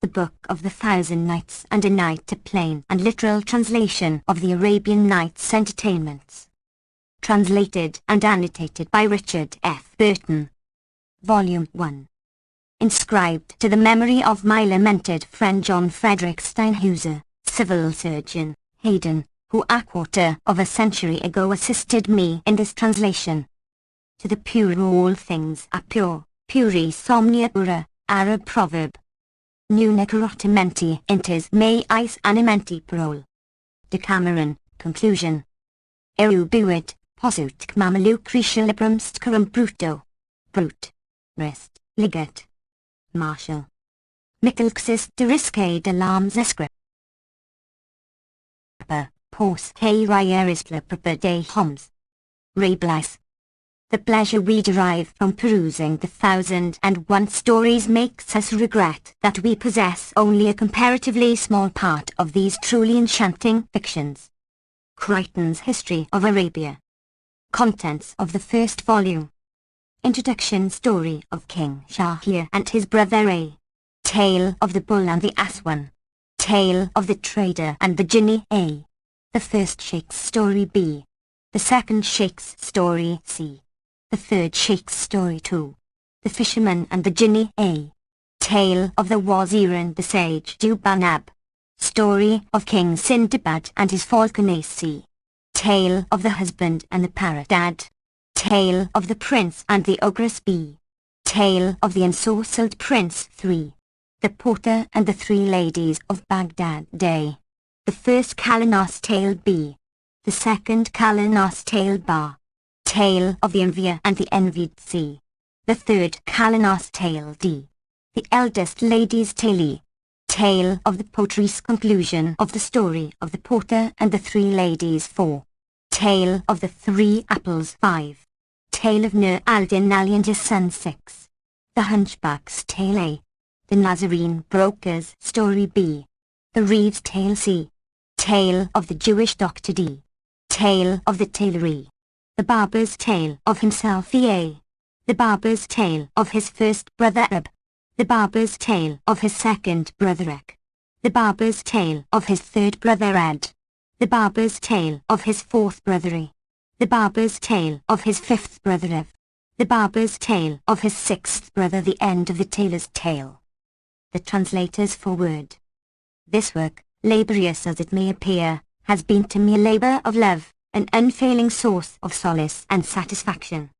The Book of the Thousand Nights and a Night, a plain and literal translation of the Arabian Nights Entertainments. Translated and annotated by Richard F. Burton. Volume 1. Inscribed to the memory of my lamented friend John Frederick Steinhauser, civil surgeon, Hayden, who a quarter of a century ago assisted me in this translation. To the pure all things are pure, puris omnia pura, Arab proverb. Nunc rotimenti intes me eis animenti parole. Decameron, conclusion. Erubuit, possut cmam lucretia librum scarum bruto. Brute. Rest, ligat. Marshall. Michelxis de risque de l'armes escrip. Pos que rierisla proper de homs. Rablis. The pleasure we derive from perusing the 1001 stories makes us regret that we possess only a comparatively small part of these truly enchanting fictions. Crichton's History of Arabia. Contents of the first volume. Introduction story of King Shahir and his brother A. Tale of the Bull and the Aswan. Tale of the Trader and the Jinni A. The first Sheikh's story B. The second Sheikh's story C. The third Sheikh's story 2. The Fisherman and the Jinni A. Tale of the Wazir and the Sage Dubanab. Story of King Sindbad and his falcon C. Tale of the Husband and the Parrot Dad. Tale of the Prince and the Ogress B. Tale of the Ensorcelled Prince 3. The Porter and the Three Ladies of Baghdad Day. The first Kalanos Tale B. The second Kalanos Tale Ba. Tale of the Envier and the Envied C. The third Kalanos Tale D. The Eldest Lady's Tale E. Tale of the Poetry's conclusion of the story of the Porter and the Three Ladies 4. Tale of the Three Apples 5. Tale of Nur al-Din Ali and his son 6. The Hunchback's Tale A. The Nazarene Broker's Story B. The Reed's Tale C. Tale of the Jewish Doctor D. Tale of the Tailor E. The Barber's Tale of himself E.A. The Barber's Tale of his first brother Ab. The Barber's Tale of his second brother Ek. The Barber's Tale of his third brother Ad. The Barber's Tale of his fourth brother E. The Barber's Tale of his fifth brother Ev. The Barber's Tale of his sixth brother. The end of the Tailor's Tale. The Translator's Foreword. This work, laborious as it may appear, has been to me a labor of love, an unfailing source of solace and satisfaction.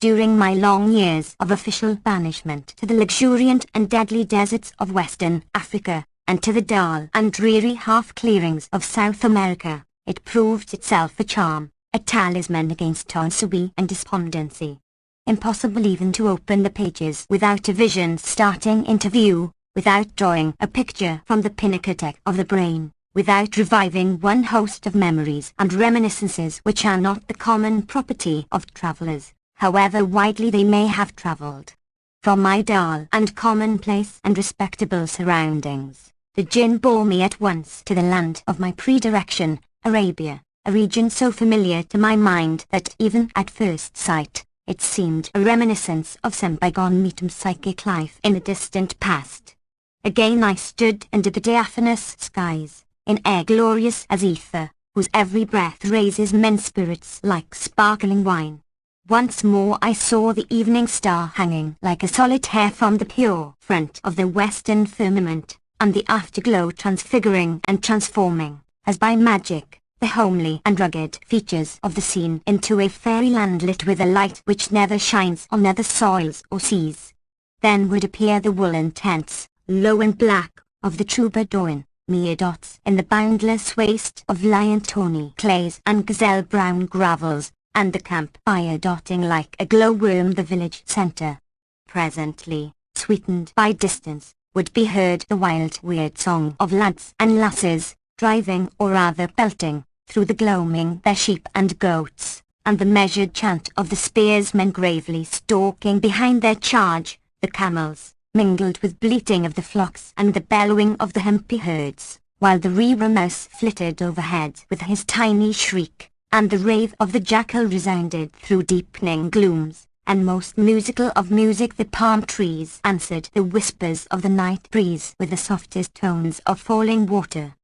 During my long years of official banishment to the luxuriant and deadly deserts of Western Africa, and to the dull and dreary half-clearings of South America, it proved itself a charm, a talisman against ennui and despondency. Impossible even to open the pages without a vision starting into view, without drawing a picture from the pinacotheque of the brain, without reviving one host of memories and reminiscences which are not the common property of travellers, however widely they may have travelled. From my dull and commonplace and respectable surroundings, the jinn bore me at once to the land of my predilection, Arabia, a region so familiar to my mind that even at first sight, it seemed a reminiscence of some bygone metempsychic life in a distant past. Again I stood under the diaphanous skies, in air glorious as ether, whose every breath raises men's spirits like sparkling wine. Once more I saw the evening star hanging like a solitaire from the pure front of the western firmament, and the afterglow transfiguring and transforming, as by magic, the homely and rugged features of the scene into a fairyland lit with a light which never shines on other soils or seas. Then would appear the woolen tents, low and black, of the troubadour, mere dots in the boundless waste of lion tawny clays and gazelle brown gravels, and the campfire dotting like a glowworm the village centre. Presently, sweetened by distance, would be heard the wild weird song of lads and lasses, driving or rather belting, through the gloaming their sheep and goats, and the measured chant of the spearsmen gravely stalking behind their charge, the camels, mingled with bleating of the flocks and the bellowing of the humpy herds, while the rhea mouse flitted overhead with his tiny shriek, and the rave of the jackal resounded through deepening glooms, and most musical of music the palm trees answered the whispers of the night breeze with the softest tones of falling water.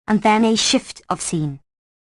And then a shift of scene.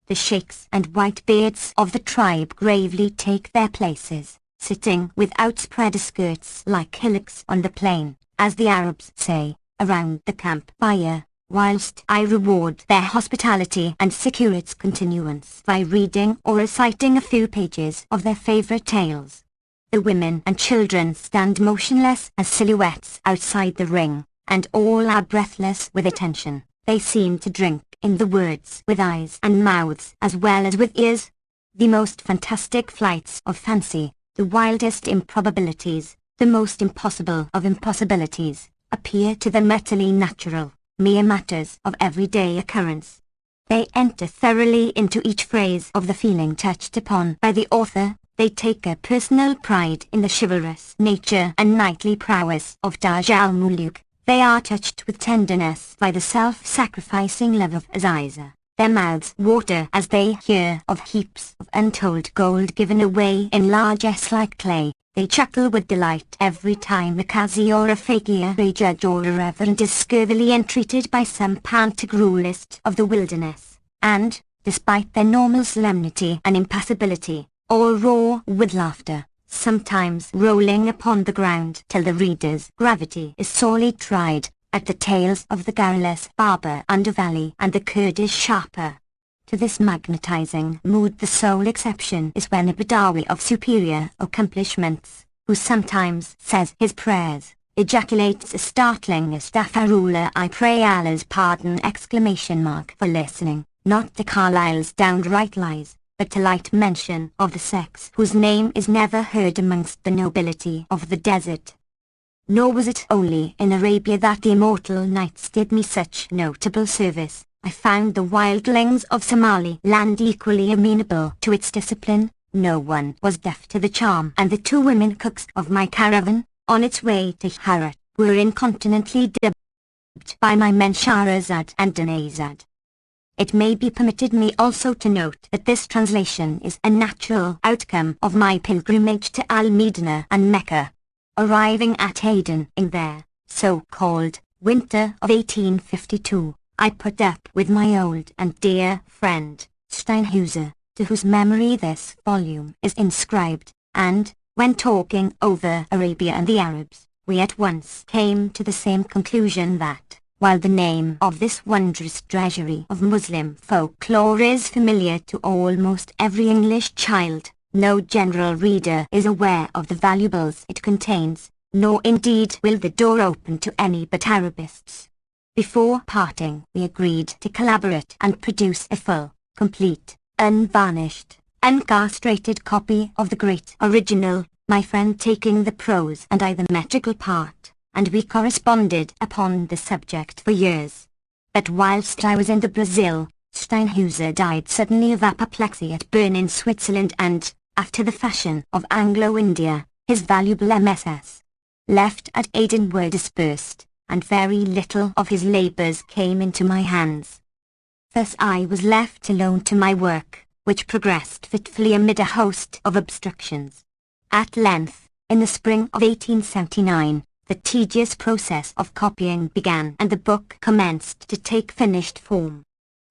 The sheikhs and whitebeards of the tribe gravely take their places, sitting with outspread skirts like hillocks on the plain, as the Arabs say, around the campfire, whilst I reward their hospitality and secure its continuance by reading or reciting a few pages of their favourite tales. The women and children stand motionless as silhouettes outside the ring, and all are breathless with attention. They seem to drink in the words with eyes and mouths as well as with ears. The most fantastic flights of fancy, the wildest improbabilities, the most impossible of impossibilities, appear to them utterly natural, mere matters of everyday occurrence. They enter thoroughly into each phrase of the feeling touched upon by the author. They take a personal pride in the chivalrous nature and knightly prowess of Taj al-Muluk. They are touched with tenderness by the self-sacrificing love of Aziza. Their mouths water as they hear of heaps of untold gold given away in largesse like clay. They chuckle with delight every time a qazi or a fakir, a judge or a reverend is scurvily entreated by some pantagruelist of the wilderness, and, despite their normal solemnity and impassibility, all roar with laughter, sometimes rolling upon the ground till the reader's gravity is sorely tried, at the tales of the garrulous barber undervalley and the Kurdish sharper. To this magnetizing mood the sole exception is when a Badawi of superior accomplishments, who sometimes says his prayers, ejaculates a startling Astaghfirullah, I pray Allah's pardon ! For listening, not to Carlyle's downright lies, but to light mention of the sex whose name is never heard amongst the nobility of the desert. Nor was it only in Arabia that the immortal knights did me such notable service. I found the wildlings of Somaliland equally amenable to its discipline. No one was deaf to the charm, and the 2 women cooks of my caravan, on its way to Herat, were incontinently dubbed by my men Shahrazad and Danazad. It may be permitted me also to note that this translation is a natural outcome of my pilgrimage to Al-Medina and Mecca. Arriving at Aden in their so-called winter of 1852, I put up with my old and dear friend, Steinhuser, to whose memory this volume is inscribed, and, when talking over Arabia and the Arabs, we at once came to the same conclusion that, while the name of this wondrous treasury of Muslim folklore is familiar to almost every English child, no general reader is aware of the valuables it contains, nor indeed will the door open to any but Arabists. Before parting, we agreed to collaborate and produce a full, complete, unvarnished, uncastrated copy of the great original, my friend taking the prose and I the metrical part, and we corresponded upon the subject for years. But whilst I was in the Brazil, Steinhuser died suddenly of apoplexy at Bern in Switzerland and, after the fashion of Anglo-India, his valuable MSS left at Aden were dispersed, and very little of his labours came into my hands. Thus I was left alone to my work, which progressed fitfully amid a host of obstructions. At length, in the spring of 1879, the tedious process of copying began and the book commenced to take finished form.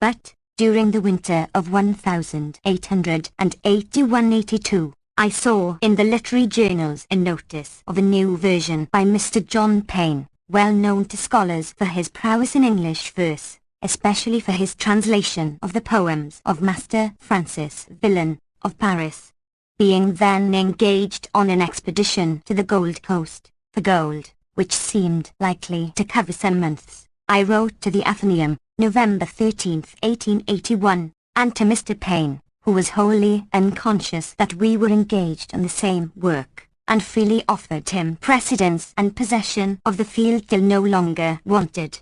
But, during the winter of 1881-82, I saw in the literary journals a notice of a new version by Mr. John Payne, well known to scholars for his prowess in English verse, especially for his translation of the poems of Master Francis Villon, of Paris. Being then engaged on an expedition to the Gold Coast, for gold, which seemed likely to cover some months, I wrote to the Athenaeum, November 13, 1881, and to Mr. Payne, who was wholly unconscious that we were engaged on the same work, and freely offered him precedence and possession of the field till no longer wanted.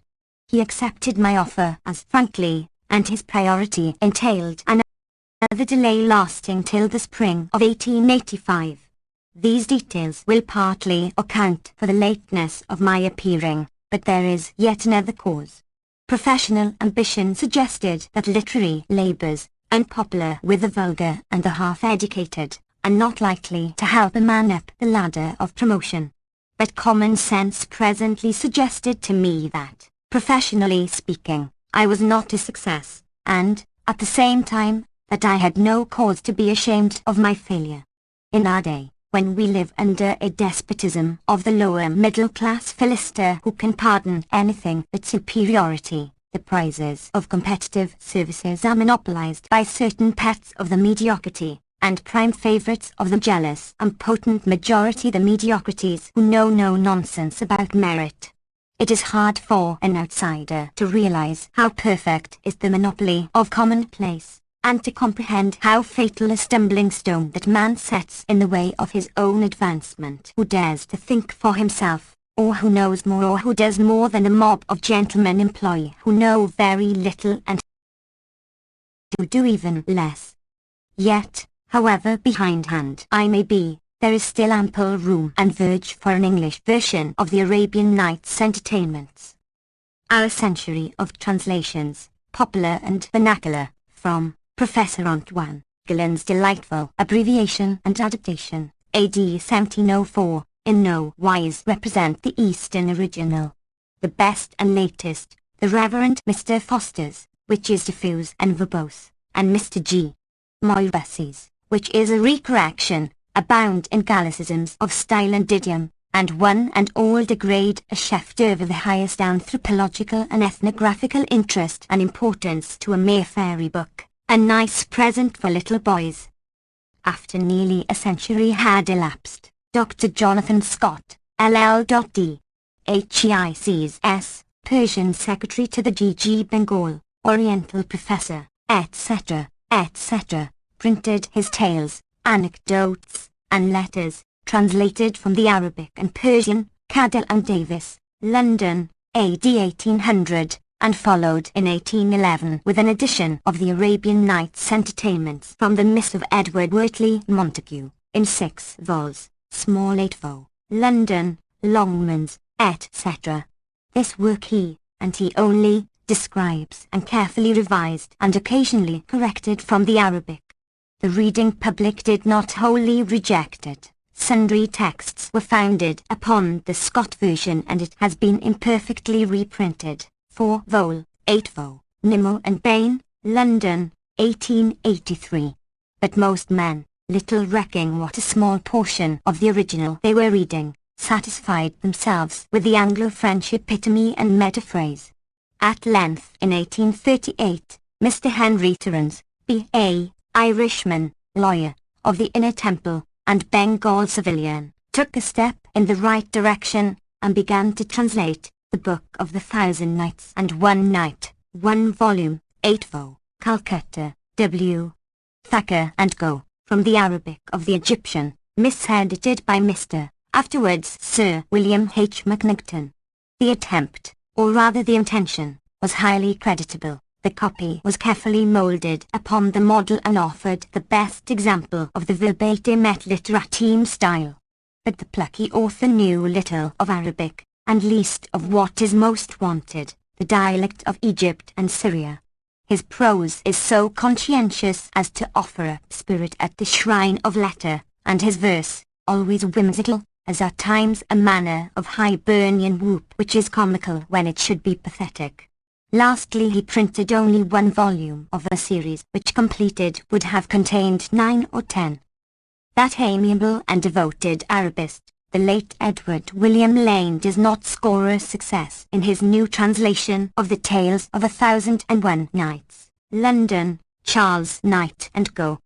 He accepted my offer as frankly, and his priority entailed another delay lasting till the spring of 1885. These details will partly account for the lateness of my appearing, but there is yet another cause. Professional ambition suggested that literary labours, unpopular with the vulgar and the half-educated, and not likely to help a man up the ladder of promotion. But common sense presently suggested to me that, professionally speaking, I was not a success, and, at the same time, that I had no cause to be ashamed of my failure. In our day, when we live under a despotism of the lower middle-class Philister who can pardon anything but superiority, the prizes of competitive services are monopolized by certain pets of the mediocrity, and prime favorites of the jealous and potent majority, the mediocrities who know no nonsense about merit. It is hard for an outsider to realize how perfect is the monopoly of commonplace, and to comprehend how fatal a stumbling stone that man sets in the way of his own advancement who dares to think for himself, or who knows more or who does more than a mob of gentlemen employ who know very little and who do even less. Yet, however behindhand I may be, there is still ample room and verge for an English version of the Arabian Nights entertainments. Our century of translations, popular and vernacular, from Professor Antoine Gillen's delightful abbreviation and adaptation, AD 1704, in no wise represent the Eastern original. The best and latest, the Reverend Mr. Foster's, which is diffuse and verbose, and Mr. G. Moirbuss's, which is a recorrection, abound in Gallicisms of style and idiom, and one and all degrade a chef-d'oeuvre of the highest anthropological and ethnographical interest and importance to a mere fairy book, a nice present for little boys. After nearly a century had elapsed, Dr. Jonathan Scott, LL.D. HEICS, Persian Secretary to the G.G. Bengal, Oriental Professor, etc., etc., printed his tales, anecdotes, and letters, translated from the Arabic and Persian, Cadell and Davis, London, AD 1800, and followed in 1811 with an edition of the Arabian Nights entertainments from the Miss of Edward Wortley Montague, in 6 vols, small 8vo, London, Longmans, etc. This work he, and he only, describes and carefully revised and occasionally corrected from the Arabic. The reading public did not wholly reject it. Sundry texts were founded upon the Scott version and it has been imperfectly reprinted. 4 vol, 8 vo, Nimmo and Bain, London, 1883. But most men, little recking what a small portion of the original they were reading, satisfied themselves with the Anglo-French epitome and metaphrase. At length, in 1838, Mr. Henry Torrens, B.A., Irishman, lawyer, of the Inner Temple, and Bengal civilian, took a step in the right direction, and began to translate the Book of the Thousand Nights and One Night, 1 volume, 8 vo, Calcutta, W. Thacker and Co., from the Arabic of the Egyptian, misedited by Mr. afterwards Sir William H. McNaughton. The attempt, or rather the intention, was highly creditable. The copy was carefully moulded upon the model and offered the best example of the verbatim et literatim style. But the plucky author knew little of Arabic, and least of what is most wanted, the dialect of Egypt and Syria. His prose is so conscientious as to offer up spirit at the shrine of letter, and his verse, always whimsical, has at times a manner of Hibernian whoop which is comical when it should be pathetic. Lastly, he printed only 1 volume of a series which completed would have contained 9 or 10. That amiable and devoted Arabist, the late Edward William Lane, does not score a success in his new translation of the Tales of 1001 Nights, London, Charles Knight and Co.,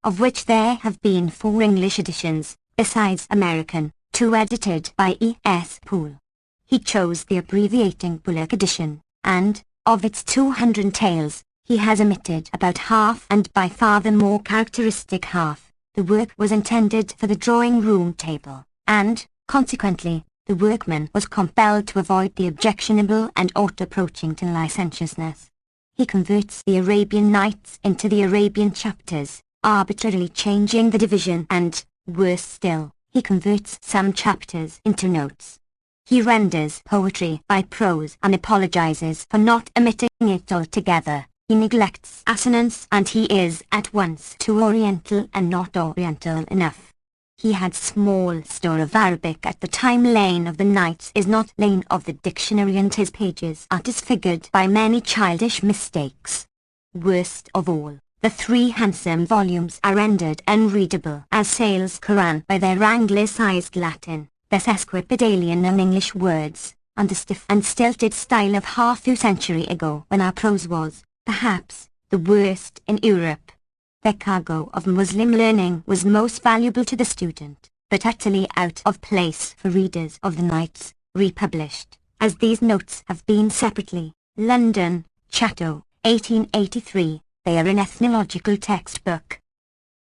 of which there have been 4 English editions, besides American, 2 edited by E.S. Poole. He chose the abbreviating Bullock edition, and, of its 200 tales, he has omitted about half, and by far the more characteristic half. The work was intended for the drawing-room table, and, consequently, the workman was compelled to avoid the objectionable and ought approaching to licentiousness. He converts the Arabian Nights into the Arabian chapters, arbitrarily changing the division and, worse still, he converts some chapters into notes. He renders poetry by prose and apologizes for not omitting it altogether, He neglects assonance and he is at once too Oriental and not Oriental enough. He had small store of Arabic at the time. Lane of the Knights is not lane of the dictionary, and his pages are disfigured by many childish mistakes. Worst of all, the 3 handsome volumes are rendered unreadable as Sale's Quran by their anglicized Latin, their sesquipedalian and English words, and the stiff and stilted style of half a century ago when our prose was, perhaps, the worst in Europe. Their cargo of Muslim learning was most valuable to the student, but utterly out of place for readers of the Knights, republished, as these notes have been separately. London, Chatto, 1883, they are an ethnological textbook.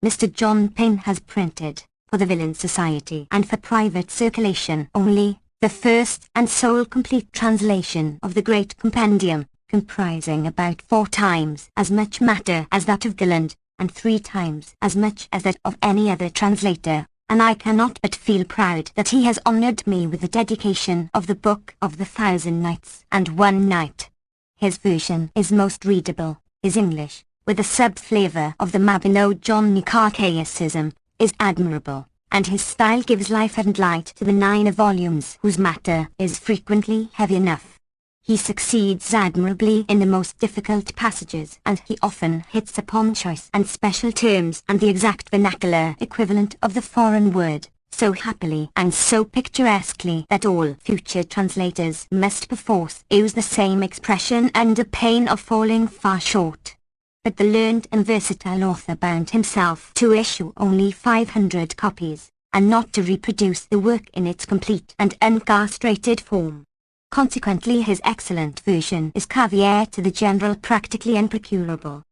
Mr. John Payne has printed, for the Villain Society and for private circulation only, the first and sole complete translation of the Great Compendium, comprising about 4 times as much matter as that of Gilland, and 3 times as much as that of any other translator, and I cannot but feel proud that he has honoured me with the dedication of the Book of the Thousand Nights and One Night. His version is most readable, his English, with a sub-flavour of the Mabinogion archaicism, is admirable, and his style gives life and light to the 9 volumes whose matter is frequently heavy enough. He succeeds admirably in the most difficult passages, and he often hits upon choice and special terms and the exact vernacular equivalent of the foreign word, so happily and so picturesquely that all future translators must perforce use the same expression under pain of falling far short. But the learned and versatile author bound himself to issue only 500 copies, and not to reproduce the work in its complete and uncastrated form. Consequently his excellent version is caviar to the general practically unprocurable.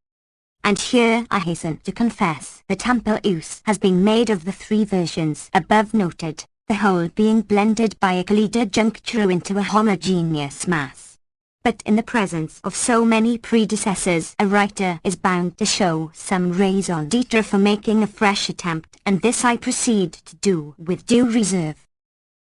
And here I hasten to confess that ample use has been made of the 3 versions above noted, the whole being blended by a juncture into a homogeneous mass. But in the presence of so many predecessors a writer is bound to show some raison d'etre for making a fresh attempt, and this I proceed to do with due reserve.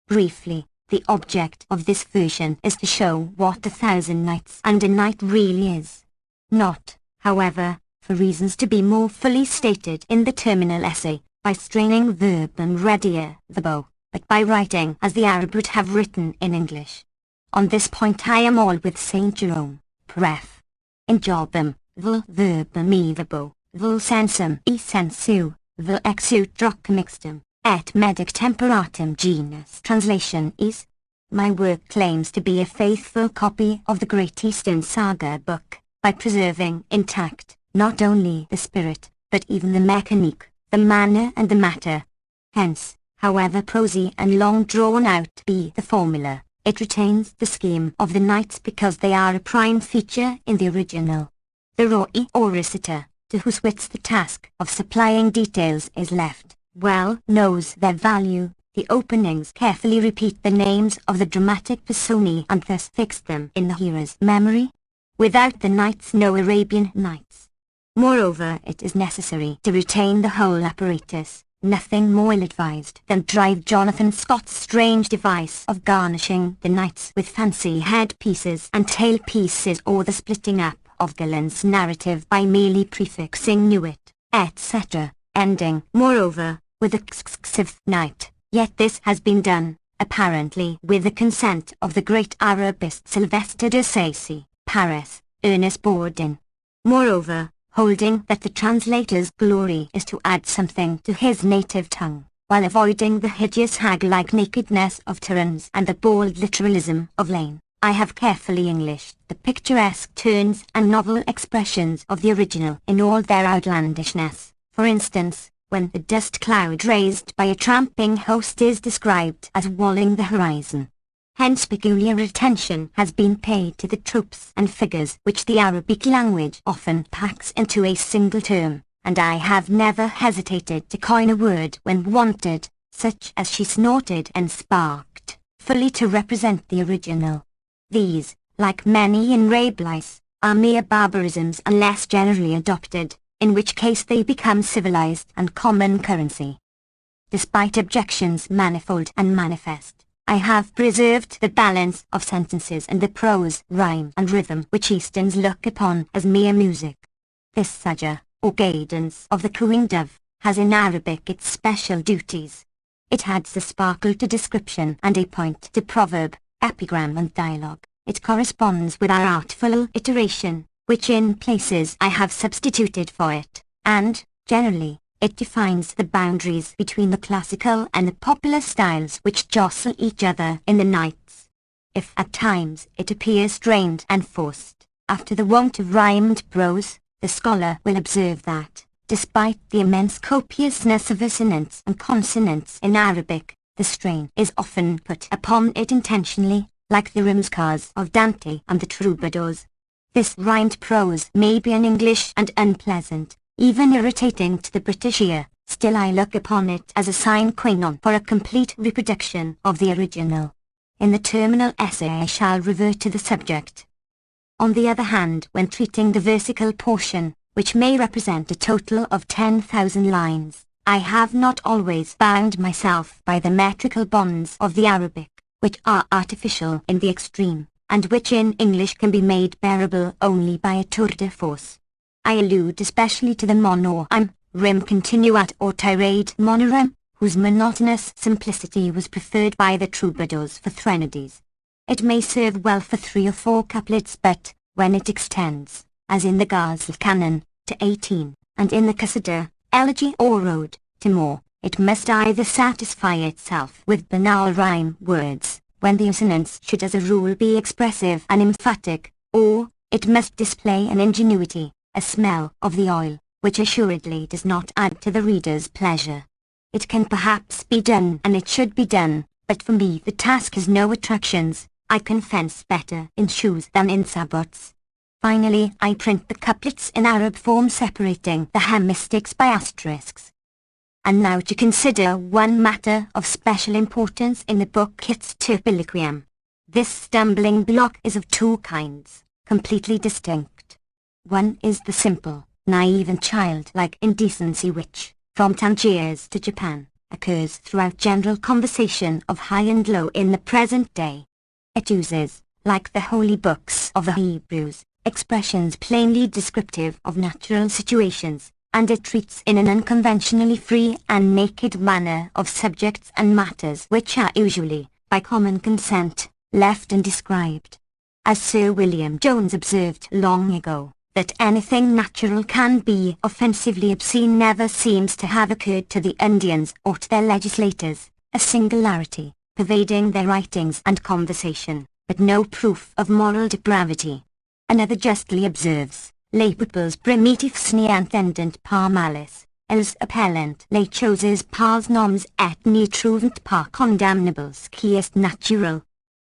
Briefly, the object of this version is to show what the Thousand Nights and a Night really is. Not, however, for reasons to be more fully stated in the terminal essay, by straining verbum redia verbo, but by writing as the Arab would have written in English. On this point I am all with Saint Jerome, pref. In jobum, vel verbum e verbo, vel sensum e sensu, vel exut droc mixtum, et medic temperatum genus. Translation is, my work claims to be a faithful copy of the Great Eastern Saga book, by preserving intact, not only the spirit, but even the mechanique, the manner and the matter. Hence, however prosy and long drawn out be the formula, it retains the scheme of the Knights because they are a prime feature in the original. The Roi or reciter, to whose wits the task of supplying details is left, well knows their value. The openings carefully repeat the names of the dramatic personae and thus fix them in the hearer's memory. Without the Knights no Arabian Nights. Moreover, it is necessary to retain the whole apparatus, nothing more ill-advised than drive Jonathan Scott's strange device of garnishing the Knights with fancy head-pieces and tail-pieces, or the splitting up of Gilland's narrative by merely prefixing Newit, etc., ending, moreover, with a xxxth night. Yet this has been done, apparently with the consent of the great Arabist Sylvester de Sacy, Paris, Ernest Burton. Moreover, holding that the translator's glory is to add something to his native tongue, while avoiding the hideous hag-like nakedness of Terence and the bald literalism of Lane, I have carefully Englished the picturesque turns and novel expressions of the original in all their outlandishness. For instance, when the dust cloud raised by a tramping host is described as walling the horizon. Hence peculiar attention has been paid to the tropes and figures which the Arabic language often packs into a single term, and I have never hesitated to coin a word when wanted, such as she snorted and sparked, fully to represent the original. These, like many in Rabelais, are mere barbarisms unless generally adopted, in which case they become civilized and common currency. Despite objections manifold and manifest, I have preserved the balance of sentences and the prose, rhyme and rhythm which Easterns look upon as mere music. This sajah, or cadence of the cooing dove, has in Arabic its special duties. It adds a sparkle to description and a point to proverb, epigram and dialogue. It corresponds with our artful iteration, which in places I have substituted for it, and, generally, it defines the boundaries between the classical and the popular styles which jostle each other in the Nights. If at times it appears strained and forced, after the wont of rhymed prose, the scholar will observe that, despite the immense copiousness of assonance and consonants in Arabic, the strain is often put upon it intentionally, like the rimskars of Dante and the troubadours. This rhymed prose may be in English and unpleasant, even irritating to the British ear, still I look upon it as a sine qua non for a complete reproduction of the original. In the terminal essay I shall revert to the subject. On the other hand, when treating the versical portion, which may represent a total of 10,000 lines, I have not always bound myself by the metrical bonds of the Arabic, which are artificial in the extreme, and which in English can be made bearable only by a tour de force. I allude especially to the monorim, rim continuat or tirade monorim, whose monotonous simplicity was preferred by the troubadours for threnodies. It may serve well for 3 or 4 couplets, but, when it extends, as in the Ghazal canon, to 18, and in the Qasida, elegy or ode, to more, it must either satisfy itself with banal rhyme words, when the assonance should as a rule be expressive and emphatic, or, it must display an ingenuity, a smell of the oil, which assuredly does not add to the reader's pleasure. It can perhaps be done and it should be done, but for me the task has no attractions. I can fence better in shoes than in sabots. Finally, I print the couplets in Arab form separating the hemistichs by asterisks. And now to consider one matter of special importance in the book, its terpiliquium. This stumbling block is of 2 kinds, completely distinct. One is the simple, naive and childlike indecency which, from Tangiers to Japan, occurs throughout general conversation of high and low in the present day. It uses, like the holy books of the Hebrews, expressions plainly descriptive of natural situations, and it treats in an unconventionally free and naked manner of subjects and matters which are usually, by common consent, left undescribed. As Sir William Jones observed long ago, that anything natural can be offensively obscene never seems to have occurred to the Indians or to their legislators, a singularity, pervading their writings and conversation, but no proof of moral depravity. Another justly observes, les peuples primitifs n'y entendent pas malice, els appellent les choses par noms et n'y trouvent pas condamnables qui est natural.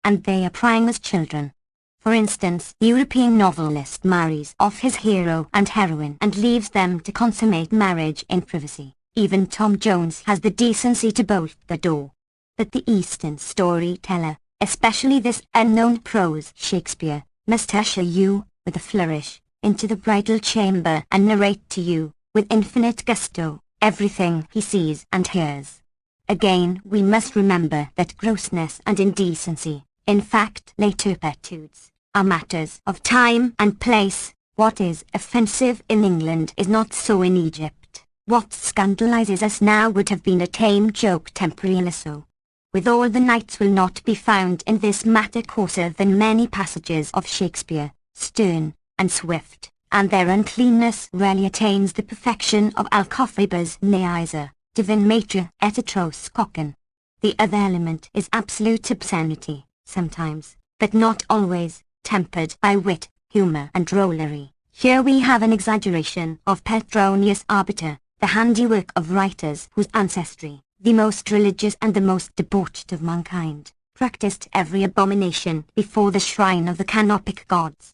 And they are prying as children. For instance, the European novelist marries off his hero and heroine and leaves them to consummate marriage in privacy. Even Tom Jones has the decency to bolt the door. But the Eastern storyteller, especially this unknown prose Shakespeare, must usher you, with a flourish, into the bridal chamber and narrate to you, with infinite gusto, everything he sees and hears. Again, we must remember that grossness and indecency, in fact les turpitudes, are matters of time and place. What is offensive in England is not so in Egypt. What scandalizes us now would have been a tame joke temporarily so. Withal, the Nights will not be found in this matter coarser than many passages of Shakespeare, stern and swift, and their uncleanness rarely attains the perfection of Alcofibers Neisa, divin matre et atros cocken. The other element is absolute obscenity, sometimes, but not always, tempered by wit, humour and drollery. Here we have an exaggeration of Petronius Arbiter, the handiwork of writers whose ancestry, the most religious and the most debauched of mankind, practiced every abomination before the shrine of the canopic gods.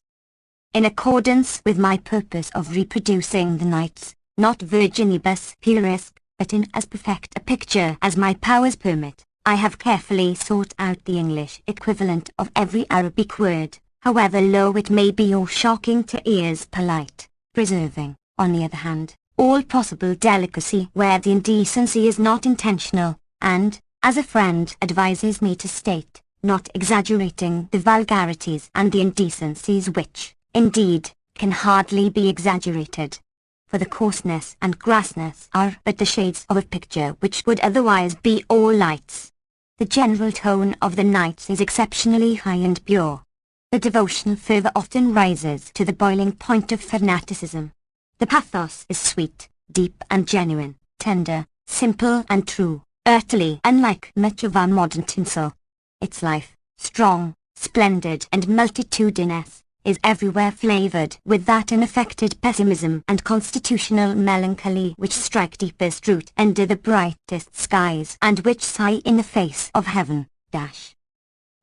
In accordance with my purpose of reproducing the Nights, not virginibus puerisque, but in as perfect a picture as my powers permit, I have carefully sought out the English equivalent of every Arabic word, however low it may be or shocking to ears polite, preserving, on the other hand, all possible delicacy where the indecency is not intentional, and, As a friend advises me to state, not exaggerating the vulgarities and the indecencies which, indeed, can hardly be exaggerated. For the coarseness and crassness are but the shades of a picture which would otherwise be all lights. The general tone of the nights is exceptionally high and pure. The devotional fervor often rises to the boiling point of fanaticism. The pathos is sweet, deep and genuine, tender, simple and true, utterly unlike much of our modern tinsel. Its life, strong, splendid and multitudinous, is everywhere flavored with that unaffected pessimism and constitutional melancholy which strike deepest root under the brightest skies and which sigh in the face of heaven.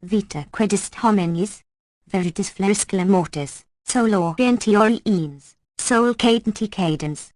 Vita credist homines, veritas floriscula mortis, sol orientior ens, sol cadenti cadens.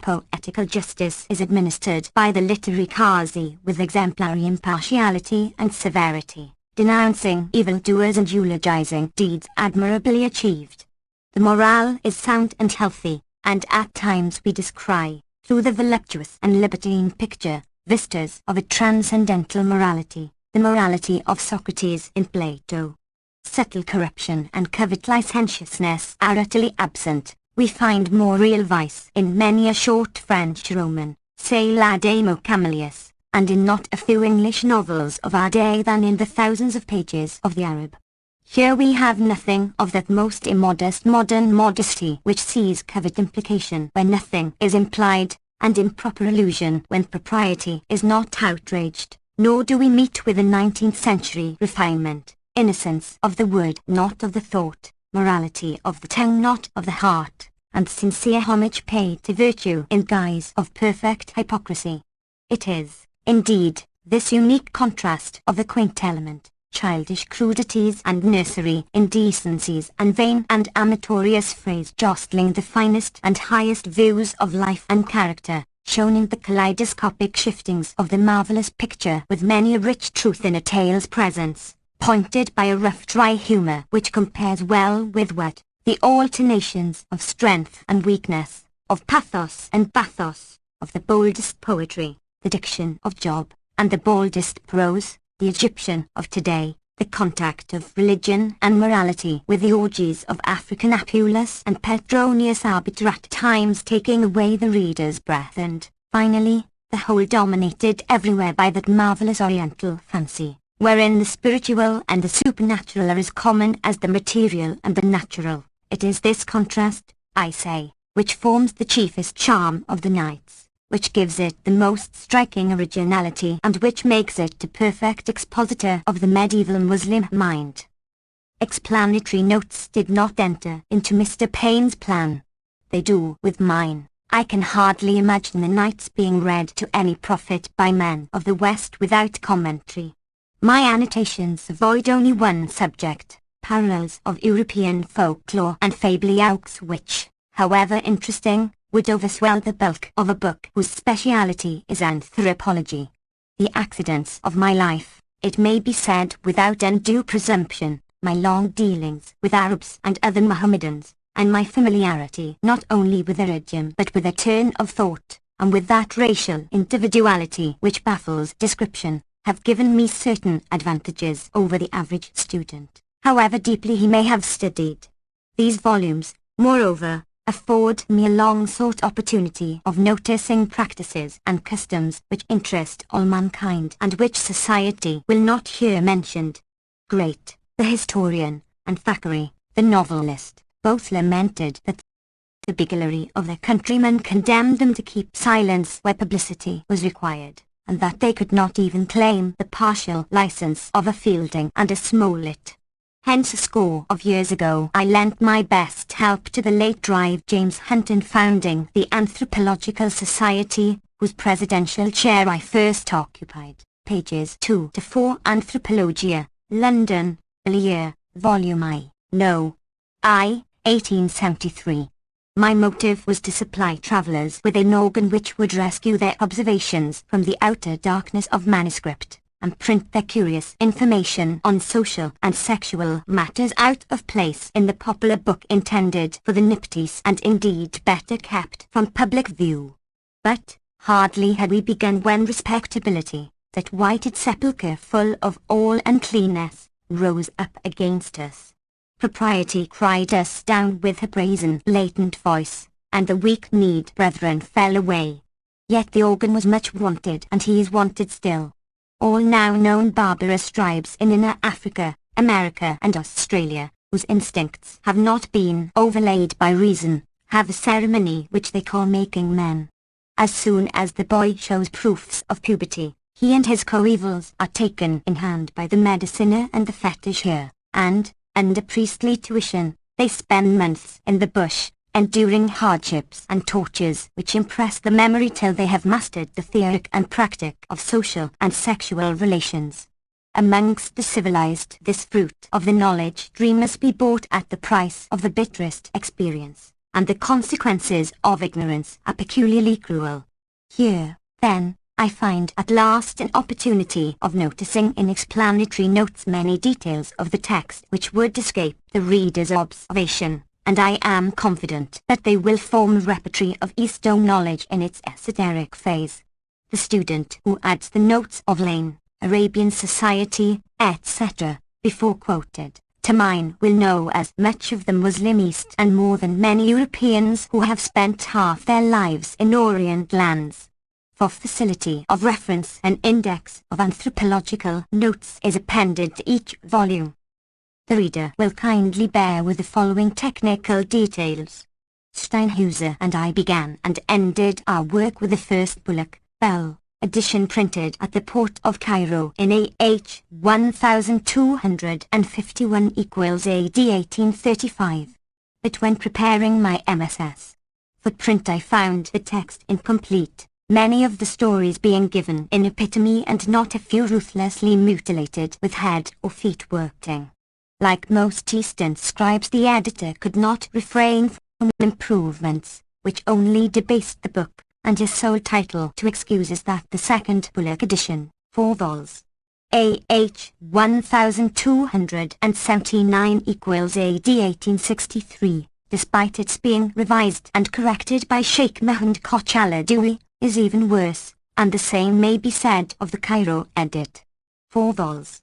Poetical justice is administered by the literary Kazi with exemplary impartiality and severity, denouncing evildoers and eulogizing deeds admirably achieved. The morale is sound and healthy, and at times we descry, through the voluptuous and libertine picture, vistas of a transcendental morality, the morality of Socrates in Plato. Subtle corruption and covert licentiousness are utterly absent. We find more real vice in many a short French roman, say La Dame aux Camélias, and in not a few English novels of our day than in the thousands of pages of the Arab. Here we have nothing of that most immodest modern modesty which sees covert implication where nothing is implied, and improper allusion when propriety is not outraged, nor do we meet with a 19th century refinement, innocence of the word not of the thought, morality of the tongue not of the heart, and sincere homage paid to virtue in guise of perfect hypocrisy. It is, indeed, this unique contrast of the quaint element, childish crudities and nursery indecencies and vain and amatorious phrase jostling the finest and highest views of life and character, shown in the kaleidoscopic shiftings of the marvelous picture with many a rich truth in a tale's presence, pointed by a rough dry humour which compares well with what, the alternations of strength and weakness, of pathos and bathos, of the boldest poetry, the diction of Job, and the boldest prose, the Egyptian of today, the contact of religion and morality with the orgies of African Apulus and Petronius Arbiter at times taking away the reader's breath and, finally, the whole dominated everywhere by that marvellous oriental fancy, wherein the spiritual and the supernatural are as common as the material and the natural. It is this contrast, I say, which forms the chiefest charm of the nights, which gives it the most striking originality and which makes it the perfect expositor of the medieval Muslim mind. Explanatory notes did not enter into Mr. Paine's plan. They do with mine. I can hardly imagine the nights being read to any profit by men of the West without commentary. My annotations avoid only one subject, parallels of European folklore and fable which, however interesting, would overswell the bulk of a book whose speciality is anthropology. The accidents of my life, it may be said without undue presumption, my long dealings with Arabs and other Mohammedans, and my familiarity not only with their idiom but with their turn of thought, and with that racial individuality which baffles description, have given me certain advantages over the average student, however deeply he may have studied. These volumes, moreover, afford me a long-sought opportunity of noticing practices and customs which interest all mankind and which society will not hear mentioned. Great, the historian, and Thackeray, the novelist, both lamented that the bigotry of their countrymen condemned them to keep silence where publicity was required, and that they could not even claim the partial license of a Fielding and a Smollett. Hence a score of years ago I lent my best help to the late Drive James Hunt in founding the Anthropological Society, whose presidential chair I first occupied. Pages 2 to 4 Anthropologia, London, Lear, Volume I, No. I, 1873. My motive was to supply travellers with an organ which would rescue their observations from the outer darkness of manuscript, and print their curious information on social and sexual matters out of place in the popular book intended for the nipties and indeed better kept from public view. But, hardly had we begun when respectability, that whited sepulchre full of all uncleanness, rose up against us. Propriety cried us down with her brazen latent voice, and the weak-kneed brethren fell away. Yet the organ was much wanted, and he is wanted still. All now known barbarous tribes in Inner Africa, America and Australia, whose instincts have not been overlaid by reason, have a ceremony which they call making men. As soon as the boy shows proofs of puberty, he and his coevals are taken in hand by the mediciner and the fetisher, and, under priestly tuition, they spend months in the bush, enduring hardships and tortures which impress the memory till they have mastered the theoric and practic of social and sexual relations. Amongst the civilized, this fruit of the knowledge tree must be bought at the price of the bitterest experience, and the consequences of ignorance are peculiarly cruel. Here, then, I find at last an opportunity of noticing in explanatory notes many details of the text which would escape the reader's observation, and I am confident that they will form a repertory of Eastern knowledge in its esoteric phase. The student who adds the notes of Lane, Arabian Society, etc., before quoted, to mine will know as much of the Muslim East and more than many Europeans who have spent half their lives in Orient lands. For facility of reference, an index of anthropological notes is appended to each volume. The reader will kindly bear with the following technical details. Steinhuser and I began and ended our work with the first Bullock, Bell, edition printed at the port of Cairo in AH 1251 equals AD 1835. But when preparing my MSS footprint I found the text incomplete, many of the stories being given in epitome and not a few ruthlessly mutilated with head or feet working. Like most Eastern scribes, the editor could not refrain from improvements, which only debased the book, and his sole title to excuse is that the second Bullock edition, 4 vols. AH 1279 equals AD 1863, despite its being revised and corrected by Sheikh Mahmoud Koch Aladoui, is even worse, and the same may be said of the Cairo edit. 4 vols.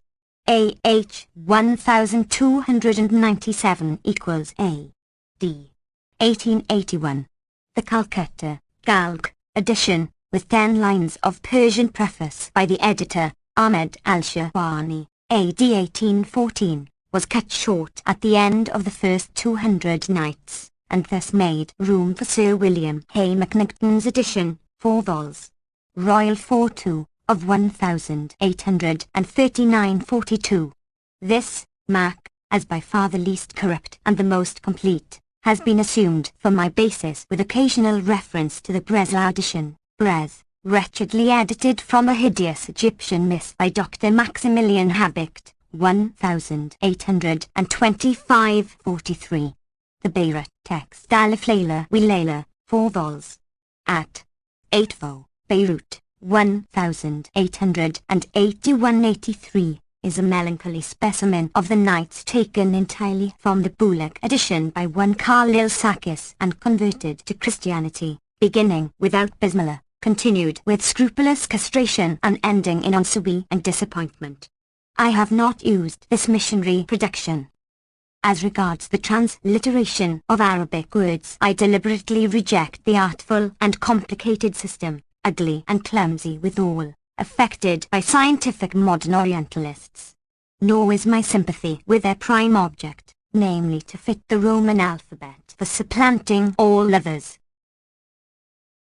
AH 1297 equals AD 1881. The Calcutta, Galg, edition, with 10 lines of Persian preface by the editor, Ahmed Al-Shawani, AD 1814, was cut short at the end of the first 200 nights, and thus made room for Sir William Hay Macnaghten's edition, 4 vols. Royal 42, of 1839-42. This, Mac, as by far the least correct and the most complete, has been assumed for my basis with occasional reference to the Breslau edition, Brez, wretchedly edited from a hideous Egyptian myth by Dr. Maximilian Habicht, 1825-43. The Beirut text Daliflela Wilayla, 4 vols. At 8 vol, Beirut, 1881-83, is a melancholy specimen of the nights taken entirely from the Bullock edition by one Khalil Sakis and converted to Christianity, beginning without Bismillah, continued with scrupulous castration and ending in ennui and disappointment. I have not used this missionary production. As regards the transliteration of Arabic words, I deliberately reject the artful and complicated system, ugly and clumsy withal, affected by scientific modern Orientalists. Nor is my sympathy with their prime object, namely to fit the Roman alphabet for supplanting all others.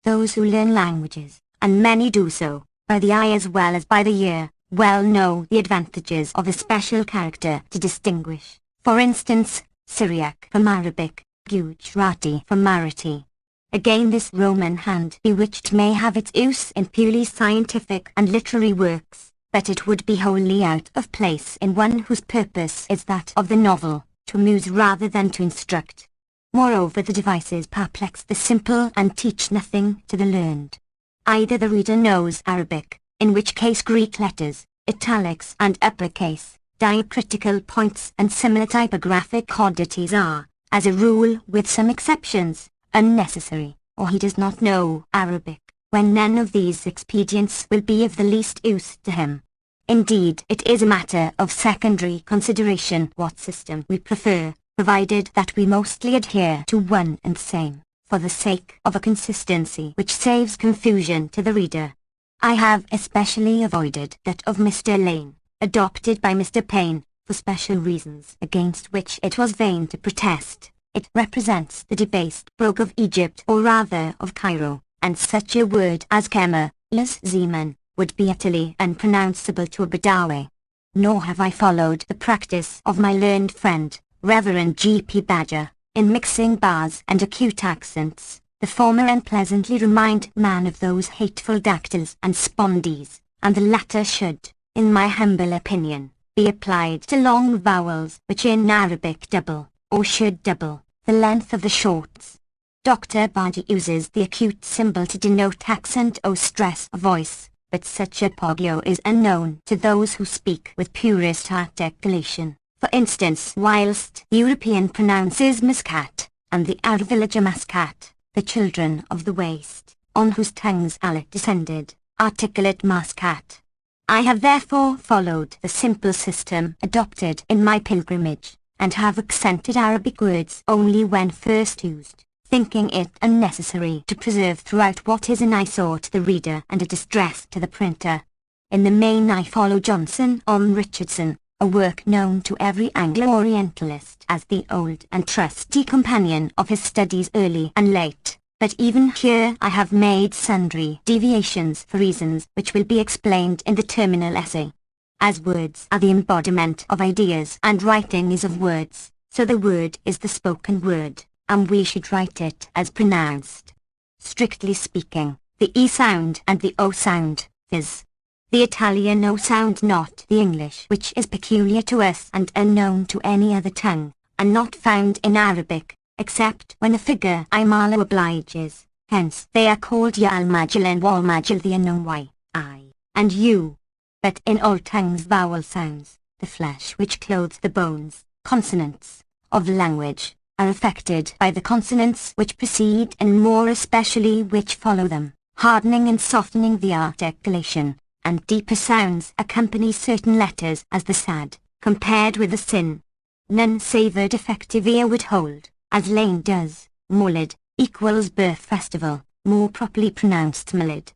Those who learn languages, and many do so, by the eye as well as by the ear, well know the advantages of a special character to distinguish, for instance, Syriac from Arabic, Gujarati from Marathi. Again, this Roman hand bewitched may have its use in purely scientific and literary works, but it would be wholly out of place in one whose purpose is that of the novel, to amuse rather than to instruct. Moreover, the devices perplex the simple and teach nothing to the learned. Either the reader knows Arabic, in which case Greek letters, italics and uppercase, diacritical points and similar typographic oddities are, as a rule with some exceptions, unnecessary, or he does not know Arabic, when none of these expedients will be of the least use to him. Indeed, it is a matter of secondary consideration what system we prefer, provided that we mostly adhere to one and the same, for the sake of a consistency which saves confusion to the reader. I have especially avoided that of Mr. Lane, adopted by Mr. Payne, for special reasons against which it was vain to protest. It represents the debased brogue of Egypt, or rather of Cairo, and such a word as Kema, as Zeman, would be utterly unpronounceable to a Badawi. Nor have I followed the practice of my learned friend, Reverend G.P. Badger, in mixing bars and acute accents. The former unpleasantly remind man of those hateful dactyls and spondees, and the latter should, in my humble opinion, be applied to long vowels which in Arabic double, or should double, the length of the shorts. Dr. Badger uses the acute symbol to denote accent or stress of voice, but such apogeo is unknown to those who speak with purest articulation. For instance, whilst the European pronounces Muscat, and the Arab villager Mascat, the children of the West, on whose tongues Allah descended, articulate Mascat. I have therefore followed the simple system adopted in my pilgrimage, and have accented Arabic words only when first used, thinking it unnecessary to preserve throughout what is an eyesore to the reader and a distress to the printer. In the main I follow Johnson on Richardson, a work known to every Anglo-Orientalist as the old and trusty companion of his studies early and late. But even here I have made sundry deviations for reasons which will be explained in the terminal essay. As words are the embodiment of ideas and writing is of words, so the word is the spoken word, and we should write it as pronounced. Strictly speaking, the E sound and the O sound, viz. The Italian O sound, not the English, which is peculiar to us and unknown to any other tongue, and not found in Arabic, except when a figure imala obliges. Hence they are called ya al-majil and wal-majil, the unknown Y, I, and U. But in all tongues vowel sounds, the flesh which clothes the bones, consonants, of the language, are affected by the consonants which precede and more especially which follow them, hardening and softening the articulation, and deeper sounds accompany certain letters as the sad, compared with the sin. None save a defective ear would hold, as Lane does, Maulid, equals birth festival, more properly pronounced Malid.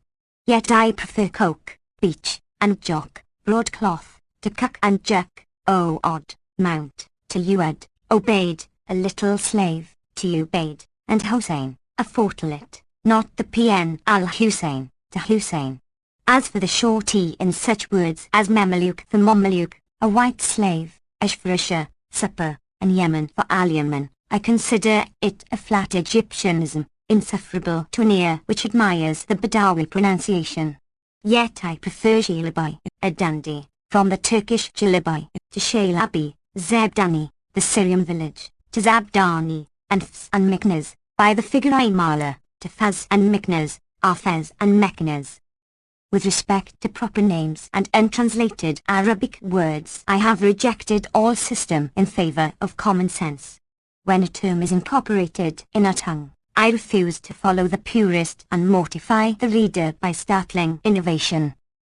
Yet I prefer coke, beach, and jock, broadcloth, to cuck and juck, odd, mount, to uad, obeyed, a little slave, to ubaid, and Hossein, a fortlet, not the PN al-Hussein, to Hussein. As for the short E in such words as Mameluke for Mameluke, a white slave, Ashfarasha, supper, and Yemen for al-Yemen, I consider it a flat Egyptianism, insufferable to an ear which admires the Badawi pronunciation. Yet I prefer Jalabi, a dandy, from the Turkish Jalabi, to Shalabi, Zebdani, the Syrian village, to Zabdani, and Fs and Miknaz, by the figure Imala, to Faz and Miknaz, Afez and Meknaz. With respect to proper names and untranslated Arabic words, I have rejected all system in favor of common sense. When a term is incorporated in a tongue, I refuse to follow the purist and mortify the reader by startling innovation.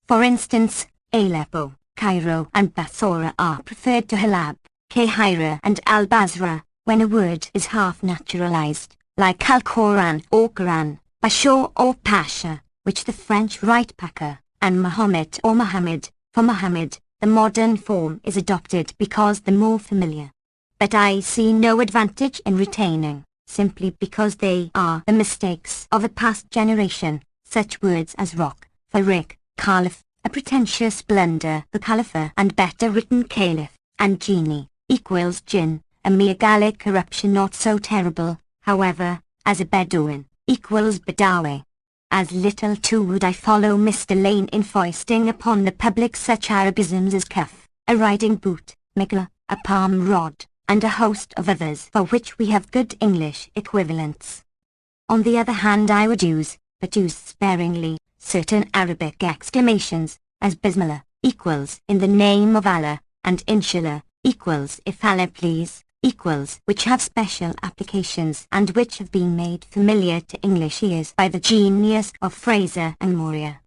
For instance, Aleppo, Cairo and Bassora are preferred to Halab, Kahira and Al-Basra, when a word is half naturalized, like Al-Quran or Quran, Bashar or Pasha, which the French write Paca, and Muhammad or Muhammad, for Muhammad, the modern form is adopted because the more familiar. But I see no advantage in retaining, simply because they are the mistakes of a past generation, such words as rock, farik, caliph, a pretentious blunder, the calipha, and better written caliph, and genie, equals jinn, a mere Gallic corruption not so terrible, however, as a Bedouin, equals Badawi. As little too would I follow Mr. Lane in foisting upon the public such Arabisms as cuff, a riding boot, migla, a palm rod, and a host of others for which we have good English equivalents. On the other hand I would use, but use sparingly, certain Arabic exclamations, as Bismillah, equals in the name of Allah, and Inshallah, equals if Allah please, equals which have special applications and which have been made familiar to English ears by the genius of Fraser and Moria.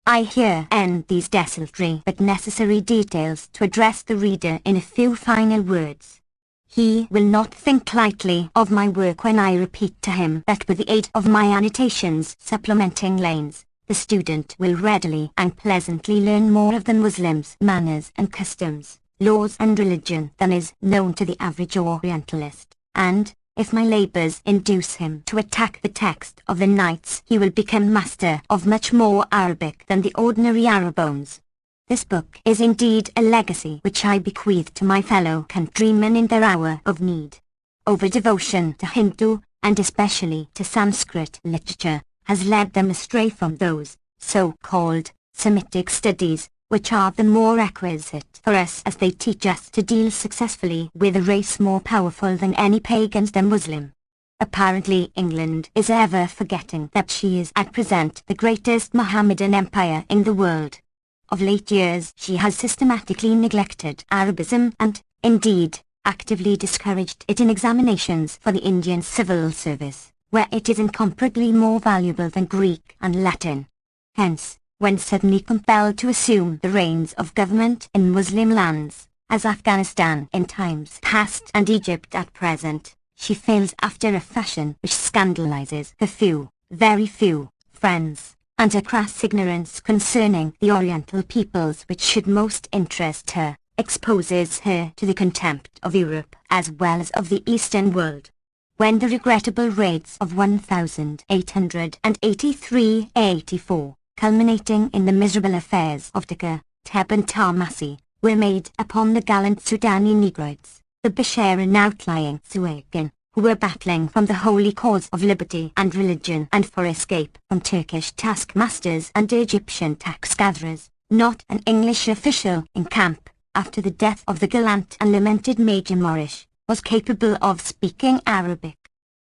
I here end these desultory but necessary details to address the reader in a few final words. He will not think lightly of my work when I repeat to him that with the aid of my annotations supplementing lanes, the student will readily and pleasantly learn more of the Muslims' manners and customs, laws and religion than is known to the average Orientalist, and, if my labors induce him to attack the text of the Nights, he will become master of much more Arabic than the ordinary Arabones. This book is indeed a legacy which I bequeath to my fellow countrymen in their hour of need. Over-devotion to Hindu, and especially to Sanskrit literature, has led them astray from those so-called Semitic studies, which are the more requisite for us as they teach us to deal successfully with a race more powerful than any pagans the Muslim. Apparently England is ever forgetting that she is at present the greatest Mohammedan empire in the world. Of late years she has systematically neglected Arabism and, indeed, actively discouraged it in examinations for the Indian Civil Service, where it is incomparably more valuable than Greek and Latin. Hence, when suddenly compelled to assume the reins of government in Muslim lands, as Afghanistan in times past and Egypt at present, she fails after a fashion which scandalizes her few, very few, friends, and her crass ignorance concerning the Oriental peoples which should most interest her, exposes her to the contempt of Europe as well as of the Eastern world. When the regrettable raids of 1883-84, culminating in the miserable affairs of Dhaka, Teb and Tamasi, were made upon the gallant Sudani Negroids, the Bashir and outlying Suegan, who were battling from the holy cause of liberty and religion and for escape from Turkish taskmasters and Egyptian tax-gatherers, not an English official in camp, after the death of the gallant and lamented Major Morrish, was capable of speaking Arabic.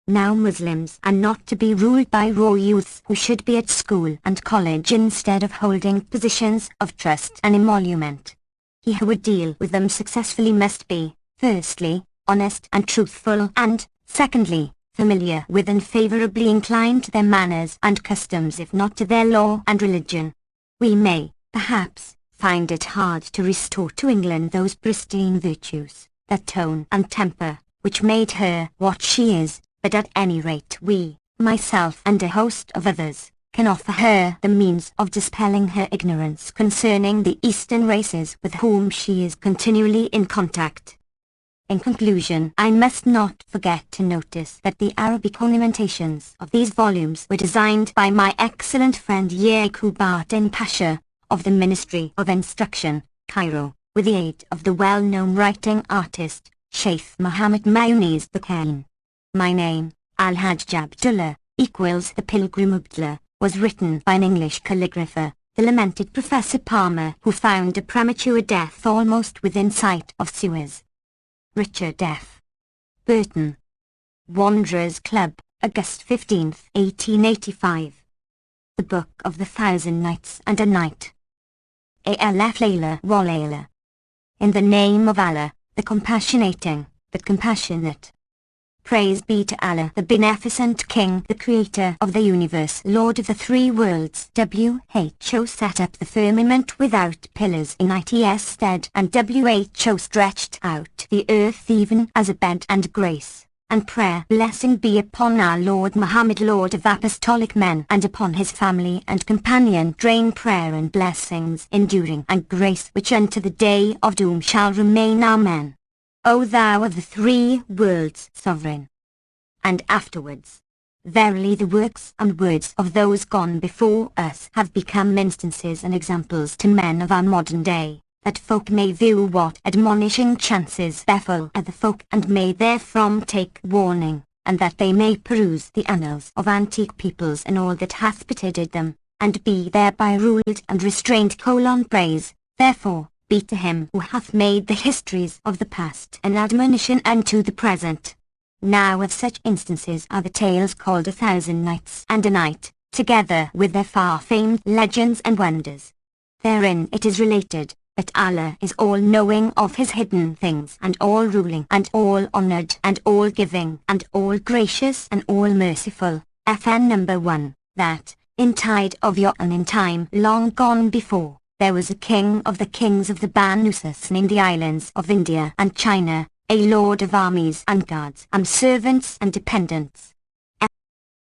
Now Muslims are not to be ruled by raw youths who should be at school and college instead of holding positions of trust and emolument. He who would deal with them successfully must be, firstly, honest and truthful and, secondly, familiar with and favourably inclined to their manners and customs if not to their law and religion. We may, perhaps, find it hard to restore to England those pristine virtues, that tone and temper, which made her what she is, but at any rate we, myself and a host of others, can offer her the means of dispelling her ignorance concerning the Eastern races with whom she is continually in contact. In conclusion, I must not forget to notice that the Arabic ornamentations of these volumes were designed by my excellent friend Yaqub Burton Pasha, of the Ministry of Instruction, Cairo, with the aid of the well-known writing artist, Sheikh Muhammad Mayonnaise the Kane. My name, Al-Hajj Abdullah, equals the Pilgrim Abdullah, was written by an English calligrapher, the lamented Professor Palmer, who found a premature death almost within sight of Suez. Richard F. Burton. Wanderers Club, August 15, 1885. The Book of the Thousand Nights and a Night. A.L.F. Layla Walayla. In the name of Allah, the compassionating, but compassionate. Praise be to Allah, the beneficent King, the Creator of the universe, Lord of the three worlds. WHO set up the firmament without pillars in its stead, and WHO stretched out the earth even as a bed, and grace and prayer, blessing be upon our Lord Muhammad, Lord of apostolic men, and upon his family and companion, drain prayer and blessings enduring, and grace which unto the day of doom shall remain. Amen. O thou of the three worlds, sovereign. And afterwards, verily the works and words of those gone before us have become instances and examples to men of our modern day, that folk may view what admonishing chances befall other folk, and may therefrom take warning, and that they may peruse the annals of antique peoples and all that hath betided them, and be thereby ruled and restrained. Praise, therefore, be to him who hath made the histories of the past an admonition unto the present. Now of such instances are the tales called A Thousand Nights and a Night, together with their far-famed legends and wonders. Therein it is related, But Allah is all-knowing of his hidden things, and all-ruling, and all-honored, and all-giving, and all-gracious, and all-merciful. FN number 1, that, in tide of yore and in time long gone before, there was a king of the kings of the Banu Sassan in the islands of India and China, a lord of armies and guards and servants and dependents.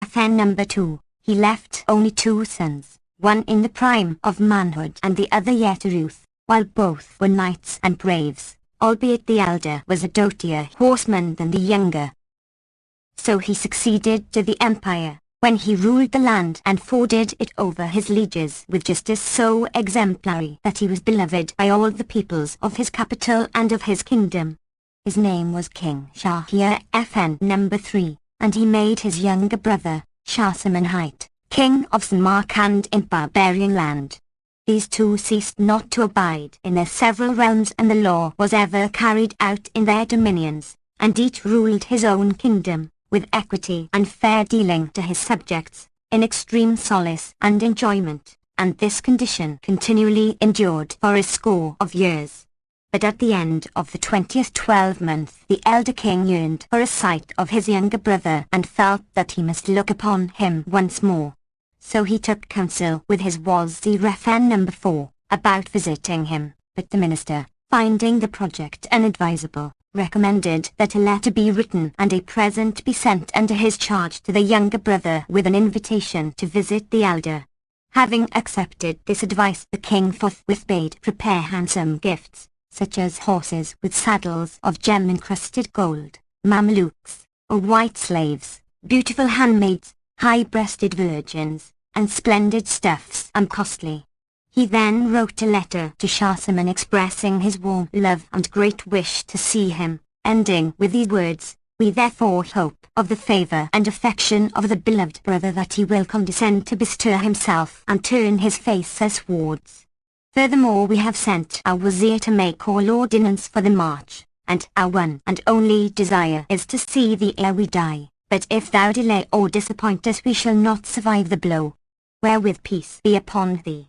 FN number 2, he left only 2 sons, one in the prime of manhood and the other yet a youth, while both were knights and braves, albeit the elder was a doughtier horseman than the younger. So he succeeded to the empire, when he ruled the land and forded it over his lieges with justice so exemplary that he was beloved by all the peoples of his capital and of his kingdom. His name was King Shahryar. FN number 3, and he made his younger brother, Shah Samanhite, king of Samarkand in barbarian land. These two ceased not to abide in their several realms, and the law was ever carried out in their dominions, and each ruled his own kingdom, with equity and fair dealing to his subjects, in extreme solace and enjoyment, and this condition continually endured for a score of years. But at the end of the 20th 12-month the elder king yearned for a sight of his younger brother and felt that he must look upon him once more. So he took counsel with his wazir FN number 4, about visiting him, but the minister, finding the project unadvisable, recommended that a letter be written and a present be sent under his charge to the younger brother with an invitation to visit the elder. Having accepted this advice, the king forthwith bade prepare handsome gifts, such as horses with saddles of gem-encrusted gold, Mamelukes, or white slaves, beautiful handmaids, high-breasted virgins, and splendid stuffs and costly. He then wrote a letter to Shah Saman expressing his warm love and great wish to see him, ending with these words, "We therefore hope of the favour and affection of the beloved brother that he will condescend to bestir himself and turn his face uswards. Furthermore we have sent our wazir to make all ordinance for the march, and our one and only desire is to see thee ere we die, but if thou delay or disappoint us we shall not survive the blow. Wherewith peace be upon thee."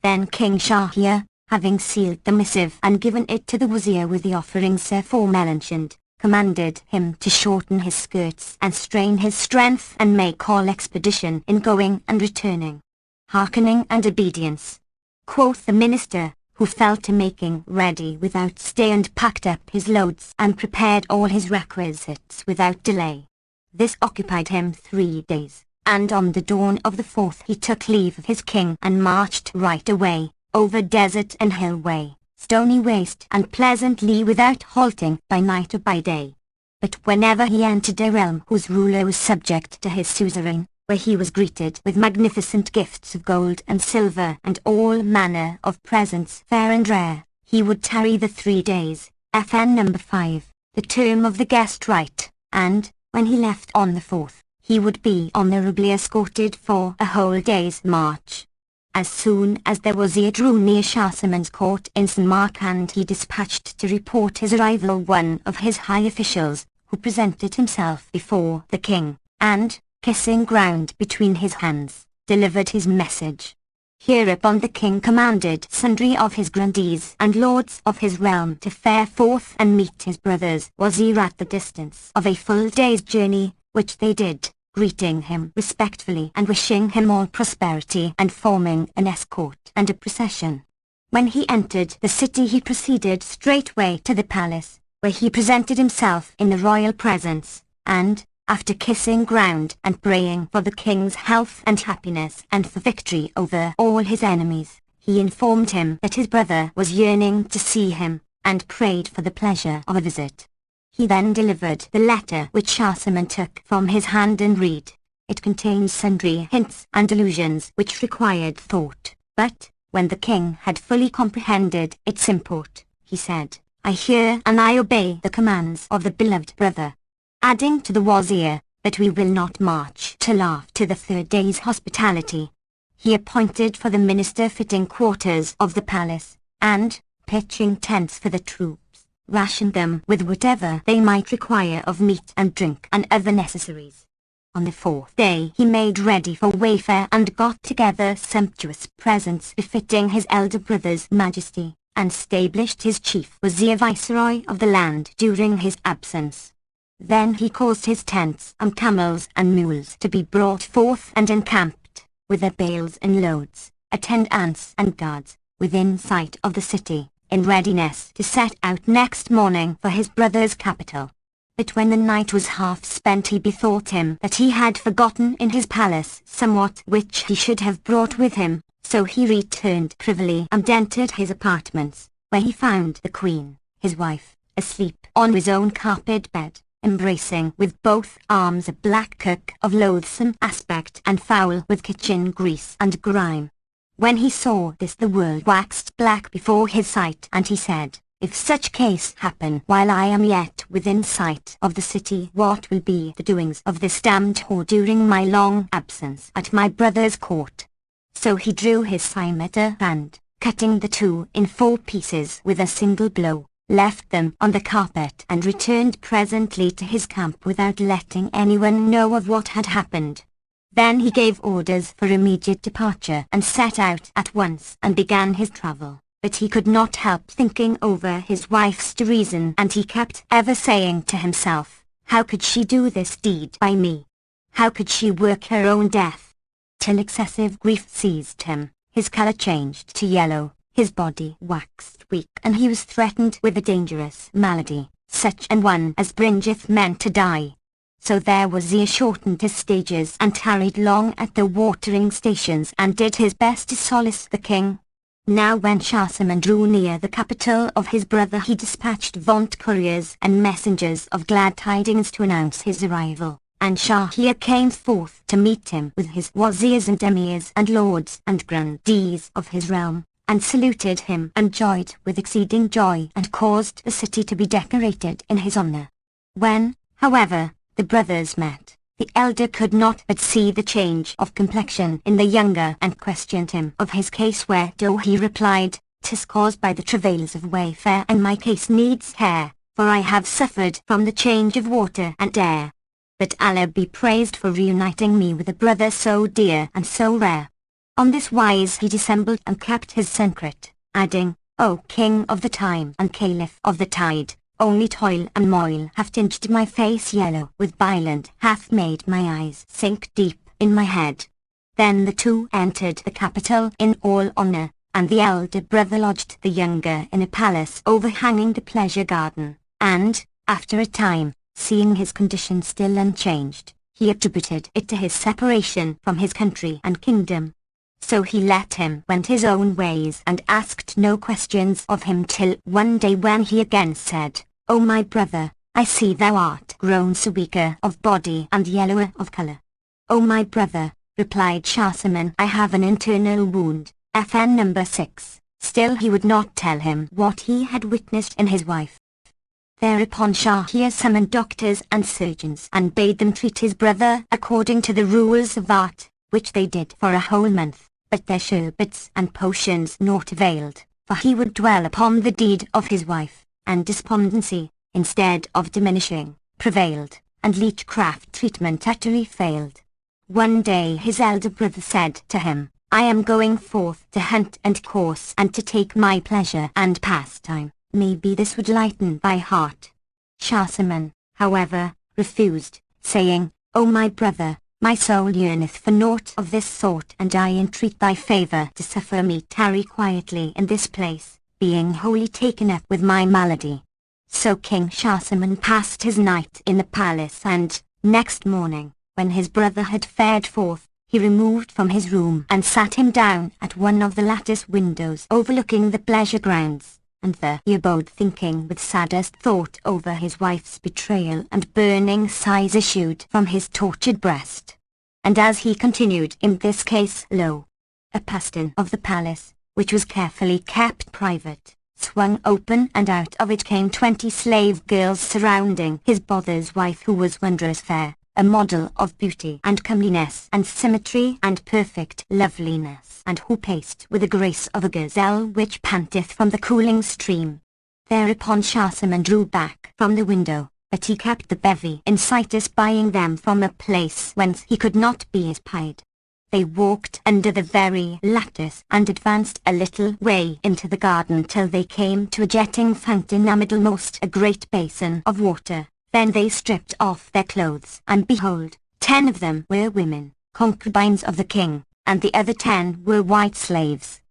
Then King Shahryar, having sealed the missive and given it to the wazir with the offerings aforementioned, commanded him to shorten his skirts and strain his strength and make all expedition in going and returning. Hearkening and obedience, quoth the minister, who fell to making ready without stay and packed up his loads and prepared all his requisites without delay. This occupied him 3 days. And on the dawn of the 4th he took leave of his king and marched right away, over desert and hill way, stony waste and pleasantly without halting by night or by day. But whenever he entered a realm whose ruler was subject to his suzerain, where he was greeted with magnificent gifts of gold and silver and all manner of presents fair and rare, he would tarry the 3 days, FN number 5, the term of the guest right, and, when he left on the 4th, he would be honourably escorted for a whole day's march. As soon as the wazir drew near Shah Saman's court in Samarkand, he dispatched to report his arrival one of his high officials, who presented himself before the king, and, kissing ground between his hands, delivered his message. Hereupon the king commanded sundry of his grandees and lords of his realm to fare forth and meet his brother's wazir at the distance of a full day's journey, which they did, greeting him respectfully and wishing him all prosperity and forming an escort and a procession. When he entered the city he proceeded straightway to the palace, where he presented himself in the royal presence, and, after kissing ground and praying for the king's health and happiness and for victory over all his enemies, he informed him that his brother was yearning to see him, and prayed for the pleasure of a visit. He then delivered the letter which Shah Saman took from his hand and read. It contained sundry hints and allusions which required thought, but, when the king had fully comprehended its import, he said, "I hear and I obey the commands of the beloved brother," adding to the wazir, that we will not march till after the 3rd day's hospitality. He appointed for the minister fitting quarters of the palace, and, pitching tents for the troops, rationed them with whatever they might require of meat and drink and other necessaries. On the 4th day he made ready for wayfare and got together sumptuous presents befitting his elder brother's majesty, and stablished his chief wazir viceroy of the land during his absence. Then he caused his tents and camels and mules to be brought forth and encamped, with their bales and loads, attendants and guards, within sight of the city, in readiness to set out next morning for his brother's capital. But when the night was half spent he bethought him that he had forgotten in his palace somewhat which he should have brought with him, so he returned privily and entered his apartments, where he found the queen, his wife, asleep on his own carpet bed, embracing with both arms a black cook of loathsome aspect and foul with kitchen grease and grime. When he saw this the world waxed black before his sight, and he said, "If such case happen while I am yet within sight of the city, what will be the doings of this damned whore during my long absence at my brother's court?" So he drew his scimitar and, cutting the two in 4 pieces with a single blow, left them on the carpet and returned presently to his camp without letting anyone know of what had happened. Then he gave orders for immediate departure and set out at once and began his travel. But he could not help thinking over his wife's treason, and he kept ever saying to himself, "How could she do this deed by me? How could she work her own death?" Till excessive grief seized him, his colour changed to yellow, his body waxed weak, and he was threatened with a dangerous malady, such an one as bringeth men to die. So there was he shortened his stages and tarried long at the watering stations and did his best to solace the king. Now when Shahzaman drew near the capital of his brother he dispatched vaunt couriers and messengers of glad tidings to announce his arrival, and Shahryar came forth to meet him with his wazirs and emirs and lords and grandees of his realm, and saluted him and joyed with exceeding joy and caused the city to be decorated in his honour. When, however, the brothers met, the elder could not but see the change of complexion in the younger and questioned him of his case, whereto he replied, "'Tis caused by the travails of wayfare, and my case needs care, for I have suffered from the change of water and air. But Allah be praised for reuniting me with a brother so dear and so rare." On this wise he dissembled and kept his secret, adding, "O King of the time and Caliph of the tide, only toil and moil have tinged my face yellow with bile and hath made my eyes sink deep in my head." Then the two entered the capital in all honour, and the elder brother lodged the younger in a palace overhanging the pleasure garden, and, after a time, seeing his condition still unchanged, he attributed it to his separation from his country and kingdom. So he let him went his own ways and asked no questions of him till one day when he again said, "O my brother, I see thou art grown so weaker of body and yellower of colour." "O my brother," replied Shahzaman, "I have an internal wound, FN number 6. Still he would not tell him what he had witnessed in his wife. Thereupon Shahryar summoned doctors and surgeons and bade them treat his brother according to the rules of art, which they did for a whole month. But their sherbets and potions naught availed, for he would dwell upon the deed of his wife, and despondency, instead of diminishing, prevailed, and leechcraft treatment utterly failed. One day his elder brother said to him, "I am going forth to hunt and course and to take my pleasure and pastime, maybe this would lighten thy heart." Shahzaman, however, refused, saying, "O my brother, my soul yearneth for naught of this sort, and I entreat thy favour to suffer me tarry quietly in this place, being wholly taken up with my malady." So King Shahzaman passed his night in the palace, and, next morning, when his brother had fared forth, he removed from his room and sat him down at one of the lattice windows overlooking the pleasure grounds, and there he abode thinking with saddest thought over his wife's betrayal, and burning sighs issued from his tortured breast. And as he continued in this case, lo! a postern of the palace, which was carefully kept private, swung open, and out of it came 20 slave girls surrounding his brother's wife, who was wondrous fair, a model of beauty and comeliness and symmetry and perfect loveliness, and who paced with the grace of a gazelle which panteth from the cooling stream. Thereupon Shahzaman drew back from the window, but he kept the bevy in sight, espying them from a place whence he could not be espied. They walked under the very lattice and advanced a little way into the garden till they came to a jetting fountain amiddlemost a great basin of water. Then they stripped off their clothes, and behold, 10 of them were women, concubines of the king, and the other 10 were white slaves.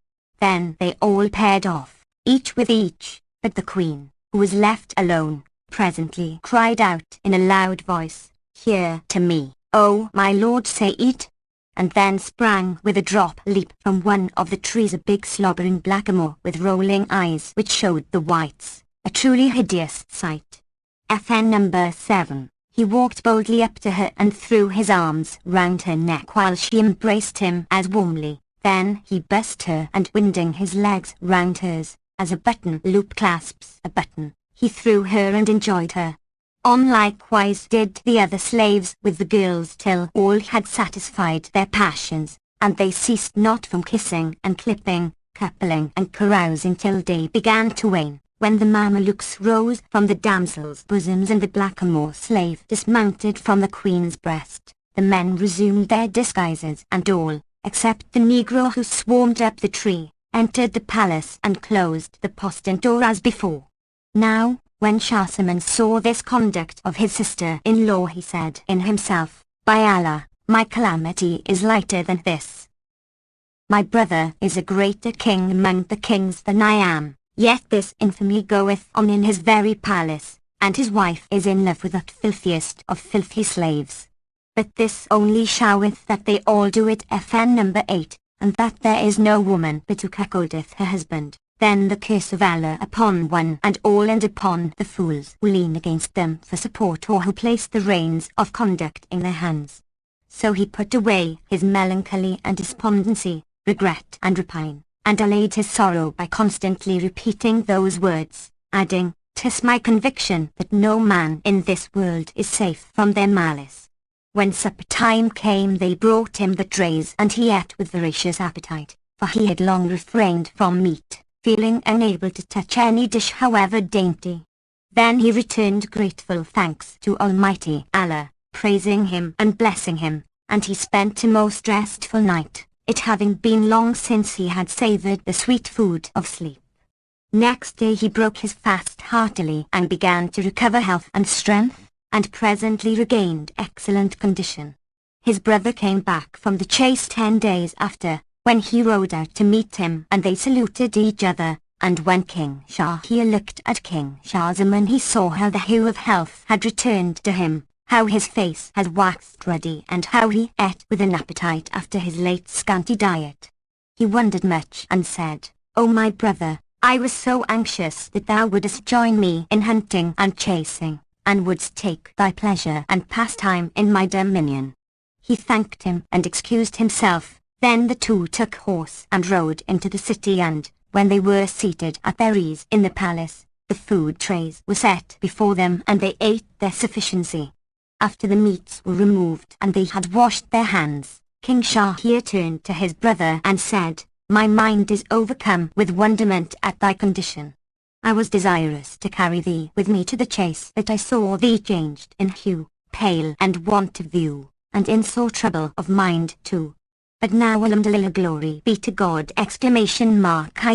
Then they all paired off, each with each, but the queen, who was left alone, presently cried out in a loud voice, "Hear to me, O my lord Said!" and then sprang with a drop leap from one of the trees a big slobbering blackamoor with rolling eyes which showed the whites, a truly hideous sight. FN number 7. He walked boldly up to her and threw his arms round her neck while she embraced him as warmly. Then he bussed her and winding his legs round hers, as a button loop clasps a button, he threw her and enjoyed her. On likewise did the other slaves with the girls till all had satisfied their passions, and they ceased not from kissing and clipping, coupling and carousing till day began to wane, when the Mamelukes rose from the damsels' bosoms and the blackamoor slave dismounted from the queen's breast. The men resumed their disguises and all, except the negro who swarmed up the tree, entered the palace and closed the postern door as before. Now, when Shahzaman saw this conduct of his sister-in-law, he said in himself, "By Allah, my calamity is lighter than this. My brother is a greater king among the kings than I am, yet this infamy goeth on in his very palace, and his wife is in love with that filthiest of filthy slaves. But this only showeth that they all do it." FN number 8, and that there is no woman but who cuckoldeth her husband. Then the curse of Allah upon one and all, and upon the fools who lean against them for support or who place the reins of conduct in their hands. So he put away his melancholy and despondency, regret and repine, and allayed his sorrow by constantly repeating those words, adding, "'Tis my conviction that no man in this world is safe from their malice." When supper time came they brought him the trays, and he ate with voracious appetite, for he had long refrained from meat, feeling unable to touch any dish however dainty. Then he returned grateful thanks to Almighty Allah, praising him and blessing him, and he spent a most restful night, it having been long since he had savoured the sweet food of sleep. Next day he broke his fast heartily and began to recover health and strength, and presently regained excellent condition. His brother came back from the chase 10 days after, when he rode out to meet him, and they saluted each other, and when King Shahryar looked at King Shahzaman he saw how the hue of health had returned to him, how his face had waxed ruddy, and how he ate with an appetite after his late scanty diet. He wondered much and said, "O my brother, I was so anxious that thou wouldst join me in hunting and chasing, and wouldst take thy pleasure and pastime in my dominion." He thanked him and excused himself. Then the two took horse and rode into the city, and, when they were seated at their ease in the palace, the food trays were set before them and they ate their sufficiency. After the meats were removed and they had washed their hands, King Shahryar turned to his brother and said, "My mind is overcome with wonderment at thy condition. I was desirous to carry thee with me to the chase, but I saw thee changed in hue, pale and want of view, and in sore trouble of mind too. But now alhamdulillah, glory be to God! I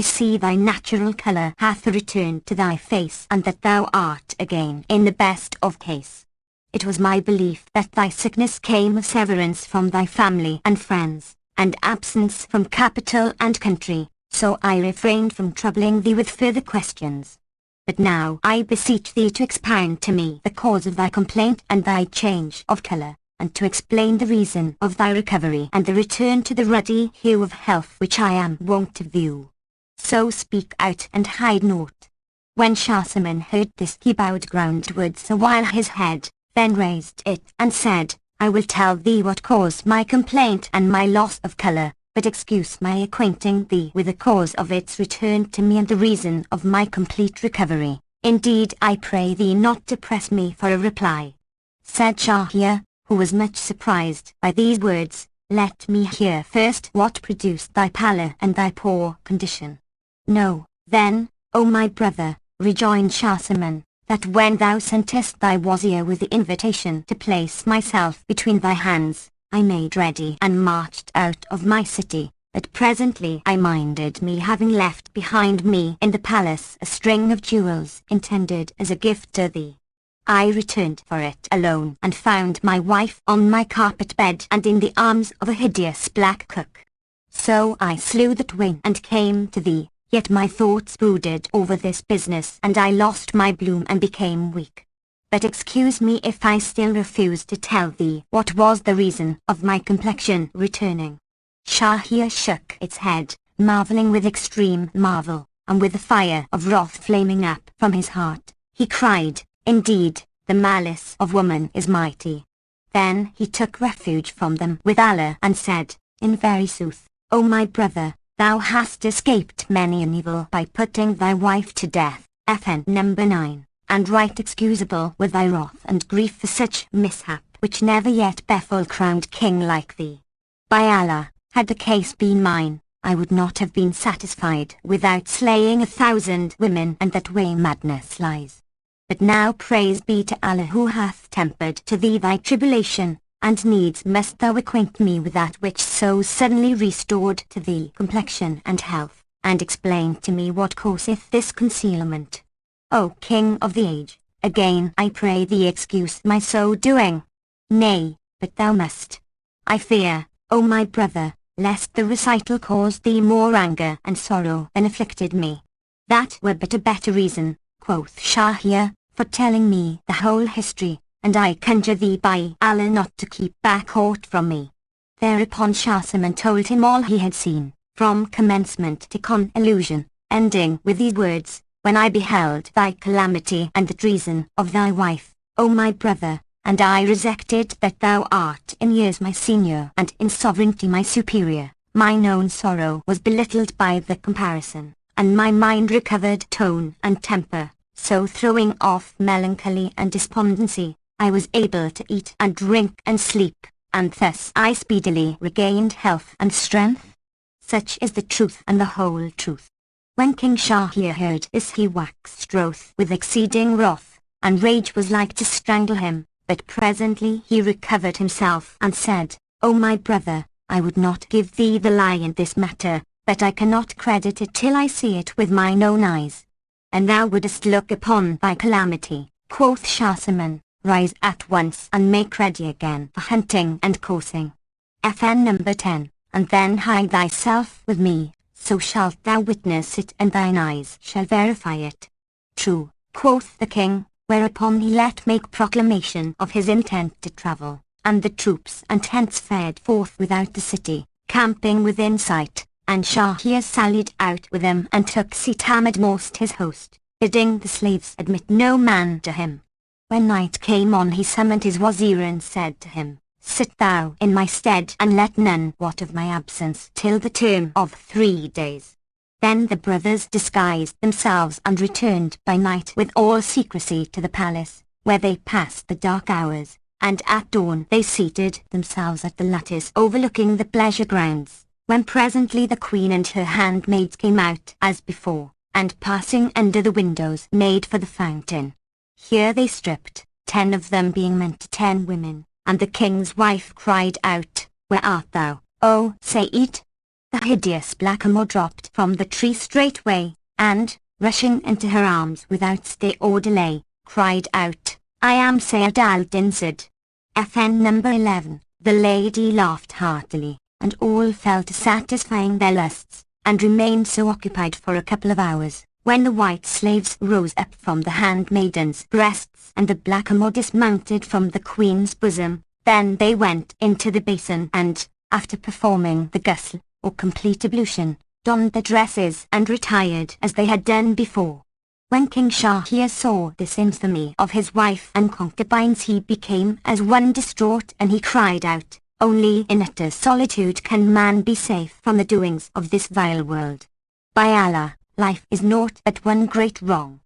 see thy natural colour hath returned to thy face, and that thou art again in the best of case. It was my belief that thy sickness came of severance from thy family and friends, and absence from capital and country, so I refrained from troubling thee with further questions. But now I beseech thee to expound to me the cause of thy complaint and thy change of colour, and to explain the reason of thy recovery and the return to the ruddy hue of health which I am wont to view. So speak out and hide naught." When Shahzaman heard this he bowed groundwards a while his head, then raised it and said, "I will tell thee what caused my complaint and my loss of colour, but excuse my acquainting thee with the cause of its return to me and the reason of my complete recovery. Indeed I pray thee not to press me for a reply." Said Shahryar, who was much surprised by these words, "Let me hear first what produced thy pallor and thy poor condition." "Know, then, O my brother," rejoined Shahzaman, "that when thou sentest thy wazir with the invitation to place myself between thy hands, I made ready and marched out of my city, but presently I minded me, having left behind me in the palace a string of jewels intended as a gift to thee. I returned for it alone, and found my wife on my carpet bed and in the arms of a hideous black cook. So I slew the twain and came to thee, yet my thoughts brooded over this business, and I lost my bloom and became weak. But excuse me if I still refuse to tell thee what was the reason of my complexion returning. Shahryar shook its head, marveling with extreme marvel, and with the fire of wrath flaming up from his heart, he cried, "Indeed, the malice of woman is mighty." Then he took refuge from them with Allah and said, "In very sooth, O my brother, thou hast escaped many an evil by putting thy wife to death." FN number 9. And right excusable were thy wrath and grief for such mishap, which never yet befell crowned king like thee. By Allah, had the case been mine, I would not have been satisfied without slaying 1,000 women, and that way madness lies. But now praise be to Allah, who hath tempered to thee thy tribulation, and needs must thou acquaint me with that which so suddenly restored to thee complexion and health, and explain to me what causeth this concealment. O King of the age, again I pray thee excuse my so doing. Nay, but thou must. I fear, O my brother, lest the recital cause thee more anger and sorrow than afflicted me. That were but a better reason, quoth Shahryar, for telling me the whole history, and I conjure thee by Allah not to keep back aught from me. Thereupon Shahzaman told him all he had seen, from commencement to conclusion, ending with these words, "When I beheld thy calamity and the treason of thy wife, O my brother, and I recollected that thou art in years my senior and in sovereignty my superior, mine own sorrow was belittled by the comparison, and my mind recovered tone and temper. So throwing off melancholy and despondency, I was able to eat and drink and sleep, and thus I speedily regained health and strength." Such is the truth and the whole truth. When King Shahryar heard this, he waxed wroth with exceeding wrath, and rage was like to strangle him, but presently he recovered himself and said, "O my brother, I would not give thee the lie in this matter, but I cannot credit it till I see it with mine own eyes." "And thou wouldest look upon thy calamity," quoth Shahzaman, "rise at once and make ready again for hunting and coursing." FN number 10. And then hide thyself with me, so shalt thou witness it and thine eyes shall verify it. "True," quoth the king, whereupon he let make proclamation of his intent to travel, and the troops and tents fared forth without the city, camping within sight. And Shahryar sallied out with them and took seat amidmost his host, bidding the slaves admit no man to him. When night came on, he summoned his wazir and said to him, "Sit thou in my stead and let none wot of my absence till the term of 3 days." Then the brothers disguised themselves and returned by night with all secrecy to the palace, where they passed the dark hours, and at dawn they seated themselves at the lattice overlooking the pleasure grounds. When presently the queen and her handmaids came out as before, and passing under the windows made for the fountain. Here they stripped, 10 of them being meant to 10 women, and the king's wife cried out, "Where art thou, O Sayyid?" The hideous blackamoor dropped from the tree straightway, and, rushing into her arms without stay or delay, cried out, "I am Sayyid al-Dinsad." FN number 11. The lady laughed heartily, and all fell to satisfying their lusts, and remained so occupied for a couple of hours, when the white slaves rose up from the handmaidens' breasts and the blackamoor dismounted from the queen's bosom. Then they went into the basin and, after performing the ghusl, or complete ablution, donned their dresses and retired as they had done before. When King Shahryar saw this infamy of his wife and concubines, he became as one distraught, and he cried out, "Only in utter solitude can man be safe from the doings of this vile world. By Allah, life is naught but one great wrong."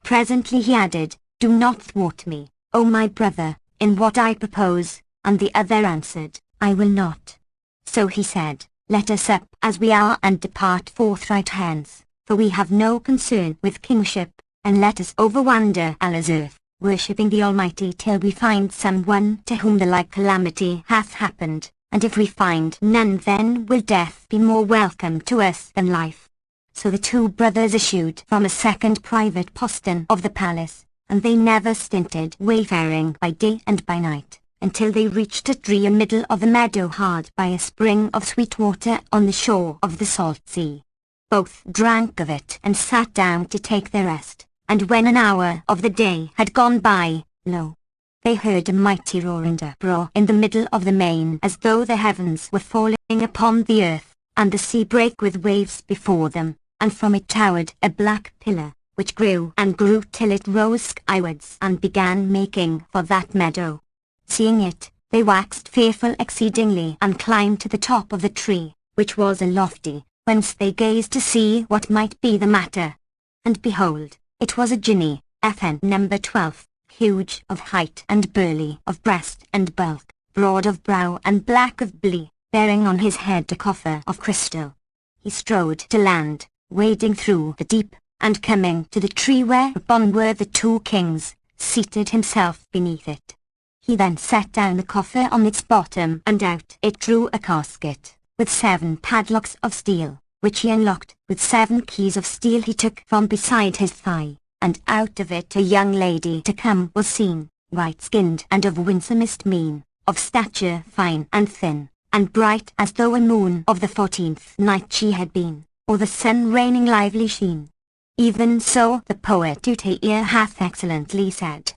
Presently he added, "Do not thwart me, O my brother, in what I propose," and the other answered, "I will not." So he said, "Let us up as we are and depart forthright hence, for we have no concern with kingship, and let us overwander Allah's earth, worshipping the Almighty till we find someone to whom the like calamity hath happened, and if we find none, then will death be more welcome to us than life. So the two brothers issued from a second private postern of the palace, and they never stinted wayfaring by day and by night, until they reached a tree in middle of the meadow hard by a spring of sweet water on the shore of the salt sea. Both drank of it and sat down to take their rest, and when an hour of the day had gone by, lo! They heard a mighty roar and uproar in the middle of the main, as though the heavens were falling upon the earth, and the sea brake with waves before them, and from it towered a black pillar, which grew and grew till it rose skywards and began making for that meadow. Seeing it, they waxed fearful exceedingly, and climbed to the top of the tree, which was a lofty, whence they gazed to see what might be the matter. And behold, it was a jinni, FN number 12, huge of height and burly of breast and bulk, broad of brow and black of blee, bearing on his head a coffer of crystal. He strode to land, wading through the deep, and coming to the tree whereupon were the two kings, seated himself beneath it. He then set down the coffer on its bottom, and out it drew a casket, with 7 padlocks of steel, which he unlocked. With 7 keys of steel he took from beside his thigh, and out of it a young lady to come was seen, white-skinned and of winsomest mien, of stature fine and thin, and bright as though a moon of the 14th night she had been, or the sun raining lively sheen. Even so the poet Utair hath excellently said,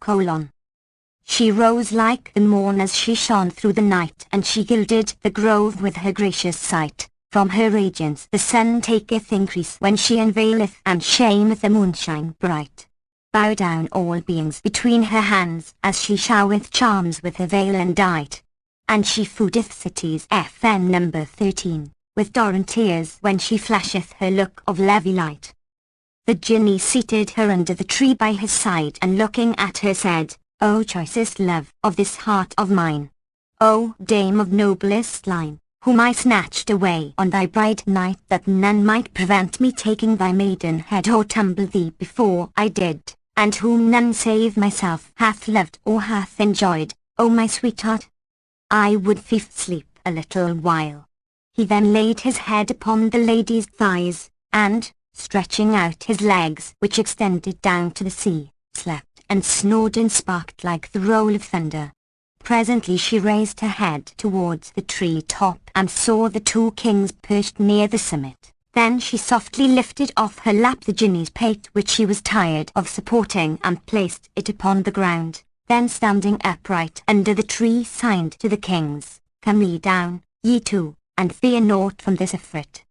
She rose like the morn as she shone through the night, and she gilded the grove with her gracious sight. From her radiance the sun taketh increase when she unveileth, and shameth the moonshine bright. Bow down all beings between her hands, as she showereth charms with her veil and dight. And she foodeth cities, FN number 13, with torrent tears when she flasheth her look of levy light. The jinni seated her under the tree by his side, and looking at her said, O choicest love of this heart of mine! O dame of noblest line, whom I snatched away on thy bride night, that none might prevent me taking thy maidenhead or tumble thee before I did, and whom none save myself hath loved or hath enjoyed, O my sweetheart! I would sleep a little while. He then laid his head upon the lady's thighs, and, stretching out his legs which extended down to the sea, slept and snored and sparked like the roll of thunder. Presently she raised her head towards the tree top and saw the two kings perched near the summit. Then she softly lifted off her lap the jinni's pate which she was tired of supporting, and placed it upon the ground. Then standing upright under the tree signed to the kings, Come ye down, ye two, and fear naught from this Ifrit.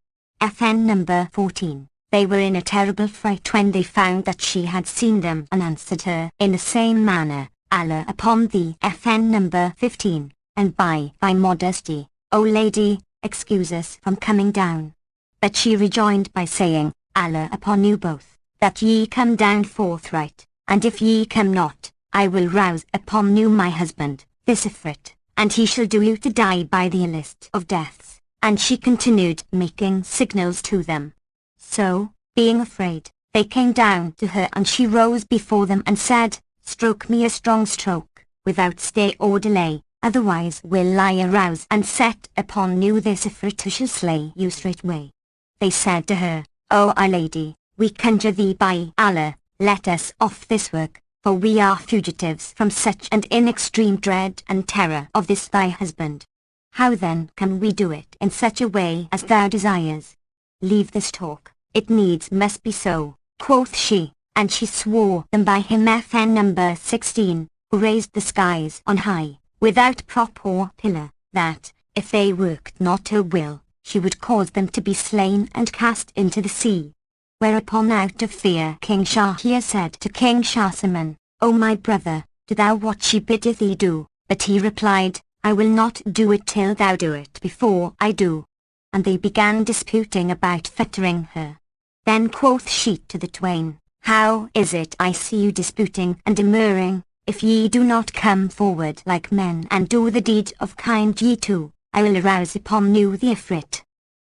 FN number 14. They were in a terrible fright when they found that she had seen them, and answered her in the same manner, Allah upon thee, FN number 15, and by thy modesty, O lady, excuse us from coming down. But she rejoined by saying, Allah upon you both, that ye come down forthright, and if ye come not, I will rouse upon you my husband, this Ifrit, and he shall do you to die by the illest of deaths. And she continued making signals to them. So, being afraid, they came down to her, and she rose before them and said, Stroke me a strong stroke, without stay or delay, otherwise will I arouse and set upon you this Ifrit who shall slay you straightway. They said to her, O our lady, we conjure thee by Allah, let us off this work, for we are fugitives from such and in extreme dread and terror of this thy husband. How then can we do it in such a way as thou desires? Leave this talk, it needs must be so, quoth she, and she swore them by him, FN number 16, who raised the skies on high, without prop or pillar, that, if they worked not her will, she would cause them to be slain and cast into the sea. Whereupon out of fear King Shahryar said to King Shahzaman, O my brother, do thou what she biddeth thee do, but he replied, I will not do it till thou do it before I do. And they began disputing about fettering her. Then quoth she to the twain, How is it I see you disputing and demurring? If ye do not come forward like men and do the deed of kind, ye too, I will arouse upon you the Ifrit.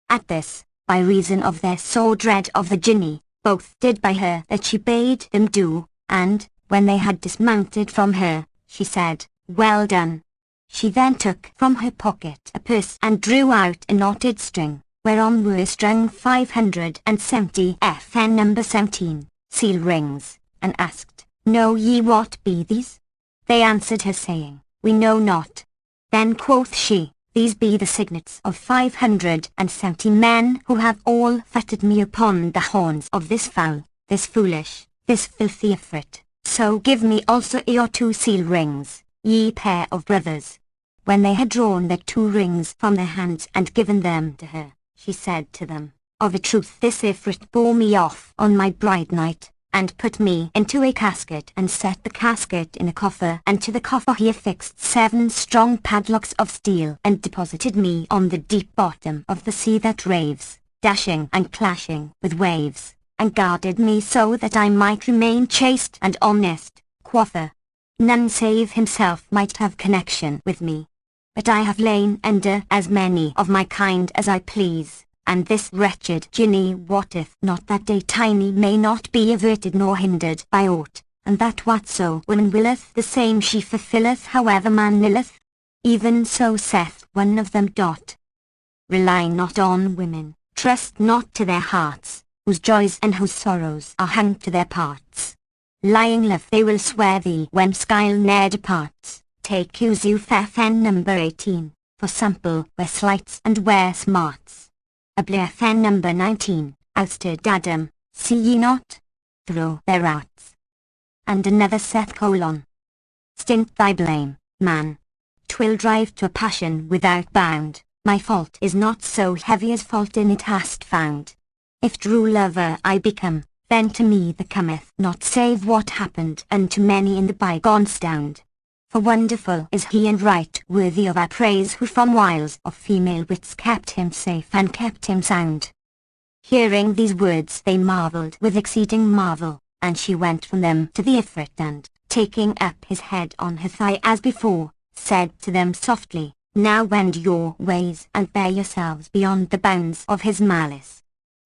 At this, by reason of their sore dread of the jinni, both did by her that she bade them do, and, When they had dismounted from her, she said, "Well done." She then took from her pocket a purse and drew out a knotted string, whereon were strung 570 FN number 17 seal rings, and asked, "Know ye what be these?" They answered her saying, "We know not." Then quoth she, "These be the signets of 570 men who have all fettered me upon the horns of this foul, this foolish, this filthy Ifrit. So give me also your 2 seal rings, ye pair of brothers." When they had drawn their 2 rings from their hands and given them to her, she said to them, "Of a truth this Ifrit bore me off on my bride night, and put me into a casket and set the casket in a coffer, and to the coffer he affixed 7 strong padlocks of steel, and deposited me on the deep bottom of the sea that raves, dashing and clashing with waves, and guarded me so that I might remain chaste and honest." Quotha, "None save himself might have connection with me. But I have lain under as many of my kind as I please, and this wretched Jinni wotteth not that day tiny may not be averted nor hindered by aught, and that whatso woman willeth the same she fulfilleth however man nilleth. Even so saith one of them. Rely not on women, trust not to their hearts, whose joys and whose sorrows are hung to their parts. Lying love they will swear thee when skyle ne'er departs. Take Yusuf FN number 18, for sample where slights and where smarts. Abli FN number 19, ousted Adam, see ye not? Throw their outs. And another saith : "Stint thy blame, man. 'Twill drive to a passion without bound. My fault is not so heavy as fault in it hast found. If true lover I become, then to me there cometh not save what happened unto many in the bygone stound. For wonderful is he and right worthy of our praise who from wiles of female wits kept him safe and kept him sound." Hearing these words they marvelled with exceeding marvel, and she went from them to the Ifrit and, taking up his head on her thigh as before, said to them softly, "Now wend your ways and bear yourselves beyond the bounds of his malice."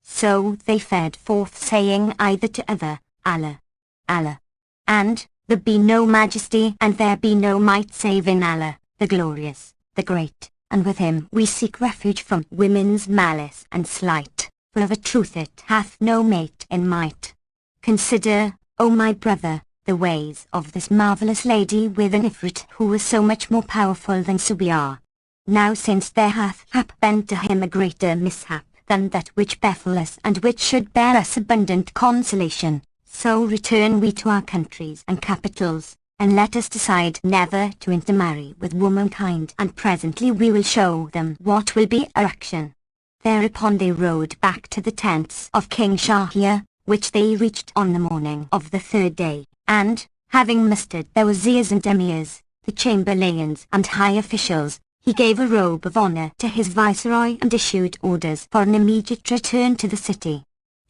So they fared forth saying either to other, "Allah, Allah," and, "There be no majesty and there be no might save in Allah, the glorious, the great, and with him we seek refuge from women's malice and slight, for of a truth it hath no mate in might. Consider, O my brother, the ways of this marvellous lady with an Ifrit who is so much more powerful than so we are. Now since there hath been to him a greater mishap than that which befell us and which should bear us abundant consolation, so return we to our countries and capitals, and let us decide never to intermarry with womankind, and presently we will show them what will be our action." Thereupon they rode back to the tents of King Shahryar, which they reached on the morning of the 3rd day, and, having mustered their wazirs and emirs, the chamberlains and high officials, he gave a robe of honor to his viceroy and issued orders for an immediate return to the city.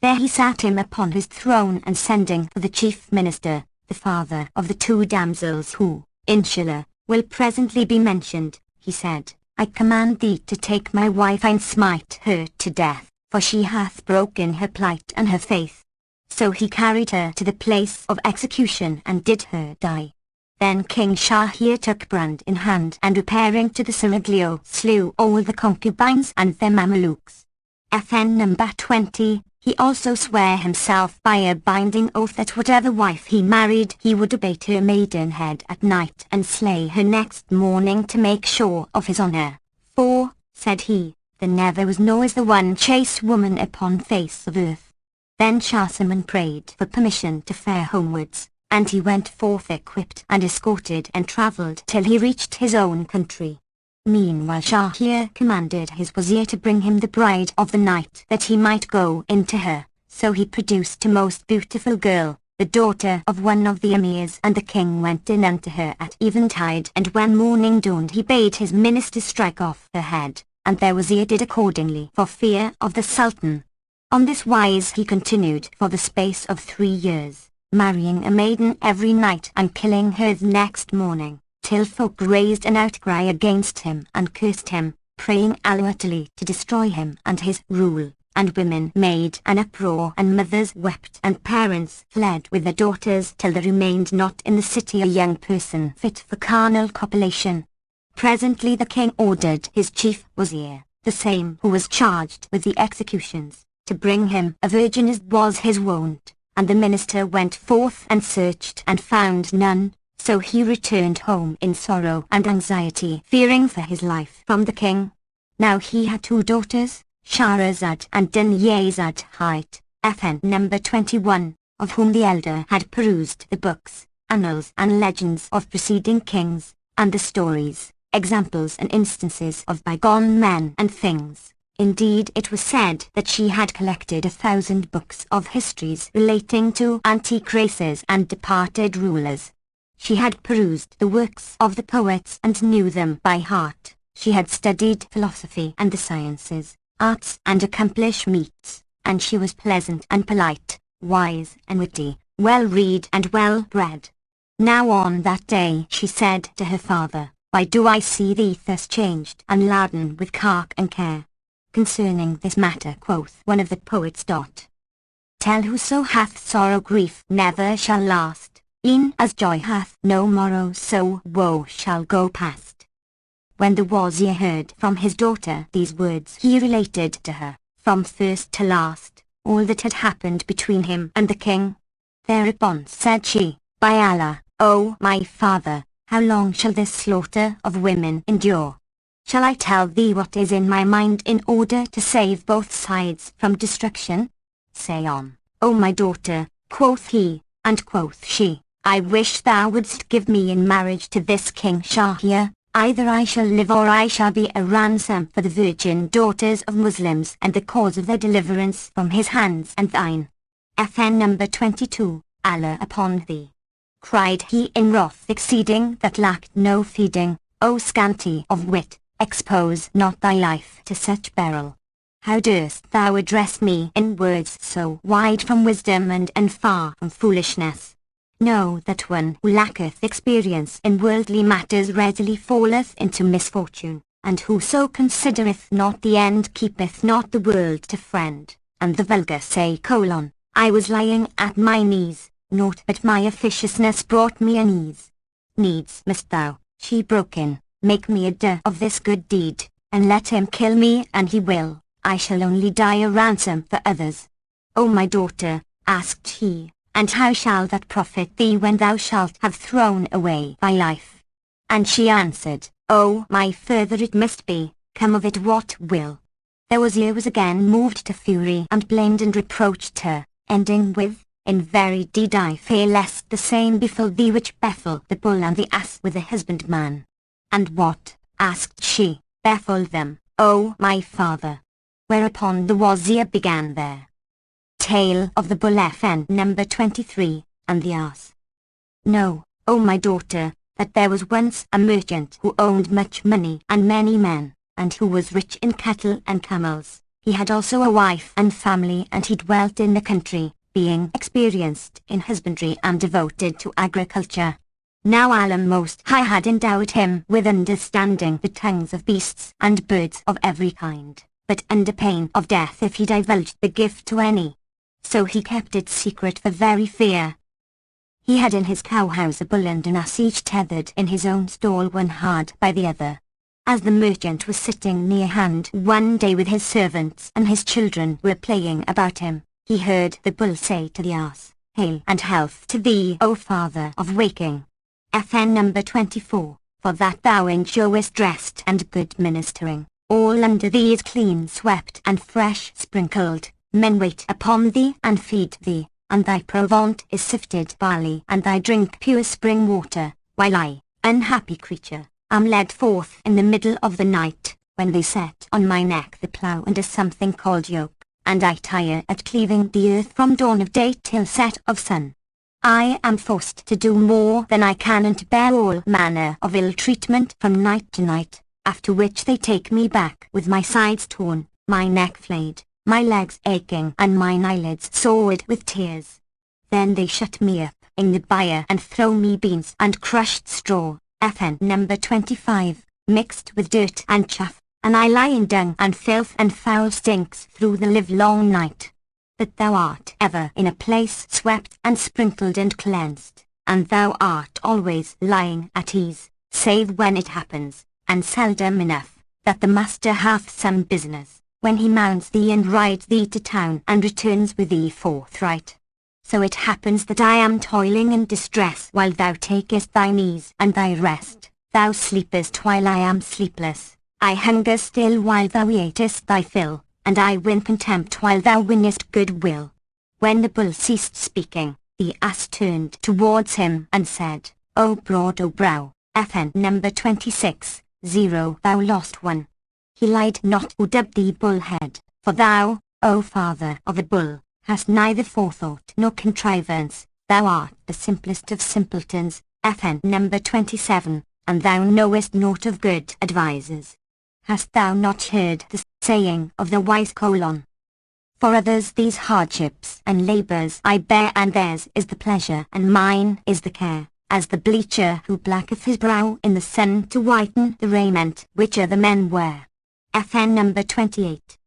There he sat him upon his throne, and sending for the chief minister, the father of the 2 damsels who, inshallah, will presently be mentioned, he said, "I command thee to take my wife and smite her to death, for she hath broken her plight and her faith." So he carried her to the place of execution and did her die. Then King Shahryar took brand in hand and repairing to the seraglio slew all the concubines and their Mamelukes. FN number 20. He also sware himself by a binding oath that whatever wife he married he would abate her maidenhead at night and slay her next morning to make sure of his honor. "For," said he, "there never was nor is the one chaste woman upon face of earth." Then Shahzaman prayed for permission to fare homewards, and he went forth equipped and escorted and travelled till he reached his own country. Meanwhile Shahryar commanded his wazir to bring him the bride of the night that he might go into her, so he produced a most beautiful girl, the daughter of one of the emirs, and the king went in unto her at eventide, and when morning dawned he bade his ministers strike off her head, and their wazir did accordingly for fear of the sultan. On this wise he continued for the space of 3 years, marrying a maiden every night and killing her the next morning, till folk raised an outcry against him and cursed him, praying Allah utterly to destroy him and his rule, and women made an uproar, and mothers wept, and parents fled with their daughters, till there remained not in the city a young person fit for carnal copulation. Presently the king ordered his chief wazir, the same who was charged with the executions, to bring him a virgin as was his wont, and the minister went forth and searched and found none, so he returned home in sorrow and anxiety, fearing for his life from the king. Now he had 2 daughters, Shahrazad and Dunyazad height, FN number 21, of whom the elder had perused the books, annals and legends of preceding kings, and the stories, examples and instances of bygone men and things. Indeed, it was said that she had collected 1,000 books of histories relating to antique races and departed rulers. She had perused the works of the poets and knew them by heart. She had studied philosophy and the sciences, arts and accomplishments, and she was pleasant and polite, wise and witty, well-read and well-bred. Now on that day she said to her father, "Why do I see thee thus changed and laden with cark and care?" Concerning this matter quoth one of the poets. Tell whoso hath sorrow grief never shall last, e'en as joy hath no morrow so woe shall go past. When the wazir heard from his daughter these words, he related to her, from first to last, all that had happened between him and the king. Thereupon said she, "By Allah, O my father, how long shall this slaughter of women endure? Shall I tell thee what is in my mind in order to save both sides from destruction?" "Say on, O my daughter," quoth he, and quoth she, "I wish thou wouldst give me in marriage to this King Shahryar. Either I shall live or I shall be a ransom for the virgin daughters of Muslims and the cause of their deliverance from his hands and thine." FN number 22, Allah upon thee. Cried he in wrath exceeding that lacked no feeding, "O scanty of wit, expose not thy life to such peril. How durst thou address me in words so wide from wisdom and far from foolishness? Know that one who lacketh experience in worldly matters readily falleth into misfortune, and whoso considereth not the end keepeth not the world to friend, and the vulgar say: I was lying at my knees, naught but my officiousness brought me unease. Needs must thou, she broke in, make me a due of this good deed, and let him kill me and he will, I shall only die a ransom for others." "O my daughter," asked he, "and how shall that profit thee when thou shalt have thrown away thy life?" And she answered, "O my father, it must be, come of it what will." The wazir was again moved to fury and blamed and reproached her, ending with, "In very deed I fear lest the same befall thee which befell the bull and the ass with the husbandman." "And what," asked she, "befall them, O my father?" Whereupon the wazir began their Tale of the Bull FN number 23, and the Ass. Know, O my daughter, that there was once a merchant who owned much money and many men, and who was rich in cattle and camels. He had also a wife and family, and he dwelt in the country, being experienced in husbandry and devoted to agriculture. Now Allah Most High had endowed him with understanding the tongues of beasts and birds of every kind, but under pain of death if he divulged the gift to any. So he kept it secret for very fear. He had in his cowhouse a bull and an ass, each tethered in his own stall, one hard by the other. As the merchant was sitting near hand one day with his servants and his children were playing about him, he heard the bull say to the ass, "Hail and health to thee, O father of waking." FN number 24, for that thou enjoyest rest and good ministering, all under thee is clean swept and fresh sprinkled. Men wait upon thee and feed thee, and thy provaunt is sifted barley, and thy drink pure spring water, while I, unhappy creature, am led forth in the middle of the night, when they set on my neck the plough and a something called yoke, and I tire at cleaving the earth from dawn of day till set of sun. I am forced to do more than I can, and to bear all manner of ill treatment from night to night, after which they take me back with my sides torn, my neck flayed, my legs aching, and mine eyelids sored with tears. Then they shut me up in the byre and throw me beans and crushed straw, FN number 25, mixed with dirt and chaff, and I lie in dung and filth and foul stinks through the livelong night. But thou art ever in a place swept and sprinkled and cleansed, and thou art always lying at ease, save when it happens, and seldom enough, that the master hath some business, when he mounts thee and rides thee to town and returns with thee forthright. So it happens that I am toiling in distress while thou takest thine ease and thy rest. Thou sleepest while I am sleepless. I hunger still while thou eatest thy fill, and I win contempt while thou winnest goodwill. When the bull ceased speaking, the ass turned towards him and said, O broad O brow, FN number 26, 0 thou lost one. He lied not who dubbed thee bullhead, for thou, O father of a bull, hast neither forethought nor contrivance, thou art the simplest of simpletons, FN number 27, and thou knowest naught of good advisers. Hast thou not heard the saying of the wise ? For others these hardships and labours I bear, and theirs is the pleasure and mine is the care, as the bleacher who blacketh his brow in the sun to whiten the raiment which other men wear. FN number 28.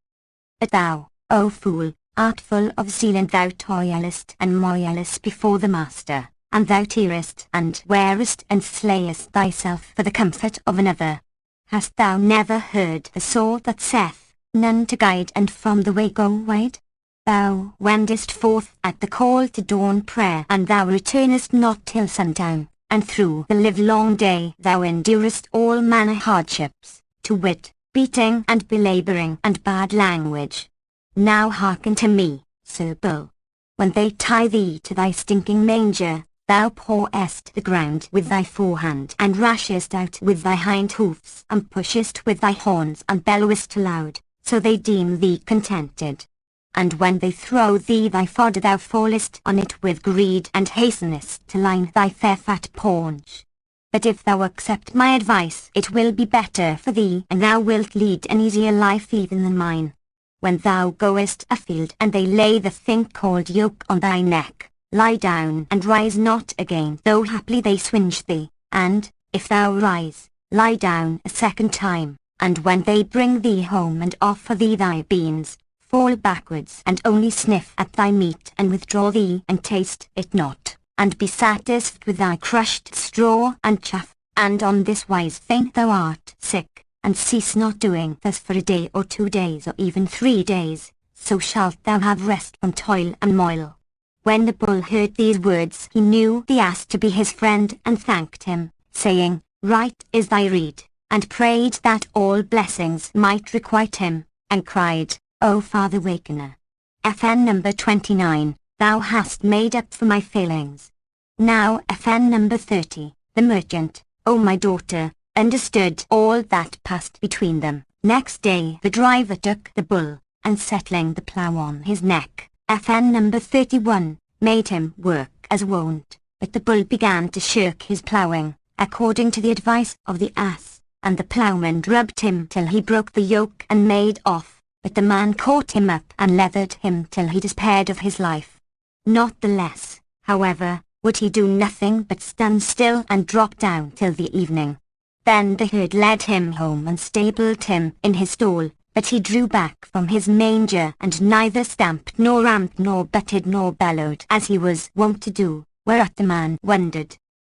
But thou, O fool, art full of zeal, and thou toilest and moilest before the master, and thou tearest and wearest and slayest thyself for the comfort of another. Hast thou never heard the saw that saith, none to guide and from the way go wide? Thou wendest forth at the call to dawn prayer, and thou returnest not till sundown, and through the livelong day thou endurest all manner hardships, to wit, beating and belabouring and bad language. Now hearken to me, Sir Bull. When they tie thee to thy stinking manger, thou pawest the ground with thy forehand, and rashest out with thy hind hoofs, and pushest with thy horns, and bellowest aloud, so they deem thee contented. And when they throw thee thy fodder, thou fallest on it with greed, and hastenest to line thy fair fat paunch. But if thou accept my advice, it will be better for thee, and thou wilt lead an easier life even than mine. When thou goest afield, and they lay the thing called yoke on thy neck, lie down and rise not again, though haply they swinge thee, and, if thou rise, lie down a second time, and when they bring thee home and offer thee thy beans, fall backwards and only sniff at thy meat, and withdraw thee and taste it not, and be satisfied with thy crushed straw and chaff, and on this wise feign thou art sick, and cease not doing thus for a day or 2 days or even 3 days, so shalt thou have rest from toil and moil. When the bull heard these words, he knew the ass to be his friend, and thanked him, saying, Right is thy rede, and prayed that all blessings might requite him, and cried, O Father Wakener. FN number 29, thou hast made up for my failings. Now FN number 30, the merchant, O my daughter, understood all that passed between them. Next day the driver took the bull, and settling the plough on his neck, FN number 31, made him work as wont, but the bull began to shirk his ploughing, according to the advice of the ass, and the ploughman drubbed him till he broke the yoke and made off, but the man caught him up and leathered him till he despaired of his life. Not the less, however, would he do nothing but stand still and drop down till the evening. Then the herd led him home and stabled him in his stall, but he drew back from his manger and neither stamped nor ramped nor butted nor bellowed as he was wont to do, whereat the man wondered.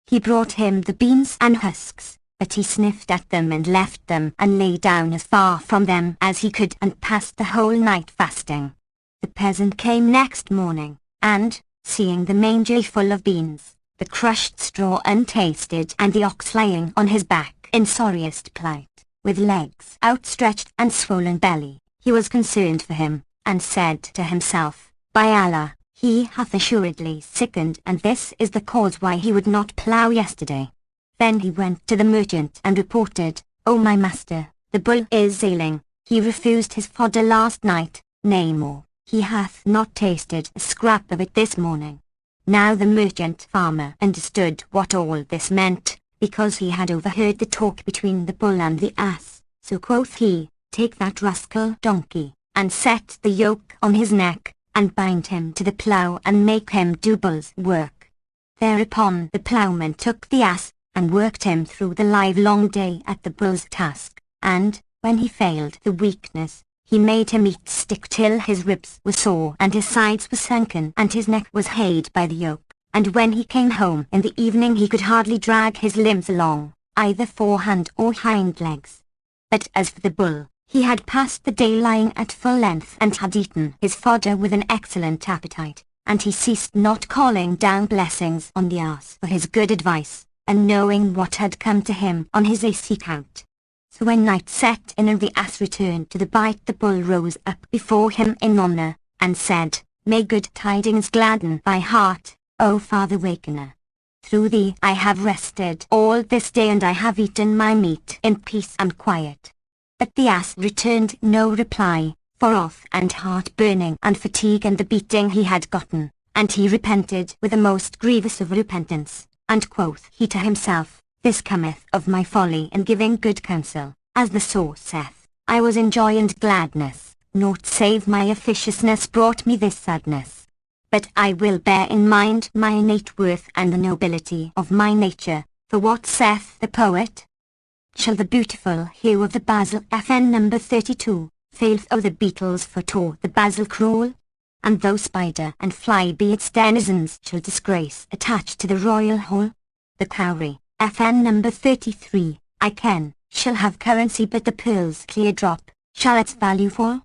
He brought him the beans and husks, but he sniffed at them and left them and lay down as far from them as he could and passed the whole night fasting. The peasant came next morning, and, seeing the manger full of beans, the crushed straw untasted, and the ox lying on his back in sorriest plight, with legs outstretched and swollen belly, he was concerned for him, and said to himself, By Allah, he hath assuredly sickened, and this is the cause why he would not plough yesterday. Then he went to the merchant and reported, O my master, the bull is ailing, he refused his fodder last night, nay more, he hath not tasted a scrap of it this morning. Now the merchant farmer understood what all this meant, because he had overheard the talk between the bull and the ass, so quoth he, Take that rascal donkey, and set the yoke on his neck, and bind him to the plough and make him do bull's work. Thereupon the ploughman took the ass, and worked him through the livelong day at the bull's task, and, When he failed the weakness, he made him eat stick till his ribs were sore and his sides were sunken and his neck was hayed by the yoke. And when he came home in the evening he could hardly drag his limbs along, either forehand or hind legs. But as for the bull, he had passed the day lying at full length and had eaten his fodder with an excellent appetite, and he ceased not calling down blessings on the ass for his good advice, and knowing what had come to him on his ass account. So when night set in and the ass returned to the bite, the bull rose up before him in honour, and said, "May good tidings gladden thy heart, O Father Wakener. Through thee I have rested all this day and I have eaten my meat in peace and quiet." But the ass returned no reply, for wrath and heart-burning and fatigue and the beating he had gotten, and he repented with the most grievous of repentance, and quoth he to himself, "This cometh of my folly in giving good counsel, as the saw saith, I was in joy and gladness, naught save my officiousness brought me this sadness. But I will bear in mind my innate worth and the nobility of my nature, for what saith the poet? Shall the beautiful hue of the basil FN number 32, failth o' the beetles for to the basil crawl? And though spider and fly be its denizens shall disgrace attached to the royal hall? The cowrie, FN number 33, I ken, shall have currency but the pearl's clear drop, shall its value fall?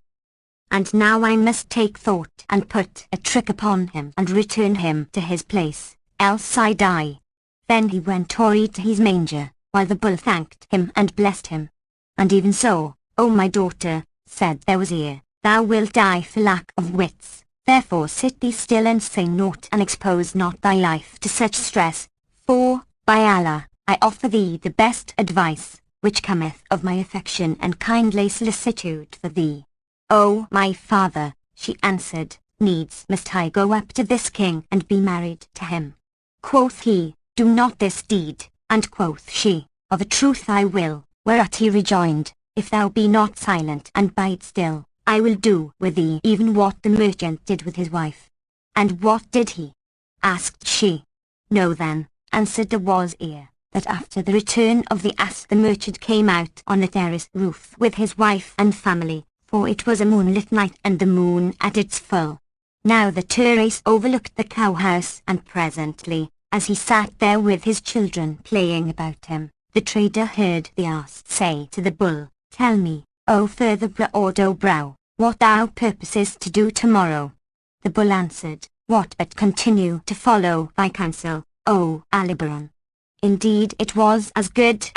And now I must take thought and put a trick upon him and return him to his place, else I die." Then he went to his manger, while the bull thanked him and blessed him. "And even so, O my daughter," said there was ere, "thou wilt die for lack of wits, therefore sit thee still and say naught and expose not thy life to such stress, for, by Allah, I offer thee the best advice, which cometh of my affection and kindly solicitude for thee." "O my father," she answered, "needs must I go up to this king and be married to him." Quoth he, "Do not this deed," and quoth she, "Of a truth I will," whereat he rejoined, "If thou be not silent and bide still, I will do with thee even what the merchant did with his wife." "And what did he?" asked she. "Know then," answered the wazir, "that after the return of the ass the merchant came out on the terrace roof with his wife and family, for it was a moonlit night and the moon at its full. Now the terrace overlooked the cowhouse, and presently, as he sat there with his children playing about him, the trader heard the ass say to the bull, "Tell me, O further broad o brow, what thou purposes to do tomorrow." The bull answered, "What but continue to follow thy counsel, O Alibaran. Indeed it was as good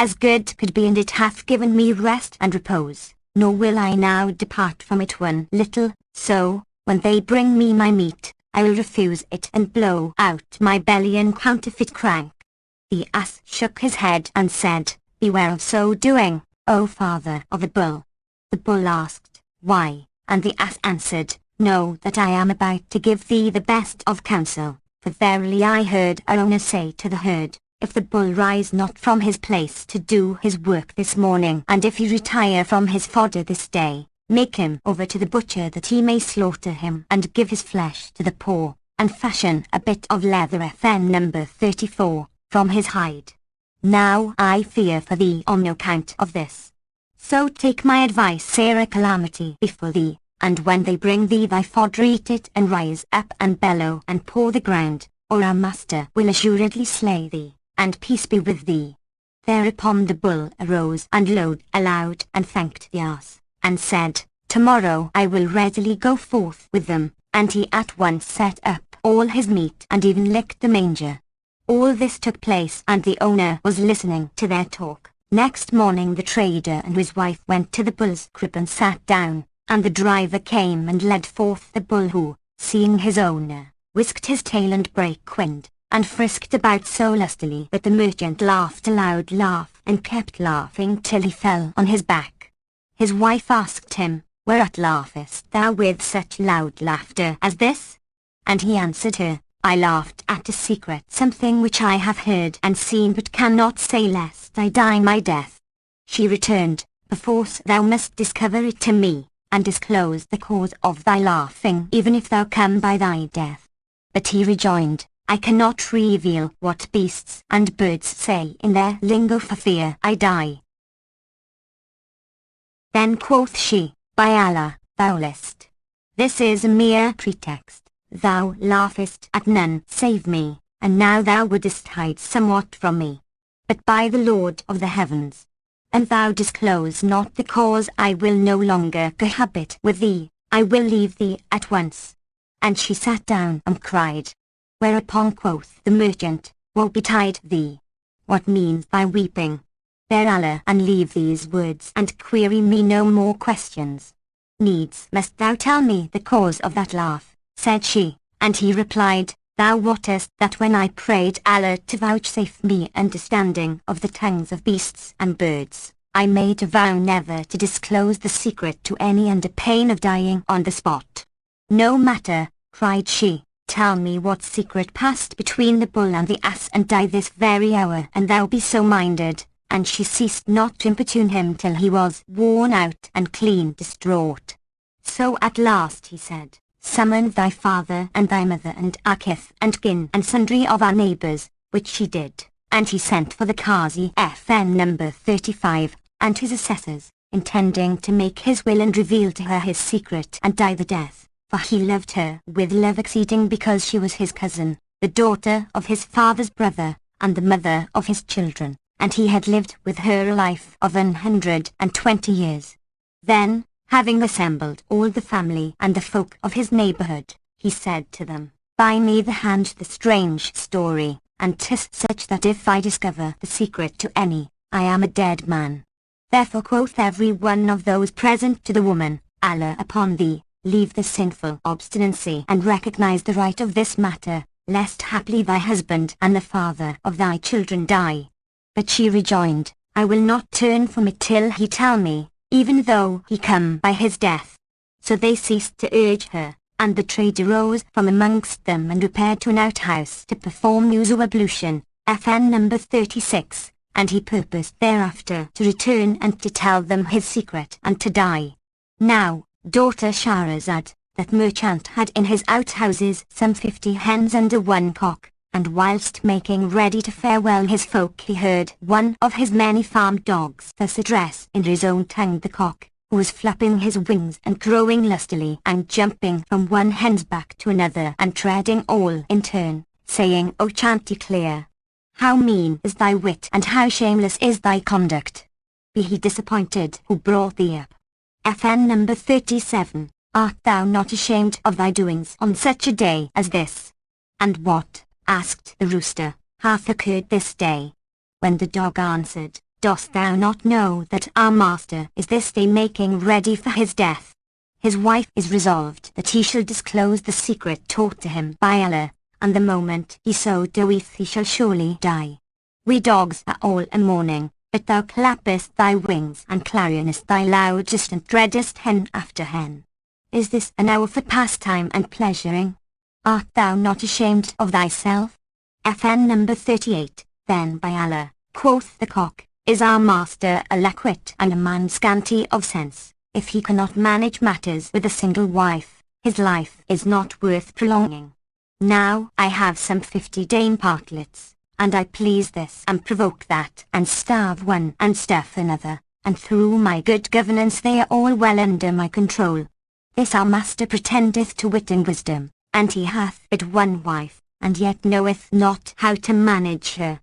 could be, and it hath given me rest and repose, nor will I now depart from it one little, so, when they bring me my meat, I will refuse it and blow out my belly in counterfeit crank." The ass shook his head and said, "Beware of so doing, O father of the bull." The bull asked, "Why?" and the ass answered, "Know that I am about to give thee the best of counsel, for verily I heard our owner say to the herd, if the bull rise not from his place to do his work this morning, and if he retire from his fodder this day, make him over to the butcher that he may slaughter him and give his flesh to the poor, and fashion a bit of leather FN number 34, from his hide. Now I fear for thee on account of this. So take my advice ere a calamity befall thee, and when they bring thee thy fodder eat it and rise up and bellow and paw the ground, or our master will assuredly slay thee, and peace be with thee." Thereupon the bull arose and lowed aloud and thanked the ass, and said, "Tomorrow I will readily go forth with them," and he at once set up all his meat and even licked the manger. All this took place and the owner was listening to their talk. Next morning the trader and his wife went to the bull's crib and sat down, and the driver came and led forth the bull who, seeing his owner, whisked his tail and brake wind, and frisked about so lustily that the merchant laughed a loud laugh and kept laughing till he fell on his back. His wife asked him, "Whereat laughest thou with such loud laughter as this?" And he answered her, "I laughed at a secret something which I have heard and seen but cannot say lest I die my death." She returned, "Perforce thou must discover it to me, and disclose the cause of thy laughing even if thou come by thy death." But he rejoined, "I cannot reveal what beasts and birds say in their lingo for fear I die." Then quoth she, By Allah, thou liest. This is a mere pretext. Thou laughest at none save me, and now thou wouldest hide somewhat from me. But by the Lord of the heavens, and thou disclose not the cause, I will no longer cohabit with thee, I will leave thee at once. And she sat down and cried. Whereupon quoth the merchant, Woe betide thee! What means thy weeping? Bear Allah and leave these words, and query me no more questions. Needs must thou tell me the cause of that laugh, said she, and he replied, Thou wottest that when I prayed Allah to vouchsafe me understanding of the tongues of beasts and birds, I made a vow never to disclose the secret to any under pain of dying on the spot. No matter, cried she, tell me what secret passed between the bull and the ass, and die this very hour, and thou be so minded. And she ceased not to importune him till he was worn out and clean distraught. So at last he said, Summon thy father and thy mother and our kith and kin and sundry of our neighbours, which he did, and he sent for the Qazi FN number 35, and his assessors, intending to make his will and reveal to her his secret and die the death, for he loved her with love exceeding, because she was his cousin, the daughter of his father's brother, and the mother of his children, and he had lived with her a life of 120 years. Then, having assembled all the family and the folk of his neighbourhood, he said to them, By me the hand the strange story, and 'tis such that if I discover the secret to any, I am a dead man. Therefore quoth every one of those present to the woman, Allah upon thee, leave the sinful obstinacy and recognize the right of this matter, lest haply thy husband and the father of thy children die. But she rejoined, I will not turn from it till he tell me, even though he come by his death. So they ceased to urge her, and the trader rose from amongst them and repaired to an outhouse to perform wuzu ablution, FN number 36, and he purposed thereafter to return and to tell them his secret and to die. Now, daughter Shahrazad, that merchant had in his outhouses some 50 hens under one cock, and whilst making ready to farewell his folk he heard one of his many farmed dogs thus address in his own tongue the cock, who was flapping his wings and crowing lustily and jumping from one hen's back to another and treading all in turn, saying, O Chanticleer, how mean is thy wit and how shameless is thy conduct! Be he disappointed who brought thee up. FN number 37, art thou not ashamed of thy doings on such a day as this? And what, asked the rooster, hath occurred this day? When the dog answered, Dost thou not know that our master is this day making ready for his death? His wife is resolved that he shall disclose the secret taught to him by Allah, and the moment he so doeth he shall surely die. We dogs are all a mourning, but thou clappest thy wings and clarionest thy loudest and dreadest hen after hen. Is this an hour for pastime and pleasuring? Art thou not ashamed of thyself? FN number 38, Then by Allah, quoth the cock, is our master a lackwit and a man scanty of sense, if he cannot manage matters with a single wife, his life is not worth prolonging. Now I have some 50 dame partlets, and I please this and provoke that, and starve one and stuff another, and through my good governance they are all well under my control. This our master pretendeth to wit and wisdom, and he hath but one wife, and yet knoweth not how to manage her.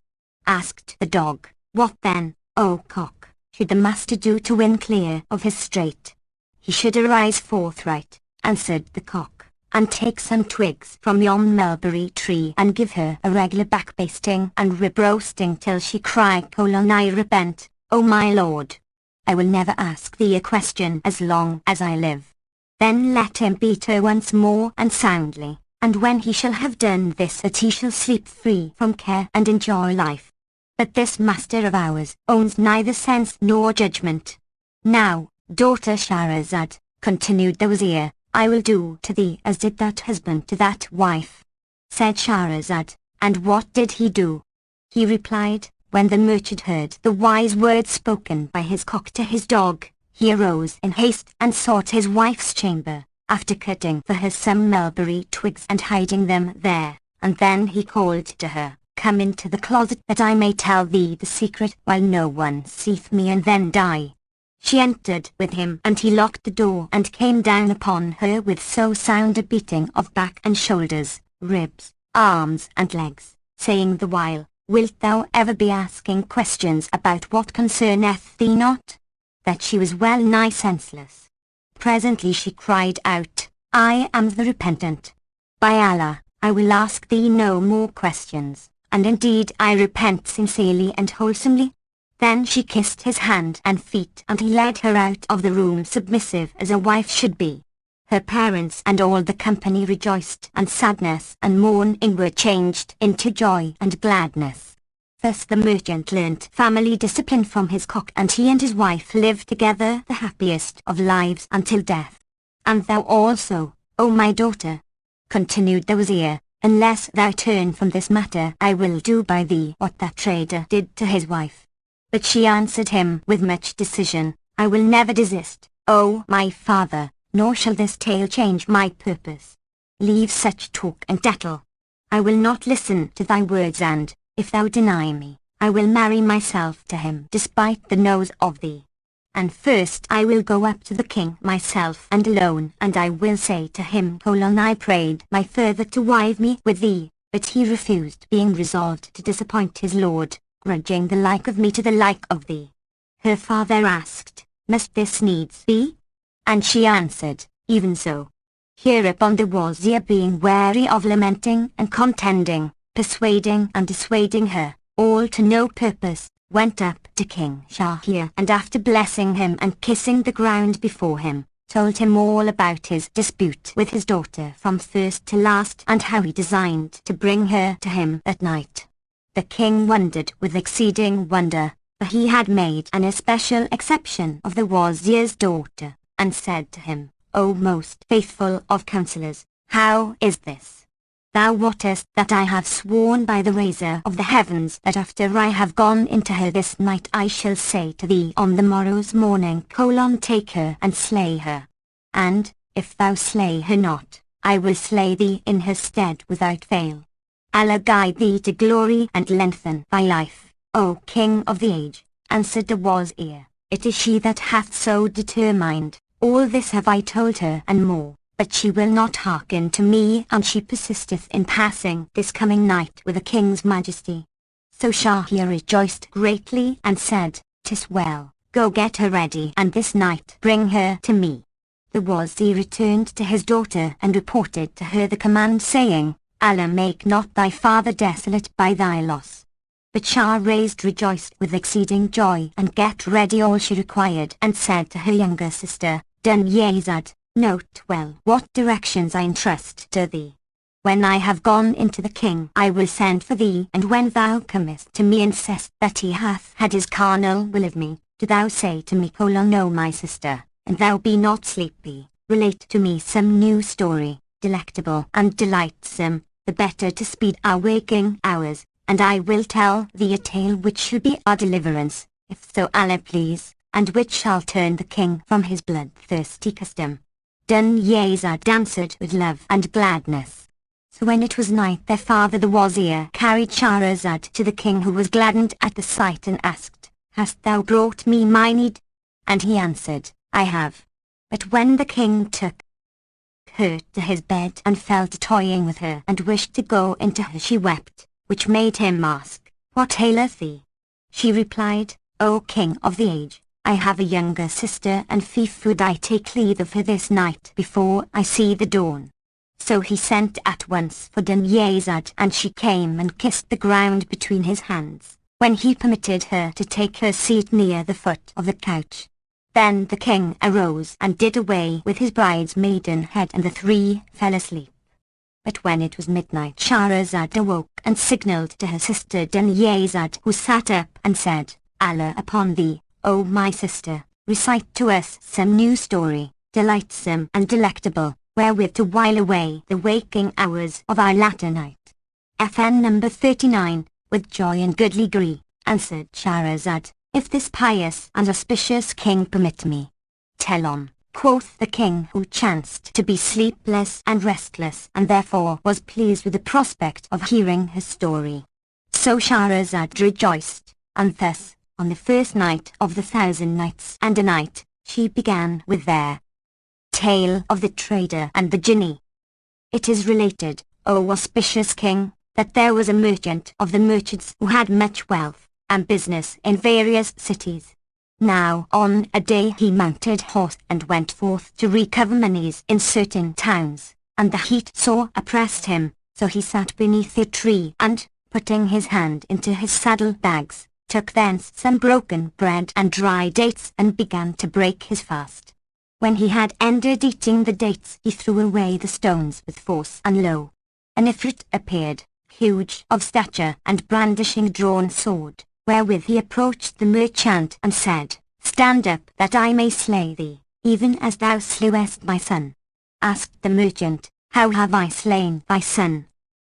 Asked the dog, What then, O cock, should the master do to win clear of his strait? He should arise forthright, answered the cock, and take some twigs from yon mulberry tree and give her a regular backbasting and rib roasting till she cry, I repent, O my lord. I will never ask thee a question as long as I live. Then let him beat her once more and soundly, and when he shall have done this that he shall sleep free from care and enjoy life. But this master of ours owns neither sense nor judgment. Now, daughter Shahrazad, continued the Wazir, I will do to thee as did that husband to that wife. Said Shahrazad, and what did he do? He replied, when the merchant heard the wise words spoken by his cock to his dog, he arose in haste and sought his wife's chamber, after cutting for her some mulberry twigs and hiding them there, and then he called to her, Come into the closet that I may tell thee the secret while no one seeth me and then die. She entered with him, and he locked the door and came down upon her with so sound a beating of back and shoulders, ribs, arms and legs, saying the while, Wilt thou ever be asking questions about what concerneth thee not? That she was well nigh senseless. Presently she cried out, I am the repentant. By Allah, I will ask thee no more questions, and indeed I repent sincerely and wholesomely. Then she kissed his hand and feet, and he led her out of the room submissive as a wife should be. Her parents and all the company rejoiced, and sadness and mourning were changed into joy and gladness. Thus the merchant learnt family discipline from his cock, and he and his wife lived together the happiest of lives until death. And thou also, O my daughter, continued the Wazir, unless thou turn from this matter, I will do by thee what that trader did to his wife. But she answered him with much decision, I will never desist, O my father, nor shall this tale change my purpose. Leave such talk and tattle. I will not listen to thy words, and, if thou deny me, I will marry myself to him despite the nose of thee. And first I will go up to the king myself and alone, and I will say to him, I prayed my father to wive me with thee, but he refused, being resolved to disappoint his lord, grudging the like of me to the like of thee. Her father asked, Must this needs be? And she answered, Even so. Hereupon the Wazir, being wary of lamenting and contending, persuading and dissuading her, all to no purpose, went up to King Shahryar, and after blessing him and kissing the ground before him, told him all about his dispute with his daughter from first to last, and how he designed to bring her to him that night. The king wondered with exceeding wonder, for he had made an especial exception of the Wazir's daughter, and said to him, O most faithful of counsellors, how is this? Thou wottest that I have sworn by the raiser of the heavens that after I have gone into her this night I shall say to thee on the morrow's morning, take her and slay her. And, if thou slay her not, I will slay thee in her stead without fail. Allah guide thee to glory and lengthen thy life, O King of the age, answered the Wazir. It is she that hath so determined. All this have I told her and more, but she will not hearken to me, and she persisteth in passing this coming night with the king's majesty. So Shahryar rejoiced greatly and said, 'Tis well, go get her ready, and this night bring her to me. The Wazir returned to his daughter and reported to her the command, saying, Allah make not thy father desolate by thy loss. But Shahrazad rejoiced with exceeding joy and get ready all she required, and said to her younger sister, Dunyazad, note well what directions I entrust to thee. When I have gone into the king, I will send for thee, and when thou comest to me and sayest that he hath had his carnal will of me, do thou say to me, O my sister, and thou be not sleepy, relate to me some new story, delectable and delightsome, the better to speed our waking hours, and I will tell thee a tale which shall be our deliverance, if so Allah please, and which shall turn the king from his bloodthirsty custom. Dunyazad answered with love and gladness. So when it was night, their father the Wazir carried Shahrazad to the king, who was gladdened at the sight and asked, Hast thou brought me my need? And he answered, I have. But when the king took her to his bed and fell to toying with her and wished to go into her, she wept, which made him ask, What aileth thee? She replied, O king of the age, I have a younger sister, and fief would I take leave of her this night before I see the dawn. So he sent at once for Dunyazad, and she came and kissed the ground between his hands, when he permitted her to take her seat near the foot of the couch. Then the king arose and did away with his bride's maidenhead, and the three fell asleep. But when it was midnight, Shahrazad awoke and signalled to her sister Dunyazad, who sat up and said, Allah upon thee, O my sister, recite to us some new story, delightsome and delectable, wherewith to while away the waking hours of our latter night. FN number 39, with joy and goodly gree, answered Shahrazad, If this pious and auspicious king permit me. Tell on, quoth the king, who chanced to be sleepless and restless, and therefore was pleased with the prospect of hearing her story. So Shahrazad rejoiced, and thus On the first night of the 1,000 Nights and a Night, she began with their Tale of the Trader and the Jinni. It is related, O auspicious king, that there was a merchant of the merchants who had much wealth and business in various cities. Now on a day he mounted horse and went forth to recover monies in certain towns, and the heat sore oppressed him, so he sat beneath a tree and, putting his hand into his saddle bags, took thence some broken bread and dry dates and began to break his fast. When he had ended eating the dates he threw away the stones with force, and lo! An Ifrit appeared, huge of stature and brandishing drawn sword, wherewith he approached the merchant and said, Stand up that I may slay thee, even as thou slewest my son. Asked the merchant, How have I slain thy son?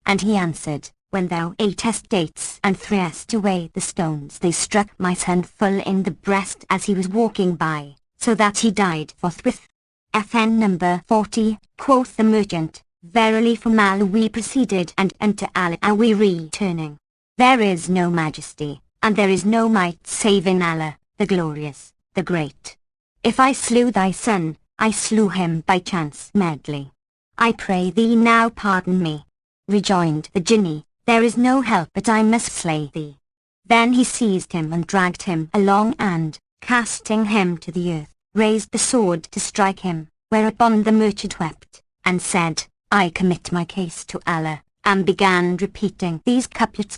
And he answered, When thou atest dates and threest away the stones, they struck my son full in the breast as he was walking by, so that he died forthwith. FN number 40, quoth the merchant, Verily from Allah we proceeded and unto Allah are we returning. There is no majesty, and there is no might save in Allah, the glorious, the great. If I slew thy son, I slew him by chance medley. I pray thee now pardon me. Rejoined the Jinni, There is no help but I must slay thee. Then he seized him and dragged him along and, casting him to the earth, raised the sword to strike him, whereupon the merchant wept, and said, I commit my case to Allah, and began repeating these couplets: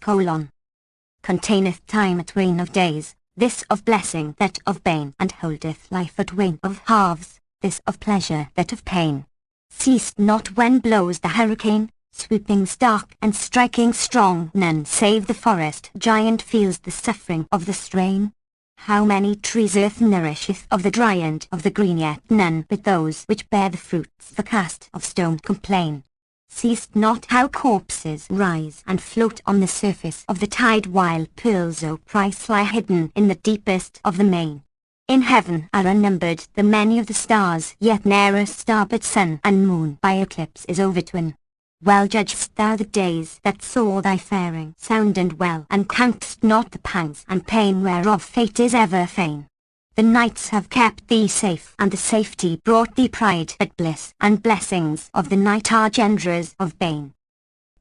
Containeth time a twain of days, this of blessing, that of bane, and holdeth life a twain of halves, this of pleasure, that of pain. Ceased not when blows the hurricane, sweeping stark and striking strong, none save the forest giant feels the suffering of the strain. How many trees earth nourisheth of the dry and of the green, yet none but those which bear the fruits the cast of stone complain. Seest not how corpses rise and float on the surface of the tide, while pearls o' price lie hidden in the deepest of the main. In heaven are unnumbered the many of the stars, yet ne'er a star but sun and moon by eclipse is overtwin. Well judgest thou the days that saw thy faring sound and well, and countest not the pangs and pain whereof fate is ever fain. The nights have kept thee safe, and the safety brought thee pride, but bliss and blessings of the night are genderers of bane.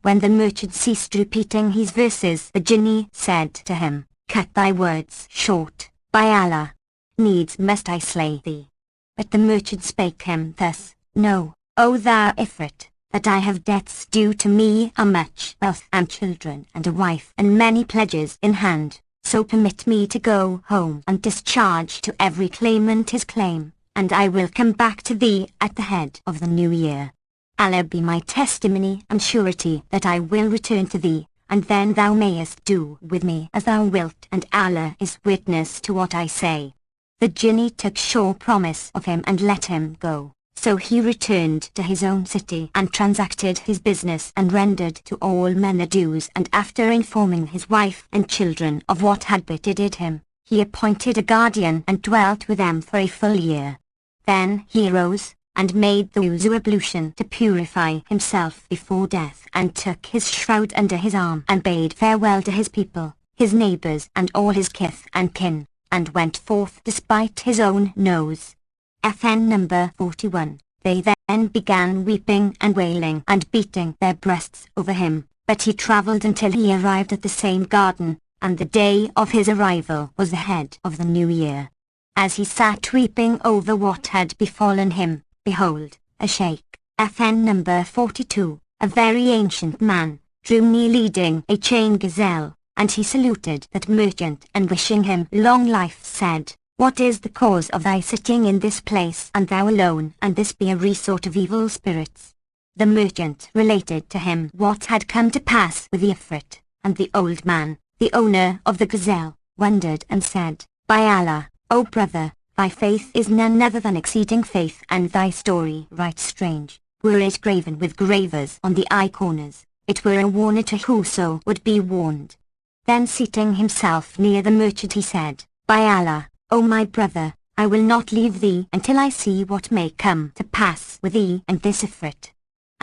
When the merchant ceased repeating his verses, the Jinni said to him, Cut thy words short, by Allah! Needs must I slay thee. But the merchant spake him thus, Know, O thou Ifrit, that I have debts due to me, are much wealth and children and a wife and many pledges in hand, so permit me to go home and discharge to every claimant his claim, and I will come back to thee at the head of the new year. Allah be my testimony and surety that I will return to thee, and then thou mayest do with me as thou wilt, and Allah is witness to what I say. The Jinni took sure promise of him and let him go. So he returned to his own city and transacted his business and rendered to all men their dues, and after informing his wife and children of what had betided him, he appointed a guardian and dwelt with them for a full year. Then he arose, and made the wuzu ablution to purify himself before death, and took his shroud under his arm and bade farewell to his people, his neighbors and all his kith and kin, and went forth despite his own nose. FN number 41. They then began weeping and wailing and beating their breasts over him, but he travelled until he arrived at the same garden, and the day of his arrival was the head of the new year. As he sat weeping over what had befallen him, behold, a sheikh, FN number 42, a very ancient man, drew near leading a chain gazelle, and he saluted that merchant and wishing him long life said, What is the cause of thy sitting in this place and thou alone, and this be a resort of evil spirits? The merchant related to him what had come to pass with the Ifrit, and the old man, the owner of the gazelle, wondered and said, By Allah, O brother, thy faith is none other than exceeding faith, and thy story right strange. Were it graven with gravers on the eye corners, it were a warner to whoso would be warned. Then seating himself near the merchant he said, By Allah, O my brother, I will not leave thee until I see what may come to pass with thee and this Ifrit.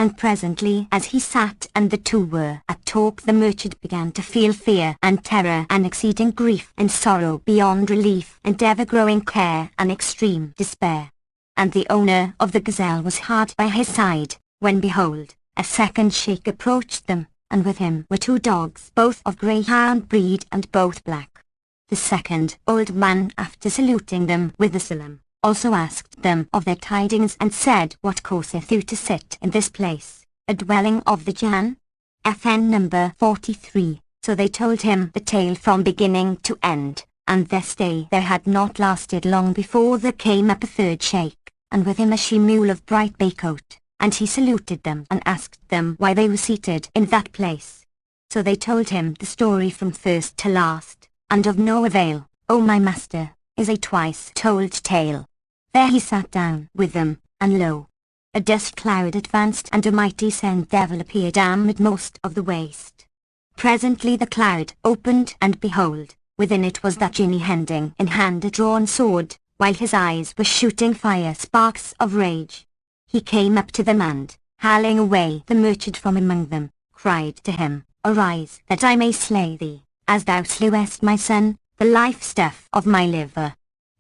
And presently as he sat and the two were at talk, the merchant began to feel fear and terror and exceeding grief and sorrow beyond relief and ever-growing care and extreme despair. And the owner of the gazelle was hard by his side, when behold, a second sheikh approached them, and with him were two dogs, both of greyhound breed and both black. The second old man, after saluting them with the salam, also asked them of their tidings and said, What causeth you to sit in this place, a dwelling of the Jann? FN number 43. So they told him the tale from beginning to end, and their stay there had not lasted long before there came up a third sheikh, and with him a she-mule of bright bay coat, and he saluted them and asked them why they were seated in that place. So they told him the story from first to last, and of no avail, O my master, is a twice-told tale. There he sat down with them, and lo! A dust cloud advanced and a mighty sand devil appeared amidmost of the waste. Presently the cloud opened and behold, within it was that genie hending in hand a drawn sword, while his eyes were shooting fire sparks of rage. He came up to them and, hailing away the merchant from among them, cried to him, Arise, that I may slay thee, as thou slewest my son, the life-stuff of my liver.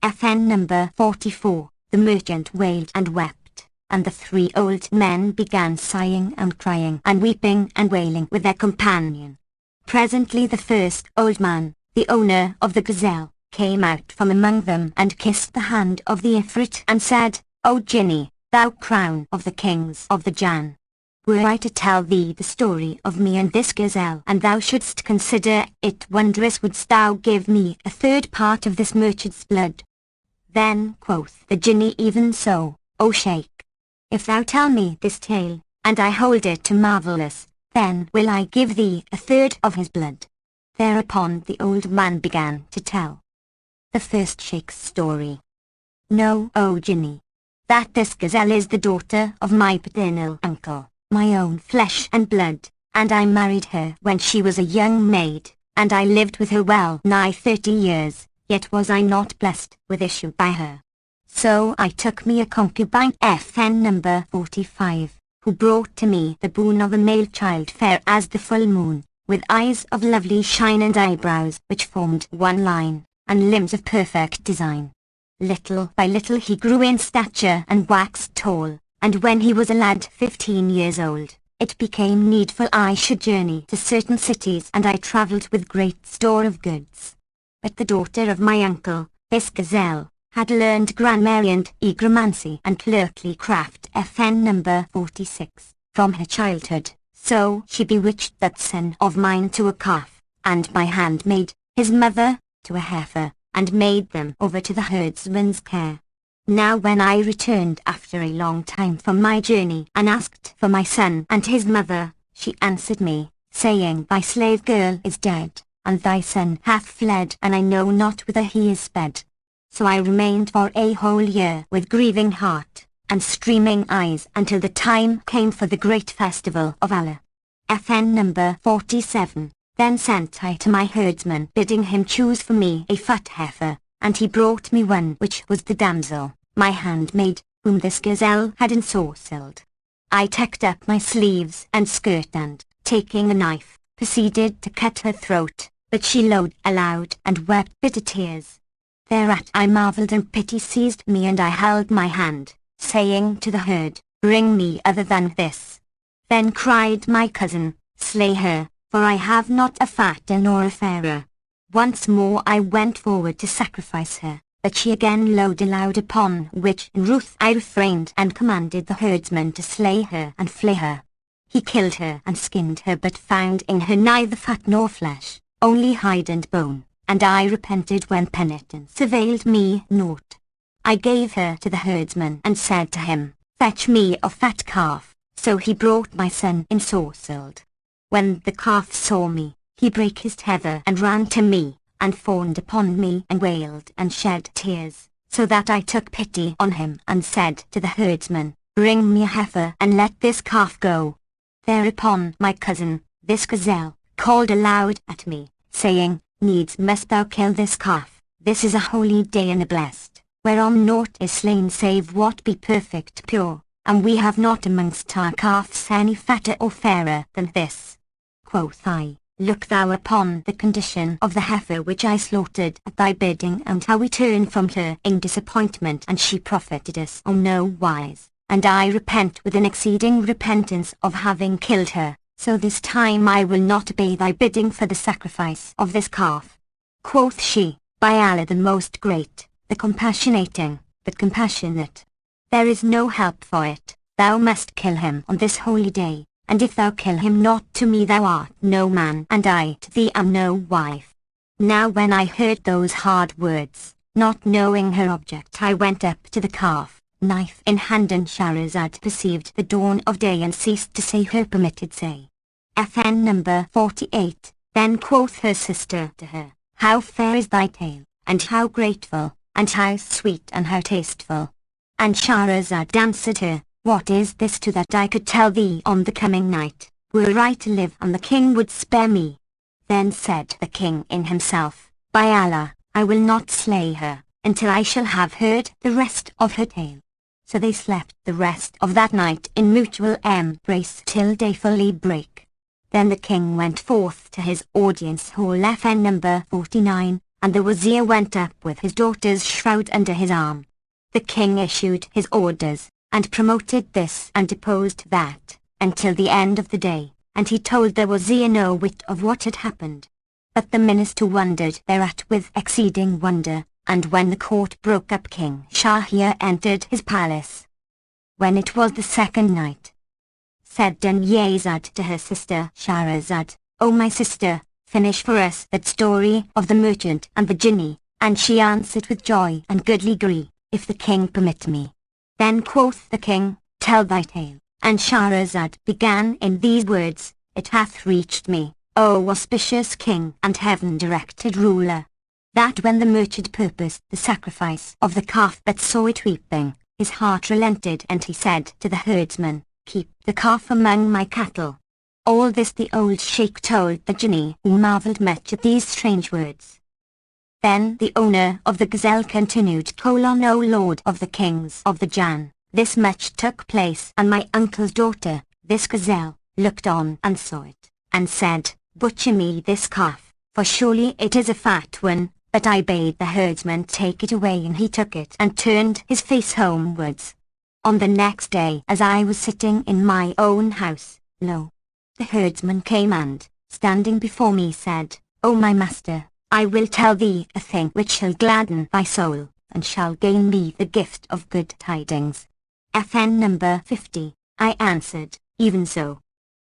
FN number 44. The merchant wailed and wept, and the three old men began sighing and crying and weeping and wailing with their companion. Presently the first old man, the owner of the gazelle, came out from among them and kissed the hand of the Ifrit and said, O Jinni, thou crown of the kings of the Jann, were I to tell thee the story of me and this gazelle, and thou shouldst consider it wondrous, wouldst thou give me a third part of this merchant's blood? Then quoth the Jinni, Even so, O Sheikh. If thou tell me this tale, and I hold it to marvellous, then will I give thee a third of his blood. Thereupon the old man began to tell the first Sheikh's story. Know, O Jinni, that this gazelle is the daughter of my paternal uncle, my own flesh and blood, and I married her when she was a young maid, and I lived with her well nigh 30 years. Yet was I not blessed with issue by her. So I took me a concubine, FN number 45, who brought to me the boon of a male child fair as the full moon, with eyes of lovely shine and eyebrows which formed one line, and limbs of perfect design. Little by little he grew in stature and waxed tall, and when he was a lad 15 years old, it became needful I should journey to certain cities, and I travelled with great store of goods. But the daughter of my uncle, this gazelle, had learned gramarye and egromancy and clerkly craft, FN number 46, from her childhood, so she bewitched that son of mine to a calf, and my handmaid, his mother, to a heifer, and made them over to the herdsman's care. Now when I returned after a long time from my journey and asked for my son and his mother, she answered me, saying, Thy slave girl is dead, and thy son hath fled, and I know not whither he is sped. So I remained for a whole year with grieving heart and streaming eyes until the time came for the great festival of Allah. FN number 47. Then sent I to my herdsman, bidding him choose for me a fat heifer, and he brought me one which was the damsel, my handmaid, whom this gazelle had ensorcelled. I tucked up my sleeves and skirt and, taking a knife, proceeded to cut her throat, but she lowed aloud and wept bitter tears. Thereat I marvelled and pity seized me, and I held my hand, saying to the herd, Bring me other than this. Then cried my cousin, Slay her, for I have not a fatter nor a fairer. Once more I went forward to sacrifice her, but she again lowed aloud, upon which in ruth I refrained and commanded the herdsman to slay her and flay her. He killed her and skinned her, but found in her neither fat nor flesh, only hide and bone, and I repented when penitence availed me naught. I gave her to the herdsman and said to him, Fetch me a fat calf. So he brought my son ensorcelled. When the calf saw me, he brake his tether and ran to me, and fawned upon me and wailed and shed tears, so that I took pity on him and said to the herdsman, Bring me a heifer and let this calf go. Thereupon my cousin, this gazelle, called aloud at me, saying, Needs must thou kill this calf, this is a holy day and a blessed, whereon naught is slain save what be perfect pure, and we have not amongst our calves any fatter or fairer than this. Quoth I, look thou upon the condition of the heifer which I slaughtered at thy bidding, and how we turned from her in disappointment, and she profited us on no wise, and I repent with an exceeding repentance of having killed her, so this time I will not obey thy bidding for the sacrifice of this calf. Quoth she, by Allah the most great, the compassionating, but compassionate. There is no help for it, thou must kill him on this holy day, and if thou kill him not, to me thou art no man, and I to thee am no wife. Now when I heard those hard words, not knowing her object, I went up to the calf, knife in hand, and Shahrazad perceived the dawn of day and ceased to say her permitted say. FN number 48. Then quoth her sister to her, how fair is thy tale, and how grateful, and how sweet and how tasteful. And Shahrazad answered her, what is this to that I could tell thee on the coming night, were I to live and the king would spare me? Then said the king in himself, by Allah, I will not slay her, until I shall have heard the rest of her tale. So they slept the rest of that night in mutual embrace till day fully break. Then the king went forth to his audience hall, FN number 49, and the wazir went up with his daughter's shroud under his arm. The king issued his orders, and promoted this and deposed that, until the end of the day, and he told the wazir no whit of what had happened. But the minister wondered thereat with exceeding wonder, and when the court broke up, King Shahryar entered his palace. When it was the second night, said Dunyazad to her sister Shahrazad, O my sister, finish for us that story of the merchant and the jinni, and she answered with joy and goodly gree, if the king permit me. Then quoth the king, tell thy tale, and Shahrazad began in these words, it hath reached me, O auspicious king and heaven-directed ruler, that when the merchant purposed the sacrifice of the calf but saw it weeping, his heart relented, and he said to the herdsman, keep the calf among my cattle. All this the old sheikh told the jinni, who marveled much at these strange words. Then the owner of the gazelle continued, O Lord of the kings of the Jann, this much took place, and my uncle's daughter, this gazelle, looked on and saw it, and said, butcher me this calf, for surely it is a fat one. But I bade the herdsman take it away, and he took it and turned his face homewards. On the next day, as I was sitting in my own house, lo! The herdsman came and, standing before me, said, O my master, I will tell thee a thing which shall gladden thy soul, and shall gain me the gift of good tidings. FN number 50. I answered, even so.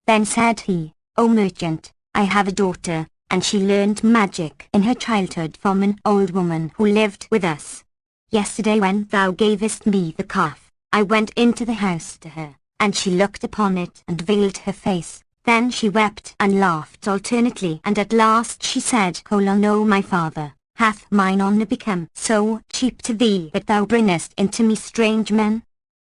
Then said he, O merchant, I have a daughter, and she learned magic in her childhood from an old woman who lived with us. Yesterday when thou gavest me the calf, I went into the house to her, and she looked upon it and veiled her face. Then she wept and laughed alternately, and at last she said, O my father, hath mine honour become so cheap to thee that thou bringest into me strange men?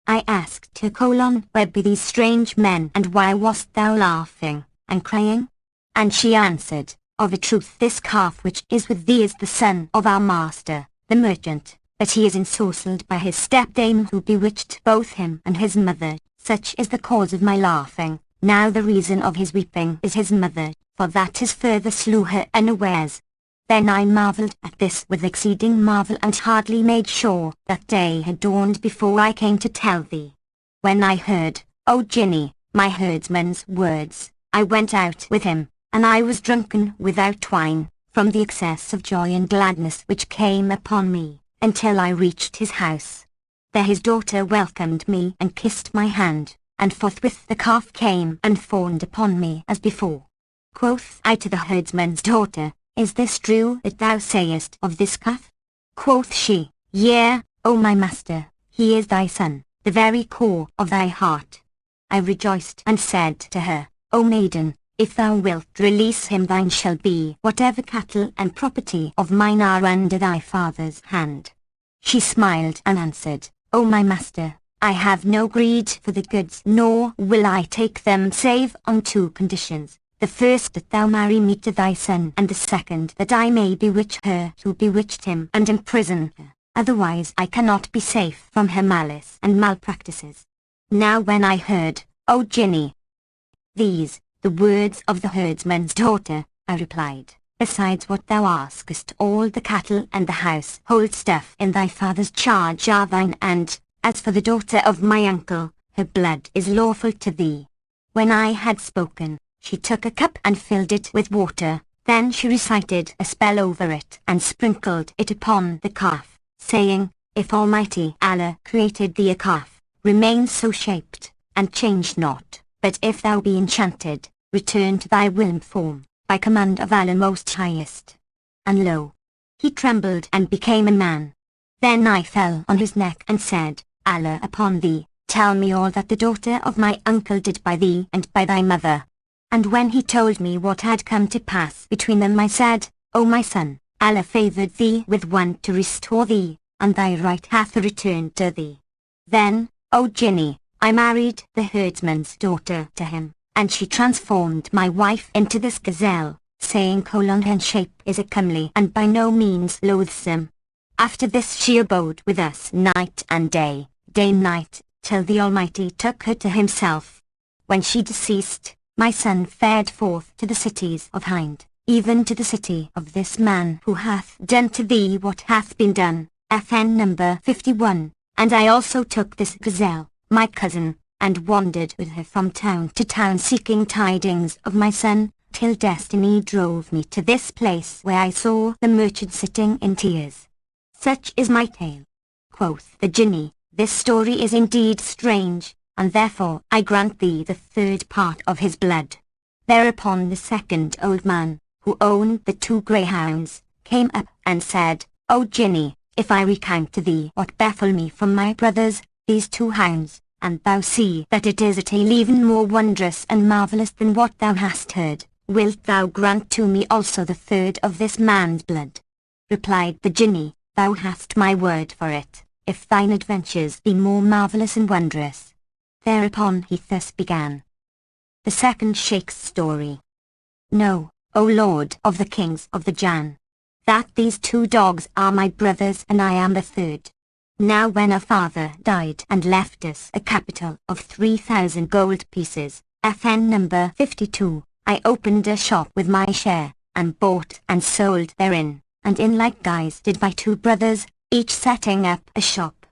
I asked her, where be these strange men, and why wast thou laughing and crying? And she answered, of a truth this calf which is with thee is the son of our master, the merchant, but he is ensorcelled by his stepdame, who bewitched both him and his mother. Such is the cause of my laughing. Now the reason of his weeping is his mother, for that his father slew her unawares. Then I marvelled at this with exceeding marvel, and hardly made sure that day had dawned before I came to tell thee. When I heard, O jinni, my herdsman's words, I went out with him, and I was drunken without wine, from the excess of joy and gladness which came upon me, until I reached his house. There his daughter welcomed me and kissed my hand, and forthwith the calf came and fawned upon me as before. Quoth I to the herdsman's daughter, is this true that thou sayest of this calf? Quoth she, yea, O my master, he is thy son, the very core of thy heart. I rejoiced and said to her, O maiden, if thou wilt release him, thine shall be whatever cattle and property of mine are under thy father's hand. She smiled and answered, O my master, I have no greed for the goods, nor will I take them save on two conditions. The first, that thou marry me to thy son, and the second, that I may bewitch her who bewitched him and imprison her. Otherwise I cannot be safe from her malice and malpractices. Now when I heard, O Jinni, these, the words of the herdsman's daughter, I replied, besides what thou askest, all the cattle and the household stuff in thy father's charge are thine, and, as for the daughter of my uncle, her blood is lawful to thee. When I had spoken, she took a cup and filled it with water, then she recited a spell over it and sprinkled it upon the calf, saying, If Almighty Allah created thee a calf, remain so shaped, and change not, but if thou be enchanted, return to thy womb form, by command of Allah Most Highest. And lo, he trembled and became a man. Then I fell on his neck and said, Allah upon thee, tell me all that the daughter of my uncle did by thee and by thy mother. And when he told me what had come to pass between them, I said, O my son, Allah favoured thee with one to restore thee, and thy right hath returned to thee. Then, O Jinni, I married the herdsman's daughter to him, and she transformed my wife into this gazelle, saying her shape is a comely and by no means loathsome. After this she abode with us night and day, day-night, till the Almighty took her to himself. When she deceased, my son fared forth to the cities of Hind, even to the city of this man who hath done to thee what hath been done, FN number 51, and I also took this gazelle, my cousin, and wandered with her from town to town seeking tidings of my son, till destiny drove me to this place where I saw the merchant sitting in tears. Such is my tale. Quoth the Jinni, this story is indeed strange, and therefore I grant thee the third part of his blood. Thereupon the second old man, who owned the 2 greyhounds, came up and said, O Jinni, if I recount to thee what befell me from my brothers, these 2 hounds, and thou see that it is a tale even more wondrous and marvellous than what thou hast heard, wilt thou grant to me also the third of this man's blood? Replied the Jinni, thou hast my word for it, if thine adventures be more marvellous and wondrous. Thereupon he thus began. The second Sheikh's story. Know, O Lord of the kings of the Jann, that these 2 dogs are my brothers and I am the third. Now when our father died and left us a capital of 3,000 gold pieces, FN number 52, I opened a shop with my share, and bought and sold therein, and in like guise did my 2 brothers, each setting up a shop.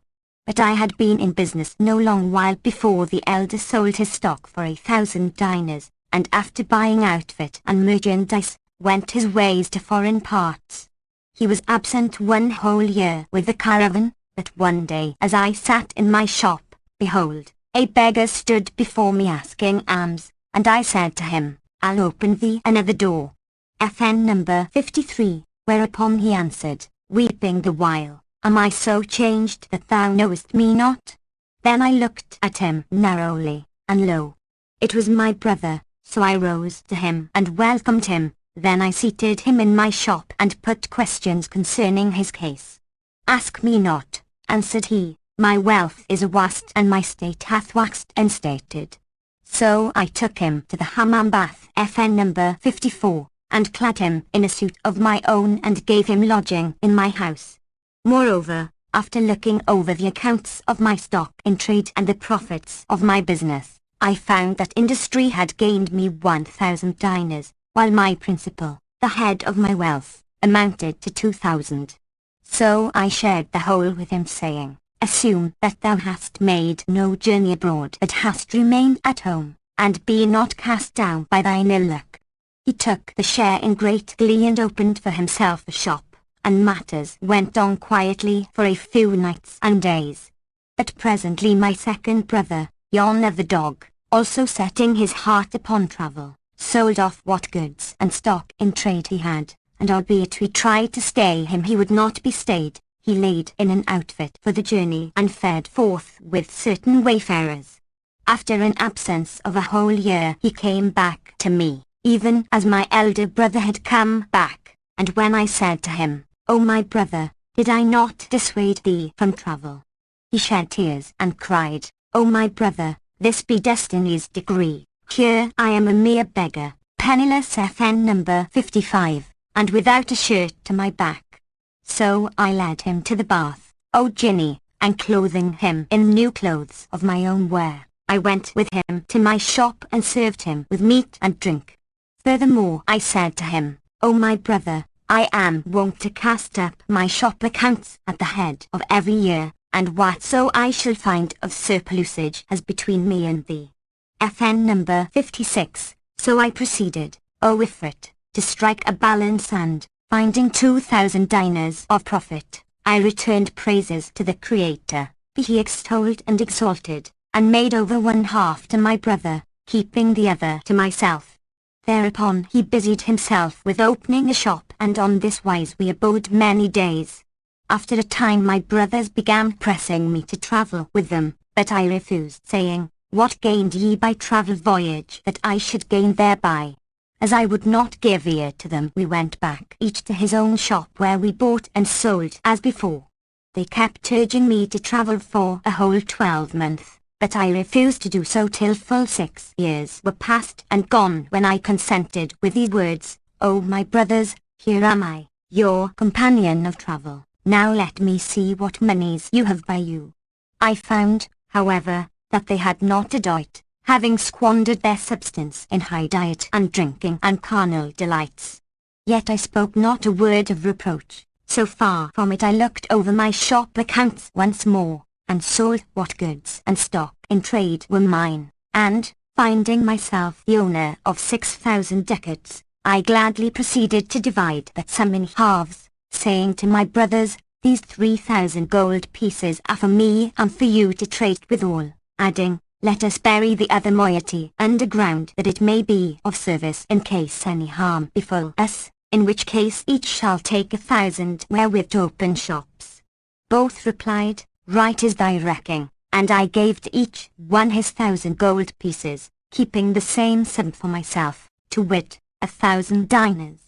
But I had been in business no long while before the elder sold his stock for 1,000 dinars, and after buying outfit and merchandise, went his ways to foreign parts. He was absent 1 whole year with the caravan, but one day as I sat in my shop, behold, a beggar stood before me asking alms, and I said to him, I'll open thee another door. FN number 53, whereupon he answered, weeping the while, Am I so changed that thou knowest me not? Then I looked at him narrowly, and lo, it was my brother, so I rose to him and welcomed him, then I seated him in my shop and put questions concerning his case. Ask me not, answered he, my wealth is vast and my state hath waxed and stated. So I took him to the hammam bath, FN number 54, and clad him in a suit of my own and gave him lodging in my house. Moreover, after looking over the accounts of my stock in trade and the profits of my business, I found that industry had gained me 1,000 dinars, while my principal, the head of my wealth, amounted to 2,000. So I shared the whole with him, saying, Assume that thou hast made no journey abroad but hast remained at home, and be not cast down by thine ill luck. He took the share in great glee and opened for himself a shop, and matters went on quietly for a few nights and days. But presently my second brother, yon of the dog, also setting his heart upon travel, sold off what goods and stock in trade he had, and albeit we tried to stay him he would not be stayed, he laid in an outfit for the journey and fared forth with certain wayfarers. After an absence of a whole year he came back to me, even as my elder brother had come back, and when I said to him, O my brother, did I not dissuade thee from travel? He shed tears and cried, O my brother, this be destiny's decree, here I am a mere beggar, penniless FN number 55, and without a shirt to my back. So I led him to the bath, O Jinni, and clothing him in new clothes of my own wear, I went with him to my shop and served him with meat and drink. Furthermore I said to him, O my brother, I am wont to cast up my shop accounts at the head of every year, and whatso I shall find of surplusage as between me and thee. FN number 56. So I proceeded, O Ifrit, to strike a balance and, finding 2,000 dinars of profit, I returned praises to the Creator, be he extolled and exalted, and made over one half to my brother, keeping the other to myself. Thereupon he busied himself with opening a shop, and on this wise we abode many days. After a time my brothers began pressing me to travel with them, but I refused, saying, What gained ye by travel voyage that I should gain thereby? As I would not give ear to them, we went back each to his own shop, where we bought and sold as before. They kept urging me to travel for a whole 12 months. But I refused to do so till full 6 years were past and gone, when I consented with these words, O my brothers, here am I, your companion of travel, now let me see what monies you have by you. I found, however, that they had not a doit, having squandered their substance in high diet and drinking and carnal delights. Yet I spoke not a word of reproach, so far from it I looked over my shop accounts once more, and sold what goods and stock in trade were mine, and, finding myself the owner of 6,000 ducats, I gladly proceeded to divide that sum in halves, saying to my brothers, These 3,000 gold pieces are for me and for you to trade withal, adding, Let us bury the other moiety underground, that it may be of service in case any harm befall us, in which case each shall take 1,000 wherewith to open shops. Both replied, Right is thy recking, and I gave to each one his 1,000 gold pieces, keeping the same sum for myself, to wit, 1,000 dinars.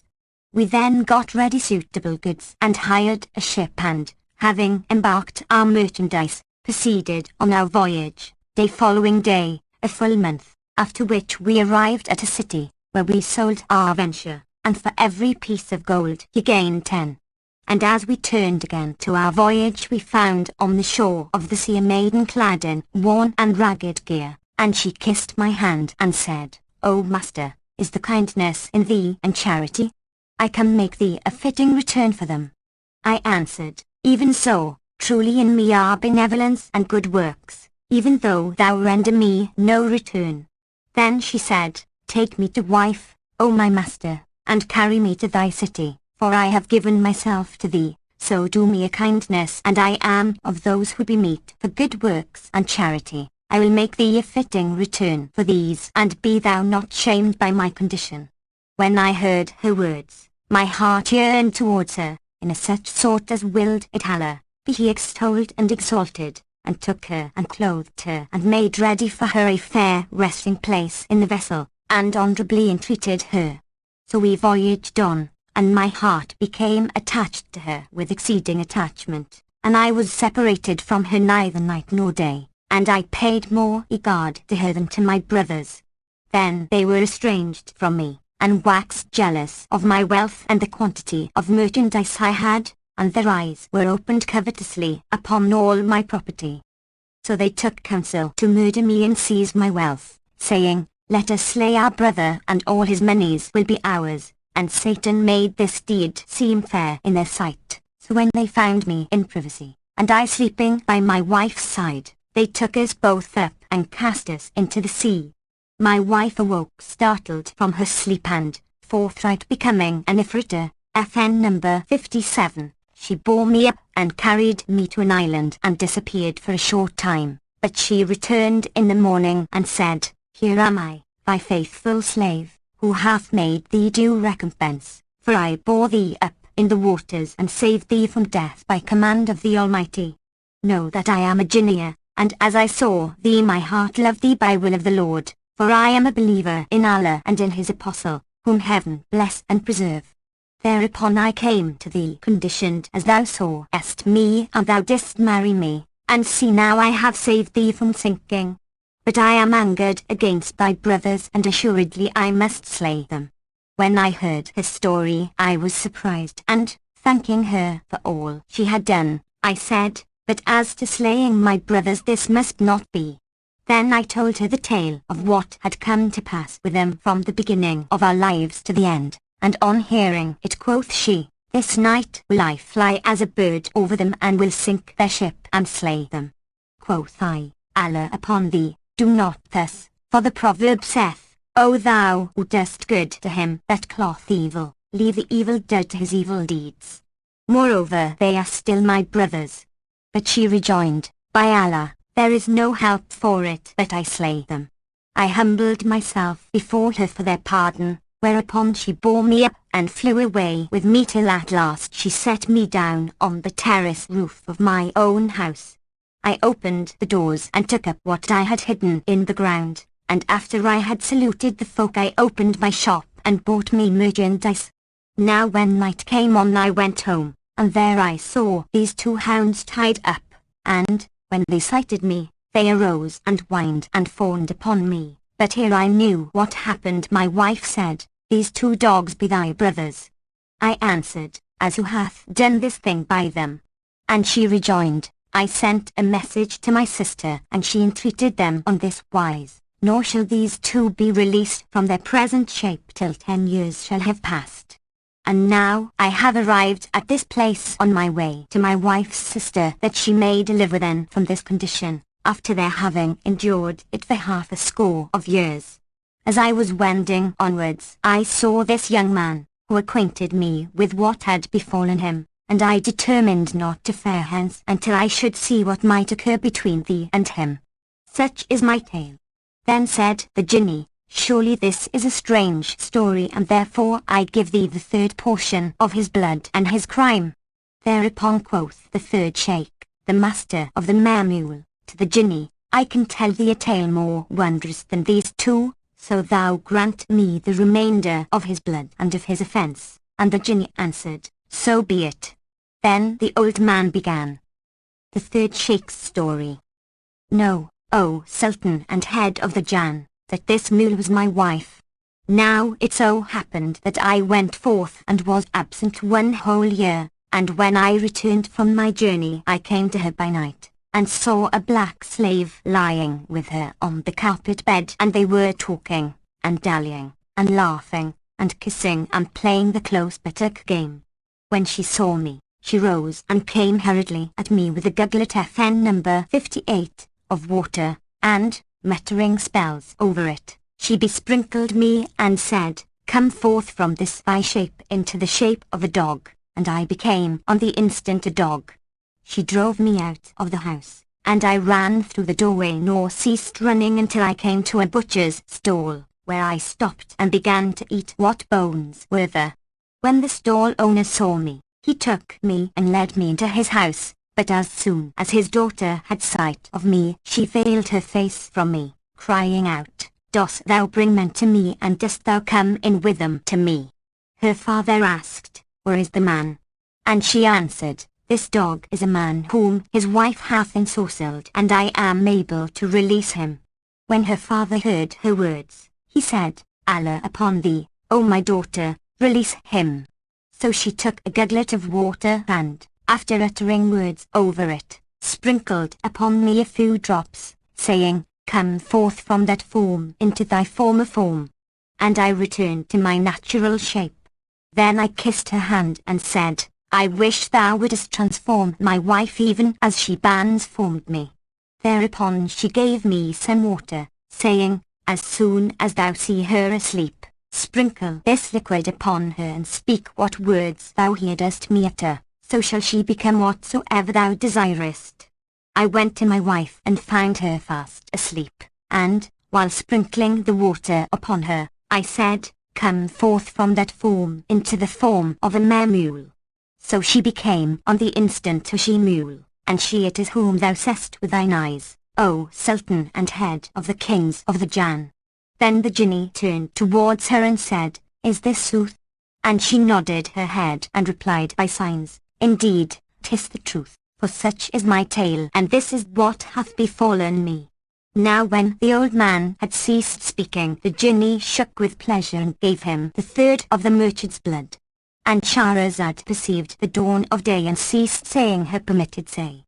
We then got ready suitable goods and hired a ship, and, having embarked our merchandise, proceeded on our voyage, day following day, a full month, after which we arrived at a city, where we sold our venture, and for every piece of gold he gained 10. And as we turned again to our voyage, we found on the shore of the sea a maiden clad in worn and ragged gear, and she kissed my hand and said, O master, is the kindness in thee and charity? I can make thee a fitting return for them. I answered, Even so, truly in me are benevolence and good works, even though thou render me no return. Then she said, Take me to wife, O my master, and carry me to thy city. For I have given myself to thee, so do me a kindness, and I am of those who be meet for good works and charity. I will make thee a fitting return for these, and be thou not shamed by my condition. When I heard her words, my heart yearned towards her, in a such sort as willed it Allah, be he extolled and exalted, and took her and clothed her, and made ready for her a fair resting place in the vessel, and honourably entreated her. So we voyaged on, and my heart became attached to her with exceeding attachment, and I was separated from her neither night nor day, and I paid more regard to her than to my brothers. Then they were estranged from me, and waxed jealous of my wealth and the quantity of merchandise I had, and their eyes were opened covetously upon all my property. So they took counsel to murder me and seize my wealth, saying, Let us slay our brother, and all his monies will be ours. And Satan made this deed seem fair in their sight. So when they found me in privacy, and I sleeping by my wife's side, they took us both up and cast us into the sea. My wife awoke startled from her sleep, and, forthright becoming an Ifrita, FN number 57, she bore me up and carried me to an island and disappeared for a short time, but she returned in the morning and said, Here am I, thy faithful slave, who hath made thee due recompense, for I bore thee up in the waters and saved thee from death by command of the Almighty. Know that I am a Jinniah, and as I saw thee my heart loved thee by will of the Lord, for I am a believer in Allah and in his apostle, whom heaven bless and preserve. Thereupon I came to thee conditioned as thou sawest me, and thou didst marry me, and see now I have saved thee from sinking. But I am angered against thy brothers, and assuredly I must slay them. When I heard her story I was surprised, and, thanking her for all she had done, I said, But as to slaying my brothers, this must not be. Then I told her the tale of what had come to pass with them from the beginning of our lives to the end, and on hearing it quoth she, "This night will I fly as a bird over them and will sink their ship and slay them." Quoth I, "Allah upon thee, do not thus, for the proverb saith, O thou who dost good to him that cloth evil, leave the evil doer to his evil deeds. Moreover they are still my brothers." But she rejoined, "By Allah, there is no help for it but I slay them." I humbled myself before her for their pardon, whereupon she bore me up and flew away with me till at last she set me down on the terrace roof of my own house. I opened the doors and took up what I had hidden in the ground, and after I had saluted the folk I opened my shop and bought me merchandise. Now when night came on I went home, and there I saw these 2 hounds tied up, and, when they sighted me, they arose and whined and fawned upon me. But ere I knew what happened my wife said, "These 2 dogs be thy brothers." I answered, "As who hath done this thing by them?" And she rejoined, "I sent a message to my sister and she entreated them on this wise, nor shall these 2 be released from their present shape till 10 years shall have passed. And now I have arrived at this place on my way to my wife's sister that she may deliver them from this condition, after their having endured it for 60 of years." As I was wending onwards I saw this young man, who acquainted me with what had befallen him, and I determined not to fare hence until I should see what might occur between thee and him. Such is my tale. Then said the Jinni, "Surely this is a strange story, and therefore I give thee the 3rd portion of his blood and his crime." Thereupon quoth the 3rd Sheikh, the master of the mare mule, to the Jinni, "I can tell thee a tale more wondrous than these 2, so thou grant me the remainder of his blood and of his offence." And the Jinni answered, "So be it." Then the old man began. The 3rd Sheikh's story. Know, O Sultan and head of the Jann, that this mule was my wife. Now it so happened that I went forth and was absent 1 whole year, and when I returned from my journey I came to her by night, and saw a black slave lying with her on the carpet bed, and they were talking, and dallying, and laughing, and kissing and playing the close buttock game. When she saw me, she rose and came hurriedly at me with a gugglet FN number 58, of water, and, muttering spells over it, she besprinkled me and said, "Come forth from this thy shape into the shape of a dog," and I became on the instant a dog. She drove me out of the house, and I ran through the doorway nor ceased running until I came to a butcher's stall, where I stopped and began to eat what bones were there. When the stall owner saw me, he took me and led me into his house, but as soon as his daughter had sight of me she veiled her face from me, crying out, "Dost thou bring men to me, and dost thou come in with them to me?" Her father asked, "Where is the man?" And she answered, "This dog is a man whom his wife hath ensorcelled, and I am able to release him." When her father heard her words, he said, "Allah upon thee, O my daughter, release him." So she took a gugglet of water and, after uttering words over it, sprinkled upon me a few drops, saying, "Come forth from that form into thy former form." And I returned to my natural shape. Then I kissed her hand and said, "I wish thou wouldest transform my wife even as she transformed me." Thereupon she gave me some water, saying, "As soon as thou see her asleep, sprinkle this liquid upon her and speak what words thou hearest me utter, so shall she become whatsoever thou desirest." I went to my wife and found her fast asleep, and, while sprinkling the water upon her, I said, "Come forth from that form into the form of a mare mule." So she became on the instant a she-mule, and she it is whom thou seest with thine eyes, O Sultan and head of the kings of the Jann. Then the Jinni turned towards her and said, "Is this sooth?" And she nodded her head and replied by signs, "Indeed, 'tis the truth, for such is my tale, and this is what hath befallen me." Now when the old man had ceased speaking, the Jinni shook with pleasure and gave him the 3rd of the merchant's blood. And Shahrazad perceived the dawn of day and ceased saying her permitted say.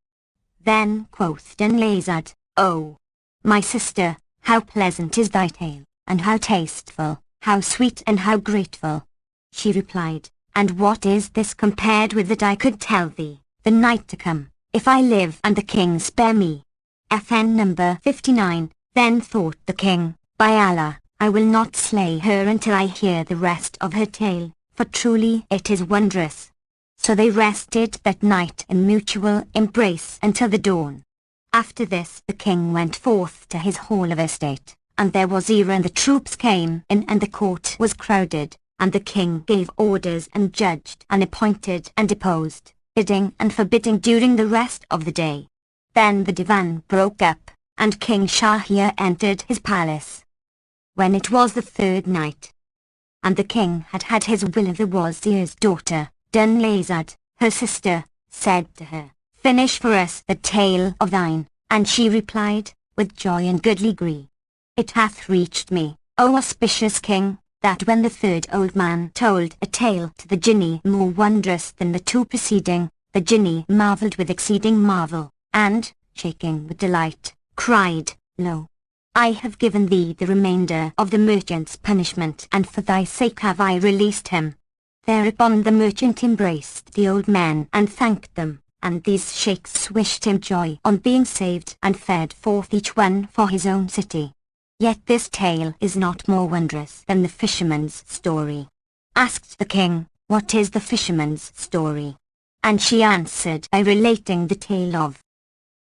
Then quoth Dunlazad, "O My sister, how pleasant is thy tale, and how tasteful, how sweet and how grateful. She replied, and what is this compared with that I could tell thee, the night to come, if I live and the king spare me? FN number 59. Then thought the king, by Allah, I will not slay her until I hear the rest of her tale, for truly it is wondrous. So they rested that night in mutual embrace until the dawn. After this the king went forth to his hall of estate, and there was ire and the troops came in and the court was crowded, and the king gave orders and judged and appointed and deposed, bidding and forbidding during the rest of the day. Then the divan broke up, and King Shahryar entered his palace. When it was the third night, and the king had had his will, the wazir's daughter, Dunlazad, her sister, said to her, Finish for us the tale of thine, and she replied, with joy and goodly gree, It hath reached me, O auspicious king, that when the third old man told a tale to the Jinni more wondrous than the two preceding, the Jinni marvelled with exceeding marvel, and, shaking with delight, cried, Lo! I have given thee the remainder of the merchant's punishment, and for thy sake have I released him. Thereupon the merchant embraced the old men and thanked them, and these sheikhs wished him joy on being saved and fared forth each one for his own city. Yet this tale is not more wondrous than the fisherman's story. Asked the king, What is the fisherman's story? And she answered by relating the tale of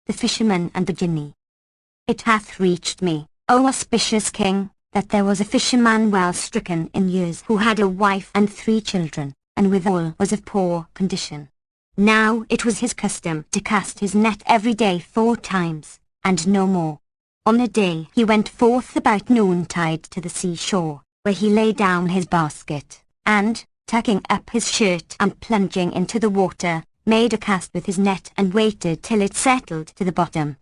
the fisherman and the Jinni. It hath reached me, O auspicious king, that there was a fisherman well stricken in years who had a wife and 3 children, and withal was of poor condition. Now it was his custom to cast his net every day 4 times, and no more. On a day he went forth about noontide to the seashore, where he lay down his basket, and, tucking up his shirt and plunging into the water, made a cast with his net and waited till it settled to the bottom.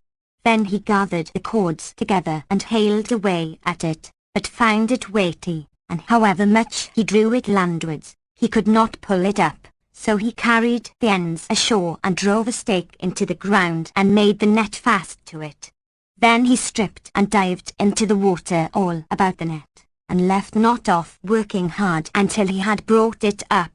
Then he gathered the cords together and haled away at it, but found it weighty, and however much he drew it landwards, he could not pull it up, so he carried the ends ashore and drove a stake into the ground and made the net fast to it. Then he stripped and dived into the water all about the net, and left not off working hard until he had brought it up.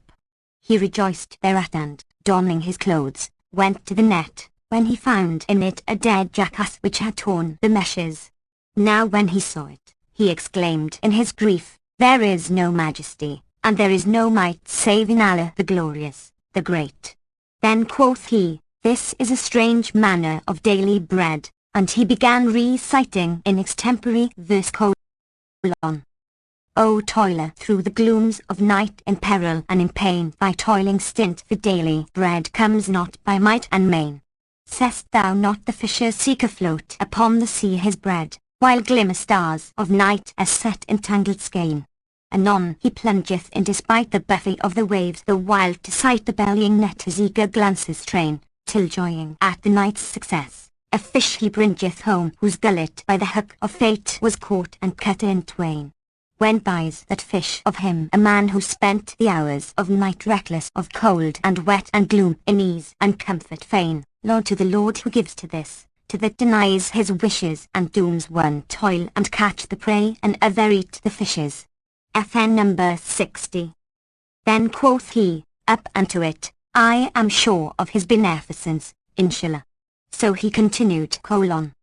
He rejoiced thereat and, donning his clothes, went to the net, when he found in it a dead jackass which had torn the meshes. Now when he saw it, he exclaimed in his grief, There is no majesty, and there is no might save in Allah the glorious, the great. Then quoth he, This is a strange manner of daily bread, and he began reciting in extempore verse colon. O toiler through the glooms of night in peril and in pain, thy toiling stint for daily bread comes not by might and main. Seest thou not the fisher seek afloat upon the sea his bread, while glimmer stars of night as set in tangled skein? Anon he plungeth in despite the buffet of the waves, the while to sight the bellying net his eager glances train, till joying at the night's success, a fish he bringeth home whose gullet by the hook of fate was caught and cut in twain. When buys that fish of him a man who spent the hours of night reckless of cold and wet and gloom in ease and comfort fain, Lord to the Lord who gives to this, to that denies his wishes and dooms one toil and catch the prey and other eat the fishes. FN number 60. Then quoth he, Up unto it, I am sure of his beneficence, Inshallah. So he continued colon.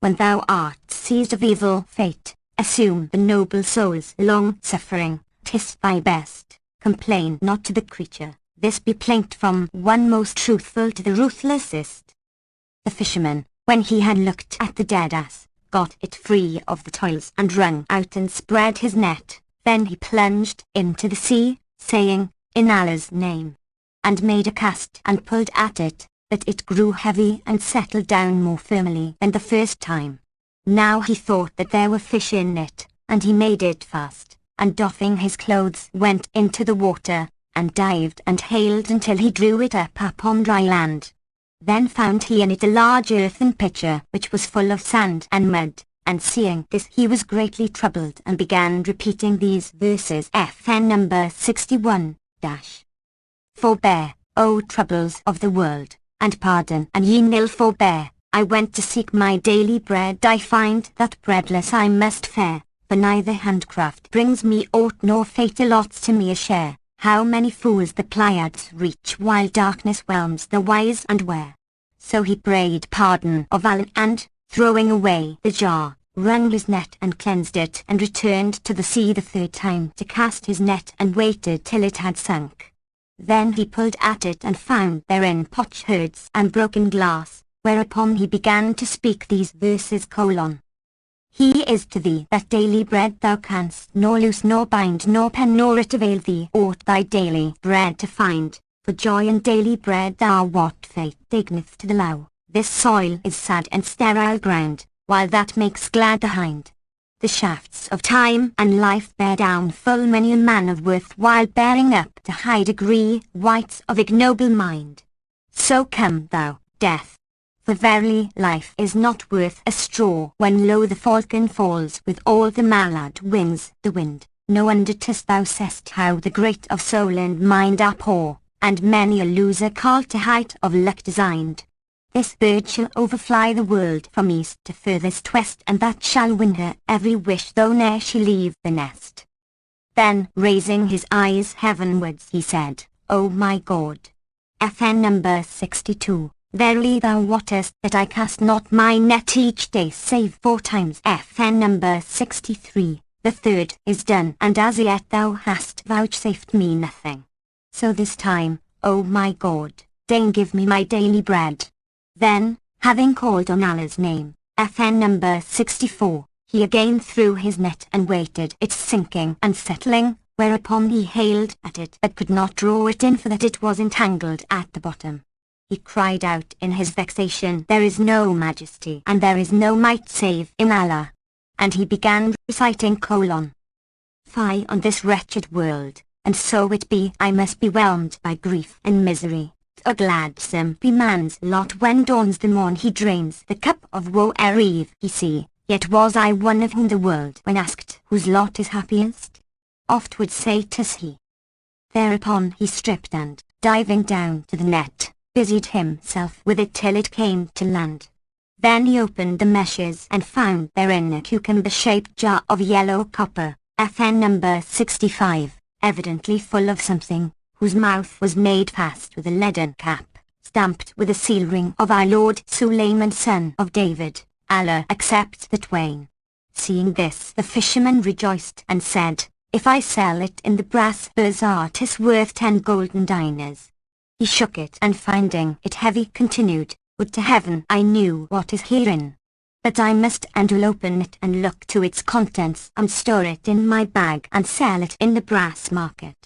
When thou art seized of evil fate, assume the noble soul's long suffering, 'tis thy best, complain not to the creature, this be plaint from one most truthful to the ruthlessest. The fisherman, when he had looked at the dead ass, got it free of the toils and wrung out and spread his net, then he plunged into the sea, saying, In Allah's name, and made a cast and pulled at it, that it grew heavy and settled down more firmly than the first time. Now he thought that there were fish in it, and he made it fast, and doffing his clothes went into the water, and dived and haled until he drew it up upon dry land. Then found he in it a large earthen pitcher which was full of sand and mud, and seeing this he was greatly troubled and began repeating these verses FN number 61 Forbear, O troubles of the world, and pardon and ye nil forbear, I went to seek my daily bread. I find that breadless I must fare, for neither handcraft brings me aught nor fate allots to me a share. How many fools the Pleiades reach while darkness whelms the wise and ware. So he prayed pardon of Alan and, throwing away the jar, wrung his net and cleansed it and returned to the sea the third time to cast his net and waited till it had sunk. Then he pulled at it and found therein potsherds and broken glass, whereupon he began to speak these verses: He is to thee that daily bread thou canst nor loose nor bind nor pen nor it avail thee aught thy daily bread to find, for joy and daily bread are what fate digneth to the low. This soil is sad and sterile ground, while that makes glad the hind. The shafts of time and life bear down full many a man of worth while bearing up to high degree wights of ignoble mind. So come thou, death. For verily life is not worth a straw when low the falcon falls with all the mallard wings the wind. No wonder 'tis thou say'st how the great of soul and mind are poor, and many a loser called to height of luck designed. This bird shall overfly the world from east to furthest west, and that shall win her every wish though ne'er she leave the nest. Then, raising his eyes heavenwards, he said, O my God. FN number 62. Verily thou wottest that I cast not my net each day save 4 times. FN number 63. The third is done, and as yet thou hast vouchsafed me nothing. So this time, O my God, deign give me my daily bread. Then, having called on Allah's name, FN number 64, he again threw his net and waited its sinking and settling, whereupon he hailed at it but could not draw it in for that it was entangled at the bottom. He cried out in his vexation, There is no majesty and there is no might save in Allah. And he began reciting: Fie on this wretched world, and so it be I must be whelmed by grief and misery. A gladsome be man's lot when dawns the morn he drains the cup of woe ere eve he see. Yet was I one of whom the world, when asked whose lot is happiest, oft would say 'tis he. Thereupon he stripped and, diving down to the net, busied himself with it till it came to land. Then he opened the meshes and found therein a cucumber-shaped jar of yellow copper, FN number 65, evidently full of something, whose mouth was made fast with a leaden cap, stamped with the seal ring of our Lord Suleiman son of David, Allah accept the twain. Seeing this the fisherman rejoiced and said, If I sell it in the brass bazaar 'tis worth 10 golden dinars. He shook it and finding it heavy continued, Would to heaven I knew what is herein. But I must and will open it and look to its contents and store it in my bag and sell it in the brass market.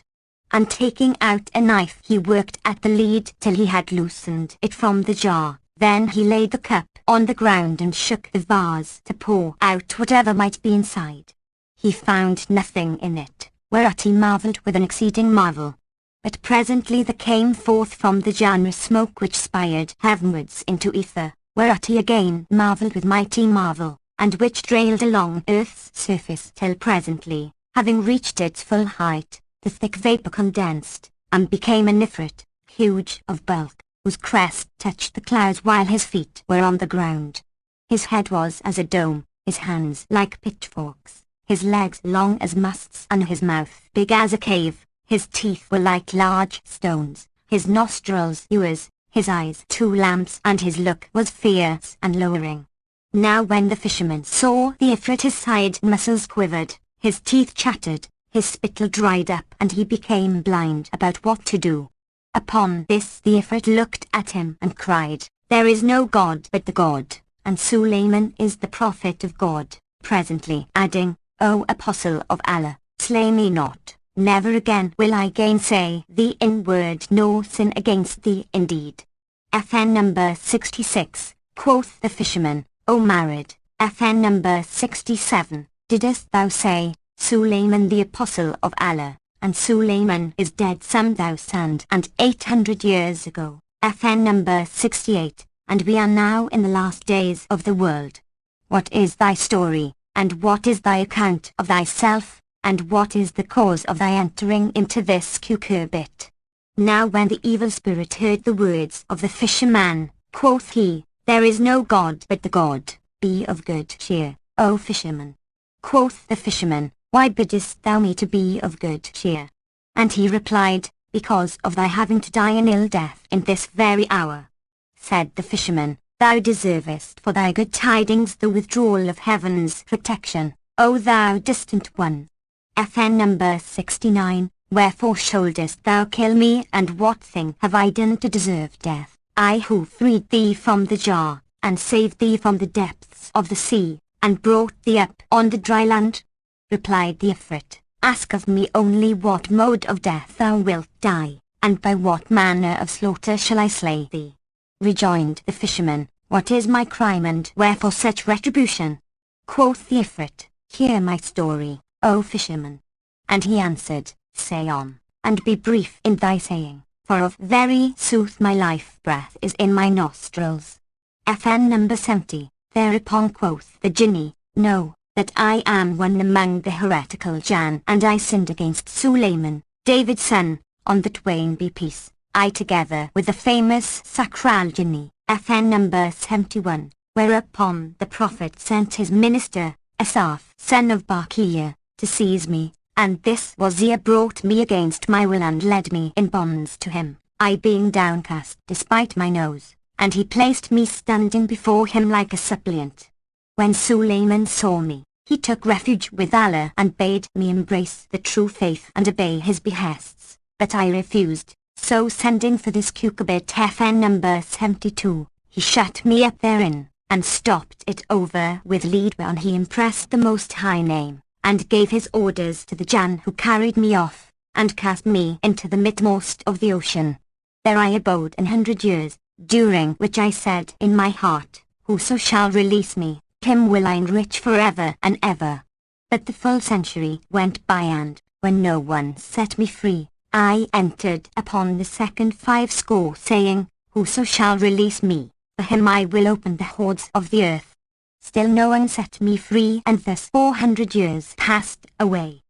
And taking out a knife he worked at the lead till he had loosened it from the jar. Then he laid the cup on the ground and shook the vase to pour out whatever might be inside. He found nothing in it, whereat he marvelled with an exceeding marvel. But presently there came forth from the jar a smoke which spired heavenwards into ether, whereat he again marvelled with mighty marvel, and which trailed along earth's surface till presently, having reached its full height, the thick vapour condensed, and became an ifrit, huge of bulk, whose crest touched the clouds while his feet were on the ground. His head was as a dome, his hands like pitchforks, his legs long as masts and his mouth big as a cave, his teeth were like large stones, his nostrils ewers, his eyes 2 lamps and his look was fierce and lowering. Now when the fisherman saw the ifrit his side muscles quivered, his teeth chattered, his spittle dried up and he became blind about what to do. Upon this the ifrit looked at him and cried, There is no God but the God, and Suleiman is the prophet of God, presently adding, O apostle of Allah, slay me not, never again will I gainsay thee in word nor sin against thee in deed. FN number 66, quoth the fisherman, O married, FN number 67, didst thou say, Suleiman the apostle of Allah, and Suleiman is dead some 1,800 years ago, FN number 68, and we are now in the last days of the world. What is thy story, and what is thy account of thyself, and what is the cause of thy entering into this cucurbit? Now when the evil spirit heard the words of the fisherman, quoth he, There is no God but the God. Be of good cheer, O fisherman. Quoth the fisherman, Why biddest thou me to be of good cheer? And he replied, Because of thy having to die an ill death in this very hour. Said the fisherman, Thou deservest for thy good tidings the withdrawal of heaven's protection, O thou distant one. FN number 69, Wherefore shouldest thou kill me, and what thing have I done to deserve death? I who freed thee from the jar, and saved thee from the depths of the sea, and brought thee up on the dry land? Replied the Ifrit, Ask of me only what mode of death thou wilt die, and by what manner of slaughter shall I slay thee? Rejoined the fisherman, What is my crime, and wherefore such retribution? Quoth the Ifrit, Hear my story, O fisherman. And he answered, Say on, and be brief in thy saying, for of very sooth my life breath is in my nostrils. FN number 70. Thereupon quoth the Jinni, Know that I am one among the heretical Jan, and I sinned against Suleiman, David's son, on the twain be peace, I together with the famous Sakral Jinni. FN number 71. Whereupon the Prophet sent his minister, Asaph, son of Barkiah, to seize me, and this wazir brought me against my will and led me in bonds to him, I being downcast despite my nose, and he placed me standing before him like a suppliant. When Suleiman saw me, he took refuge with Allah and bade me embrace the true faith and obey his behests, but I refused, so sending for this cucubit FN number 72, he shut me up therein, and stopped it over with lead whereon he impressed the Most High name, and gave his orders to the Jan who carried me off, and cast me into the midmost of the ocean. There I abode 100 years, during which I said in my heart, Whoso shall release me, him will I enrich forever and ever. But the full century went by, and, when no one set me free, I entered upon the second 50, saying, Whoso shall release me, for him I will open the hoards of the earth. Still no one set me free, and thus 400 years passed away.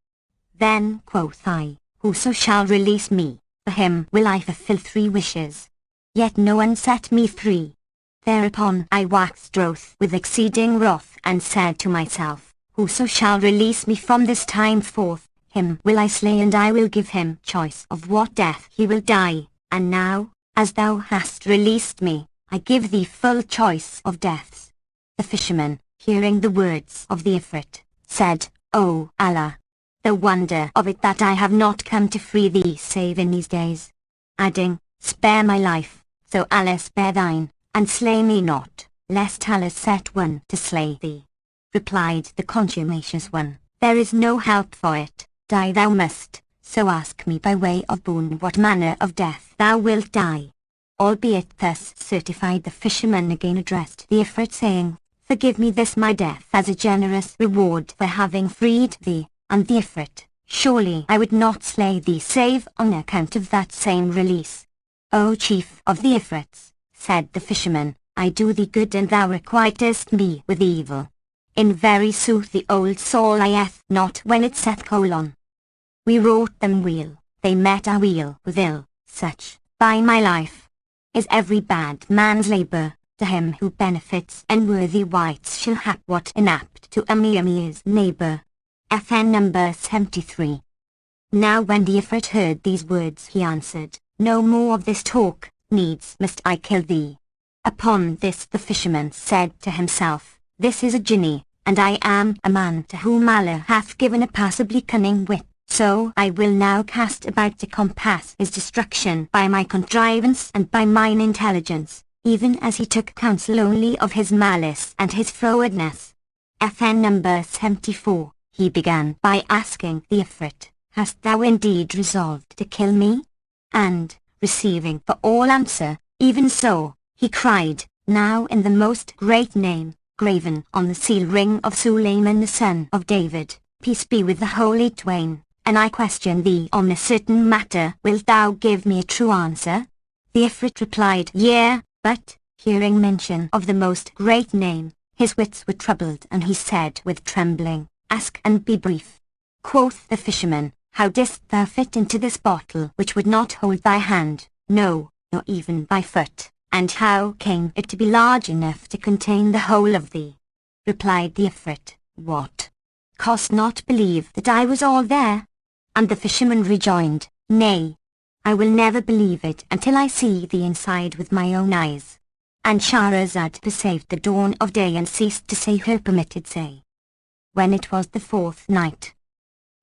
Then quoth I, Whoso shall release me, for him will I fulfill 3 wishes. Yet no one set me free. Thereupon I waxed wroth with exceeding wrath, and said to myself, Whoso shall release me from this time forth, him will I slay, and I will give him choice of what death he will die. And now, as thou hast released me, I give thee full choice of deaths. The fisherman, hearing the words of the Ifrit, said, O Allah! The wonder of it that I have not come to free thee save in these days. Adding, Spare my life, so Allah spare thine, and slay me not, lest Allah set one to slay thee. Replied the contumacious one, There is no help for it, die thou must, so ask me by way of boon what manner of death thou wilt die. Albeit thus certified, the fisherman again addressed the Ifrit, saying, Forgive me this my death as a generous reward for having freed thee. And the Ifrit, Surely I would not slay thee save on account of that same release. O chief of the Ifrits, said the fisherman, I do thee good, and thou requitest me with evil. In very sooth the old soul lieth not when it saith : We wrought them weal, they met our weal with ill. Such, by my life, is every bad man's labour. To him who benefits unworthy wights shall hap what inapt to Ami's neighbour. FN number 73. Now when the Ifrit heard these words, he answered, No more of this talk, needs must I kill thee. Upon this the fisherman said to himself, This is a Jinni, and I am a man to whom Allah hath given a passably cunning wit, so I will now cast about to compass his destruction by my contrivance and by mine intelligence, even as he took counsel only of his malice and his frowardness. FN number 74. He began by asking the Ifrit, Hast thou indeed resolved to kill me? And, receiving for all answer, Even so, he cried, Now in the most great name, graven on the seal ring of Suleiman the son of David, peace be with the holy twain, and I question thee on a certain matter, wilt thou give me a true answer? The Ifrit replied, Yea, but, hearing mention of the most great name, his wits were troubled, and he said with trembling, Ask and be brief. Quoth the fisherman, How didst thou fit into this bottle which would not hold thy hand, no, nor even thy foot, "And how came it to be large enough to contain the whole of thee?" Replied the Ifrit, "What? Cost not believe that I was all there?" And the fisherman rejoined, "Nay, I will never believe it until I see thee inside with my own eyes." And Shahrazad perceived the dawn of day and ceased to say her permitted say. When it was the fourth night,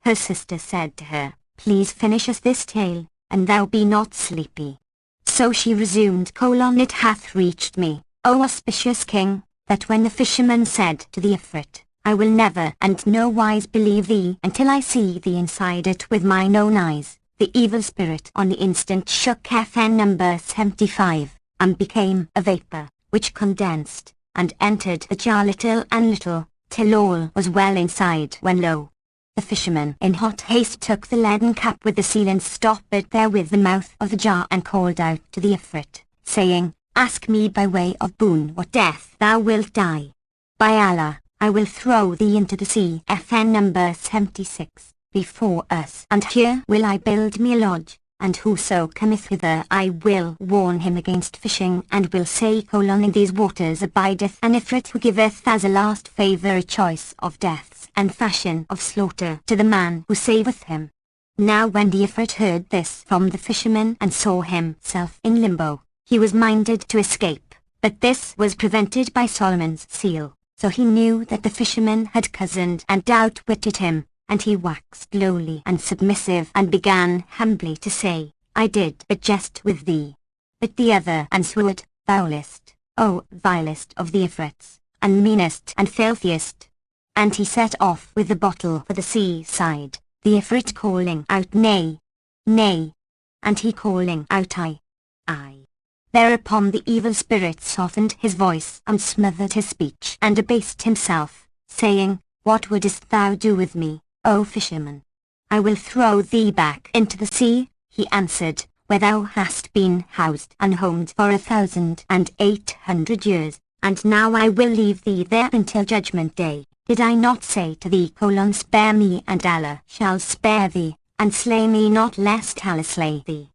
her sister said to her, "Please finish us this tale, and thou be not sleepy." So she resumed, "It hath reached me, O auspicious king, that when the fisherman said to the Ifrit, 'I will never and no wise believe thee until I see thee inside it with mine own eyes,' the evil spirit on the instant shook FN number 75, and became a vapor, which condensed, and entered the jar little and little, till all was well inside, when lo! The fisherman in hot haste took the leaden cap with the seal and stopped it there with the mouth of the jar and called out to the Ifrit, saying, "Ask me by way of boon what death thou wilt die. By Allah, I will throw thee into the sea." FN number 76, before us, and here will I build me a lodge, and whoso cometh hither I will warn him against fishing, and will say, "In these waters abideth an Ifrit who giveth as a last favour a choice of deaths and fashion of slaughter to the man who saveth him." Now when the Ifrit heard this from the fisherman and saw himself in limbo, he was minded to escape, but this was prevented by Solomon's seal, so he knew that the fisherman had cozened and outwitted him, and he waxed lowly and submissive and began humbly to say, "I did but jest with thee." But the other answered, "Foulest, O vilest of the Ifrits, and meanest and filthiest." And he set off with the bottle for the seaside, the Ifrit calling out, "Nay, nay," and he calling out, "I, I." Thereupon the evil spirit softened his voice and smothered his speech and abased himself, saying, "What wouldest thou do with me, O fisherman?" "I will throw thee back into the sea," he answered, "where thou hast been housed and homed for 1,800 years, and now I will leave thee there until judgment day. Did I not say to thee, spare me and Allah shall spare thee, and slay me not lest Allah slay thee?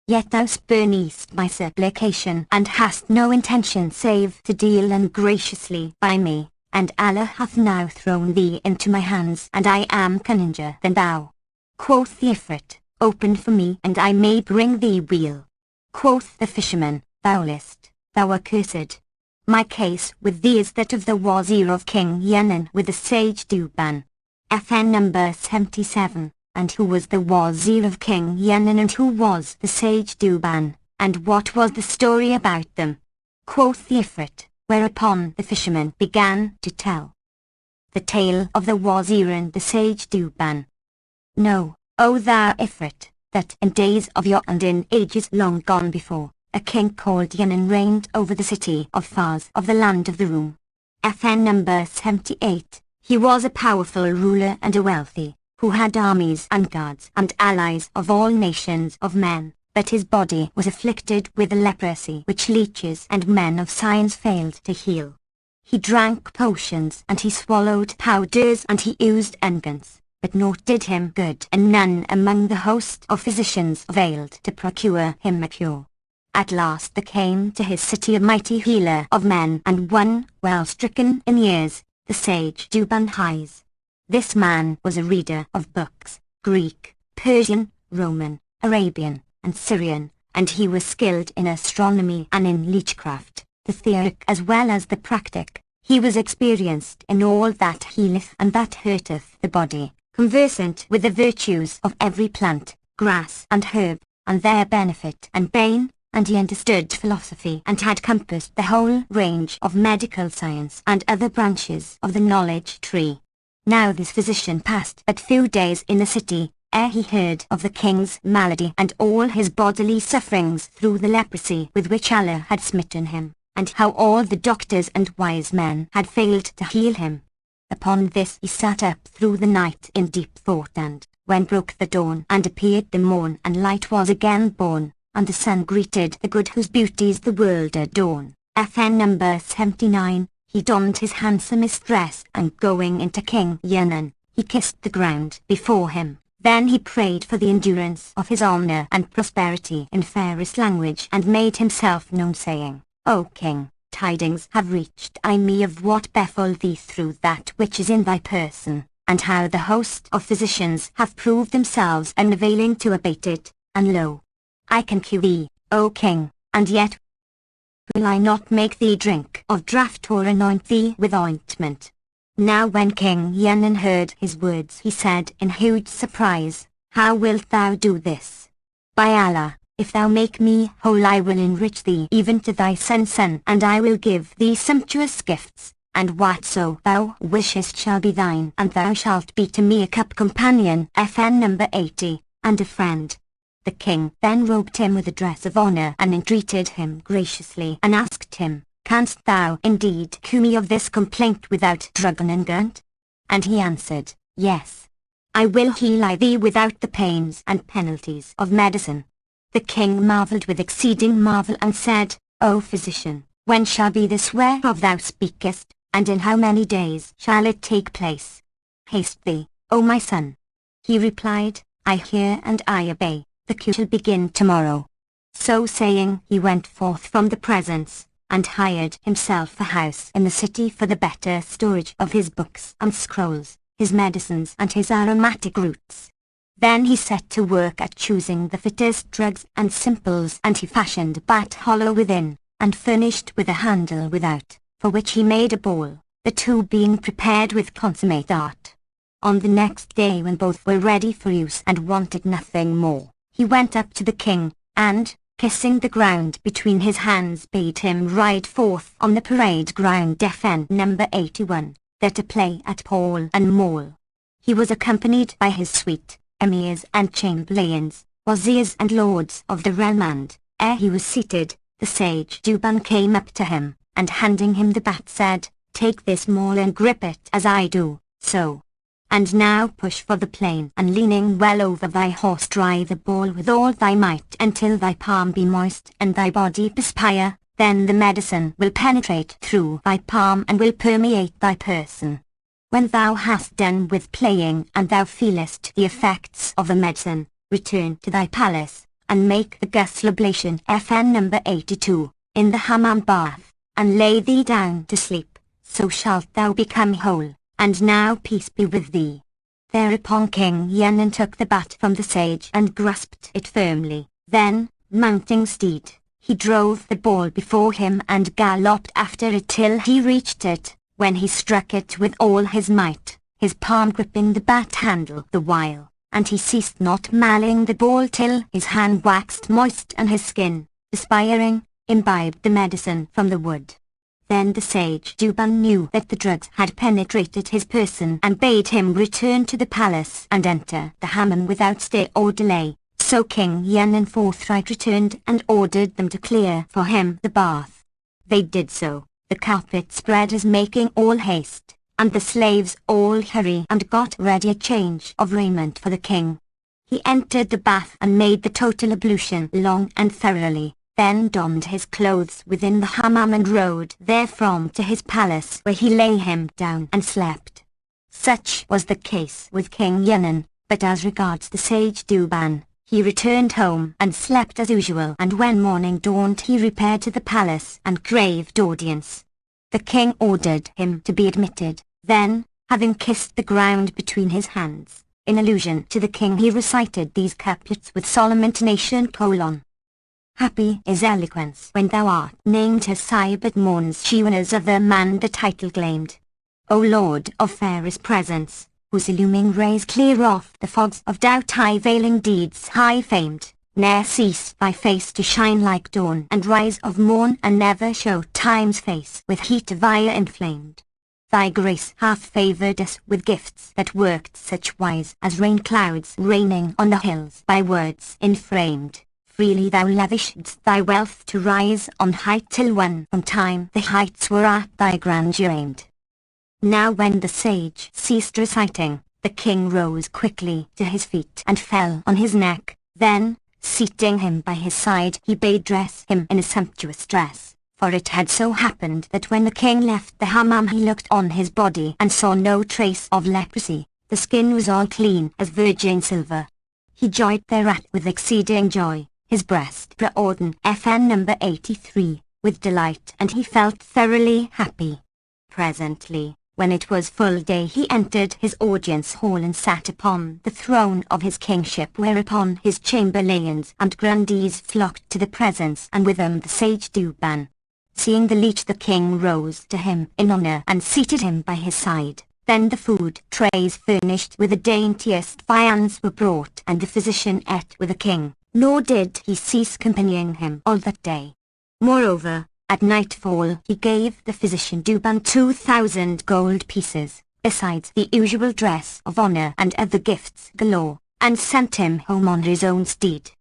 Yet thou spurnest my supplication and hast no intention save to deal ungraciously by me, and Allah hath now thrown thee into my hands, and I am cunninger than thou." Quoth the Ifrit, "Open for me and I may bring thee weal." Quoth the fisherman, "Foulest, thou accursed. My case with thee is that of the wazir of King Yemen with the sage Duban." FN number 77. And who was the wazir of King Yemen, and who was the sage Duban, and what was the story about them? Quoth the Ifrit, whereupon the fisherman began to tell the tale of the wazir and the sage Duban. Know, O thou Ifrit, that in days of yore and in ages long gone before, a king called Yemen reigned over the city of Fars of the land of the Room. FN number 78. He was a powerful ruler and a wealthy, who had armies and guards and allies of all nations of men, but his body was afflicted with a leprosy which leeches and men of science failed to heal. He drank potions and he swallowed powders and he used unguents, but naught did him good, and none among the host of physicians availed to procure him a cure. At last there came to his city a mighty healer of men, and one, well stricken in years, the sage Duban Highs. This man was a reader of books, Greek, Persian, Roman, Arabian, and Syrian, and he was skilled in astronomy and in leechcraft, the theoric as well as the practic. He was experienced in all that healeth and that hurteth the body, conversant with the virtues of every plant, grass and herb, and their benefit and bane, and he understood philosophy and had compassed the whole range of medical science and other branches of the knowledge tree. Now this physician passed but few days in the city, ere he heard of the king's malady and all his bodily sufferings through the leprosy with which Allah had smitten him, and how all the doctors and wise men had failed to heal him. Upon this he sat up through the night in deep thought, and, when broke the dawn and appeared the morn, and light was again born, and the sun greeted the good whose beauties the world adorn. FN number 79. He donned his handsomest dress, and going into King Yemen, he kissed the ground before him. Then he prayed for the endurance of his honor and prosperity in fairest language, and made himself known, saying, O king, tidings have reached me of what befell thee through that which is in thy person, and how the host of physicians have proved themselves unavailing to abate it, and lo, I can cure thee, O king, and yet will I not make thee drink of draught or anoint thee with ointment. Now when King Yennen heard his words, he said in huge surprise, How wilt thou do this? By Allah, if thou make me whole, I will enrich thee even to thy son, and I will give thee sumptuous gifts, and whatso thou wishest shall be thine, and thou shalt be to me a cup companion, FN number 80, and a friend. The king then robed him with a dress of honor and entreated him graciously and asked him, Canst thou indeed cure me of this complaint without drug and unguent? And he answered, Yes. I will heal thee without the pains and penalties of medicine. The king marveled with exceeding marvel and said, O physician, when shall be this whereof thou speakest, and in how many days shall it take place? Haste thee, O my son. He replied, I hear and I obey, the cure shall begin tomorrow. So saying, he went forth from the presence, and hired himself a house in the city for the better storage of his books and scrolls, his medicines and his aromatic roots. Then he set to work at choosing the fittest drugs and simples, and he fashioned a bat hollow within, and furnished with a handle without, for which he made a bowl, the two being prepared with consummate art. On the next day, when both were ready for use and wanted nothing more, he went up to the king, and, kissing the ground between his hands, bade him ride forth on the parade ground FN number 81, there to play at pole and maul. He was accompanied by his suite, emirs and chamberlains, wazirs and lords of the realm, and, ere he was seated, the sage Duban came up to him, and handing him the bat said, Take this maul and grip it as I do, so. And now push for the plain, and leaning well over thy horse, drive the ball with all thy might until thy palm be moist and thy body perspire, then the medicine will penetrate through thy palm and will permeate thy person. When thou hast done with playing and thou feelest the effects of the medicine, return to thy palace, and make the ghusl oblation FN number 82, in the hammam bath, and lay thee down to sleep, so shalt thou become whole. And now peace be with thee. Thereupon King Yennen took the bat from the sage and grasped it firmly. Then, mounting steed, he drove the ball before him and galloped after it till he reached it, when he struck it with all his might, his palm gripping the bat handle the while, and he ceased not mauling the ball till his hand waxed moist and his skin, perspiring, imbibed the medicine from the wood. Then the sage Duban knew that the drugs had penetrated his person and bade him return to the palace and enter the hammam without stay or delay. So King Yennen forthright returned and ordered them to clear for him the bath. They did so, the carpet spreaders making all haste, and the slaves all hurry, and got ready a change of raiment for the king. He entered the bath and made the total ablution long and thoroughly, then donned his clothes within the hammam and rode therefrom to his palace, where he lay him down and slept. Such was the case with King Yennen, but as regards the sage Duban, he returned home and slept as usual, and when morning dawned he repaired to the palace and craved audience. The king ordered him to be admitted. Then, having kissed the ground between his hands, in allusion to the king he recited these couplets with solemn intonation: Happy is eloquence when thou art named her sire, but mourns she when as other man the title claimed. O Lord of fairest presence, whose illuming rays clear off the fogs of doubt, high veiling deeds high famed, ne'er cease thy face to shine like dawn and rise of morn, and never show time's face with heat of ire inflamed. Thy grace hath favoured us with gifts that worked such wise as rain clouds raining on the hills by words inframed. Freely thou lavishedst thy wealth to rise on height, till one from time the heights were at thy grandeur aimed. Now when the sage ceased reciting, the king rose quickly to his feet and fell on his neck. Then, seating him by his side, he bade dress him in a sumptuous dress, for it had so happened that when the king left the hammam he looked on his body and saw no trace of leprosy. The skin was all clean as virgin silver. He joyed thereat with exceeding joy. His breast Burton FN number 83, with delight, and he felt thoroughly happy. Presently, when it was full day, he entered his audience hall and sat upon the throne of his kingship, whereupon his chamberlains and grandees flocked to the presence, and with them the sage Duban. Seeing the leech, the king rose to him in honor and seated him by his side. Then the food trays furnished with the daintiest viands were brought, and the physician ate with the king, nor did he cease accompanying him all that day. Moreover, at nightfall he gave the physician Duban 2,000 gold pieces, besides the usual dress of honor and other gifts galore, and sent him home on his own steed.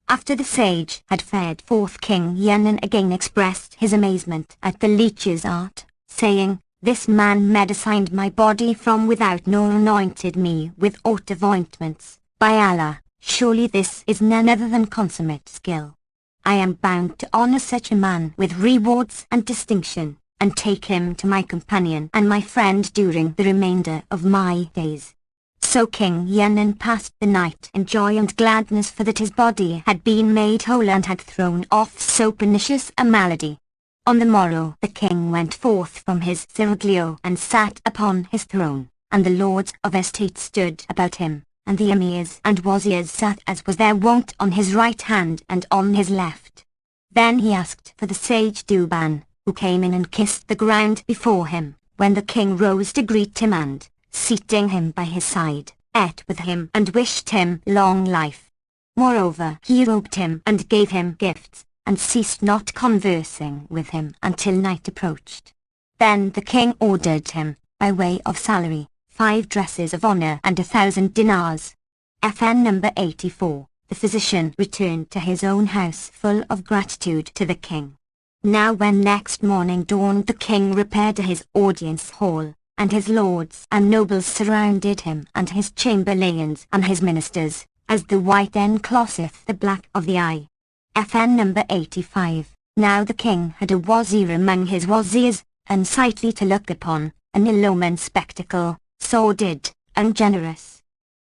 After the sage had fared forth, King Yennen again expressed his amazement at the leech's art, saying, "This man medicined my body from without, nor anointed me with aught of ointments. By Allah, surely this is none other than consummate skill. I am bound to honor such a man with rewards and distinction, and take him to my companion and my friend during the remainder of my days." So King Yennen passed the night in joy and gladness, for that his body had been made whole and had thrown off so pernicious a malady. On the morrow the king went forth from his seraglio and sat upon his throne, and the lords of estate stood about him, and the emirs and wazirs sat as was their wont on his right hand and on his left. Then he asked for the sage Duban, who came in and kissed the ground before him, when the king rose to greet him and, seating him by his side, ate with him and wished him long life. Moreover, he robed him and gave him gifts, and ceased not conversing with him until night approached. Then the king ordered him, by way of salary, 5 dresses of honor and 1,000 dinars. FN number 84. The physician returned to his own house full of gratitude to the king. Now when next morning dawned, the king repaired to his audience hall, and his lords and nobles surrounded him, and his chamberlains and his ministers, as the white encloseth the black of the eye. FN number 85. Now the king had a wazir among his wazirs, unsightly to look upon, an ill-omened spectacle, sordid, ungenerous,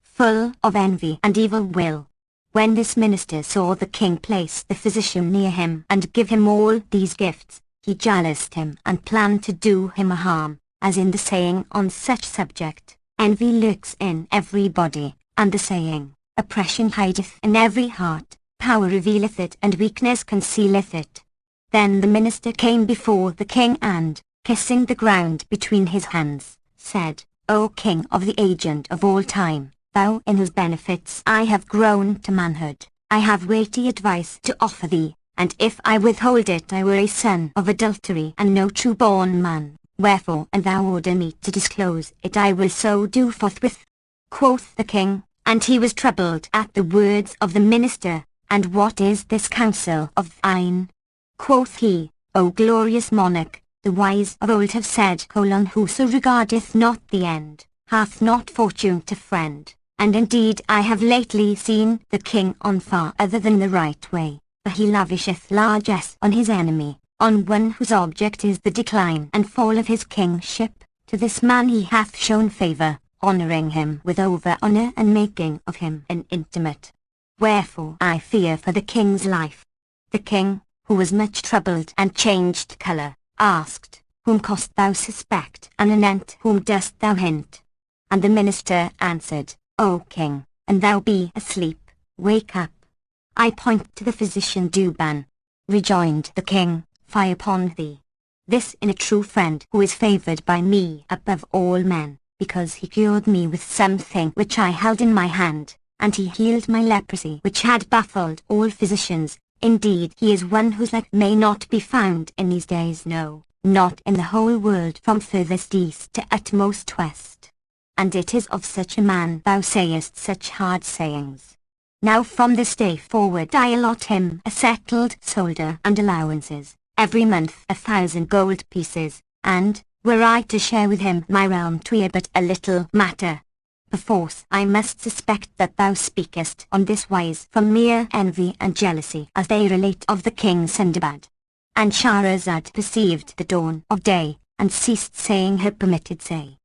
full of envy and evil will. When this minister saw the king place the physician near him and give him all these gifts, he jaloused him and planned to do him a harm, as in the saying on such subject, envy lurks in every body, and the saying, oppression hideth in every heart, power revealeth it and weakness concealeth it. Then the minister came before the king and, kissing the ground between his hands, said, "O king of the agent of all time, thou in whose benefits I have grown to manhood, I have weighty advice to offer thee, and if I withhold it I were a son of adultery and no true-born man, wherefore an thou order me to disclose it I will so do forthwith." Quoth the king, and he was troubled at the words of the minister, "And what is this counsel of thine?" Quoth he, "O glorious monarch, the wise of old have said, whoso regardeth not the end, hath not fortune to friend, and indeed I have lately seen the king on far other than the right way, for he lavisheth largesse on his enemy, on one whose object is the decline and fall of his kingship. To this man he hath shown favour, honouring him with over-honour and making of him an intimate. Wherefore I fear for the king's life." The king, who was much troubled and changed colour, asked, "Whom cost thou suspect, and anent whom dost thou hint?" And the minister answered, "O king, an thou be asleep, wake up. I point to the physician Duban." Rejoined the king, "Fie upon thee. This is a true friend who is favoured by me above all men, because he cured me with something which I held in my hand, and he healed my leprosy which had baffled all physicians. Indeed he is one whose like may not be found in these days, no, not in the whole world from furthest east to utmost west. And it is of such a man thou sayest such hard sayings. Now from this day forward I allot him a settled solder and allowances, every month 1,000 gold pieces, and, were I to share with him my realm 'twere but a little matter. Perforce I must suspect that thou speakest on this wise from mere envy and jealousy, as they relate of the king Sindbad." And Shahrazad perceived the dawn of day, and ceased saying her permitted say.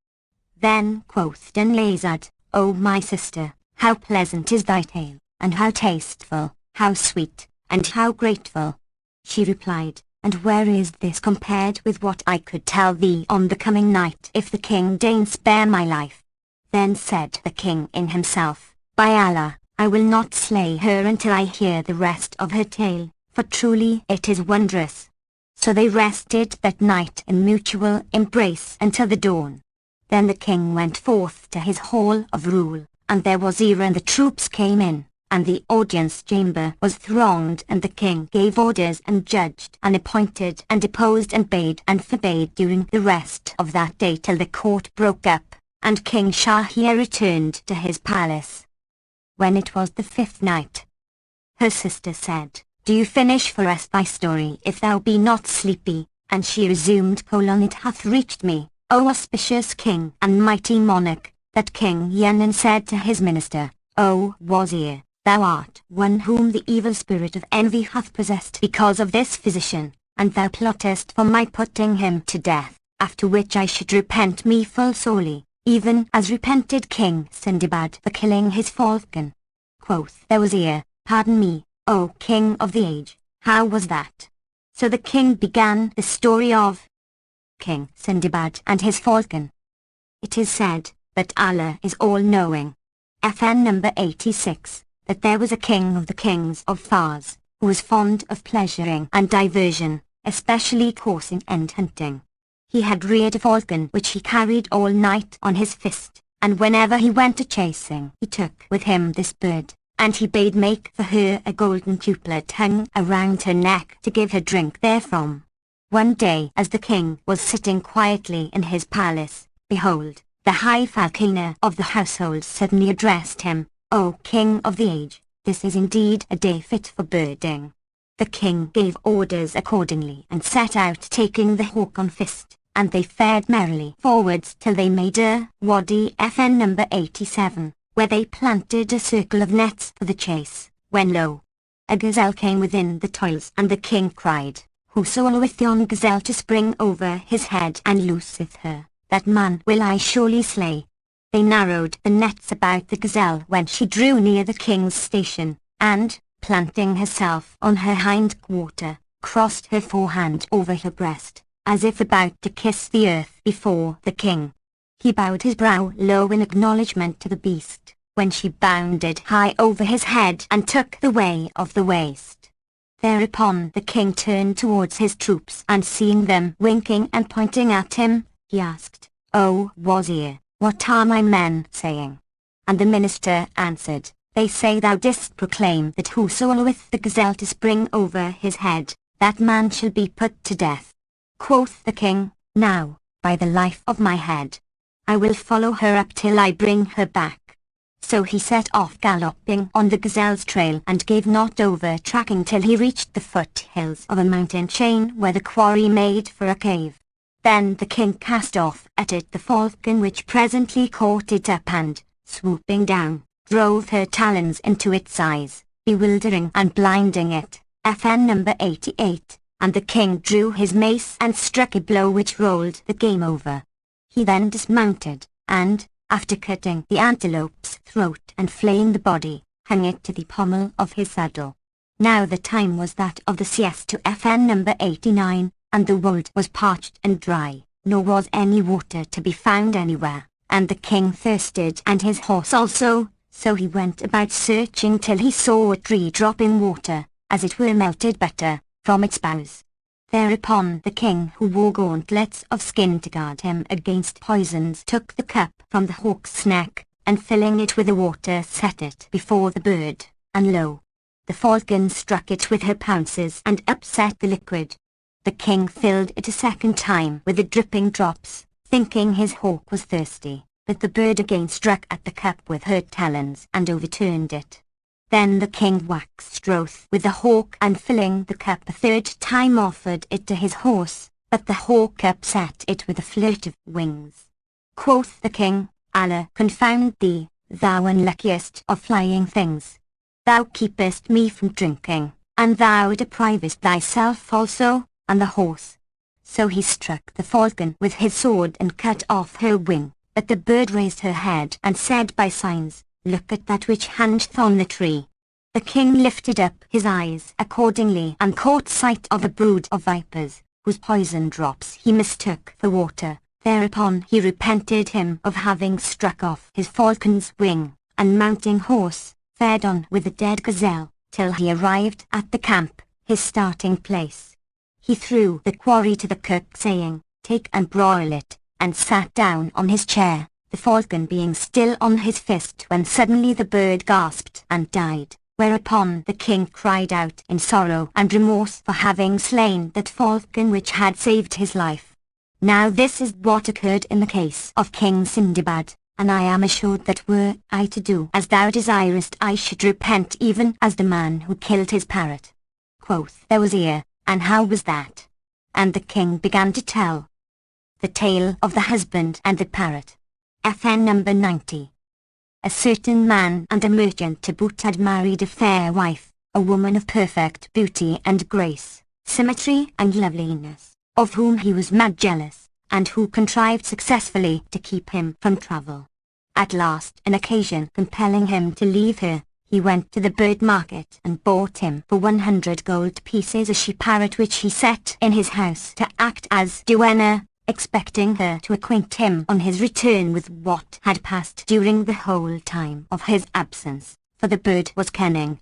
Then quoth Dunlazad, "O my sister, how pleasant is thy tale, and how tasteful, how sweet, and how grateful." She replied, And where is this compared with what I could tell thee on the coming night if the king deign spare my life? Then said the king in himself, By Allah, I will not slay her until I hear the rest of her tale, for truly it is wondrous. So they rested that night in mutual embrace until the dawn. Then the king went forth to his hall of rule, and their wazir and the troops came in, and the audience chamber was thronged, and the king gave orders and judged and appointed and deposed and bade and forbade during the rest of that day till the court broke up, and King Shahryar returned to his palace. When it was the 5th night, her sister said, Do you finish for us thy story if thou be not sleepy? And she resumed, It hath reached me, O auspicious king and mighty monarch, that King Yenin said to his minister, O Wazir, thou art one whom the evil spirit of envy hath possessed because of this physician, and thou plottest for my putting him to death, after which I should repent me full sorely, even as repented King Sindibad for killing his falcon. Quoth the Wazir, Pardon me, O King of the age, how was that? So the king began the story of King Sindibad and his falcon. It is said that Allah is all-knowing. FN number 86, that there was a king of the kings of Fars, who was fond of pleasuring and diversion, especially coursing and hunting. He had reared a falcon which he carried all night on his fist, and whenever he went a-chasing he took with him this bird, and he bade make for her a golden couplet hung around her neck to give her drink therefrom. One day as the king was sitting quietly in his palace, behold, the high falconer of the household suddenly addressed him, O king of the age, this is indeed a day fit for birding. The king gave orders accordingly and set out taking the hawk on fist, and they fared merrily forwards till they made a wadi FN number 87, where they planted a circle of nets for the chase, when lo! A gazelle came within the toils, and the king cried, Whoso alloweth yon gazelle to spring over his head and looseth her, that man will I surely slay. They narrowed the nets about the gazelle when she drew near the king's station, and, planting herself on her hind quarter, crossed her forehand over her breast, as if about to kiss the earth before the king. He bowed his brow low in acknowledgment to the beast, when she bounded high over his head and took the way of the waist. Thereupon the king turned towards his troops, and seeing them winking and pointing at him, he asked, O Wazir, what are my men saying? And the minister answered, They say thou didst proclaim that whoso alloweth the gazelle to spring over his head, that man shall be put to death. Quoth the king, Now, by the life of my head, I will follow her up till I bring her back. So he set off galloping on the gazelle's trail and gave not over tracking till he reached the foothills of a mountain chain where the quarry made for a cave. Then the king cast off at it the falcon, which presently caught it up and, swooping down, drove her talons into its eyes, bewildering and blinding it. FN number 88, and the king drew his mace and struck a blow which rolled the game over. He then dismounted, and, after cutting the antelope's throat and flaying the body, hung it to the pommel of his saddle. Now the time was that of the siesta FN number 89, and the wold was parched and dry, nor was any water to be found anywhere, and the king thirsted and his horse also, so he went about searching till he saw a tree dropping water, as it were melted butter, from its boughs. Thereupon the king, who wore gauntlets of skin to guard him against poisons, took the cup from the hawk's neck, and filling it with the water set it before the bird, and lo! The falcon struck it with her pounces and upset the liquid. The king filled it a second time with the dripping drops, thinking his hawk was thirsty, but the bird again struck at the cup with her talons and overturned it. Then the king waxed wroth with the hawk, and filling the cup a third time offered it to his horse, but the hawk upset it with a flirt of wings. Quoth the king, Allah confound thee, thou unluckiest of flying things. Thou keepest me from drinking, and thou deprivest thyself also, and the horse. So he struck the falcon with his sword and cut off her wing, but the bird raised her head and said by signs, Look at that which hangeth on the tree. The king lifted up his eyes accordingly and caught sight of a brood of vipers, whose poison drops he mistook for water. Thereupon he repented him of having struck off his falcon's wing, and mounting horse, fared on with the dead gazelle, till he arrived at the camp, his starting place. He threw the quarry to the cook, saying, "Take and broil it," and sat down on his chair, the falcon being still on his fist when suddenly the bird gasped and died, whereupon the king cried out in sorrow and remorse for having slain that falcon which had saved his life. Now this is what occurred in the case of King Sindibad, and I am assured that were I to do as thou desirest, I should repent even as the man who killed his parrot. Quoth the wazir, "And how was that?" And the king began to tell the tale of the husband and the parrot. FN number 90. A certain man and a merchant to boot had married a fair wife, a woman of perfect beauty and grace, symmetry and loveliness, of whom he was mad jealous, and who contrived successfully to keep him from travel. At last, an occasion compelling him to leave her, he went to the bird market and bought him for 100 gold pieces a she-parrot which he set in his house to act as duenna, expecting her to acquaint him on his return with what had passed during the whole time of his absence, for the bird was cunning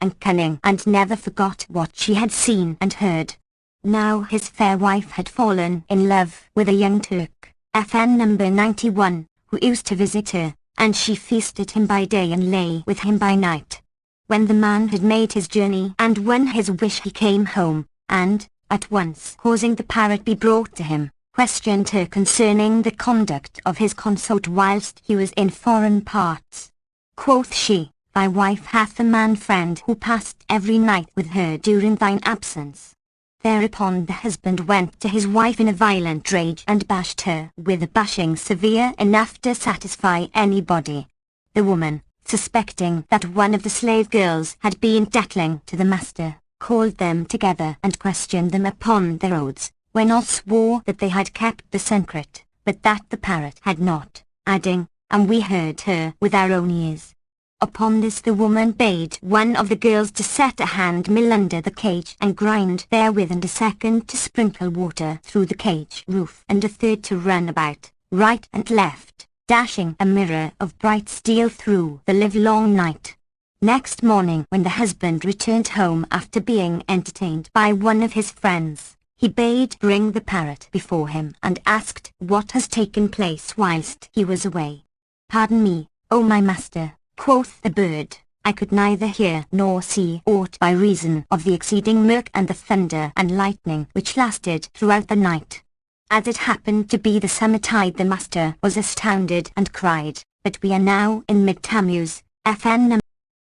and never forgot what she had seen and heard. Now his fair wife had fallen in love with a young Turk, FN number 91, who used to visit her, and she feasted him by day and lay with him by night. When the man had made his journey and won his wish, he came home, and, at once causing the parrot be brought to him, questioned her concerning the conduct of his consort whilst he was in foreign parts. Quoth she, "Thy wife hath a man friend who passed every night with her during thine absence." Thereupon the husband went to his wife in a violent rage and bashed her with a bashing severe enough to satisfy anybody. The woman, suspecting that one of the slave girls had been tattling to the master, called them together and questioned them upon their oaths, when all swore that they had kept the secret, but that the parrot had not, adding, "And we heard her with our own ears." Upon this the woman bade one of the girls to set a hand mill under the cage and grind therewith, and a second to sprinkle water through the cage roof, and a third to run about, right and left, dashing a mirror of bright steel through the livelong night. Next morning, when the husband returned home after being entertained by one of his friends, he bade bring the parrot before him and asked what has taken place whilst he was away. "Pardon me, O my master," quoth the bird, "I could neither hear nor see aught by reason of the exceeding murk and the thunder and lightning which lasted throughout the night. As it happened to be the summertide, the master was astounded and cried, but we are now in mid-Tammuz, FN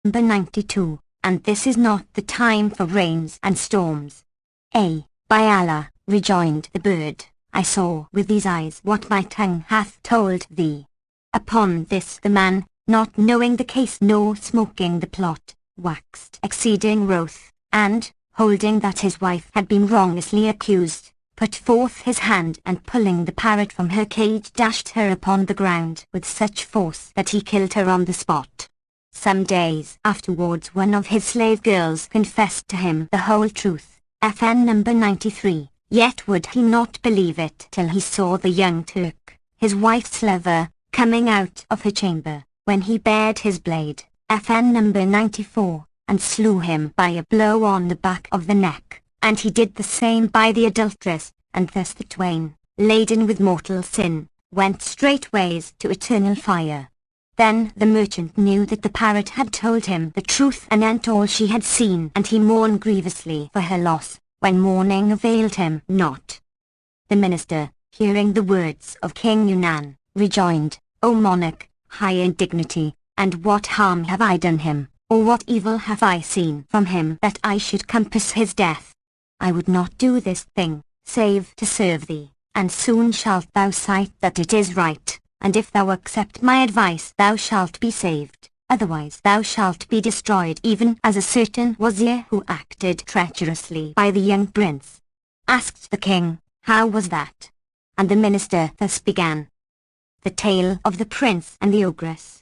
number 92, and this is not the time for rains and storms." "By Allah," rejoined the bird, "I saw with these eyes what my tongue hath told thee." Upon this the man, not knowing the case nor smoking the plot, waxed exceeding wroth, and, holding that his wife had been wrongly accused, put forth his hand and pulling the parrot from her cage dashed her upon the ground with such force that he killed her on the spot. Some days afterwards one of his slave girls confessed to him the whole truth, FN number 93, yet would he not believe it till he saw the young Turk, his wife's lover, coming out of her chamber, when he bared his blade, FN number 94, and slew him by a blow on the back of the neck, and he did the same by the adulteress, and thus the twain, laden with mortal sin, went straightways to eternal fire. Then the merchant knew that the parrot had told him the truth anent all she had seen, and he mourned grievously for her loss, when mourning availed him not. The minister, hearing the words of King Yunan, rejoined, "O monarch, high in dignity, and what harm have I done him, or what evil have I seen from him that I should compass his death? I would not do this thing, save to serve thee, and soon shalt thou sight that it is right, and if thou accept my advice thou shalt be saved, otherwise thou shalt be destroyed, even as a certain wazir who acted treacherously by the young prince." Asked the king, "How was that?" And the minister thus began. The tale of the prince and the ogress.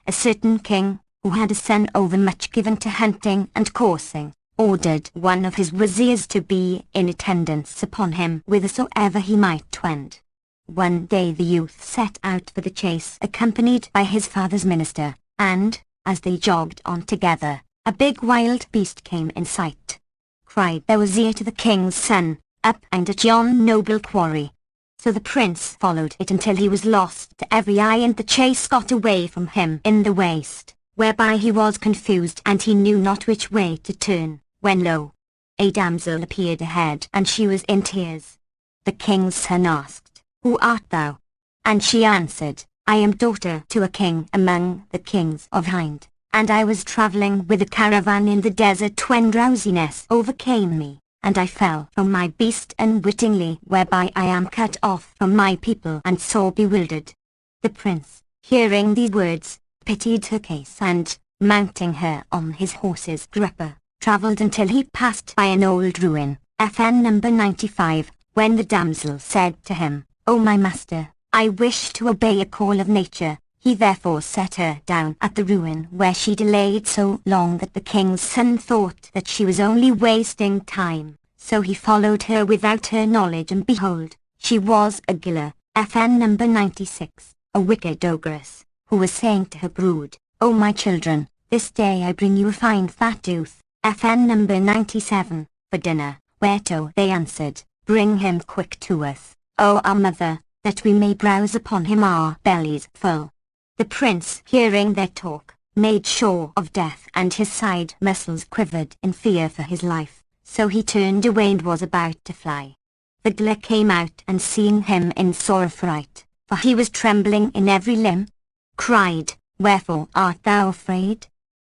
A certain king, who had a son overmuch given to hunting and coursing, ordered one of his wazirs to be in attendance upon him whithersoever he might wend. One day the youth set out for the chase accompanied by his father's minister, and, as they jogged on together, a big wild beast came in sight. Cried the wazir to the king's son, "Up and at yon noble quarry." So the prince followed it until he was lost to every eye, and the chase got away from him in the waste, whereby he was confused and he knew not which way to turn, when lo! A damsel appeared ahead, and she was in tears. The king's son asked, "Who art thou?" And she answered, "I am daughter to a king among the kings of Hind, and I was travelling with a caravan in the desert when drowsiness overcame me, and I fell from my beast unwittingly, whereby I am cut off from my people and sore bewildered." The prince, hearing these words, pitied her case and, mounting her on his horse's gripper, travelled until he passed by an old ruin, FN number 95, when the damsel said to him, "O my master, I wish to obey a call of nature." He therefore set her down at the ruin where she delayed so long that the king's son thought that she was only wasting time, so he followed her without her knowledge, and behold, she was a Gila, FN number 96, a wicked ogress, who was saying to her brood, "O my children, this day I bring you a fine fat youth, FN number 97, for dinner," whereto they answered, "Bring him quick to us, O our mother, that we may browse upon him our bellies full." The prince, hearing their talk, made sure of death, and his side muscles quivered in fear for his life, so he turned away and was about to fly. The Gila came out, and seeing him in sore fright, for he was trembling in every limb, cried, "Wherefore art thou afraid?"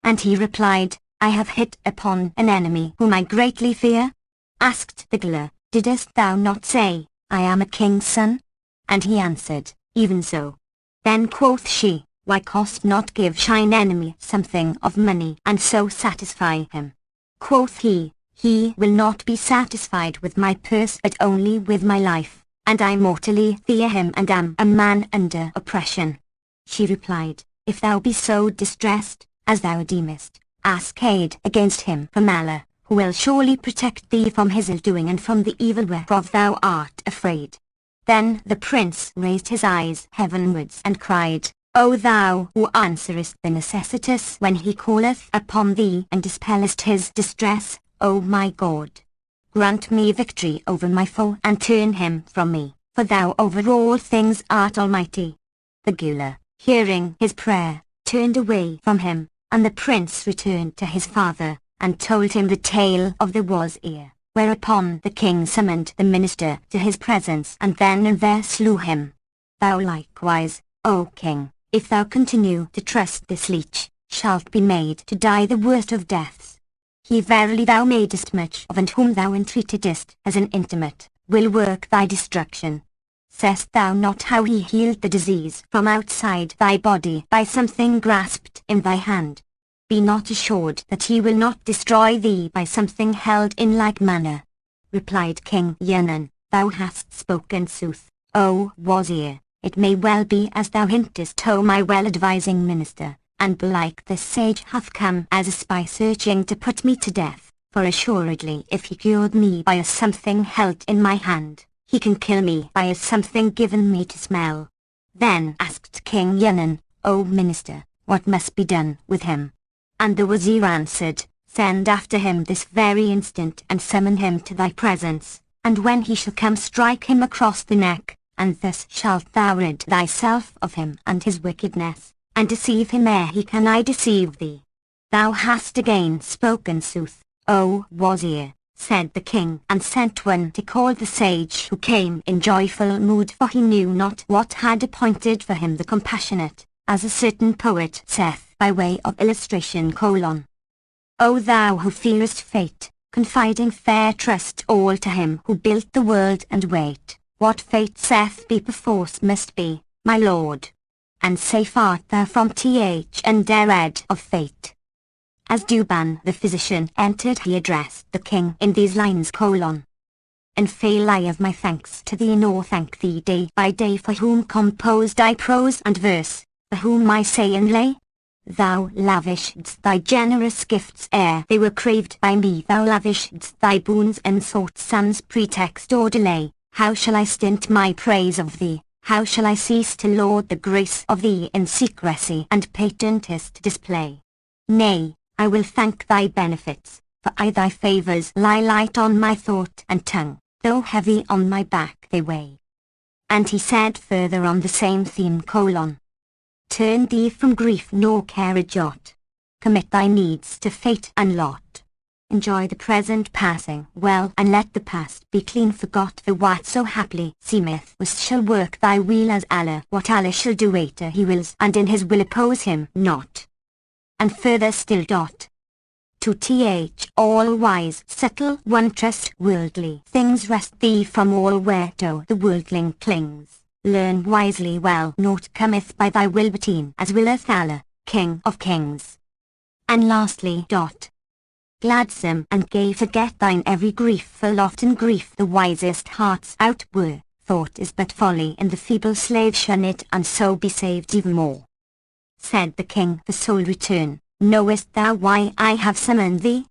And he replied, "I have hit upon an enemy whom I greatly fear." Asked the Gila, "Didst thou not say, I am a king's son?" And he answered, "Even so." Then quoth she, "Why cost not give shine enemy something of money, and so satisfy him?" Quoth he, "He will not be satisfied with my purse, but only with my life, and I mortally fear him, and am a man under oppression." She replied, "If thou be so distressed, as thou deemest, ask aid against him from Allah, who will surely protect thee from his ill-doing and from the evil whereof thou art afraid." Then the prince raised his eyes heavenwards and cried, "O thou who answerest the necessitous when he calleth upon thee, and dispellest his distress, O my God, grant me victory over my foe, and turn him from me, for thou over all things art almighty." The Gula, hearing his prayer, turned away from him, and the prince returned to his father, and told him the tale of the wazir. Whereupon the king summoned the minister to his presence, and then and there slew him. "Thou likewise, O king, if thou continue to trust this leech, shalt be made to die the worst of deaths. He verily thou madest much of, and whom thou entreatedest as an intimate, will work thy destruction. Sayest thou not how he healed the disease from outside thy body by something grasped in thy hand? Be not assured that he will not destroy thee by something held in like manner." Replied King Yunan, "Thou hast spoken sooth, O wazir. It may well be as thou hintest, O my well-advising minister, and belike this sage hath come as a spy searching to put me to death, for assuredly if he cured me by a something held in my hand, he can kill me by a something given me to smell." Then asked King Yunan, "O minister, what must be done with him?" And the wazir answered, "Send after him this very instant, and summon him to thy presence, and when he shall come strike him across the neck, and thus shalt thou rid thyself of him and his wickedness, and deceive him ere he can deceive thee." "Thou hast again spoken sooth, O wazir," said the king, and sent one to call the sage, who came in joyful mood, for he knew not what had appointed for him the compassionate, as a certain poet saith, by way of illustration: "O thou who fearest fate, confiding fair trust all to him who built the world and wait, what fate saith be perforce must be, my lord. And safe art thou from th and dread of fate." As Duban the physician entered, he addressed the king in these lines: "And fail I of my thanks to thee, nor thank thee day by day, for whom composed I prose and verse, for whom I say and lay? Thou lavishedst thy generous gifts ere they were craved by me. Thou lavishedst thy boons and sought sans pretext or delay. How shall I stint my praise of thee? How shall I cease to laud the grace of thee in secrecy and patentest display? Nay, I will thank thy benefits, for thy favours lie light on my thought and tongue, though heavy on my back they weigh. And he said further on the same theme: Turn thee from grief nor care a jot. Commit thy needs to fate and lot. Enjoy the present passing well, and let the past be clean forgot. For what so haply seemeth was shall work thy will as Allah. What Allah shall do after he wills, and in his will oppose him not. And further still to all wise, subtle one, trust worldly things, rest thee from all whereto the worldling clings. Learn wisely well, naught cometh by thy will but e'en as willeth Allah, King of kings. And lastly gladsome and gay, forget thine every grief, for often grief the wisest hearts outwere. Thought is but folly, and the feeble slave shun it, and so be saved even more. Said the king, the soul return, knowest thou why I have summoned thee?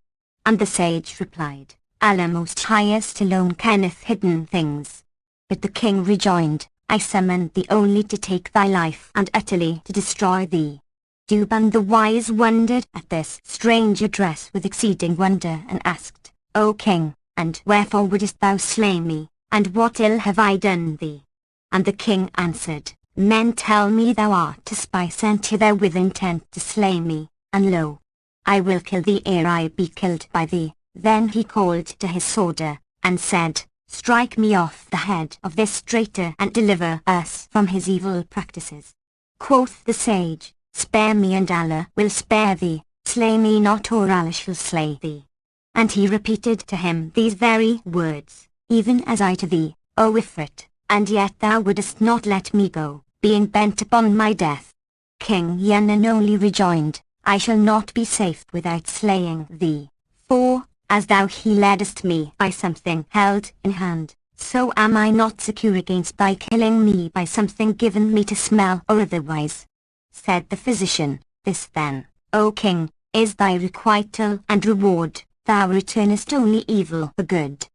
And the sage replied, Allah most highest alone kenneth hidden things. But the king rejoined, I summoned thee only to take thy life, and utterly to destroy thee. Duban the wise wondered at this strange address with exceeding wonder, and asked, O king, and wherefore wouldest thou slay me, and what ill have I done thee? And the king answered, Men tell me thou art a spy sent hither with intent to slay me, and lo, I will kill thee ere I be killed by thee. Then he called to his sworder, and said, Strike me off the head of this traitor, and deliver us from his evil practices. Quoth the sage, Spare me and Allah will spare thee, slay me not or Allah shall slay thee. And he repeated to him these very words, Even as I to thee, O Ifrit, and yet thou wouldest not let me go, being bent upon my death. King Yennen only rejoined, I shall not be safe without slaying thee, for, as thou he leddest me by something held in hand, so am I not secure against thy killing me by something given me to smell or otherwise. Said the physician, This then, O king, is thy requital and reward, thou returnest only evil for good.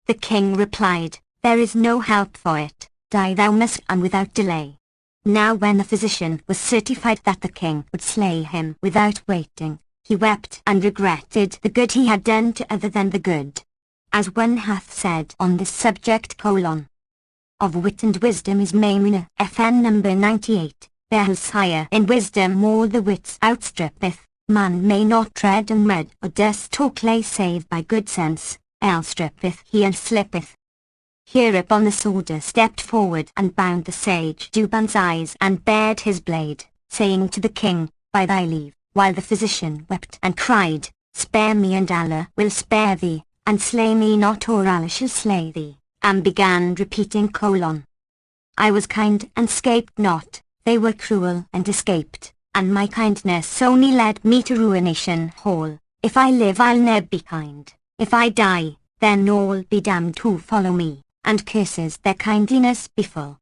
The king replied, There is no help for it, die thou must, and without delay. Now when the physician was certified that the king would slay him without waiting, he wept and regretted the good he had done to other than the good. As one hath said on this subject: Of wit and wisdom is Maimuna, FN number 98, there whose higher in wisdom all the wits outstrippeth. Man may not tread on mud or dust or clay save by good sense, else strippeth he and slippeth. Hereupon the sworder stepped forward and bound the sage Duban's eyes and bared his blade, saying to the king, By thy leave, while the physician wept and cried, Spare me and Allah will spare thee, and slay me not or Allah shall slay thee, and began repeating: I was kind and scaped not, they were cruel and escaped, and my kindness only led me to ruination hall. If I live I'll ne'er be kind, if I die, then all be damned who follow me, and curses their kindliness befall.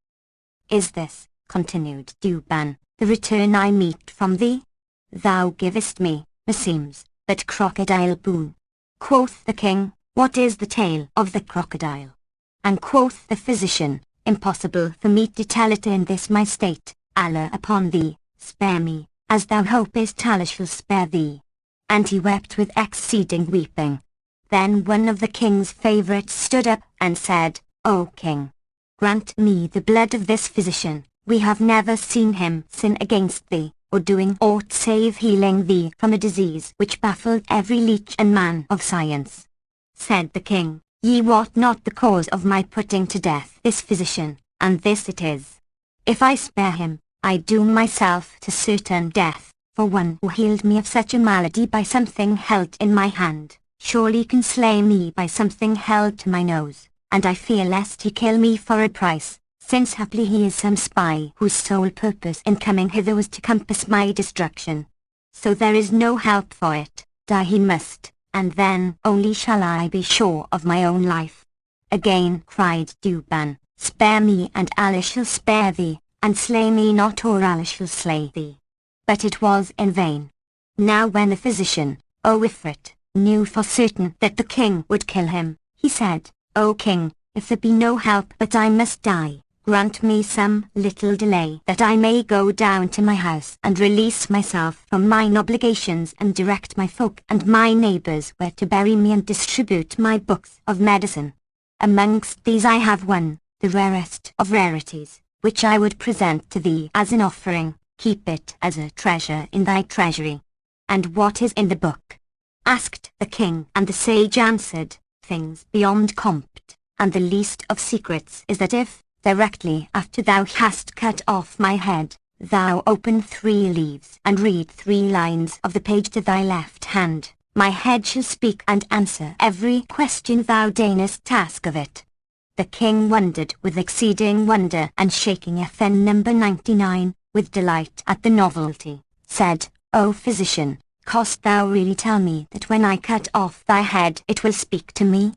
Is this, continued Duban, the return I meet from thee? Thou givest me, meseems, but crocodile boon. Quoth the king, What is the tale of the crocodile? And quoth the physician, Impossible for me to tell it in this my state. Allah upon thee, spare me, as thou hopest Allah shall spare thee. And he wept with exceeding weeping. Then one of the king's favourites stood up and said, O king, grant me the blood of this physician. We have never seen him sin against thee, or doing aught save healing thee from a disease which baffled every leech and man of science. Said the king, Ye wot not the cause of my putting to death this physician, and this it is. If I spare him, I doom myself to certain death, for one who healed me of such a malady by something held in my hand, surely can slay me by something held to my nose, and I fear lest he kill me for a price, since haply he is some spy whose sole purpose in coming hither was to compass my destruction. So there is no help for it, die he must, and then only shall I be sure of my own life. Again cried Duban, Spare me and Allah shall spare thee, and slay me not or Allah shall slay thee. but it was in vain. Now when the physician, O Ifrit, knew for certain that the king would kill him, he said, O king, if there be no help but I must die, grant me some little delay that I may go down to my house and release myself from mine obligations and direct my folk and my neighbors where to bury me and distribute my books of medicine. Amongst these I have one, the rarest of rarities, which I would present to thee as an offering. Keep it as a treasure in thy treasury. And what is in the book? Asked the king, and the sage answered, things beyond compt, and the least of secrets is that if, directly after thou hast cut off my head, thou open 3 leaves and read 3 lines of the page to thy left hand, my head shall speak and answer every question thou deignest ask of it. The king wondered with exceeding wonder, and shaking FN number 99, with delight at the novelty, said, O physician, cost thou really tell me that when I cut off thy head it will speak to me?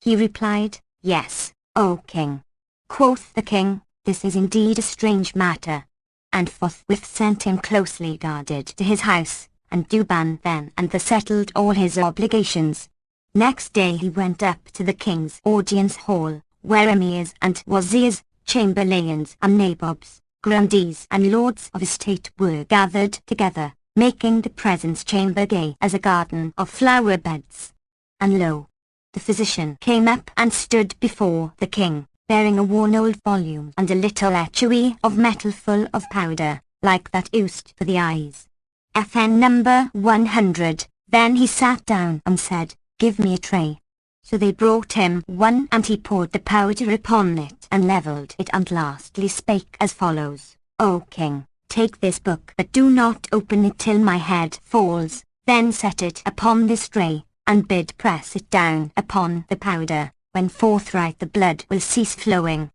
He replied, Yes, O king. Quoth the king, This is indeed a strange matter. And forthwith sent him closely guarded to his house, and Duban then and there settled all his obligations. Next day he went up to the king's audience hall, where emirs and wazirs, chamberlains and nabobs, grandees and lords of estate were gathered together, making the presence chamber gay as a garden of flower beds. And lo! The physician came up and stood before the king, bearing a worn old volume and a little etui of metal full of powder, like that used for the eyes. FN number 100. Then he sat down and said, Give me a tray. So they brought him one, and he poured the powder upon it and levelled it, and lastly spake as follows, O king, take this book, but do not open it till my head falls, then set it upon this tray, and bid press it down upon the powder, when forthright the blood will cease flowing.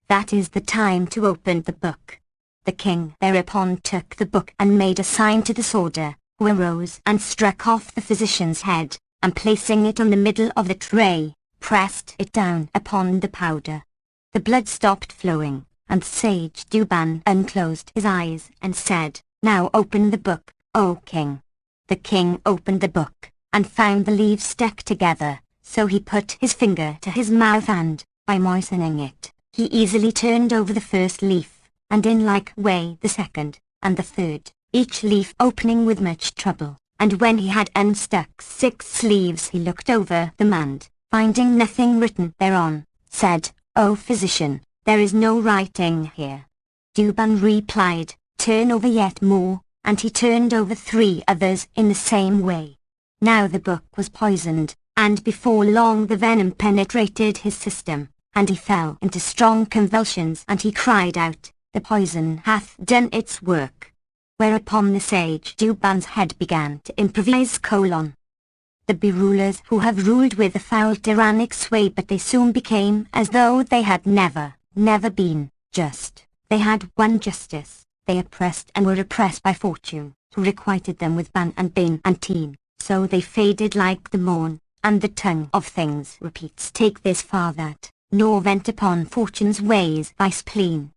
That is the time to open the book. The king thereupon took the book and made a sign to the soldier, who arose and struck off the physician's head, and placing it on the middle of the tray, pressed it down upon the powder. The blood stopped flowing, and sage Duban unclosed his eyes and said, Now open the book, O king. The king opened the book, and found the leaves stuck together, so he put his finger to his mouth and, by moistening it, he easily turned over the first leaf, and in like way the second, and the third, each leaf opening with much trouble. And when he had unstuck 6 leaves he looked over them and, finding nothing written thereon, said, O physician, there is no writing here. Duban replied, Turn over yet more, and he turned over 3 others in the same way. Now the book was poisoned, and before long the venom penetrated his system, and he fell into strong convulsions, and he cried out, The poison hath done its work. Whereupon the sage Duban's head began to improvise : The be-rulers who have ruled with a foul tyrannic sway, but they soon became as though they had never been just. They had one justice, they oppressed and were oppressed by fortune, who requited them with ban and bane and teen, so they faded like the morn, and the tongue of things repeats take this far that, nor vent upon fortune's ways by spleen.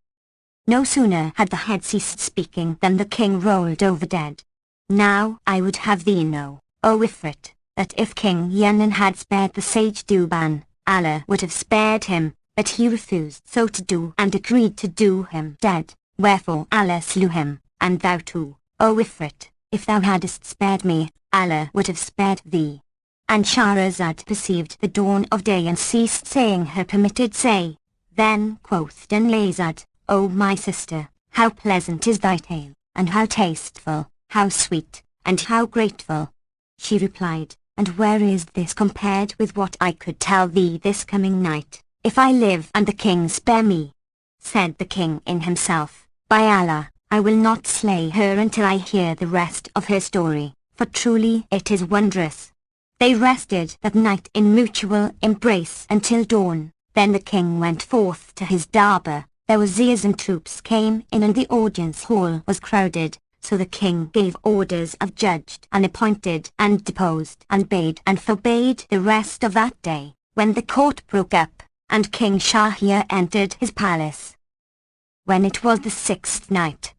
No sooner had the head ceased speaking than the king rolled over dead. Now I would have thee know, O Ifrit, that if King Yenin had spared the sage Duban, Allah would have spared him, but he refused so to do and agreed to do him dead, wherefore Allah slew him, and thou too, O Ifrit, if thou hadst spared me, Allah would have spared thee. And Shahrazad perceived the dawn of day and ceased saying her permitted say. Then quoth Dunlazad, O my sister, how pleasant is thy tale, and how tasteful, how sweet, and how grateful. She replied, And where is this compared with what I could tell thee this coming night, if I live and the king spare me? Said the king in himself, By Allah, I will not slay her until I hear the rest of her story, for truly it is wondrous. They rested that night in mutual embrace until dawn. Then the king went forth to his darbar. Their wazirs and troops came in, and the audience hall was crowded, so the king gave orders of judged and appointed and deposed and bade and forbade the rest of that day, when the court broke up, and King Shahryar entered his palace. When it was the 6th night,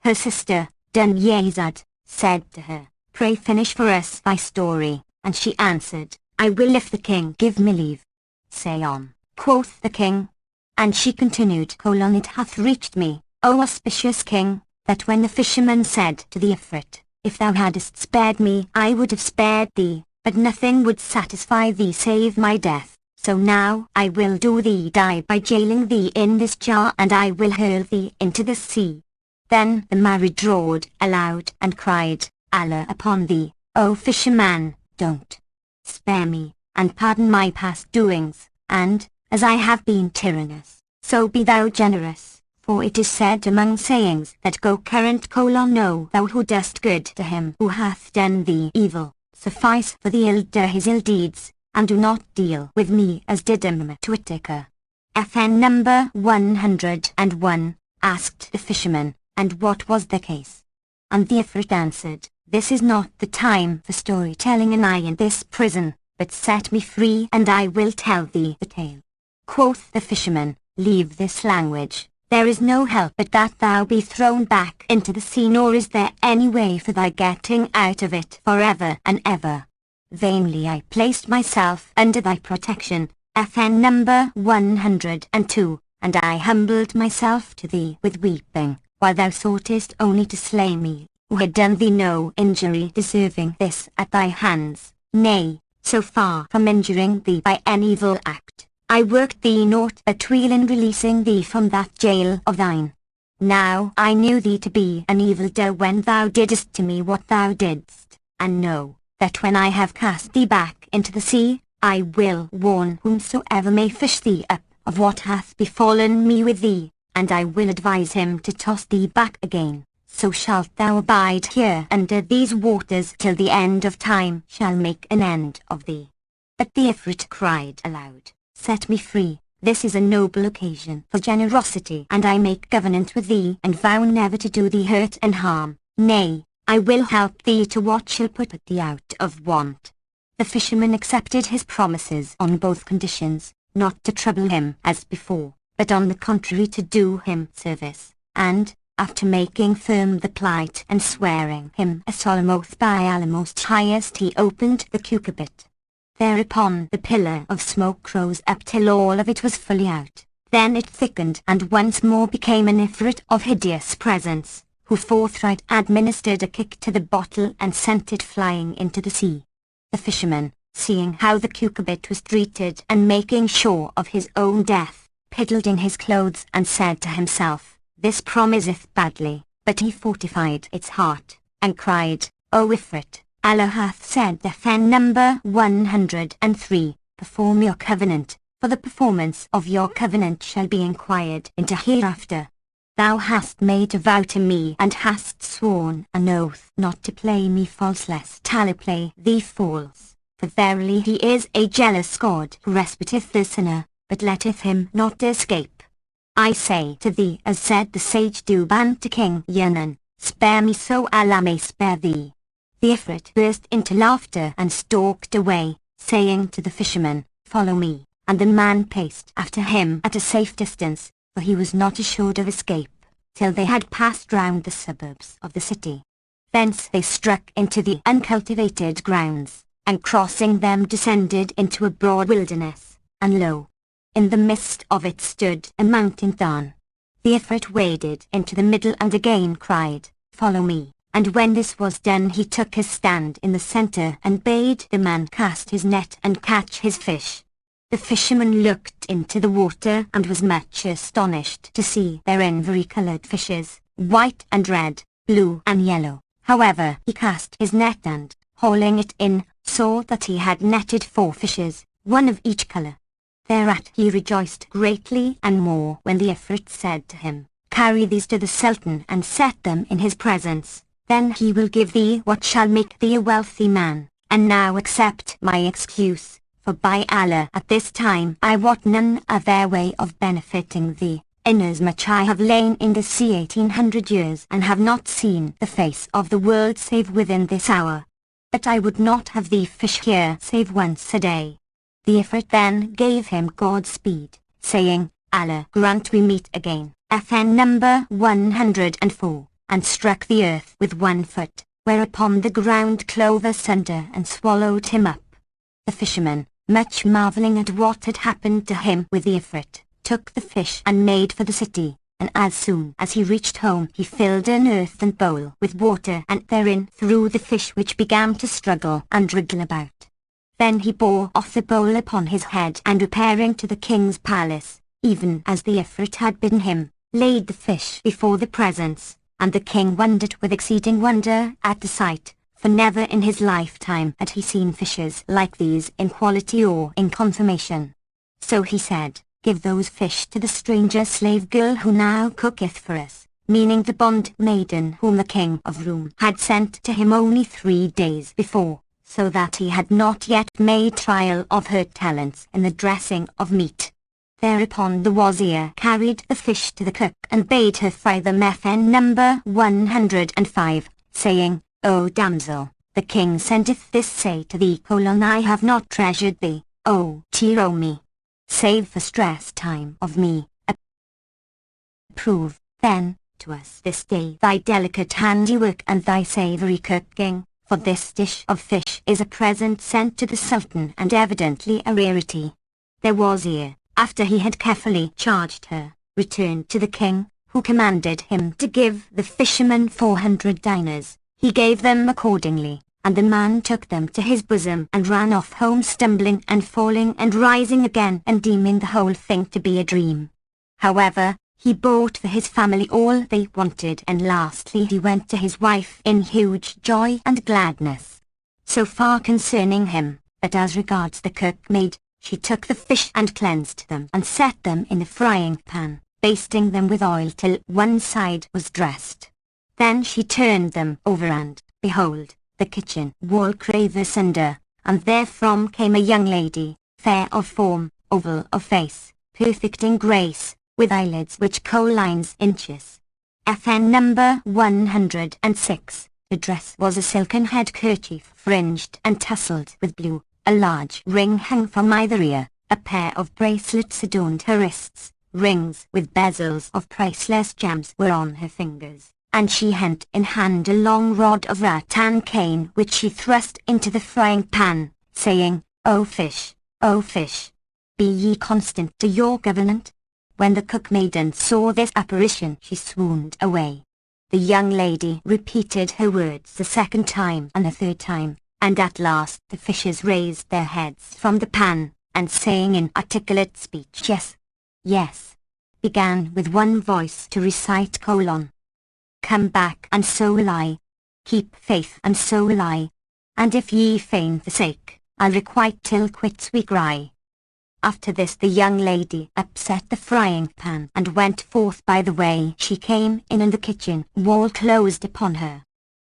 her sister, Dunyazad said to her, "Pray finish for us thy story," and she answered, "I will if the king give me leave." "Say on," quoth the king. And she continued, "It hath reached me, O auspicious king, that when the fisherman said to the Ifrit, 'If thou hadst spared me I would have spared thee, but nothing would satisfy thee save my death, so now I will do thee die by jailing thee in this jar and I will hurl thee into the sea.' Then the married roared aloud and cried, 'Allah upon thee, O fisherman, don't spare me, and pardon my past doings, and, as I have been tyrannous, so be thou generous, for it is said among sayings that go current: know thou who dost good to him who hath done thee evil, suffice for the ill-doer his ill deeds, and do not deal with me as did to Whittaker." FN number 101, asked the fisherman, "And what was the case?" And the Ifrit answered, "This is not the time for storytelling and I in this prison, but set me free and I will tell thee the tale." Quoth the fisherman, "Leave this language, there is no help but that thou be thrown back into the sea, nor is there any way for thy getting out of it forever and ever. Vainly I placed myself under thy protection, FN number 102, and I humbled myself to thee with weeping, while thou soughtest only to slay me, who had done thee no injury deserving this at thy hands. Nay, so far from injuring thee by an evil act, I worked thee naught but weal in releasing thee from that jail of thine. Now I knew thee to be an evildoer when thou didst to me what thou didst, and know that when I have cast thee back into the sea, I will warn whomsoever may fish thee up of what hath befallen me with thee, and I will advise him to toss thee back again. So shalt thou abide here under these waters till the end of time shall make an end of thee." But the Ifrit cried aloud, "Set me free, this is a noble occasion for generosity, and I make covenant with thee and vow never to do thee hurt and harm. Nay, I will help thee to what shall put thee out of want." The fisherman accepted his promises on both conditions, not to trouble him as before, but on the contrary to do him service, and, after making firm the plight and swearing him a solemn oath by Allah Most Highest, he opened the cucurbit. Thereupon the pillar of smoke rose up till all of it was fully out. Then it thickened and once more became an Ifrit of hideous presence, who forthright administered a kick to the bottle and sent it flying into the sea. The fisherman, seeing how the cucurbit was treated and making sure of his own death, piddled in his clothes and said to himself, "This promiseth badly," but he fortified its heart, and cried, "O Ifrit, Allah hath said FN number 103, perform your covenant, for the performance of your covenant shall be inquired into hereafter. Thou hast made a vow to me and hast sworn an oath not to play me false lest Allah play thee false, for verily he is a jealous God who respiteth the sinner, but letteth him not escape. I say to thee as said the sage Duban to King Yunan, spare me so Allah may spare thee." The Ifrit burst into laughter and stalked away, saying to the fisherman, "Follow me," and the man paced after him at a safe distance, for he was not assured of escape, till they had passed round the suburbs of the city. Thence they struck into the uncultivated grounds, and crossing them descended into a broad wilderness, and lo! in the midst of it stood a mountain thorn. The Ifrit waded into the middle and again cried, "Follow me," and when this was done he took his stand in the centre and bade the man cast his net and catch his fish. The fisherman looked into the water and was much astonished to see therein vari-coloured fishes, white and red, blue and yellow. However, he cast his net and, hauling it in, saw that he had netted 4 fishes, one of each colour. Thereat he rejoiced greatly and more when the Ifrit said to him, "Carry these to the Sultan and set them in his presence, then he will give thee what shall make thee a wealthy man, and now accept my excuse. For by Allah at this time I wot none other way of benefiting thee, inasmuch I have lain in the sea 1800 years and have not seen the face of the world save within this hour. But I would not have thee fish here save once a day." The Ifrit then gave him Godspeed, saying, "Allah grant we meet again." FN number 104, and struck the earth with one foot, whereupon the ground clove asunder and swallowed him up. The fisherman, much marvelling at what had happened to him with the Ifrit, took the fish and made for the city, and as soon as he reached home he filled an earthen bowl with water and therein threw the fish, which began to struggle and wriggle about. Then he bore off the bowl upon his head and repairing to the king's palace, even as the Ifrit had bidden him, laid the fish before the presence, and the king wondered with exceeding wonder at the sight, for never in his lifetime had he seen fishes like these in quality or in conformation. So he said, "Give those fish to the stranger slave girl who now cooketh for us," meaning the bond maiden whom the king of Roum had sent to him only 3 days before, so that he had not yet made trial of her talents in the dressing of meat. Thereupon the wazir carried the fish to the cook and bade her fry them number 105, saying, "O damsel, the king sendeth this say to thee: I have not treasured thee, O Tiromi, save for stress time of me. Approve, then, to us this day thy delicate handiwork and thy savoury cooking, for this dish of fish is a present sent to the sultan and evidently a rarity." The wazir, after he had carefully charged her, returned to the king, who commanded him to give the fisherman 400 dinars. He gave them accordingly, and the man took them to his bosom and ran off home, stumbling and falling and rising again and deeming the whole thing to be a dream. However, he bought for his family all they wanted, and lastly he went to his wife in huge joy and gladness. So far concerning him, but as regards the cook-maid, she took the fish and cleansed them and set them in the frying pan, basting them with oil till one side was dressed. Then she turned them over and, behold, the kitchen wall crave asunder, and therefrom came a young lady, fair of form, oval of face, perfect in grace, with eyelids which co-lines inches. Number 106. The dress was a silken head kerchief fringed and tasselled with blue, a large ring hung from either ear, a pair of bracelets adorned her wrists, rings with bezels of priceless gems were on her fingers, and she had in hand a long rod of rattan cane which she thrust into the frying pan, saying, O fish, be ye constant to your government." When the cook-maiden saw this apparition she swooned away. The young lady repeated her words the second time and the third time, and at last the fishes raised their heads from the pan, and saying in articulate speech, "Yes, yes," began with one voice to recite: "Come back, and so will I. Keep faith, and so will I. And if ye feign forsake, I'll requite till quits we cry." After this the young lady upset the frying pan and went forth by the way she came in, and the kitchen wall closed upon her.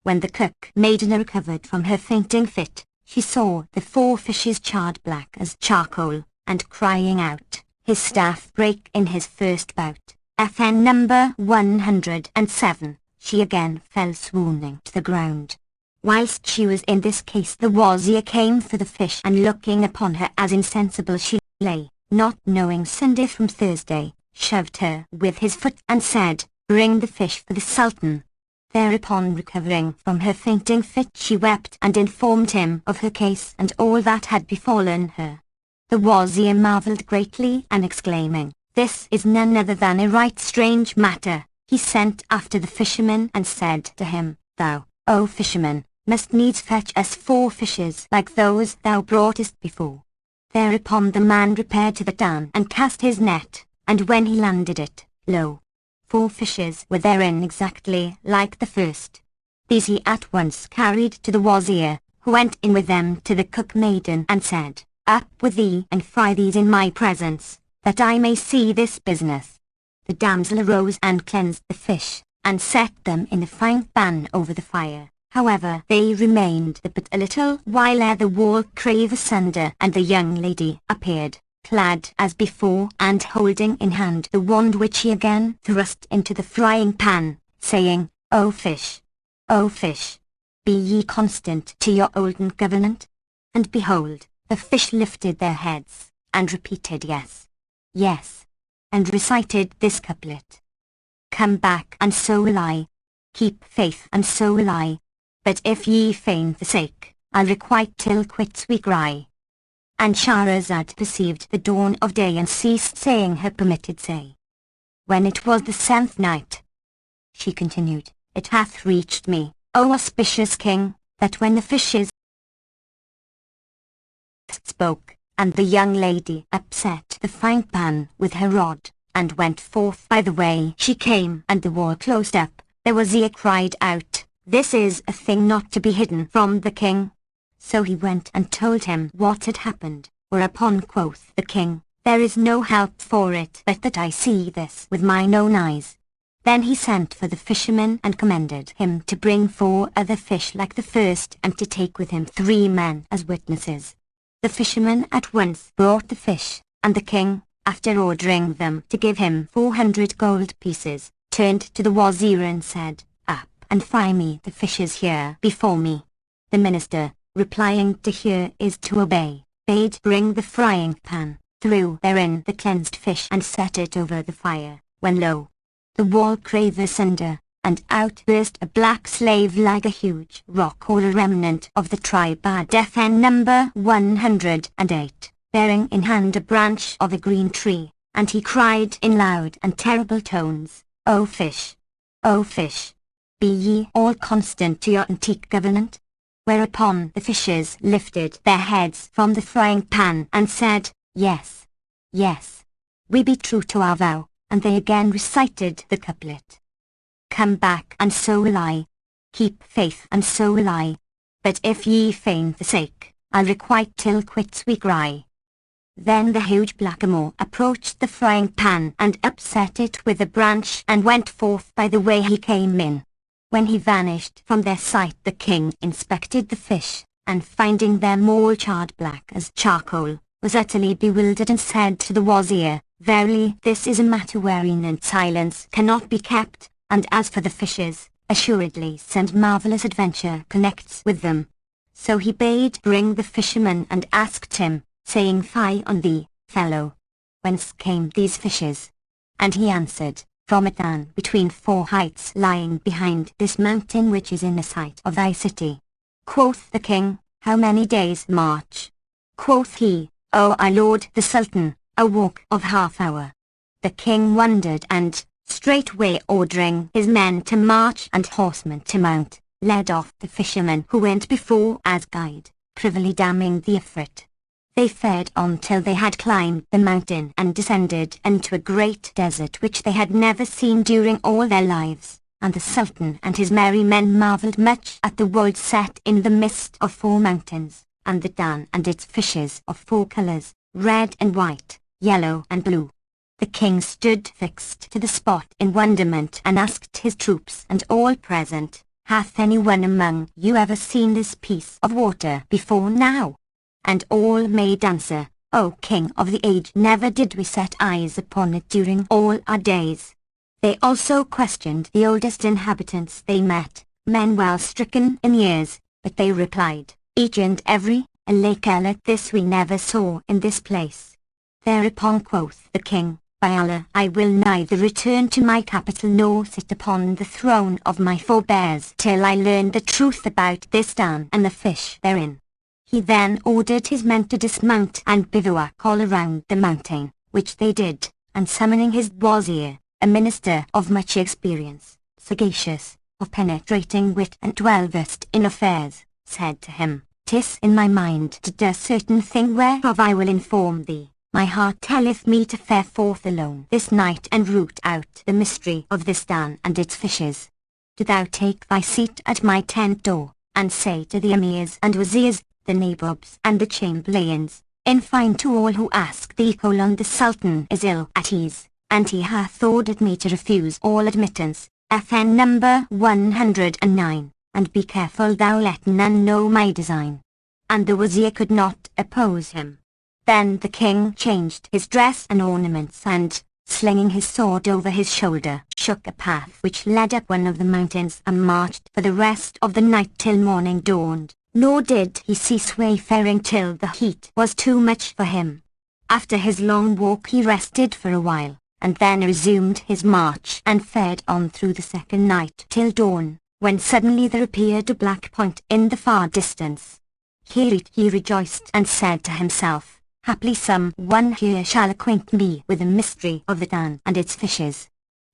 When the cook-maiden recovered from her fainting fit, she saw the 4 fishes charred black as charcoal, and crying out, his staff brake in his first bout. Number 107. She again fell swooning to the ground. Whilst she was in this case the wazir came for the fish, and looking upon her as insensible she lay, not knowing Sunday from Thursday, shoved her with his foot and said, "Bring the fish for the sultan." Thereupon recovering from her fainting fit she wept and informed him of her case and all that had befallen her. The wazir marvelled greatly, and exclaiming, "This is none other than a right strange matter," he sent after the fisherman and said to him, "Thou, O fisherman, must needs fetch us 4 fishes like those thou broughtest before." Thereupon the man repaired to the dam and cast his net, and when he landed it, lo! 4 fishes were therein exactly like the first. These he at once carried to the wazir, who went in with them to the cook-maiden and said, "Up with thee and fry these in my presence, that I may see this business." The damsel arose and cleansed the fish, and set them in the frying pan over the fire. However, they remained but a little while ere the wall clave asunder, and the young lady appeared, clad as before, and holding in hand the wand which she again thrust into the frying pan, saying, O fish, be ye constant to your olden government?" And behold, the fish lifted their heads, and repeated yes, yes, and recited this couplet: "Come back, and so will I. keep faith and so will I. But if ye feign forsake, I'll requite till quits we cry. And Shahrazad perceived the dawn of day and ceased saying her permitted say. When it was the 7th night, she continued, it hath reached me, O auspicious king, that when the fishes spoke, and the young lady upset the frying pan with her rod, and went forth by the way she came, and the wall closed up, the wazir cried out, this is a thing not to be hidden from the king. So he went and told him what had happened, whereupon quoth the king, there is no help for it but that I see this with mine own eyes. Then he sent for the fisherman and commanded him to bring 4 other fish like the first and to take with him 3 men as witnesses. The fisherman at once brought the fish, and the king, after ordering them to give him 400 gold pieces, turned to the wazir and said, up and fry me the fishes here before me. The minister, replying to hear is to obey, bade bring the frying pan, threw therein the cleansed fish and set it over the fire, when lo! The wall clave asunder, and out burst a black slave like a huge rock or a remnant of the tribe Adfn number 108, bearing in hand a branch of a green tree, and he cried in loud and terrible tones, O fish! O fish! Be ye all constant to your antique government? Whereupon the fishes lifted their heads from the frying pan and said, yes, yes, we be true to our vow, and they again recited the couplet. Come back and so will I, keep faith and so will I, but if ye feign forsake, I'll requite till quits we cry. Then the huge blackamoor approached the frying pan and upset it with a branch and went forth by the way he came in. When he vanished from their sight the king inspected the fish, and finding them all charred black as charcoal, was utterly bewildered and said to the wazir, verily this is a matter wherein silence cannot be kept, and as for the fishes, assuredly some marvelous adventure connects with them. So he bade bring the fisherman and asked him, saying, fie on thee, fellow! Whence came these fishes? And he answered, from a town between 4 heights lying behind this mountain which is in the sight of thy city. Quoth the king, how many days' march? Quoth he, O our lord the sultan, a walk of half hour. The king wondered and, straightway ordering his men to march and horsemen to mount, led off the fisherman who went before as guide, privily damning the Ifrit. They fared on till they had climbed the mountain and descended into a great desert which they had never seen during all their lives, and the sultan and his merry men marvelled much at the world set in the midst of 4 mountains, and the Dan and its fishes of 4 colours, red and white, yellow and blue. The king stood fixed to the spot in wonderment and asked his troops and all present, hath anyone among you ever seen this piece of water before now? And all made answer, O king of the age, never did we set eyes upon it during all our days. They also questioned the oldest inhabitants they met, men well stricken in years, but they replied, each and every, a lake like this we never saw in this place. Thereupon quoth the king, by Allah, I will neither return to my capital nor sit upon the throne of my forebears till I learn the truth about this dam and the fish therein. He then ordered his men to dismount and bivouac all around the mountain, which they did, and summoning his wazir, a minister of much experience, sagacious, of penetrating wit and well-versed in affairs, said to him, 'Tis in my mind to do a certain thing whereof I will inform thee. My heart telleth me to fare forth alone this night and root out the mystery of this Dan and its fishes. Do thou take thy seat at my tent door, and say to the emirs and wazirs, the nabobs and the chamberlains, in fine to all who ask thee, the sultan is ill at ease, and he hath ordered me to refuse all admittance, FN number 109, and be careful thou let none know my design. And the wazir could not oppose him. Then the king changed his dress and ornaments and, slinging his sword over his shoulder, shook a path which led up one of the mountains and marched for the rest of the night till morning dawned, nor did he cease wayfaring till the heat was too much for him. After his long walk he rested for a while, and then resumed his march and fared on through the second night till dawn, when suddenly there appeared a black point in the far distance. Here he rejoiced and said to himself, haply some one here shall acquaint me with the mystery of the Dan and its fishes.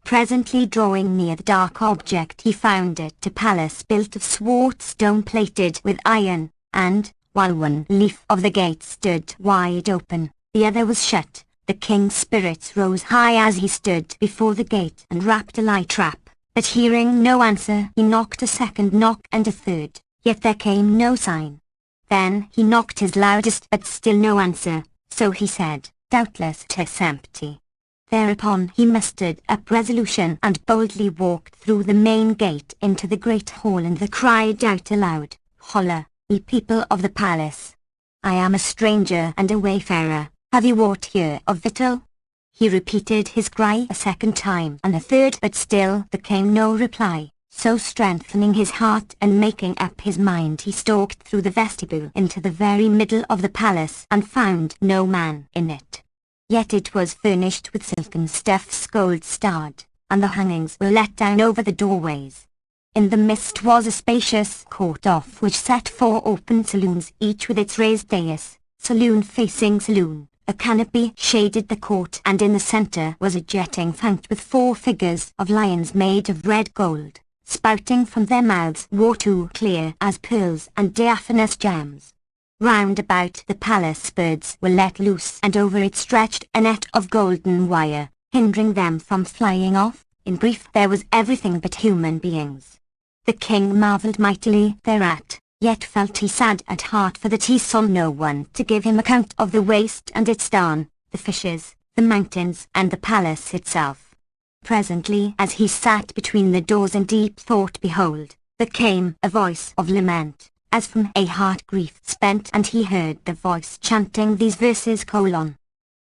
Presently drawing near the dark object he found it a palace built of swart stone plated with iron, and, while one leaf of the gate stood wide open, the other was shut, the king's spirits rose high as he stood before the gate and rapped a light trap, but hearing no answer he knocked a second knock and a third, yet there came no sign. Then he knocked his loudest but still no answer, so he said, doubtless 'tis empty. Thereupon he mustered up resolution and boldly walked through the main gate into the great hall and cried out aloud, Holla, ye people of the palace! I am a stranger and a wayfarer, have you aught here of victual? He repeated his cry a second time and a third, but still there came no reply, so strengthening his heart and making up his mind he stalked through the vestibule into the very middle of the palace and found no man in it. Yet it was furnished with silken stuffs gold-starred, and the hangings were let down over the doorways. In the midst was a spacious court off which sat 4 open saloons, each with its raised dais, saloon facing saloon. A canopy shaded the court, and in the centre was a jetting fount with 4 figures of lions made of red gold, spouting from their mouths water clear as pearls and diaphanous gems. Round about the palace birds were let loose, and over it stretched a net of golden wire, hindering them from flying off. In brief, there was everything but human beings. The king marvelled mightily thereat, yet felt he sad at heart for that he saw no one to give him account of the waste and its darn, the fishes, the mountains, and the palace itself. Presently, as he sat between the doors in deep thought, behold, there came a voice of lament, as from a heart grief spent, and he heard the voice chanting these verses: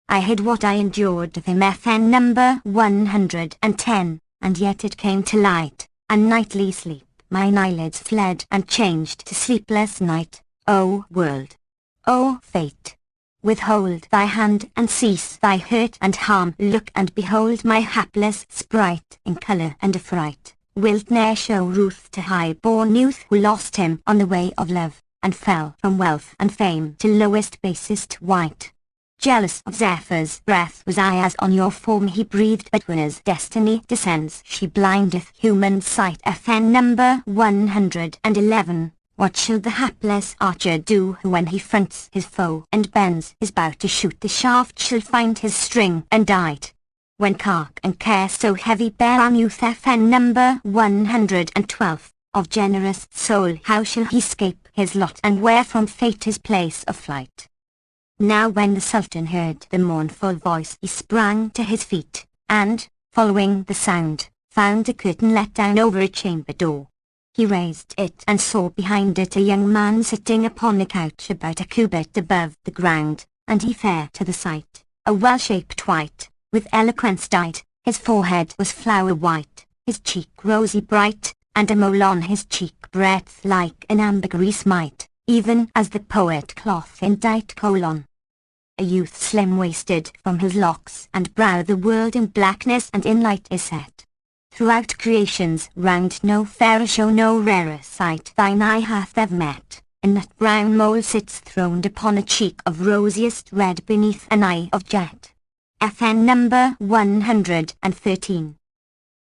I hid what I endured of him, FN number 110, and yet it came to light, and nightly sleep, mine eyelids fled and changed to sleepless night. O world! O fate! Withhold thy hand and cease thy hurt and harm, look and behold my hapless sprite in colour and affright. Wilt ne'er show ruth to high-born youth who lost him on the way of love, and fell from wealth and fame to lowest basest wight. Jealous of Zephyr's breath was I, as on your form he breathed, but when as destiny descends she blindeth human sight. FN number 111. What shall the hapless archer do who, when he fronts his foe and bends his bow to shoot, the shaft shall find his string undight? When cark and care so heavy bear on youth. FN number 112. Of generous soul how shall he scape his lot, and where from fate his place of flight? Now when the Sultan heard the mournful voice he sprang to his feet, and, following the sound, found a curtain let down over a chamber door. He raised it and saw behind it a young man sitting upon a couch about a cubit above the ground, and he fair to the sight, a well-shaped wight, with eloquence dyed, his forehead was flower white, his cheek rosy bright, and a mole on his cheek breadth like an ambergris might, even as the poet cloth indite. A youth slim-waisted, from whose locks and brow the world in blackness and in light is set. Throughout creation's round no fairer show, no rarer sight thine eye hath ever met. A nut-brown mole sits throned upon a cheek of rosiest red beneath an eye of jet. FN number 113.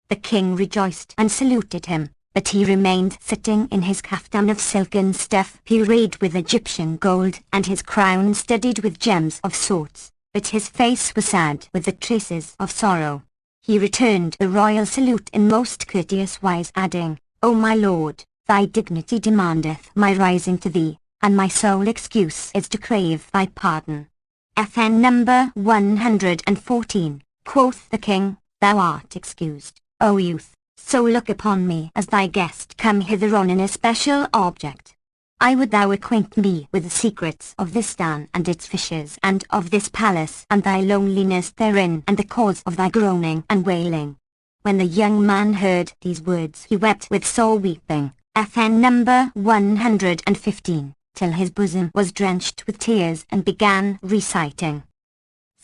The king rejoiced and saluted him, but he remained sitting in his caftan of silken stuff pureed with Egyptian gold, and his crown studded with gems of sorts, but his face was sad with the traces of sorrow. He returned the royal salute in most courteous wise, adding, O my lord, thy dignity demandeth my rising to thee, and my sole excuse is to crave thy pardon. FN number 114. Quoth the king, thou art excused, O youth, so look upon me as thy guest come hither on an especial object. I would thou acquaint me with the secrets of this Dan and its fishes, and of this palace and thy loneliness therein, and the cause of thy groaning and wailing. When the young man heard these words he wept with sore weeping, FN number 115, till his bosom was drenched with tears, and began reciting.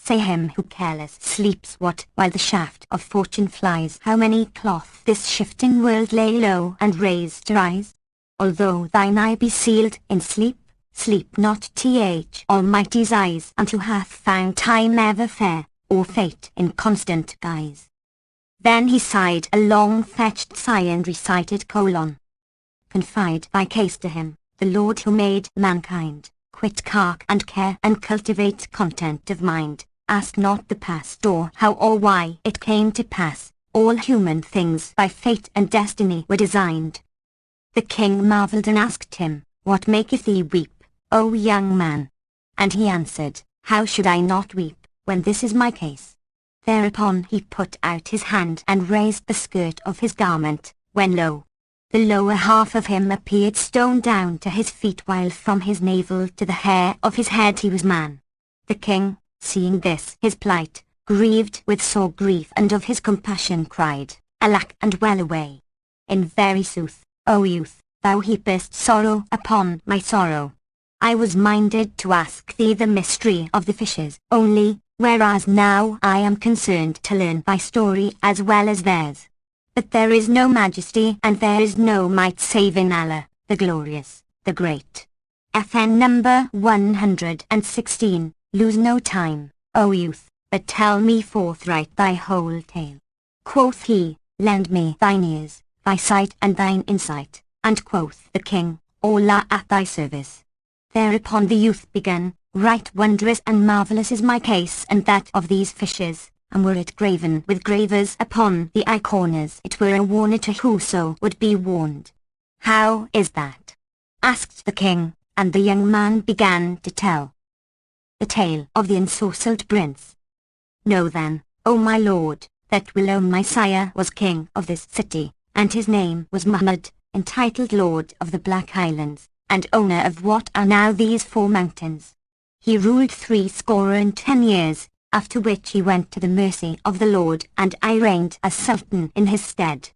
Say him who careless sleeps what while the shaft of fortune flies. How many cloth this shifting world lay low and raise to rise? Although thine eye be sealed in sleep, sleep not th Almighty's eyes until hath found time ever fair, or fate in constant guise. Then he sighed a long-fetched sigh and recited : Confide thy case to him, the Lord who made mankind. Quit cark and care and cultivate content of mind. Ask not the past or how or why it came to pass. All human things by fate and destiny were designed. The king marvelled and asked him, What maketh thee weep, O young man? And he answered, How should I not weep, when this is my case? Thereupon he put out his hand and raised the skirt of his garment, when lo! The lower half of him appeared stone down to his feet, while from his navel to the hair of his head he was man. The king, seeing this his plight, grieved with sore grief, and of his compassion cried, Alack and well away! In very sooth, O youth, thou heapest sorrow upon my sorrow. I was minded to ask thee the mystery of the fishes only, whereas now I am concerned to learn thy story as well as theirs. But there is no majesty and there is no might save in Allah, the glorious, the great. FN number 116. Lose no time, O youth, but tell me forthright thy whole tale. Quoth he, Lend me thine ears, thy sight and thine insight. And quoth the king, All are at thy service. Thereupon the youth began, Right wondrous and marvellous is my case and that of these fishes, and were it graven with gravers upon the eye corners, it were a warner to whoso would be warned. How is that? Asked the king, and the young man began to tell the tale of the ensorcelled prince. Know then, O my lord, that whilome my sire was king of this city, and his name was Muhammad, entitled Lord of the Black Islands, and owner of what are now these 4 mountains. He ruled 70 years, after which he went to the mercy of the Lord, and I reigned as sultan in his stead.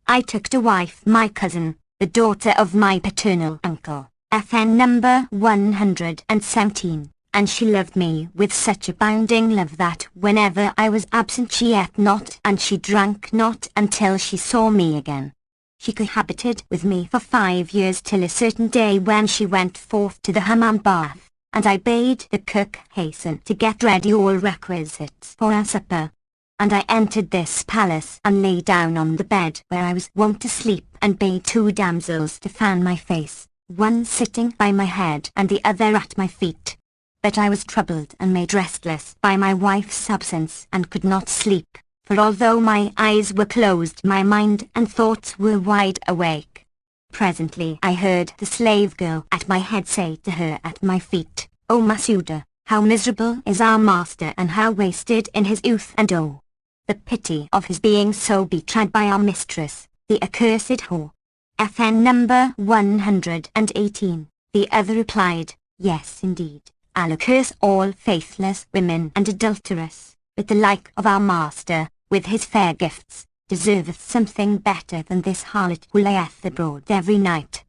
I took to wife my cousin, the daughter of my paternal uncle, FN number 117, and she loved me with such abounding love that whenever I was absent she ate not and she drank not until she saw me again. She cohabited with me for 5 years till a certain day when she went forth to the hammam bath, and I bade the cook hasten to get ready all requisites for our supper. And I entered this palace and lay down on the bed where I was wont to sleep, and bade 2 damsels to fan my face, one sitting by my head and the other at my feet. But I was troubled and made restless by my wife's absence, and could not sleep, for although my eyes were closed my mind and thoughts were wide awake. Presently I heard the slave girl at my head say to her at my feet, O Masuda, how miserable is our master, and how wasted in his youth, and oh, the pity of his being so betrayed by our mistress, the accursed whore. FN number 118. The other replied, Yes indeed, Allah curse all faithless women and adulterous, but the like of our master, with his fair gifts, deserveth something better than this harlot who layeth abroad every night.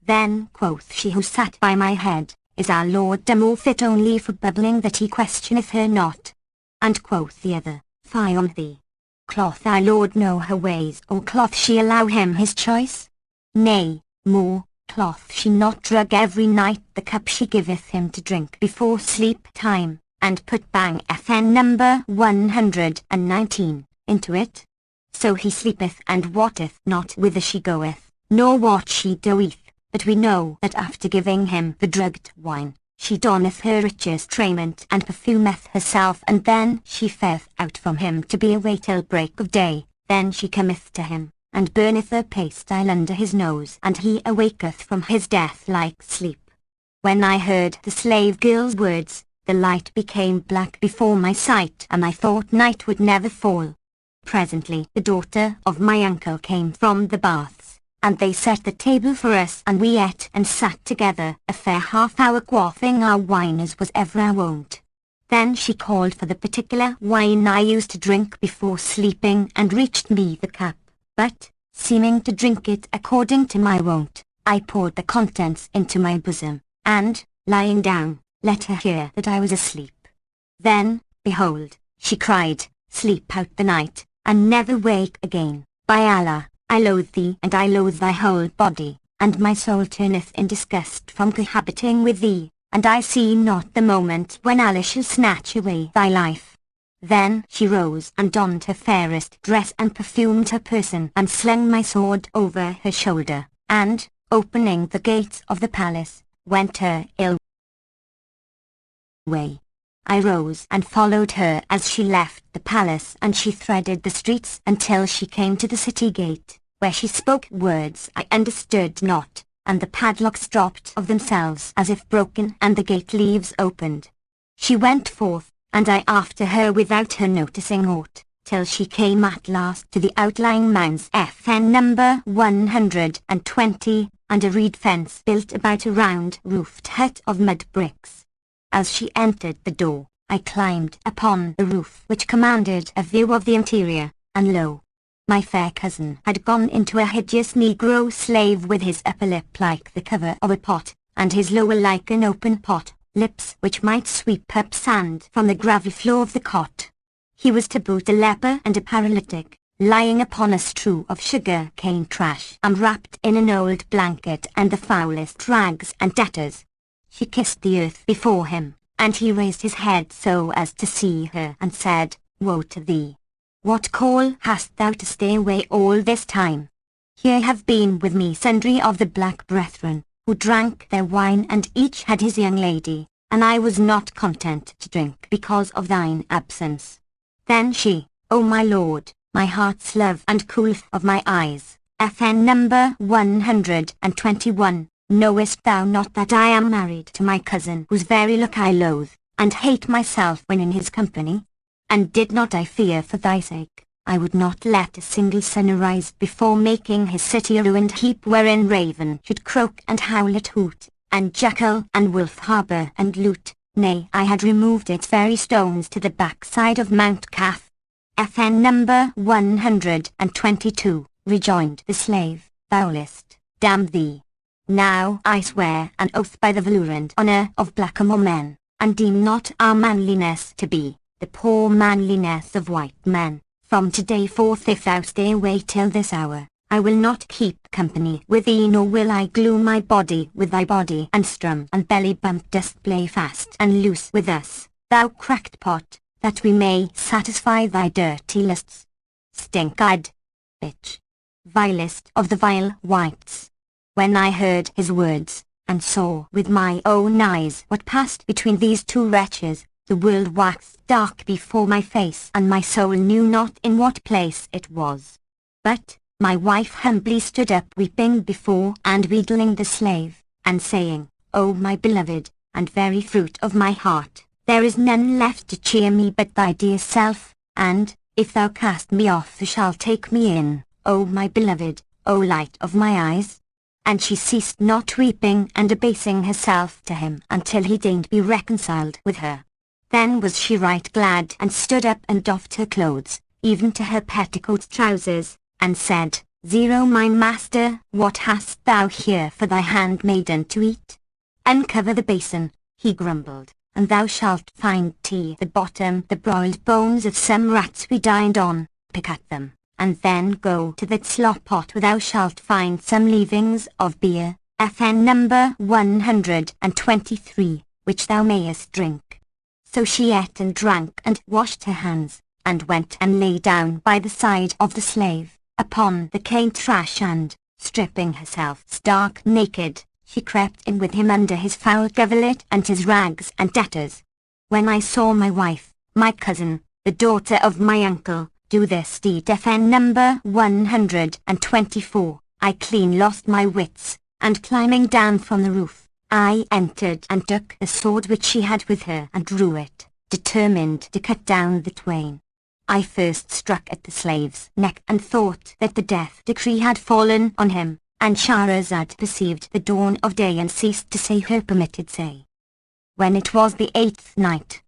Then quoth she who sat by my head, Is our Lord more fit only for bubbling that he questioneth her not? And quoth the other, Fie on thee! Cloth our Lord know her ways, or cloth she allow him his choice? Nay, more, cloth she not drug every night the cup she giveth him to drink before sleep time, and put bang FN number 119 into it? So he sleepeth and wotteth not whither she goeth, nor what she doeth, but we know that after giving him the drugged wine, she donneth her richest raiment and perfumeth herself, and then she fareth out from him to be away till break of day, then she cometh to him, and burneth a pastile under his nose, and he awaketh from his death-like sleep. When I heard the slave girl's words, the light became black before my sight, and I thought night would never fall. Presently the daughter of my uncle came from the baths, and they set the table for us, and we ate and sat together a fair half-hour quaffing our wine as was ever our wont. Then she called for the particular wine I used to drink before sleeping, and reached me the cup, but, seeming to drink it according to my wont, I poured the contents into my bosom, and, lying down, let her hear that I was asleep. Then, behold, she cried, sleep out the night, and never wake again. By Allah, I loathe thee and I loathe thy whole body, and my soul turneth in disgust from cohabiting with thee, and I see not the moment when Allah shall snatch away thy life. Then she rose and donned her fairest dress and perfumed her person and slung my sword over her shoulder, and, opening the gates of the palace, went her ill way. I rose and followed her as she left the palace, and she threaded the streets until she came to the city gate, where she spoke words I understood not, and the padlocks dropped of themselves as if broken and the gate leaves opened. She went forth, and I after her without her noticing aught, till she came at last to the outlying mounds FN number 120, and a reed fence built about a round-roofed hut of mud bricks. As she entered the door, I climbed upon the roof which commanded a view of the interior, and lo! My fair cousin had gone into a hideous negro slave with his upper lip like the cover of a pot, and his lower like an open pot, lips which might sweep up sand from the gravel floor of the cot. He was to boot a leper and a paralytic, lying upon a strew of sugar cane trash and wrapped in an old blanket and the foulest rags and tatters. She kissed the earth before him, and he raised his head so as to see her and said, Woe to thee! What call hast thou to stay away all this time? Here have been with me sundry of the black brethren, who drank their wine and each had his young lady, and I was not content to drink because of thine absence. Then she, O my lord, my heart's love and coolth of my eyes, FN number 121, knowest thou not that I am married to my cousin whose very look I loathe, and hate myself when in his company? And did not I fear for thy sake, I would not let a single sun arise before making his city a ruined heap wherein raven should croak and howlet hoot, and jackal and wolf harbour and loot. Nay, I had removed its very stones to the backside of Mount Kaf. FN number 122, rejoined the slave, Thou list, damn thee. Now I swear an oath by the valour and honour of blackamoor men, and deem not our manliness to be the poor manliness of white men. From today forth if thou stay away till this hour, I will not keep company with thee, nor will I glue my body with thy body, and strum and belly bump dost play fast and loose with us, thou cracked pot, that we may satisfy thy dirty lusts. Stink-eyed bitch, vilest of the vile whites. When I heard his words, and saw with my own eyes what passed between these two wretches, the world waxed dark before my face, and my soul knew not in what place it was. But my wife humbly stood up weeping before and wheedling the slave, and saying, O my beloved, and very fruit of my heart, there is none left to cheer me but thy dear self, and, if thou cast me off, thou shalt take me in, O my beloved, O light of my eyes. And she ceased not weeping and abasing herself to him until he deigned be reconciled with her. Then was she right glad, and stood up and doffed her clothes, even to her petticoat trousers, and said, Zero, my master, what hast thou here for thy handmaiden to eat? Uncover the basin, he grumbled, and thou shalt find tea at the bottom, the broiled bones of some rats we dined on, pick at them, and then go to the slop pot where thou shalt find some leavings of beer, FN number 123, which thou mayest drink. So she ate and drank and washed her hands, and went and lay down by the side of the slave, upon the cane trash, and, stripping herself stark naked, she crept in with him under his foul coverlet and his rags and tatters. When I saw my wife, my cousin, the daughter of my uncle, do this deed, FN number 124, I clean lost my wits, and climbing down from the roof, I entered and took the sword which she had with her and drew it, determined to cut down the twain. I first struck at the slave's neck and thought that the death decree had fallen on him, and Shahrazad perceived the dawn of day and ceased to say her permitted say. When it was the 8th night,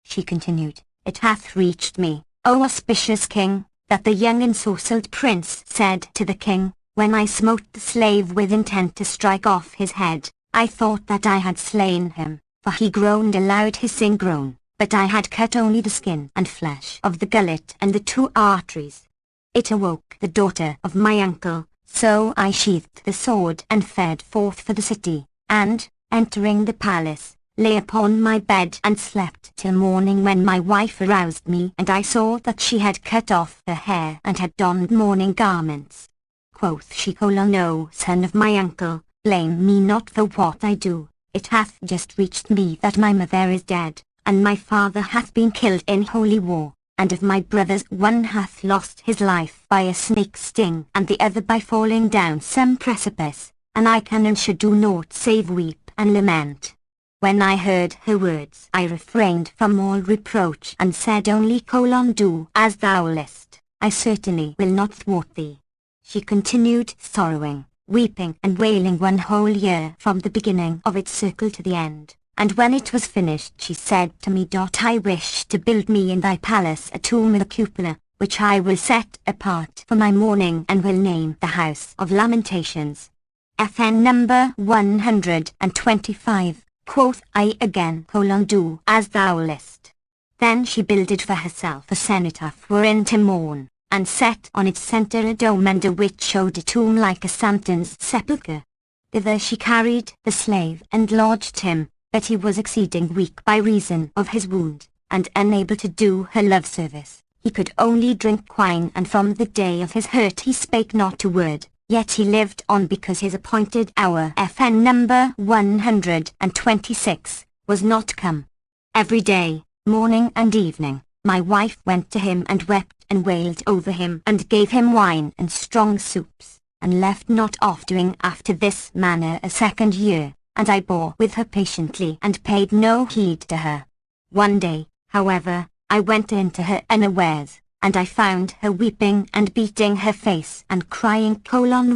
she continued, it hath reached me, O auspicious king, that the young ensorcelled prince said to the king, when I smote the slave with intent to strike off his head, I thought that I had slain him, for he groaned aloud hissing groan, but I had cut only the skin and flesh of the gullet and the 2 arteries. It awoke the daughter of my uncle, so I sheathed the sword and fared forth for the city, and, entering the palace, lay upon my bed and slept till morning, when my wife aroused me, and I saw that she had cut off her hair and had donned mourning garments. Quoth she, "O son of my uncle, blame me not for what I do. It hath just reached me that my mother is dead, and my father hath been killed in holy war, and of my brothers one hath lost his life by a snake's sting, and the other by falling down some precipice, and I can and should do naught save weep and lament." When I heard her words, I refrained from all reproach, and said only, "Do as thou list, I certainly will not thwart thee." She continued sorrowing, weeping and wailing 1 whole year from the beginning of its circle to the end, and when it was finished she said to me, "I wish to build me in thy palace a tomb with a cupola, which I will set apart for my mourning, and will name the House of Lamentations." FN number 125. Quoth I again, "Do as thou list." Then she builded for herself a cenotaph wherein to mourn, and set on its centre a dome under which showed a tomb like a Santon's sepulchre. Thither she carried the slave and lodged him, but he was exceeding weak by reason of his wound, and unable to do her love service. He could only drink wine, and from the day of his hurt he spake not a word. Yet he lived on because his appointed hour, FN number 126, was not come. Every day, morning and evening, my wife went to him and wept and wailed over him, and gave him wine and strong soups, and left not off doing after this manner a 2nd year, and I bore with her patiently and paid no heed to her. One day, however, I went in to her unawares, and I found her weeping and beating her face and crying,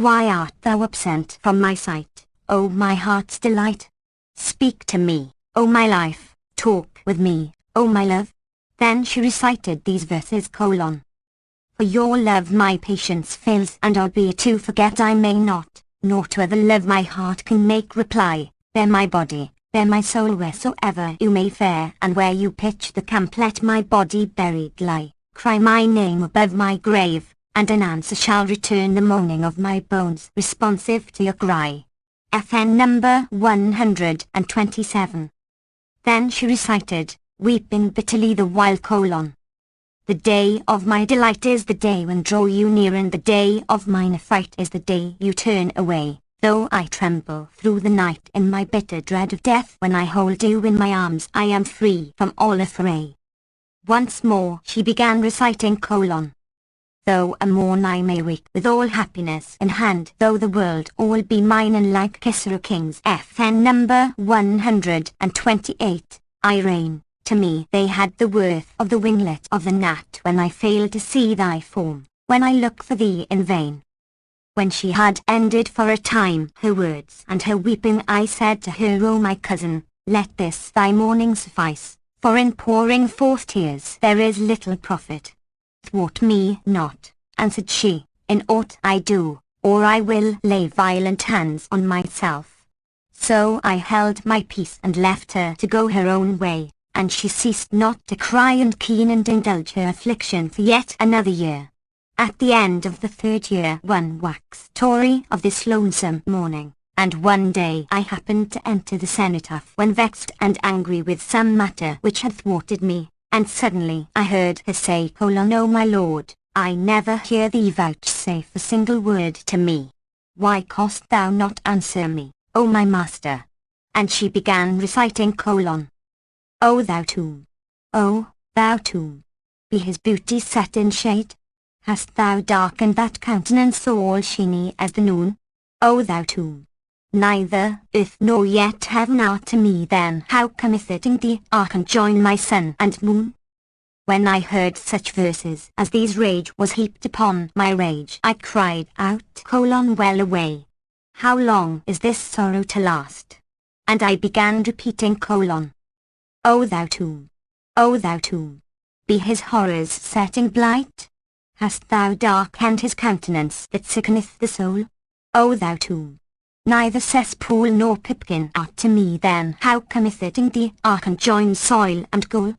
"Why art thou absent from my sight, O my heart's delight? Speak to me, O my life, talk with me, O my love." Then she recited these verses: "For your love my patience fails, and albeit to forget I may not, nor to other love my heart can make reply. Bear my body, bear my soul wheresoever you may fare, and where you pitch the camp let my body buried lie. Cry my name above my grave, and an answer shall return the moaning of my bones responsive to your cry." FN number 127. Then she recited, weeping bitterly the while: "The day of my delight is the day when draw you near, and the day of mine affright is the day you turn away. Though I tremble through the night in my bitter dread of death, when I hold you in my arms I am free from all affray." Once more she began reciting: "Though a morn I may wake with all happiness in hand, though the world all be mine and like Kisra kings." FN number 128. I reign. To me they had the worth of the winglet of the gnat when I fail to see thy form, when I look for thee in vain. When she had ended for a time her words and her weeping, I said to her, "O my cousin, let this thy mourning suffice, for in pouring forth tears there is little profit." "Thwart me not," answered she, "in aught I do, or I will lay violent hands on myself." So I held my peace and left her to go her own way, and she ceased not to cry and keen and indulge her affliction for yet another year. At the end of the 3rd year one waxed tory of this lonesome mourning, and one day I happened to enter the cenotaph when vexed and angry with some matter which had thwarted me, and suddenly I heard her say, "O my lord, I never hear thee vouchsafe a single word to me. Why cost thou not answer me, O my master?" And she began reciting: "O thou tomb, O thou tomb, be his beauty set in shade? Hast thou darkened that countenance all sheeny as the noon? O thou tomb, neither earth nor yet heaven are to me, then how cometh it in thee I can join my sun and moon?" When I heard such verses as these, rage was heaped upon my rage. I cried out: "Well away! How long is this sorrow to last?" And I began repeating: "O thou tomb, O thou tomb, be his horrors setting blight? Hast thou darkened his countenance that sickeneth the soul? O thou tomb, neither cesspool nor pipkin art to me, then how cometh it in thee I can join soil and gall?"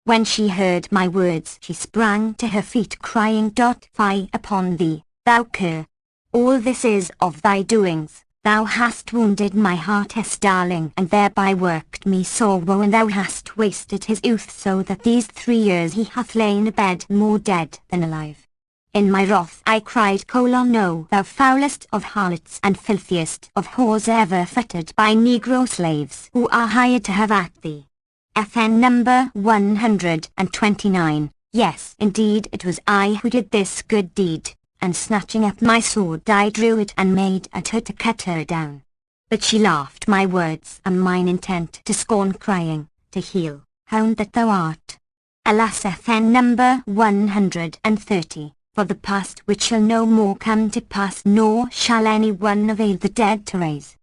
When she heard my words she sprang to her feet crying, "Fie upon thee, thou cur! All this is of thy doings. Thou hast wounded my heart's darling, and thereby worked me sore woe, and thou hast wasted his youth, so that these 3 years he hath lain abed more dead than alive." In my wrath I cried, "No, thou foulest of harlots and filthiest of whores, ever fettered by negro slaves who are hired to have at thee." FN number 129. Yes, indeed it was I who did this good deed, and snatching up my sword I drew it and made at her to cut her down. But she laughed my words and mine intent to scorn, crying, "To heel, hound that thou art." Alas, FN number 130, for the past which shall no more come to pass, nor shall any one avail the dead to raise.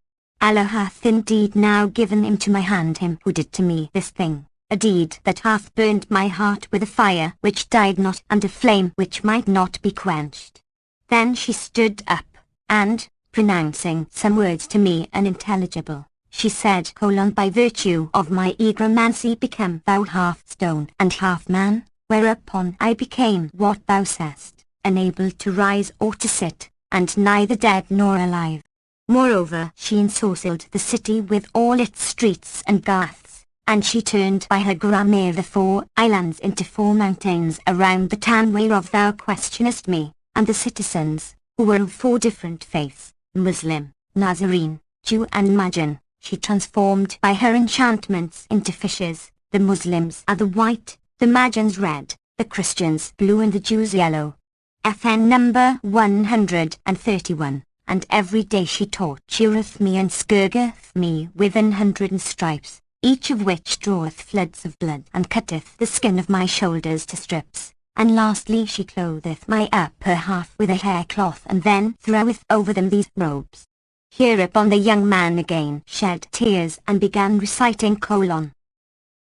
Allah hath indeed now given into my hand him who did to me this thing, a deed that hath burned my heart with a fire which died not, and a flame which might not be quenched. Then she stood up, and, pronouncing some words to me unintelligible, she said, "By virtue of my egromancy become thou half stone and half man," whereupon I became what thou sayest, unable to rise or to sit, and neither dead nor alive. Moreover, she ensorcelled the city with all its streets and garths, and she turned by her grammar the 4 islands into 4 mountains around the town whereof thou questionest me, and the citizens, who were of 4 different faiths, Muslim, Nazarene, Jew and Magian, she transformed by her enchantments into fishes. The Muslims are the white, the Magians red, the Christians blue and the Jews yellow. FN number 131. And every day she tortureth me and scourgeth me with 100 stripes, each of which draweth floods of blood, and cutteth the skin of my shoulders to strips. And lastly she clotheth my upper half with a haircloth, and then throweth over them these robes. Hereupon the young man again shed tears and began reciting: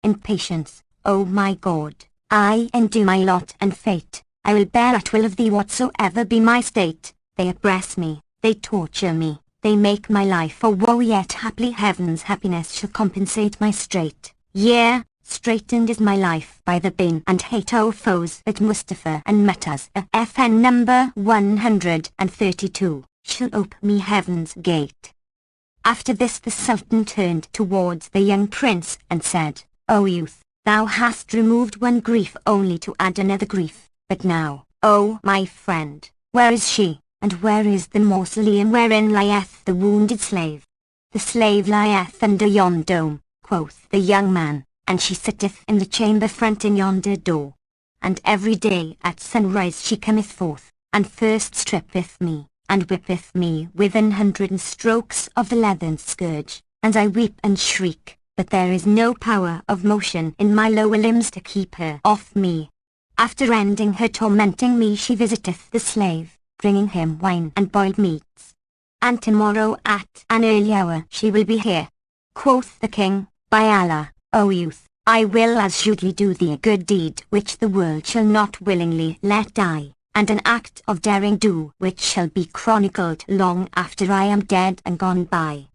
"In patience, O my God, I endue my lot and fate. I will bear at will of thee whatsoever be my state. They oppress me, they torture me, they make my life a woe, yet haply heaven's happiness shall compensate my strait. Yea, straitened is my life by the bane and hate o' foes that Mustafa and Metas FN number 132 shall ope me heaven's gate." After this the Sultan turned towards the young prince and said, "O youth, thou hast removed one grief only to add another grief, but now, O my friend, where is she? And where is the mausoleum wherein lieth the wounded slave?" "The slave lieth under yon dome," quoth the young man, "and she sitteth in the chamber fronting yonder door. And every day at sunrise she cometh forth, and first strippeth me, and whippeth me with 100 strokes of the leathern scourge, and I weep and shriek, but there is no power of motion in my lower limbs to keep her off me. After ending her tormenting me she visiteth the slave, bringing him wine and boiled meats. And tomorrow at an early hour she will be here." Quoth the king, "By Allah, O youth, I will assuredly do thee a good deed which the world shall not willingly let die, and an act of daring do which shall be chronicled long after I am dead and gone by."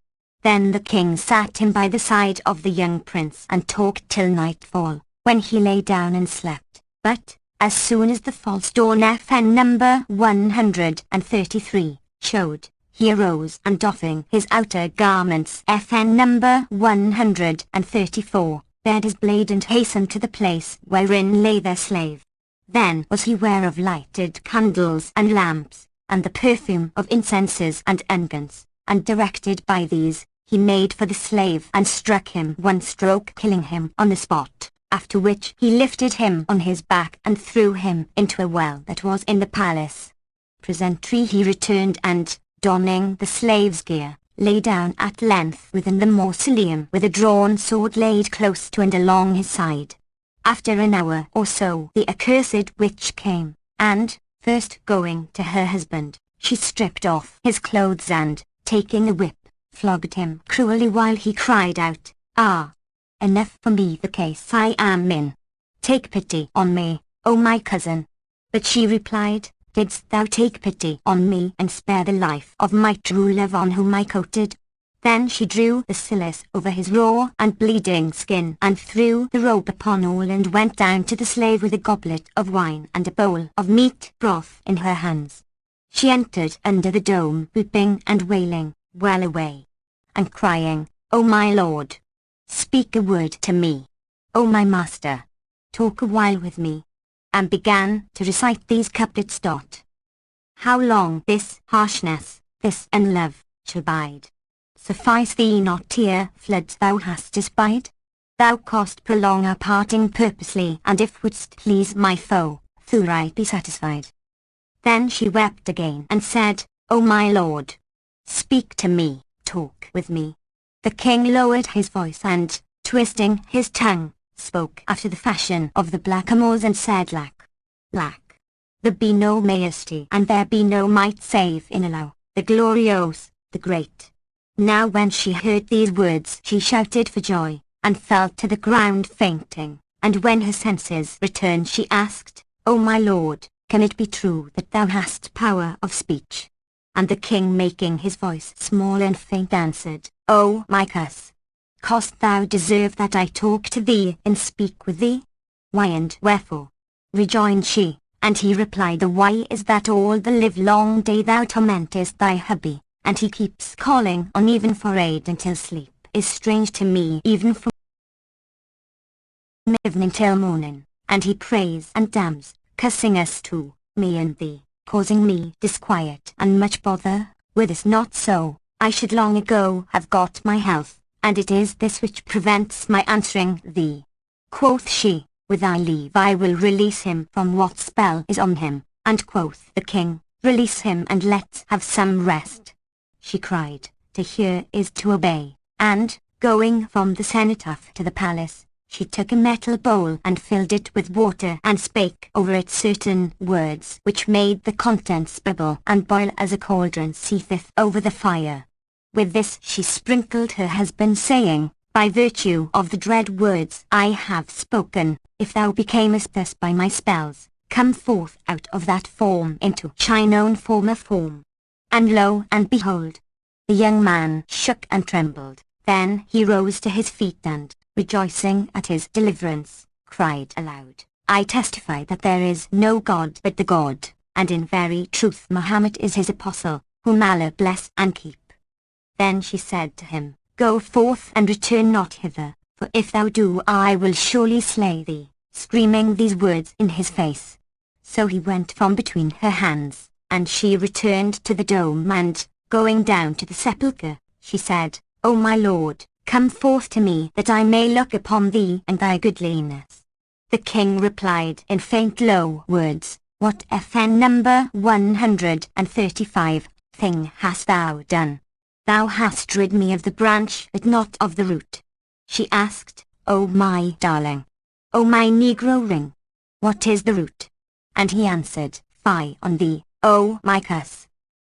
Then the king sat him by the side of the young prince and talked till nightfall, when he lay down and slept. But, as soon as the false dawn FN number 133 showed, he arose and doffing his outer garments FN number 134, bared his blade and hastened to the place wherein lay their slave. Then was he ware of lighted candles and lamps, and the perfume of incenses and unguents, and directed by these, he made for the slave and struck him one stroke, killing him on the spot. After which he lifted him on his back and threw him into a well that was in the palace. Presently he returned and, donning the slave's gear, lay down at length within the mausoleum with a drawn sword laid close to and along his side. After an hour or so the accursed witch came, and, first going to her husband, she stripped off his clothes and, taking a whip, flogged him cruelly while he cried out, "Ah! Enough for me the case I am in. Take pity on me, O my cousin." But she replied, "Didst thou take pity on me and spare the life of my true love on whom I coated?" Then she drew the silice over his raw and bleeding skin and threw the robe upon all and went down to the slave with a goblet of wine and a bowl of meat broth in her hands. She entered under the dome weeping and wailing, well away, and crying, "O my lord, speak a word to me. O my master, talk a while with me," and began to recite these couplets. How long this harshness, this unlove, shall bide? Suffice thee not tear floods thou hast espied? Thou cost prolong our parting purposely, and if wouldst please my foe, thrice be satisfied. Then she wept again and said, "O my lord, speak to me, talk with me." The king lowered his voice and, twisting his tongue, spoke after the fashion of the blackamoors and said, "Lack, there be no majesty and there be no might save in Allah, the glorious, the great." Now when she heard these words she shouted for joy, and fell to the ground fainting, and when her senses returned she asked, "O my lord, can it be true that thou hast power of speech?" And the king, making his voice small and faint, answered, "O my cuss, cost thou deserve that I talk to thee and speak with thee?" "Why and wherefore?" rejoined she, and he replied, "The why is that all the livelong day thou tormentest thy hubby, and he keeps calling on even for aid until sleep is strange to me even from evening till morning, and he prays and damns, cussing us too, me and thee, causing me disquiet and much bother. Were this not so, I should long ago have got my health, and it is this which prevents my answering thee." Quoth she, "With thy leave I will release him from what spell is on him." And quoth the king, "Release him and let's have some rest." She cried, "To hear is to obey," and, going from the cenotaph to the palace, she took a metal bowl and filled it with water and spake over it certain words which made the contents bubble and boil as a cauldron seetheth over the fire. With this she sprinkled her husband, saying, "By virtue of the dread words I have spoken, if thou becamest thus by my spells, come forth out of that form into thine own former form." And lo and behold, the young man shook and trembled. Then he rose to his feet and, rejoicing at his deliverance, cried aloud, "I testify that there is no God but the God, and in very truth Muhammad is his apostle, whom Allah bless and keep." Then she said to him, "Go forth and return not hither, for if thou do I will surely slay thee," screaming these words in his face. So he went from between her hands, and she returned to the dome and, going down to the sepulchre, she said, "O my lord, come forth to me that I may look upon thee and thy goodliness." The king replied in faint low words, "What FN number 135 thing hast thou done? Thou hast rid me of the branch but not of the root." She asked, "O my darling, O my negro ring, what is the root?" And he answered, "Fie on thee, O my cuss.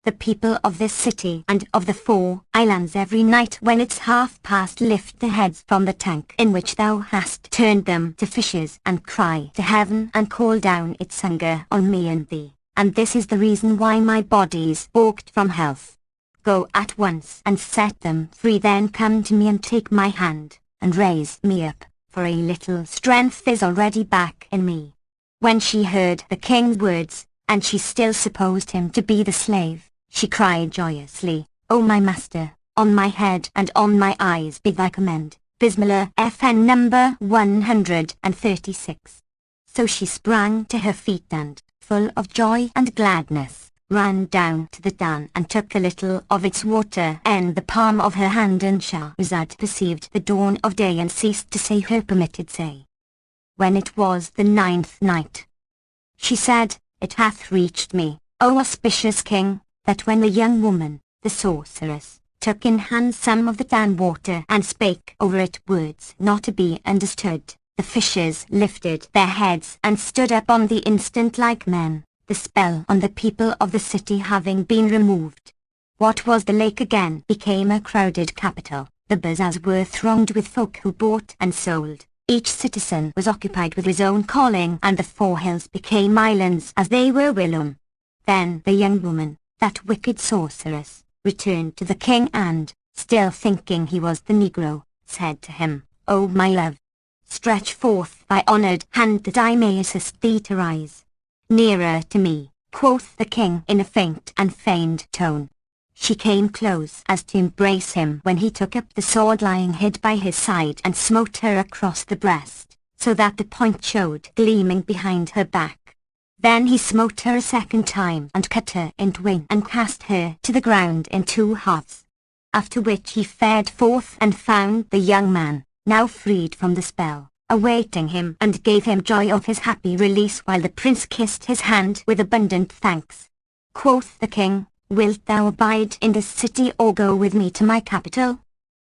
The people of this city and of the 4 islands every night when it's 1/2 lift their heads from the tank in which thou hast turned them to fishes and cry to heaven and call down its hunger on me and thee, and this is the reason why my body's balked from health. Go at once and set them free, then come to me and take my hand, and raise me up, for a little strength is already back in me." When she heard the king's words, and she still supposed him to be the slave, she cried joyously, "O my master, on my head and on my eyes be thy command, Bismillah FN number 136. So she sprang to her feet and, full of joy and gladness, ran down to the dan and took a little of its water in the palm of her hand, and Shahrazad perceived the dawn of day and ceased to say her permitted say. When it was the 9th night, she said, "It hath reached me, O auspicious king, that when the young woman, the sorceress, took in hand some of the dan water and spake over it words not to be understood, the fishes lifted their heads and stood up on the instant like men, the spell on the people of the city having been removed. What was the lake again became a crowded capital, the bazaars were thronged with folk who bought and sold. Each citizen was occupied with his own calling, and the 4 hills became islands as they were whilom. Then the young woman, that wicked sorceress, returned to the king and, still thinking he was the Negro, said to him, "O my love, stretch forth thy honoured hand that I may assist thee to rise." "Nearer to me," quoth the king in a faint and feigned tone. She came close as to embrace him when he took up the sword lying hid by his side and smote her across the breast, so that the point showed gleaming behind her back. Then he smote her a second time and cut her in twain and cast her to the ground in two halves. After which he fared forth and found the young man, now freed from the spell, awaiting him, and gave him joy of his happy release, while the prince kissed his hand with abundant thanks. Quoth the king, "Wilt thou abide in this city or go with me to my capital?"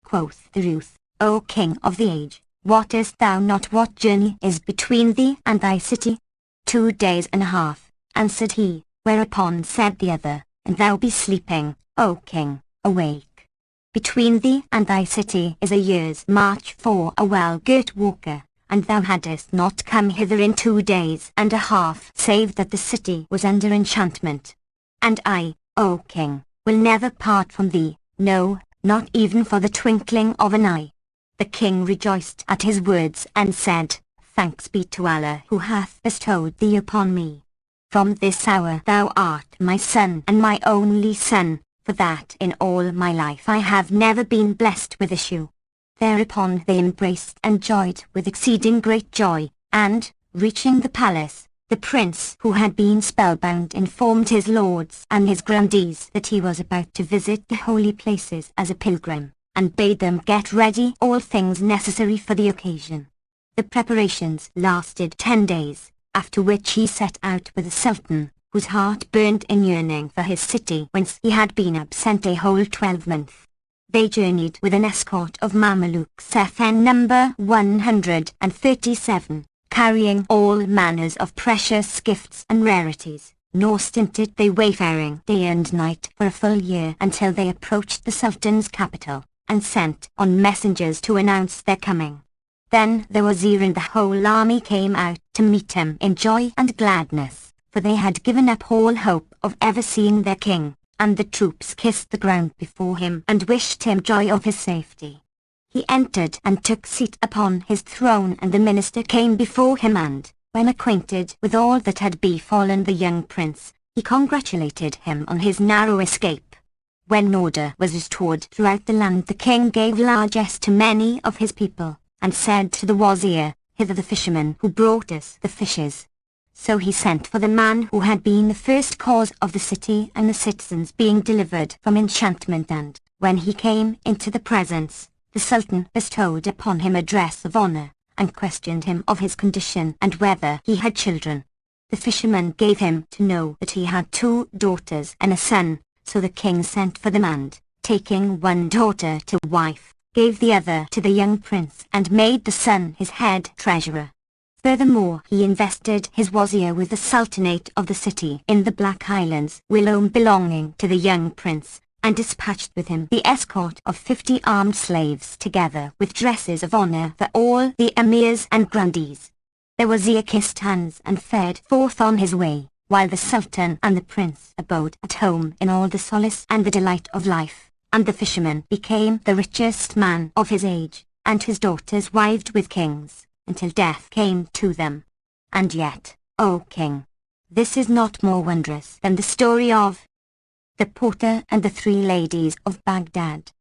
Quoth the youth, "O king of the age, wottest thou not what journey is between thee and thy city?" "2 days and a half," answered he, whereupon said the other, "And thou be sleeping, O king, awake. Between thee and thy city is a year's march for a well-girt walker, and thou hadst not come hither in 2 days and a half, save that the city was under enchantment. And I, O king, will never part from thee, no, not even for the twinkling of an eye." The king rejoiced at his words and said, "Thanks be to Allah who hath bestowed thee upon me. From this hour thou art my son and my only son, for that in all my life I have never been blessed with issue." Thereupon they embraced and joyed with exceeding great joy, and, reaching the palace, the prince who had been spellbound informed his lords and his grandees that he was about to visit the holy places as a pilgrim, and bade them get ready all things necessary for the occasion. The preparations lasted 10 days, after which he set out with the Sultan, whose heart burned in yearning for his city whence he had been absent a whole 12 months. They journeyed with an escort of Mamelukes FN number 137, carrying all manners of precious gifts and rarities, nor stinted they wayfaring day and night for a full year until they approached the Sultan's capital, and sent on messengers to announce their coming. Then the wazir and the whole army came out to meet him in joy and gladness, for they had given up all hope of ever seeing their king, and the troops kissed the ground before him and wished him joy of his safety. He entered and took seat upon his throne, and the minister came before him, and, when acquainted with all that had befallen the young prince, he congratulated him on his narrow escape. When order was restored throughout the land, the king gave largesse to many of his people, and said to the wazir, "Hither the fisherman who brought us the fishes." So he sent for the man who had been the first cause of the city and the citizens being delivered from enchantment, and, when he came into the presence, the Sultan bestowed upon him a dress of honour, and questioned him of his condition and whether he had children. The fisherman gave him to know that he had 2 daughters and a son, so the king sent for them and, taking one daughter to wife, gave the other to the young prince and made the son his head treasurer. Furthermore, he invested his wazir with the sultanate of the city in the Black Highlands, whilome belonging to the young prince, and dispatched with him the escort of 50 armed slaves, together with dresses of honour for all the emirs and grandees. The wazir kissed hands and fared forth on his way, while the sultan and the prince abode at home in all the solace and the delight of life, and the fisherman became the richest man of his age, and his daughters wived with kings, until death came to them. And yet, O king, this is not more wondrous than the story of the porter and the 3 ladies of Baghdad.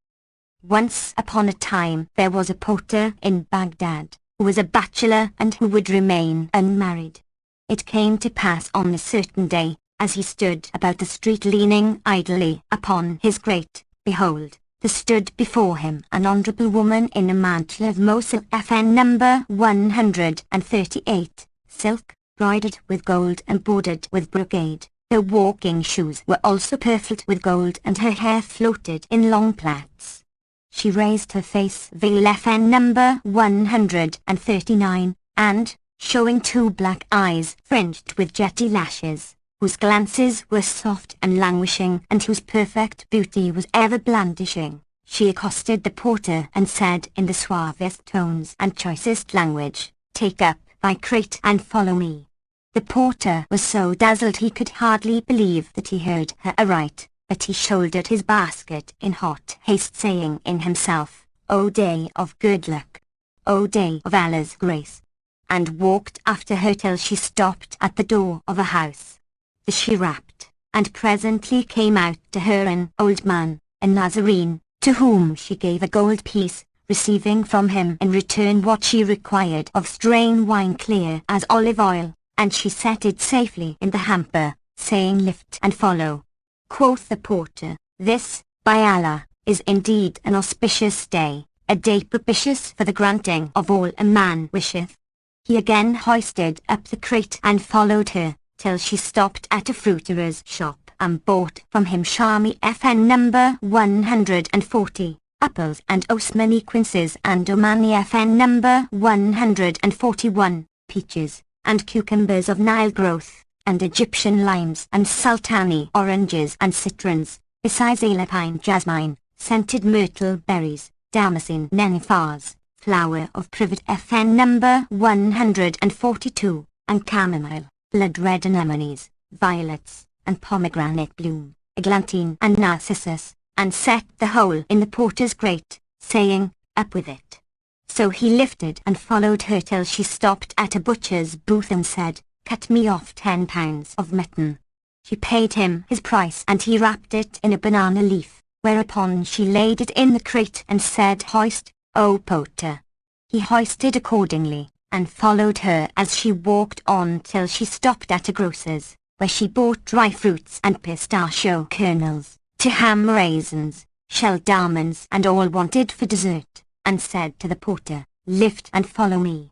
Once upon a time there was a porter in Baghdad, who was a bachelor and who would remain unmarried. It came to pass on a certain day, as he stood about the street leaning idly upon his grate, behold, there stood before him an honourable woman in a mantle of Mosul FN number 138, silk, broidered with gold and bordered with brocade. Her walking shoes were also purfled with gold, and her hair floated in long plaits. She raised her face veil FN number 139, and, showing 2 black eyes fringed with jetty lashes, whose glances were soft and languishing, and whose perfect beauty was ever blandishing, she accosted the porter and said in the suavest tones and choicest language, "Take up thy crate and follow me." The porter was so dazzled he could hardly believe that he heard her aright, but he shouldered his basket in hot haste, saying in himself, O day of good luck, O day of Allah's grace, and walked after her till she stopped at the door of a house. This she rapped, and presently came out to her an old man, a Nazarene, to whom she gave a gold piece, receiving from him in return what she required of strain wine clear as olive oil, and she set it safely in the hamper, saying, Lift and follow. Quoth the porter, This, by Allah, is indeed an auspicious day, a day propitious for the granting of all a man wisheth. He again hoisted up the crate and followed her, till she stopped at a fruiterer's shop and bought from him Shami FN number 140, apples and Osmani quinces and Omani FN number 141, peaches, and cucumbers of Nile growth, and Egyptian limes and sultani oranges and citrons, besides alpine jasmine, scented myrtle berries, damascene nenuphars, flower of privet FN number 142, and chamomile, blood red anemones, violets, and pomegranate bloom, eglantine and narcissus, and set the whole in the porter's grate, saying, Up with it. So he lifted and followed her till she stopped at a butcher's booth and said, Cut me off 10 pounds of mutton. She paid him his price and he wrapped it in a banana leaf, whereupon she laid it in the crate and said, Hoist, O porter. He hoisted accordingly, and followed her as she walked on till she stopped at a grocer's, where she bought dry fruits and pistachio kernels, to ham raisins, shelled almonds and all wanted for dessert, and said to the porter, Lift and follow me.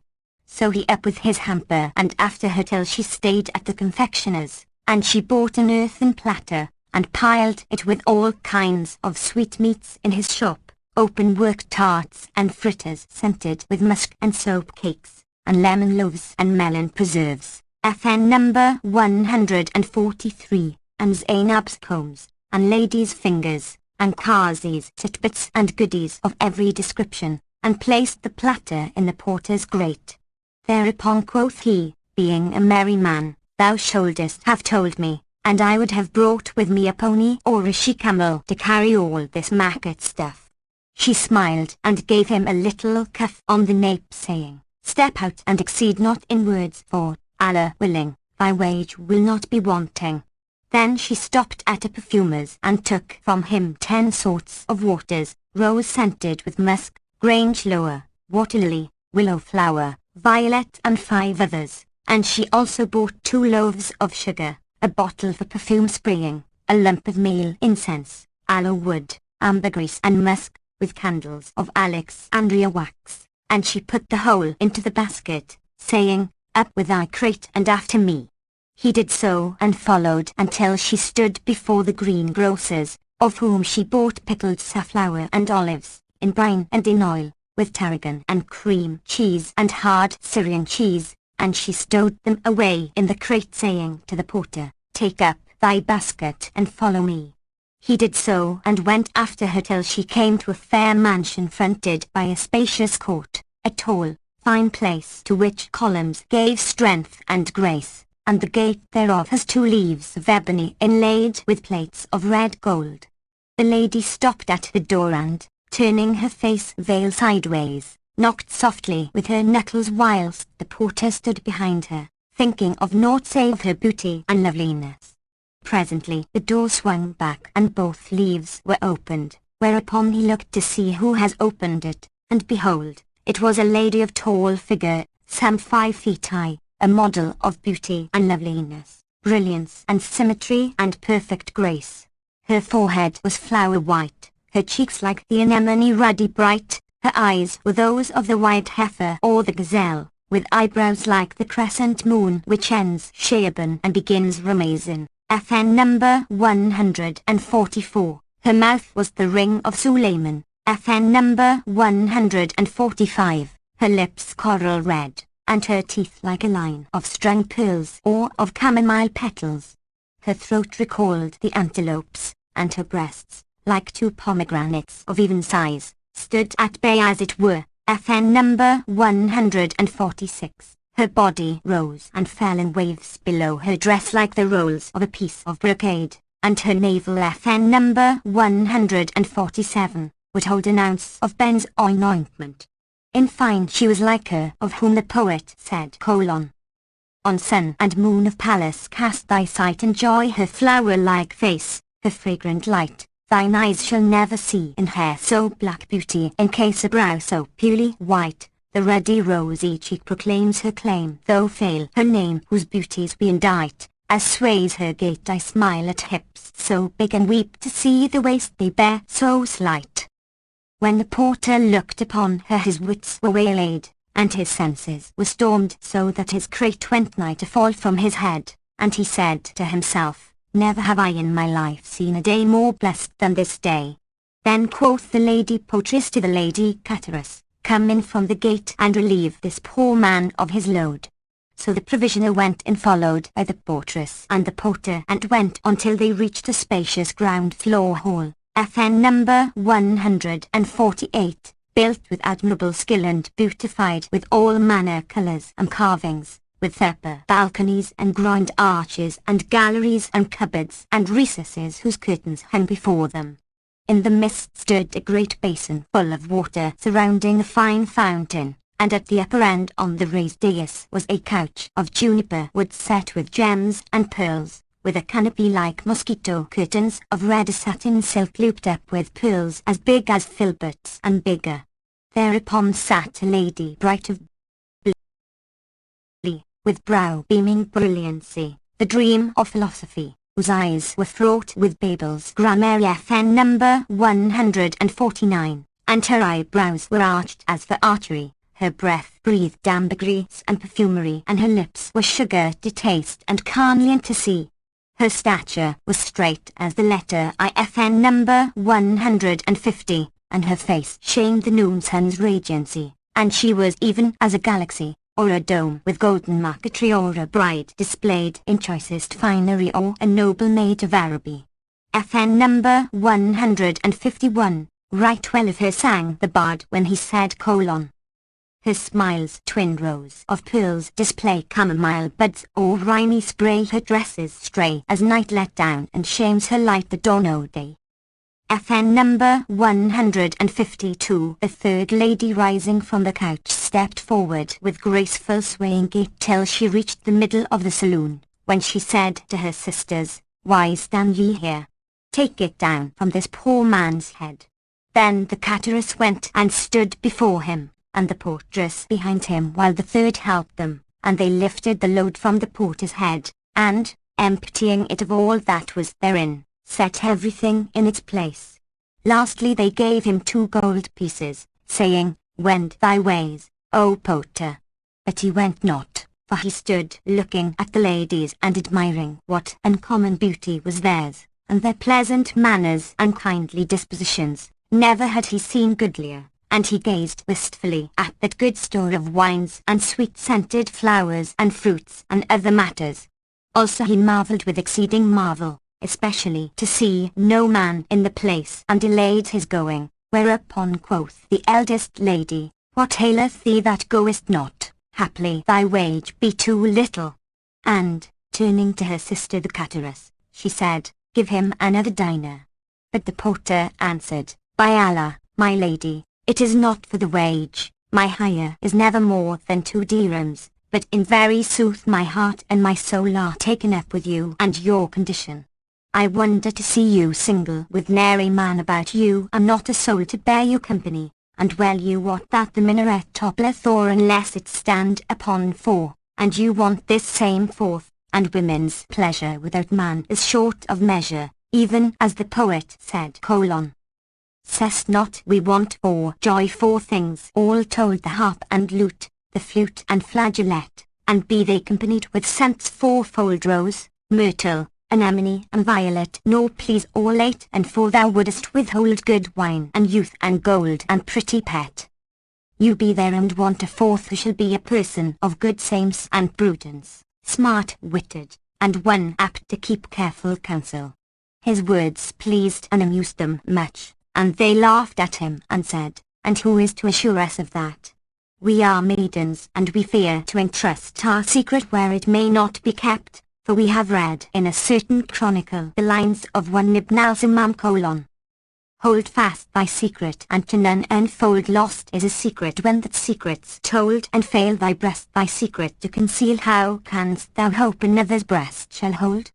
So he up with his hamper and after her till she stayed at the confectioner's, and she bought an earthen platter, and piled it with all kinds of sweetmeats in his shop, open-work tarts and fritters scented with musk and soap cakes, and lemon loaves and melon preserves, FN number 143, and Zainab's combs, and ladies' fingers, and Kazi's titbits and goodies of every description, and placed the platter in the porter's grate. Thereupon quoth he, being a merry man, Thou shouldest have told me, and I would have brought with me a pony or a she-camel to carry all this market stuff. She smiled and gave him a little cuff on the nape, saying, Step out and exceed not in words, for, Allah willing, thy wage will not be wanting. Then she stopped at a perfumer's and took from him 10 sorts of waters, rose scented with musk, grange lower, water lily, willow flower, violet and 5 others, and she also bought 2 loaves of sugar, a bottle for perfume spraying, a lump of male incense, aloe wood, ambergris and musk, with candles of Alexandria wax, and she put the whole into the basket, saying, Up with thy crate and after me. He did so and followed until she stood before the greengrocer's, of whom she bought pickled safflower and olives, in brine and in oil, with tarragon and cream cheese and hard Syrian cheese, and she stowed them away in the crate, saying to the porter, Take up thy basket and follow me. He did so and went after her till she came to a fair mansion fronted by a spacious court, a tall, fine place to which columns gave strength and grace, and the gate thereof has 2 leaves of ebony inlaid with plates of red gold. The lady stopped at the door and, turning her face veil sideways, knocked softly with her knuckles whilst the porter stood behind her, thinking of naught save her beauty and loveliness. Presently the door swung back and both leaves were opened, whereupon he looked to see who has opened it, and behold, it was a lady of tall figure, some 5 feet high, a model of beauty and loveliness, brilliance and symmetry and perfect grace. Her forehead was flower white, her cheeks like the anemone ruddy bright, her eyes were those of the white heifer or the gazelle, with eyebrows like the crescent moon which ends Shaban and begins Ramazan. FN number 144. Her mouth was the ring of Suleiman. FN number 145. Her lips coral red, and her teeth like a line of strung pearls or of chamomile petals. Her throat recalled the antelope's, and her breasts, like 2 pomegranates of even size, stood at bay as it were. FN number 146. Her body rose and fell in waves below her dress like the rolls of a piece of brocade, and her navel FN number 147, would hold an ounce of Ben's ointment. In fine, she was like her of whom the poet said, On sun and moon of palace cast thy sight, enjoy her flower-like face, her fragrant light. Thine eyes shall never see in hair so black beauty, in case a brow so purely white. The ruddy rosy cheek proclaims her claim, though fail her name whose beauties we indict. As sways her gait I smile at hips so big, and weep to see the waist they bear so slight. When the porter looked upon her, his wits were waylaid, and his senses were stormed, so that his crate went nigh to fall from his head, and he said to himself, Never have I in my life seen a day more blessed than this day. Then quoth the lady portress to the lady cateress, Come in from the gate and relieve this poor man of his load. So the provisioner went in, followed by the portress and the porter, and went on till they reached a spacious ground floor hall, FN number 148, built with admirable skill and beautified with all manner colours and carvings, with upper balconies and grand arches and galleries and cupboards and recesses whose curtains hung before them. In the midst stood a great basin full of water surrounding a fine fountain, and at the upper end on the raised dais was a couch of juniper wood set with gems and pearls, with a canopy like mosquito curtains of red satin silk looped up with pearls as big as filberts and bigger. Thereupon sat a lady bright of blee, with brow beaming brilliancy, the dream of philosophy, whose eyes were fraught with Babel's grammar FN number 149, and her eyebrows were arched as for archery. Her breath breathed ambergris and perfumery, and her lips were sugar to taste and carnelian to see. Her stature was straight as the letter I, FN number 150, and her face shamed the noon sun's radiancy, and she was even as a galaxy, or a dome with golden marquetry, or a bride displayed in choicest finery, or a noble maid of Araby. FN number 151, right well of her sang the bard when he said, Her smiles twin rows of pearls display chamomile buds, or rhymy spray. Her dresses stray as night let down, and shames her light the dawn o' day. FN number 152. The third lady, rising from the couch, stepped forward with graceful swaying gait till she reached the middle of the saloon, when she said to her sisters, Why stand ye here? Take it down from this poor man's head. Then the cateress went and stood before him, and the portress behind him, while the third helped them, and they lifted the load from the porter's head, and, emptying it of all that was therein, set everything in its place. Lastly they gave him 2 gold pieces, saying, Wend thy ways, O porter. But he went not, for he stood looking at the ladies and admiring what uncommon beauty was theirs, and their pleasant manners and kindly dispositions. Never had he seen goodlier, and he gazed wistfully at that good store of wines and sweet-scented flowers and fruits and other matters. Also he marvelled with exceeding marvel, especially to see no man in the place, and delayed his going, whereupon quoth the eldest lady, What aileth thee that goest not? Haply thy wage be too little. And, turning to her sister the cateress, she said, Give him another dinar. But the porter answered, By Allah, my lady, it is not for the wage. My hire is never more than 2 dirhams, but in very sooth my heart and my soul are taken up with you and your condition. I wonder to see you single, with nary man about you, and not a soul to bear you company, and well you wot that the minaret toppleth o'er unless it stand upon 4, and you want this same 4th, and women's pleasure without man is short of measure, even as the poet said, Says not we want for joy 4 things, all told, the harp and lute, the flute and flageolet, and be they accompanied with scents 4-fold, rose, myrtle, anemone and violet, nor please all 8, and for thou wouldest withhold good wine and youth and gold and pretty pet. You be there and want a 4th, who shall be a person of good sense and prudence, smart-witted, and one apt to keep careful counsel. His words pleased and amused them much, and they laughed at him and said, And who is to assure us of that? We are maidens, and we fear to entrust our secret where it may not be kept, For we have read in a certain chronicle the lines of one Ibn al-Samam: Hold fast thy secret and to none unfold. Lost is a secret when that secret's told, and fail thy breast thy secret to conceal. How canst thou hope another's breast shall hold?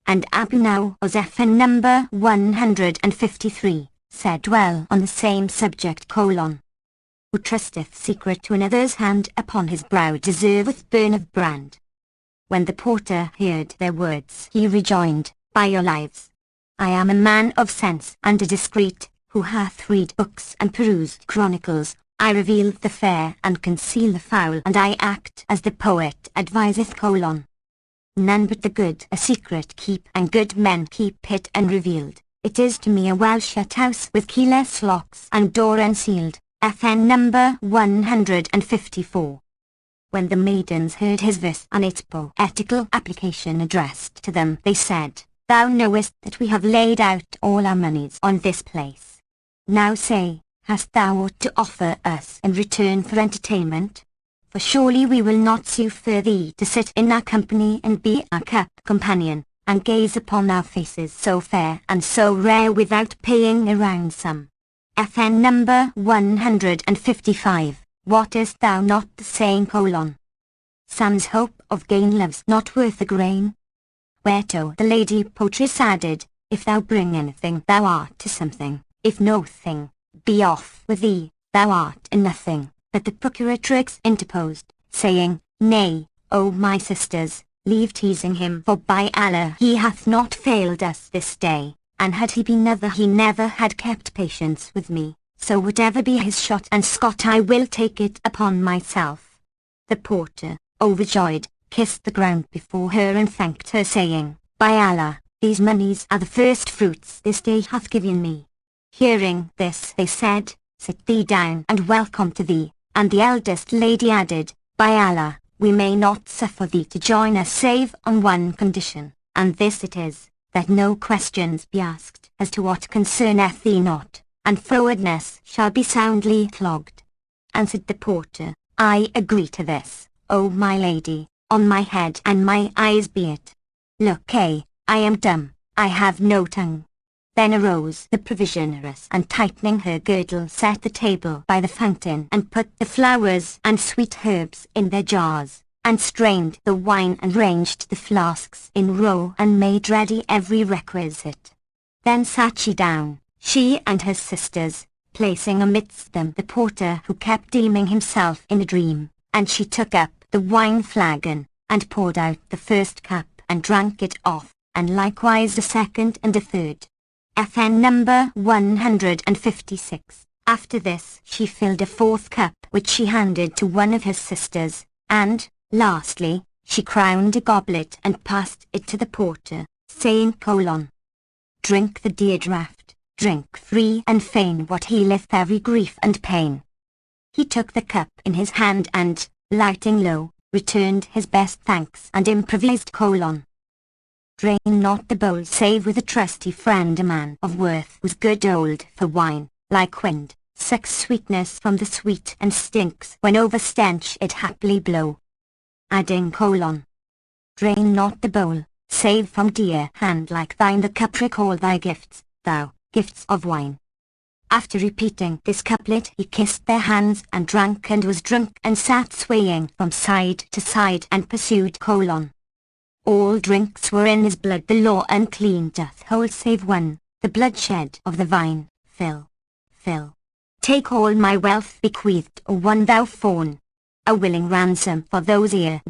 And Abu Nawas FN number 153 said well on the same subject: Who trusteth secret to another's hand, upon his brow deserveth burn of brand. When the porter heard their words, he rejoined, By your lives, I am a man of sense and a discreet, who hath read books and perused chronicles. I reveal the fair and conceal the foul, and I act as the poet adviseth: None but the good a secret keep, and good men keep it unrevealed. It is to me a well-shut house with keyless locks and door unsealed. FN number 154. When the maidens heard his verse and its poetical application addressed to them, they said, Thou knowest that we have laid out all our monies on this place. Now say, hast thou aught to offer us in return for entertainment? For surely we will not suffer thee to sit in our company and be our cup companion, and gaze upon our faces so fair and so rare without paying a ransom. FN number 155. Wottest thou not the saying: Sam's hope of gain love's not worth a grain? Whereto the lady poetress added, If thou bring anything, thou art to something; if no thing, be off with thee, thou art in nothing. But the procuratrix interposed, saying, Nay, O my sisters, leave teasing him, for by Allah he hath not failed us this day, and had he been other he never had kept patience with me. So whatever be his shot and scot, I will take it upon myself. The porter, overjoyed, kissed the ground before her and thanked her, saying, By Allah, these monies are the first fruits this day hath given me. Hearing this, they said, Sit thee down and welcome to thee. And the eldest lady added, By Allah, we may not suffer thee to join us save on one condition, and this it is, that no questions be asked as to what concerneth thee not, and frowardness shall be soundly flogged. Answered the porter, I agree to this, O my lady, on my head and my eyes be it. Look, I am dumb, I have no tongue. Then arose the provisioneress, and tightening her girdle set the table by the fountain, and put the flowers and sweet herbs in their jars, and strained the wine and ranged the flasks in row, and made ready every requisite. Then sat she down, she and her sisters, placing amidst them the porter who kept deeming himself in a dream, and she took up the wine flagon, and poured out the first cup, and drank it off, and likewise the second and the third. FN number 156. After this she filled a fourth cup, which she handed to one of her sisters, and, lastly, she crowned a goblet and passed it to the porter, saying: Drink the dear draught, drink free and fain what healeth every grief and pain. He took the cup in his hand and, lighting low, returned his best thanks and improvised: Drain not the bowl save with a trusty friend, a man of worth was good old for wine, like wind, sucks sweetness from the sweet and stinks when over stench it haply blow. Adding: Drain not the bowl, save from dear hand like thine, the cup recall thy gifts, thou, gifts of wine. After repeating this couplet he kissed their hands and drank and was drunk, and sat swaying from side to side and pursued: All drinks were in his blood, the law unclean doth hold save one, the bloodshed of the vine. Fill, fill. Take all my wealth bequeathed, O one thou fawn, a willing ransom for those ear.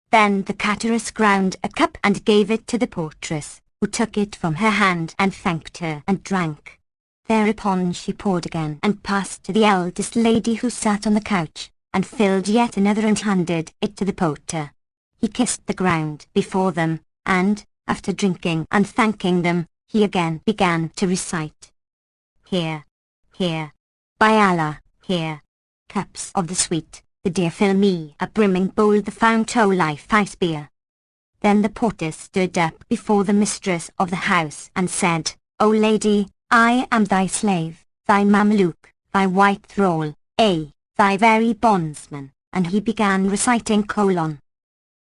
Then the cateress ground a cup and gave it to the portress, who took it from her hand and thanked her and drank. Thereupon she poured again and passed to the eldest lady who sat on the couch, and filled yet another and handed it to the porter. He kissed the ground before them, and, after drinking and thanking them, he again began to recite: Here, here, by Allah, here, cups of the sweet, the dear, fill me a brimming bowl, the fount o' life I spear. Then the porter stood up before the mistress of the house and said: O lady, I am thy slave, thy Mameluke, thy white thrall, thy very bondsman. And he began reciting: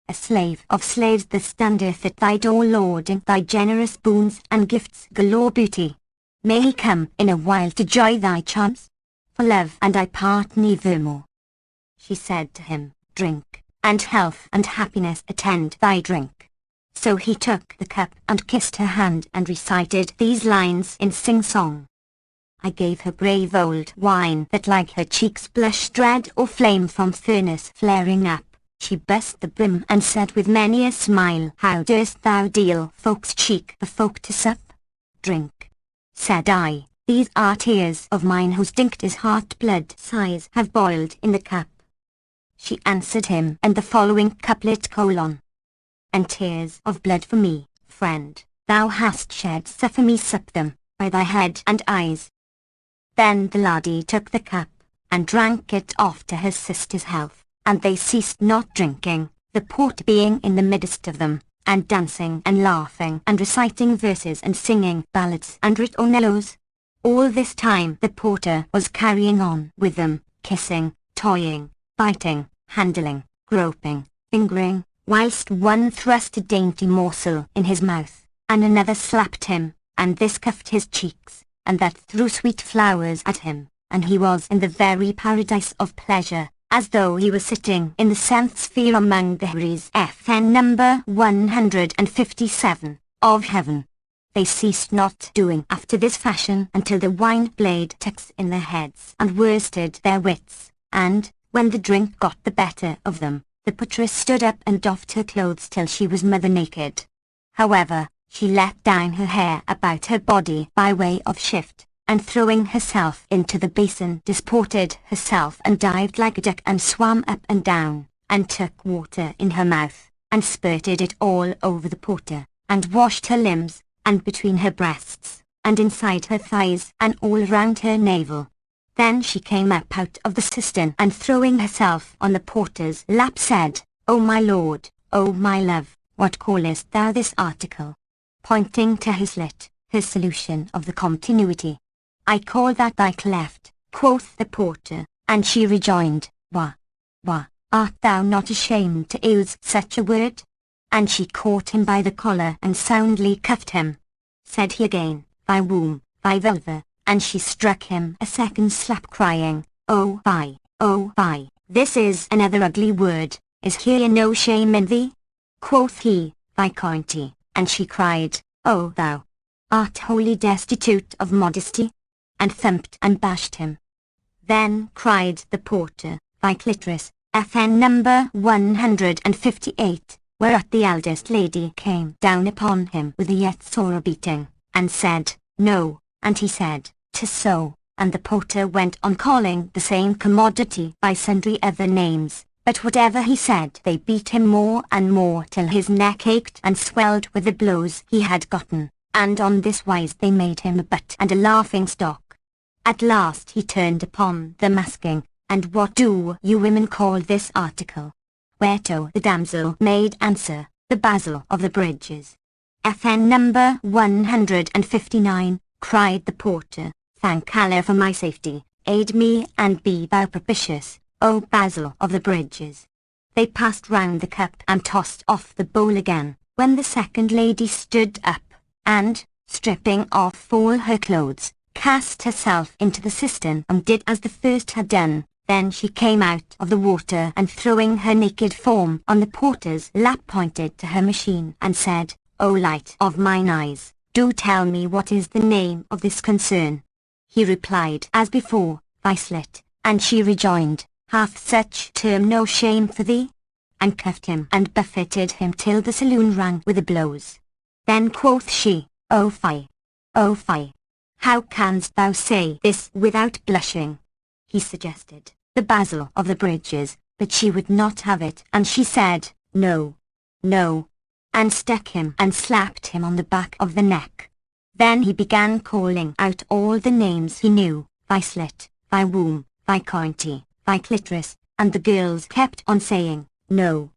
a slave of slaves that standeth at thy door lauding thy generous boons and gifts galore beauty. May he come in a while to joy thy charms? For love and I part nevermore. She said to him, drink, and health and happiness attend thy drink. So he took the cup and kissed her hand and recited these lines in sing-song. I gave her brave old wine that like her cheeks blushed red or flame from furnace flaring up. She burst the brim and said with many a smile, how durst thou deal folks' cheek for folk to sup? Drink, said I, these are tears of mine whose dinctus heart-blood sighs have boiled in the cup. She answered him and the following couplet : And tears of blood for me, friend, thou hast shed, suffer me sup them, by thy head and eyes. Then the laddie took the cup, and drank it off to his sister's health, and they ceased not drinking, the porter being in the midst of them, and dancing and laughing and reciting verses and singing ballads and ritornellos. All this time the porter was carrying on with them, kissing, toying, biting, handling, groping, fingering, whilst one thrust a dainty morsel in his mouth, and another slapped him, and this cuffed his cheeks, and that threw sweet flowers at him, and he was in the very paradise of pleasure, as though he was sitting in the 7th sphere among the Houris FN number 157 of heaven. They ceased not doing after this fashion until the wine played tricks in their heads and worsted their wits, and, when the drink got the better of them, the portress stood up and doffed her clothes till she was mother naked. However, she let down her hair about her body by way of shift, and throwing herself into the basin disported herself and dived like a duck and swam up and down, and took water in her mouth, and spurted it all over the porter, and washed her limbs, and between her breasts, and inside her thighs, and all round her navel. Then she came up out of the cistern, and throwing herself on the porter's lap said, O my lord, O my love, what callest thou this article? Pointing to his slit, his solution of the continuity. I call that thy cleft, quoth the porter, and she rejoined, Wah, art thou not ashamed to use such a word? And she caught him by the collar and soundly cuffed him. Said he again, Thy womb, thy vulva, and she struck him a second slap crying, oh fie, this is another ugly word, is here no shame in thee? Quoth he, thy cointy, and she cried, O thou art wholly destitute of modesty, and thumped and bashed him. Then cried the porter, thy clitoris, FN number 158, whereat the eldest lady came down upon him with a yet sorer beating, and said, No, and he said, 'Tis so, and the porter went on calling the same commodity by sundry other names, but whatever he said they beat him more and more till his neck ached and swelled with the blows he had gotten, and on this wise they made him a butt and a laughing stock. At last he turned upon them asking, And what do you women call this article? Whereto the damsel made answer, The basil of the bridges. FN number 159, cried the porter, Thank Allah for my safety, aid me and be thou propitious, O basil of the bridges. They passed round the cup and tossed off the bowl again, when the second lady stood up, and, stripping off all her clothes, cast herself into the cistern and did as the first had done. Then she came out of the water and throwing her naked form on the porter's lap pointed to her machine and said, O light of mine eyes, do tell me what is the name of this concern. He replied as before, Thy slit, and she rejoined, Hath such term no shame for thee? And cuffed him and buffeted him till the saloon rang with the blows. Then quoth she, O fie! How canst thou say this without blushing? He suggested, the basil of the bridges, but she would not have it, and she said, No, and stuck him and slapped him on the back of the neck. Then he began calling out all the names he knew, thy slit, thy womb, thy cointy, thy clitoris, and the girls kept on saying, No.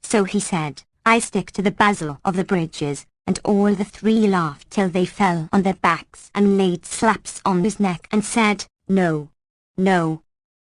So he said, I stick to the basil of the bridges, and all the three laughed till they fell on their backs and laid slaps on his neck and said, No,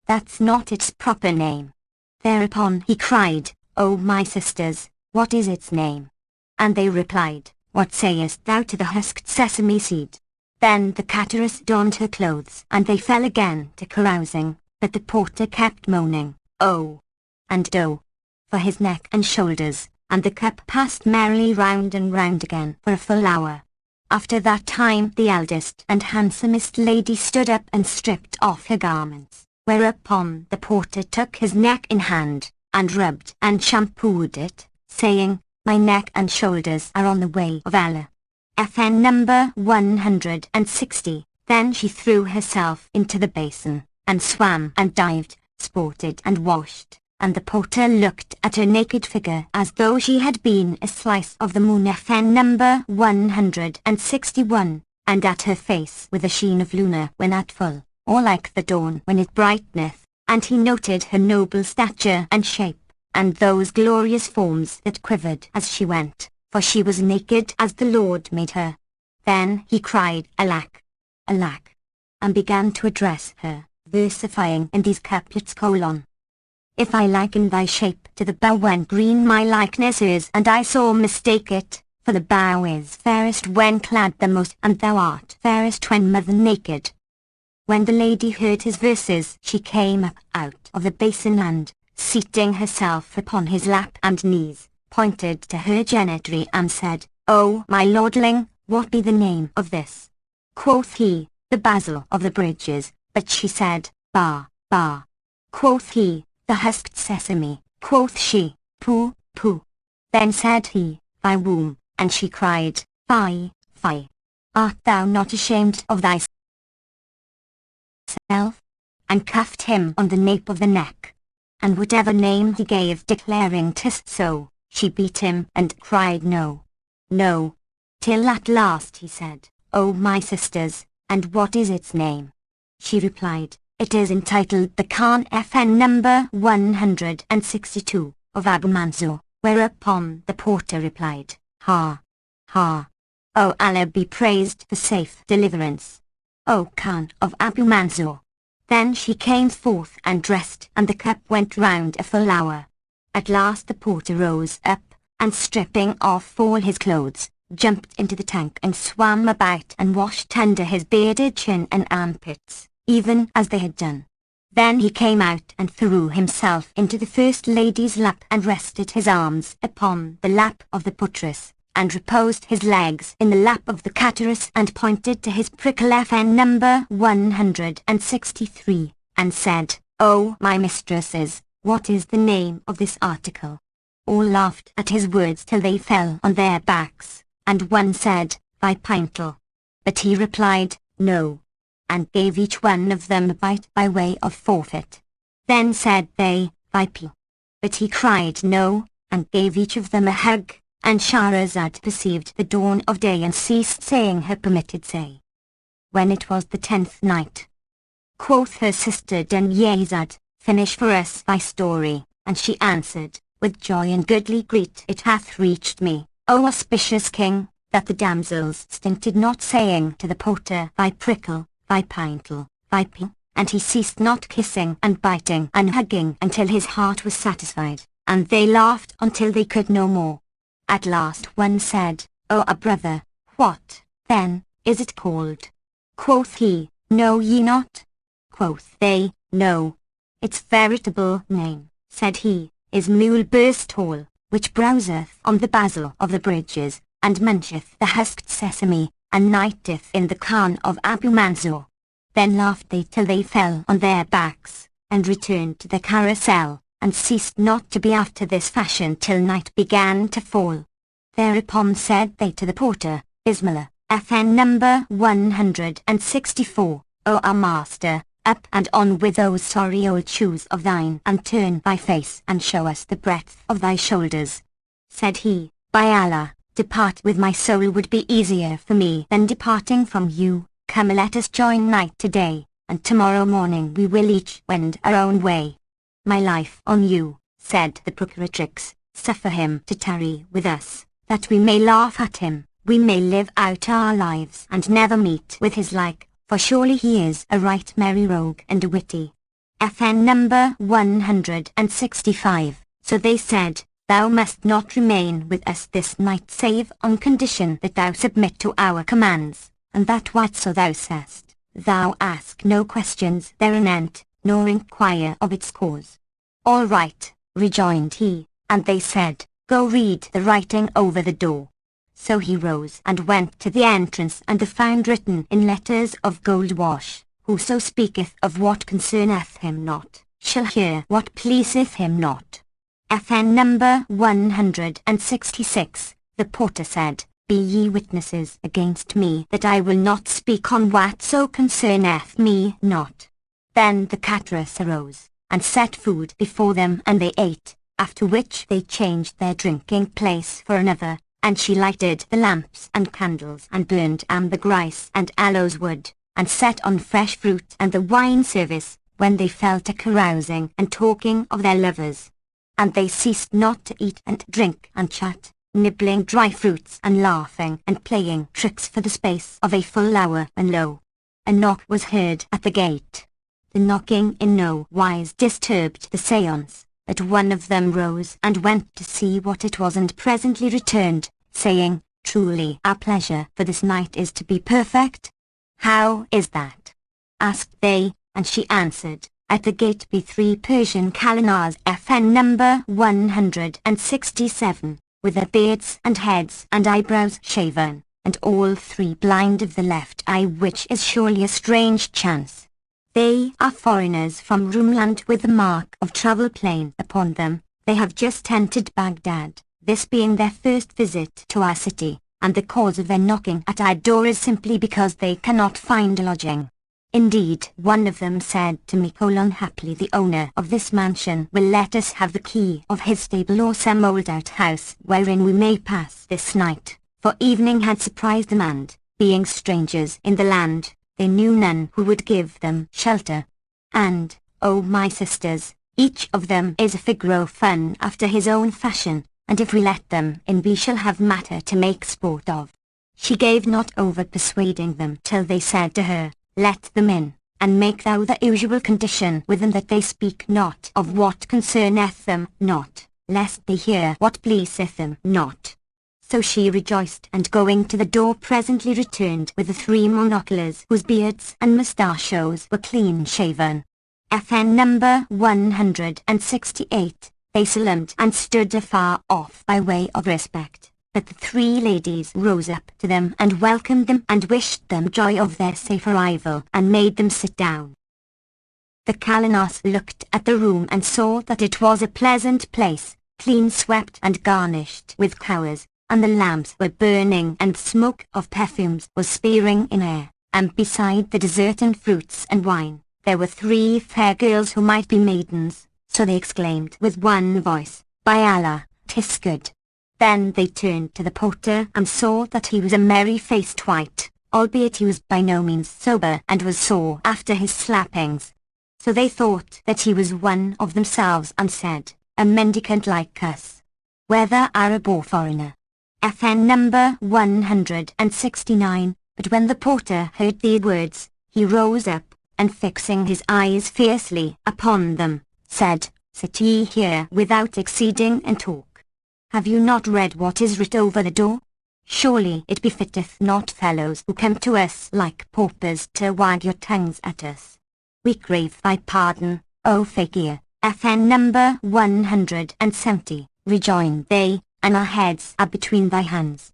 that's not its proper name. Thereupon he cried, O my sisters, what is its name? And they replied, What sayest thou to the husked sesame seed? Then the cateress donned her clothes, and they fell again to carousing, but the porter kept moaning, Oh! and Oh! for his neck and shoulders, and the cup passed merrily round and round again for a full hour. After that time the eldest and handsomest lady stood up and stripped off her garments, whereupon the porter took his neck in hand, and rubbed and shampooed it, saying, My neck and shoulders are on the way of Allah. FN number 160. Then she threw herself into the basin, and swam and dived, sported and washed, and the porter looked at her naked figure as though she had been a slice of the moon. FN number 161, and at her face with a sheen of lunar when at full, or like the dawn when it brighteneth, and he noted her noble stature and shape, and those glorious forms that quivered as she went, for she was naked as the Lord made her. Then he cried, Alack! Alack! and began to address her, versifying in these couplets: If I liken thy shape to the bough when green my likeness is, and I sore mistake it, for the bough is fairest when clad the most, and thou art fairest when mother naked. When the lady heard his verses, she came up out of the basin and, seating herself upon his lap and knees, pointed to her genitory and said, O my lordling, what be the name of this? Quoth he, The basil of the bridges, but she said, Bah, bah. Quoth he, The husked sesame. Quoth she, Pooh, pooh. Then said he, Thy womb, and she cried, Fie, fie. Art thou not ashamed of thyself? And cuffed him on the nape of the neck. And whatever name he gave, declaring 'tis so, she beat him and cried no, no. Till at last he said, O my sisters, and what is its name? She replied, It is entitled the Khan. FN number 162, of Abu Mansur, whereupon the porter replied, Ha! Ha! O Allah be praised for safe deliverance. O Khan of Abu Mansur. Then she came forth and dressed, and the cup went round a full hour. At last the porter rose up, and stripping off all his clothes, jumped into the tank and swam about and washed under his bearded chin and armpits, even as they had done. Then he came out and threw himself into the first lady's lap and rested his arms upon the lap of the portress, and reposed his legs in the lap of the cateress, and pointed to his prickle. FN number 163, and said, O my mistresses, what is the name of this article? All laughed at his words till they fell on their backs, and one said, Thy pintle. But he replied, No, and gave each one of them a bite by way of forfeit. Then said they, Thy peel. But he cried no, and gave each of them a hug, and Shahrazad perceived the dawn of day and ceased saying her permitted say. When it was the 10th night, quoth her sister Dunyazad, Finish for us thy story, and she answered, With joy and goodly greet it hath reached me, O auspicious king, that the damsels stinted not saying to the porter, Thy prickle, thy pintle, thy peel, and he ceased not kissing and biting and hugging until his heart was satisfied, and they laughed until they could no more. At last one said, O a brother, what, then, is it called? Quoth he, Know ye not? Quoth they, No. Its veritable name, said he, is Mule Burst Hall, which browseth on the basil of the bridges, and muncheth the husked sesame, and nighteth in the Khan of Abu Mansur. Then laughed they till they fell on their backs, and returned to the carousel, and ceased not to be after this fashion till night began to fall. Thereupon said they to the porter, Bismillah, FN number 164, O our master, up and on with those sorry old shoes of thine, and turn thy face and show us the breadth of thy shoulders. Said he, By Allah, depart with my soul would be easier for me than departing from you. Come, let us join night today, and tomorrow morning we will each wend our own way. My life on you, said the procuratrix, suffer him to tarry with us, that we may laugh at him, we may live out our lives and never meet with his like, for surely he is a right merry rogue and a witty. FN number 165, So they said, Thou must not remain with us this night save on condition that thou submit to our commands, and that whatso thou sayest, thou ask no questions thereanent, nor inquire of its cause. All right, rejoined he, and they said, Go read the writing over the door. So he rose and went to the entrance, and found written in letters of gold wash, Whoso speaketh of what concerneth him not, shall hear what pleaseth him not. FN number 166, the porter said, Be ye witnesses against me that I will not speak on whatso concerneth me not. Then the cateress arose, and set food before them, and they ate, after which they changed their drinking place for another, and she lighted the lamps and candles, and burned ambergris and aloes wood, and set on fresh fruit and the wine service, when they fell to carousing and talking of their lovers. And they ceased not to eat and drink and chat, nibbling dry fruits and laughing and playing tricks for the space of a full hour, when lo, a knock was heard at the gate. The knocking in no wise disturbed the seance, but one of them rose and went to see what it was, and presently returned, saying, Truly our pleasure for this night is to be perfect. How is that? Asked they, and she answered, At the gate be 3 Persian Kalinars FN number 167, with their beards and heads and eyebrows shaven, and all 3 blind of the left eye, which is surely a strange chance. They are foreigners from Roomland, with the mark of travel plain upon them. They have just entered Baghdad, this being their first visit to our city, and the cause of their knocking at our door is simply because they cannot find a lodging. Indeed, one of them said to me, Happily the owner of this mansion will let us have the key of his stable or some old outhouse wherein we may pass this night, for evening had surprised them, and, being strangers in the land, they knew none who would give them shelter. And, oh my sisters, each of them is a figure of fun after his own fashion, and if we let them in we shall have matter to make sport of. She gave not over persuading them till they said to her, Let them in, and make thou the usual condition with them that they speak not of what concerneth them not, lest they hear what pleaseth them not. So she rejoiced, and going to the door presently returned with the 3 monoculars, whose beards and mustachios were clean shaven. FN number 168, they salaamed and stood afar off by way of respect, but the 3 ladies rose up to them and welcomed them and wished them joy of their safe arrival, and made them sit down. The Kalinas looked at the room and saw that it was a pleasant place, clean swept and garnished with flowers, and the lamps were burning, and smoke of perfumes was spearing in air, and beside the dessert and fruits and wine, there were 3 fair girls who might be maidens, so they exclaimed with one voice, By Allah, 'tis good. Then they turned to the porter and saw that he was a merry-faced wight, albeit he was by no means sober and was sore after his slappings. So they thought that he was one of themselves, and said, A mendicant like us, whether Arab or foreigner. FN number 169, but when the porter heard the words, he rose up, and fixing his eyes fiercely upon them, said, Sit ye here without exceeding in talk. Have you not read what is writ over the door? Surely it befitteth not fellows who come to us like paupers to wag your tongues at us. We crave thy pardon, O fakir. FN number 170, rejoined they, and our heads are between thy hands.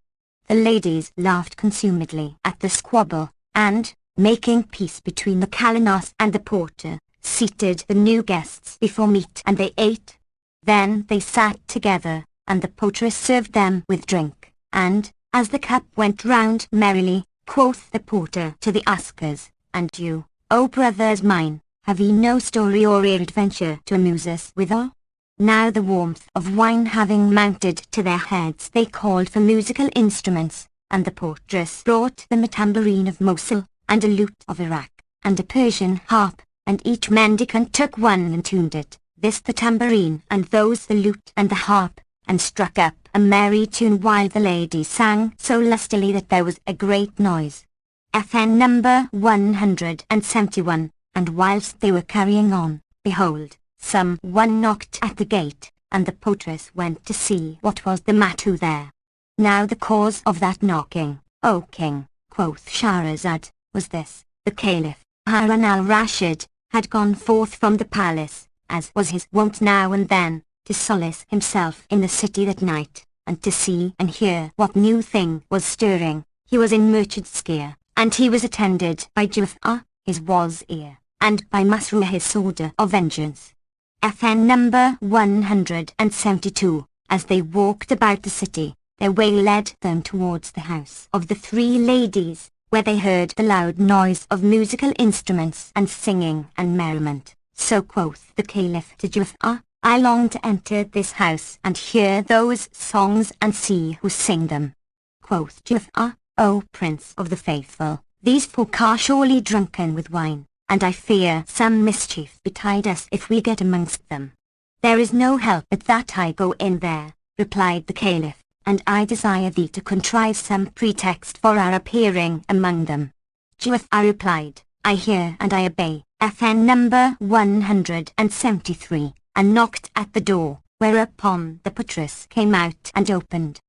The ladies laughed consumedly at the squabble, and, making peace between the Kalinas and the porter, seated the new guests before meat, and they ate. Then they sat together, and the portress served them with drink, and, as the cup went round merrily, quoth the porter to the askers, And you, O brothers mine, have ye no story or adventure to amuse us withal? Now the warmth of wine having mounted to their heads, they called for musical instruments, and the portress brought them a tambourine of Mosul, and a lute of Iraq, and a Persian harp, and each mendicant took one and tuned it, this the tambourine, and those the lute and the harp, and struck up a merry tune, while the ladies sang so lustily that there was a great noise. FN number 171, and whilst they were carrying on, behold, some one knocked at the gate, and the portress went to see what was the matter there. Now the cause of that knocking, O king, quoth Shahrazad, was this: the Caliph, Harun al-Rashid, had gone forth from the palace, as was his wont now and then, to solace himself in the city that night, and to see and hear what new thing was stirring. He was in Merchant Square, and he was attended by Ja'afar, his wazir, and by Masrur, his soldier of vengeance. FN number 172. As they walked about the city, their way led them towards the house of the three ladies, where they heard the loud noise of musical instruments and singing and merriment. So quoth the Caliph to Ja'afar, I long to enter this house and hear those songs and see who sing them. Quoth Ja'afar, O Prince of the Faithful, these folk are surely drunken with wine, and I fear some mischief betide us if we get amongst them. There is no help but that I go in there, replied the Caliph, and I desire thee to contrive some pretext for our appearing among them. Ja'afar replied, I hear and I obey. FN number 173, and knocked at the door, whereupon the portress came out and opened.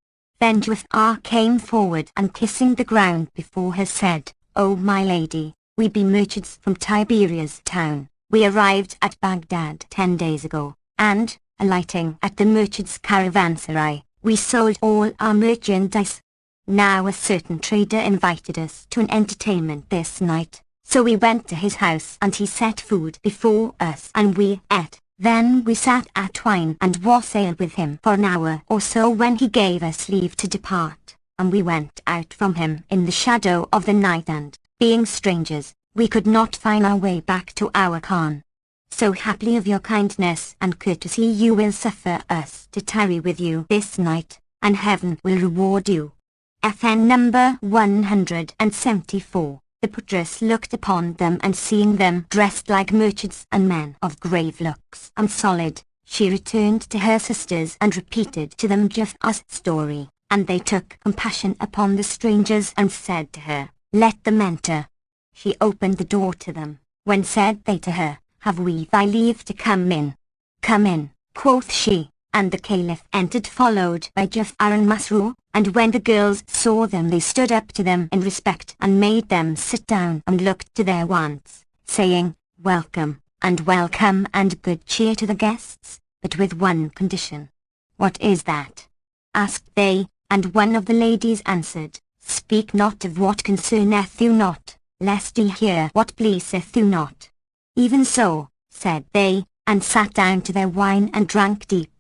Then Ja'afar came forward and kissing the ground before her said, O my lady, we be merchants from Tiberias town. We arrived at Baghdad 10 days ago, and, alighting at the merchant's caravanserai, we sold all our merchandise. Now a certain trader invited us to an entertainment this night, so we went to his house and he set food before us and we ate. Then we sat at wine and wassailed with him for an hour or so when he gave us leave to depart, and we went out from him in the shadow of the night and, being strangers, we could not find our way back to our Khan. So haply of your kindness and courtesy you will suffer us to tarry with you this night, and heaven will reward you. FN number 174. The portress looked upon them and seeing them dressed like merchants and men of grave looks and solid, she returned to her sisters and repeated to them Ja'afar's story, and they took compassion upon the strangers and said to her, Let them enter. She opened the door to them, when said they to her, Have we thy leave to come in? Come in, quoth she, and the Caliph entered followed by Ja'afar and Masrur, and when the girls saw them they stood up to them in respect and made them sit down and looked to their wants, saying, Welcome, and welcome and good cheer to the guests, but with one condition. What is that? Asked they, and one of the ladies answered, Speak not of what concerneth you not, lest ye hear what pleaseth you not. Even so, said they, and sat down to their wine and drank deep.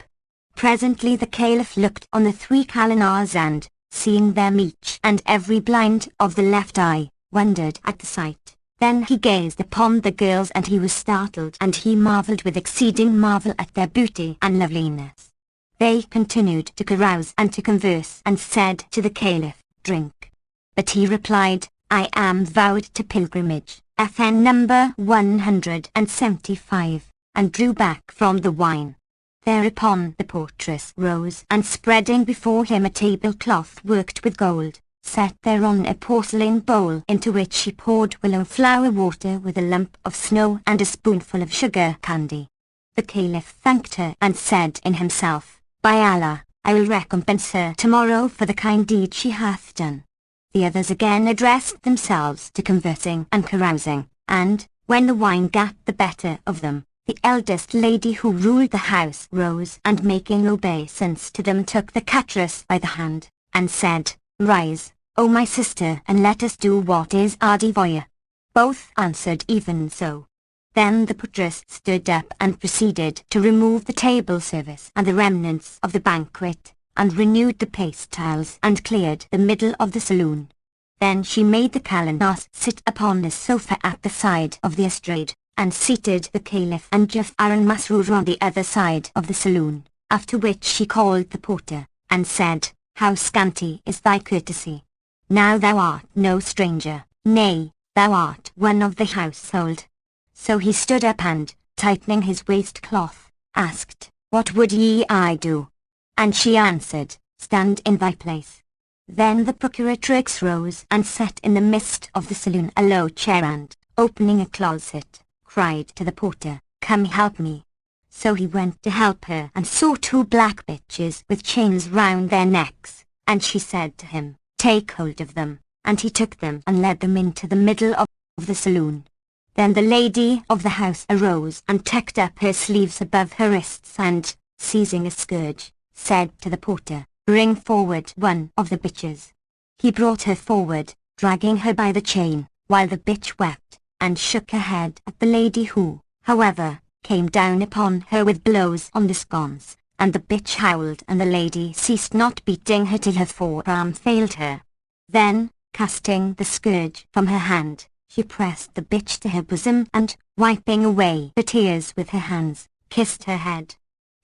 Presently the Caliph looked on the three Kalinars and, seeing them each and every blind of the left eye, wondered at the sight. Then he gazed upon the girls and he was startled and he marvelled with exceeding marvel at their beauty and loveliness. They continued to carouse and to converse and said to the Caliph, Drink. But he replied, I am vowed to pilgrimage, FN number 175, and drew back from the wine. Thereupon the portress rose and spreading before him a tablecloth worked with gold, set thereon a porcelain bowl into which she poured willow flower water with a lump of snow and a spoonful of sugar candy. The Caliph thanked her and said in himself, By Allah, I will recompense her tomorrow for the kind deed she hath done. The others again addressed themselves to conversing and carousing, and, when the wine gat the better of them, the eldest lady who ruled the house rose and making obeisance to them took the cateress by the hand, and said, Rise, O my sister, and let us do what is our devoir. Both answered even so. Then the portress stood up and proceeded to remove the table service and the remnants of the banquet, and renewed the paste tiles and cleared the middle of the saloon. Then she made the Kalinars sit upon the sofa at the side of the estrade, and seated the Caliph and Ja'afar and Masrur on the other side of the saloon, after which she called the porter, and said, How scanty is thy courtesy! Now thou art no stranger, nay, thou art one of the household. So he stood up and, tightening his waistcloth, asked, What would ye I do? And she answered, Stand in thy place. Then the procuratrix rose and sat in the midst of the saloon a low chair and, opening a closet, cried to the porter, Come help me. So he went to help her and saw two black bitches with chains round their necks, and she said to him, "Take hold of them," and he took them and led them into the middle of the saloon. Then the lady of the house arose and tucked up her sleeves above her wrists and, seizing a scourge, said to the porter, "Bring forward one of the bitches." He brought her forward, dragging her by the chain, while the bitch wept, and shook her head at the lady who, however, came down upon her with blows on the sconce, and the bitch howled and the lady ceased not beating her till her forearm failed her. Then, casting the scourge from her hand, she pressed the bitch to her bosom and, wiping away the tears with her hands, kissed her head.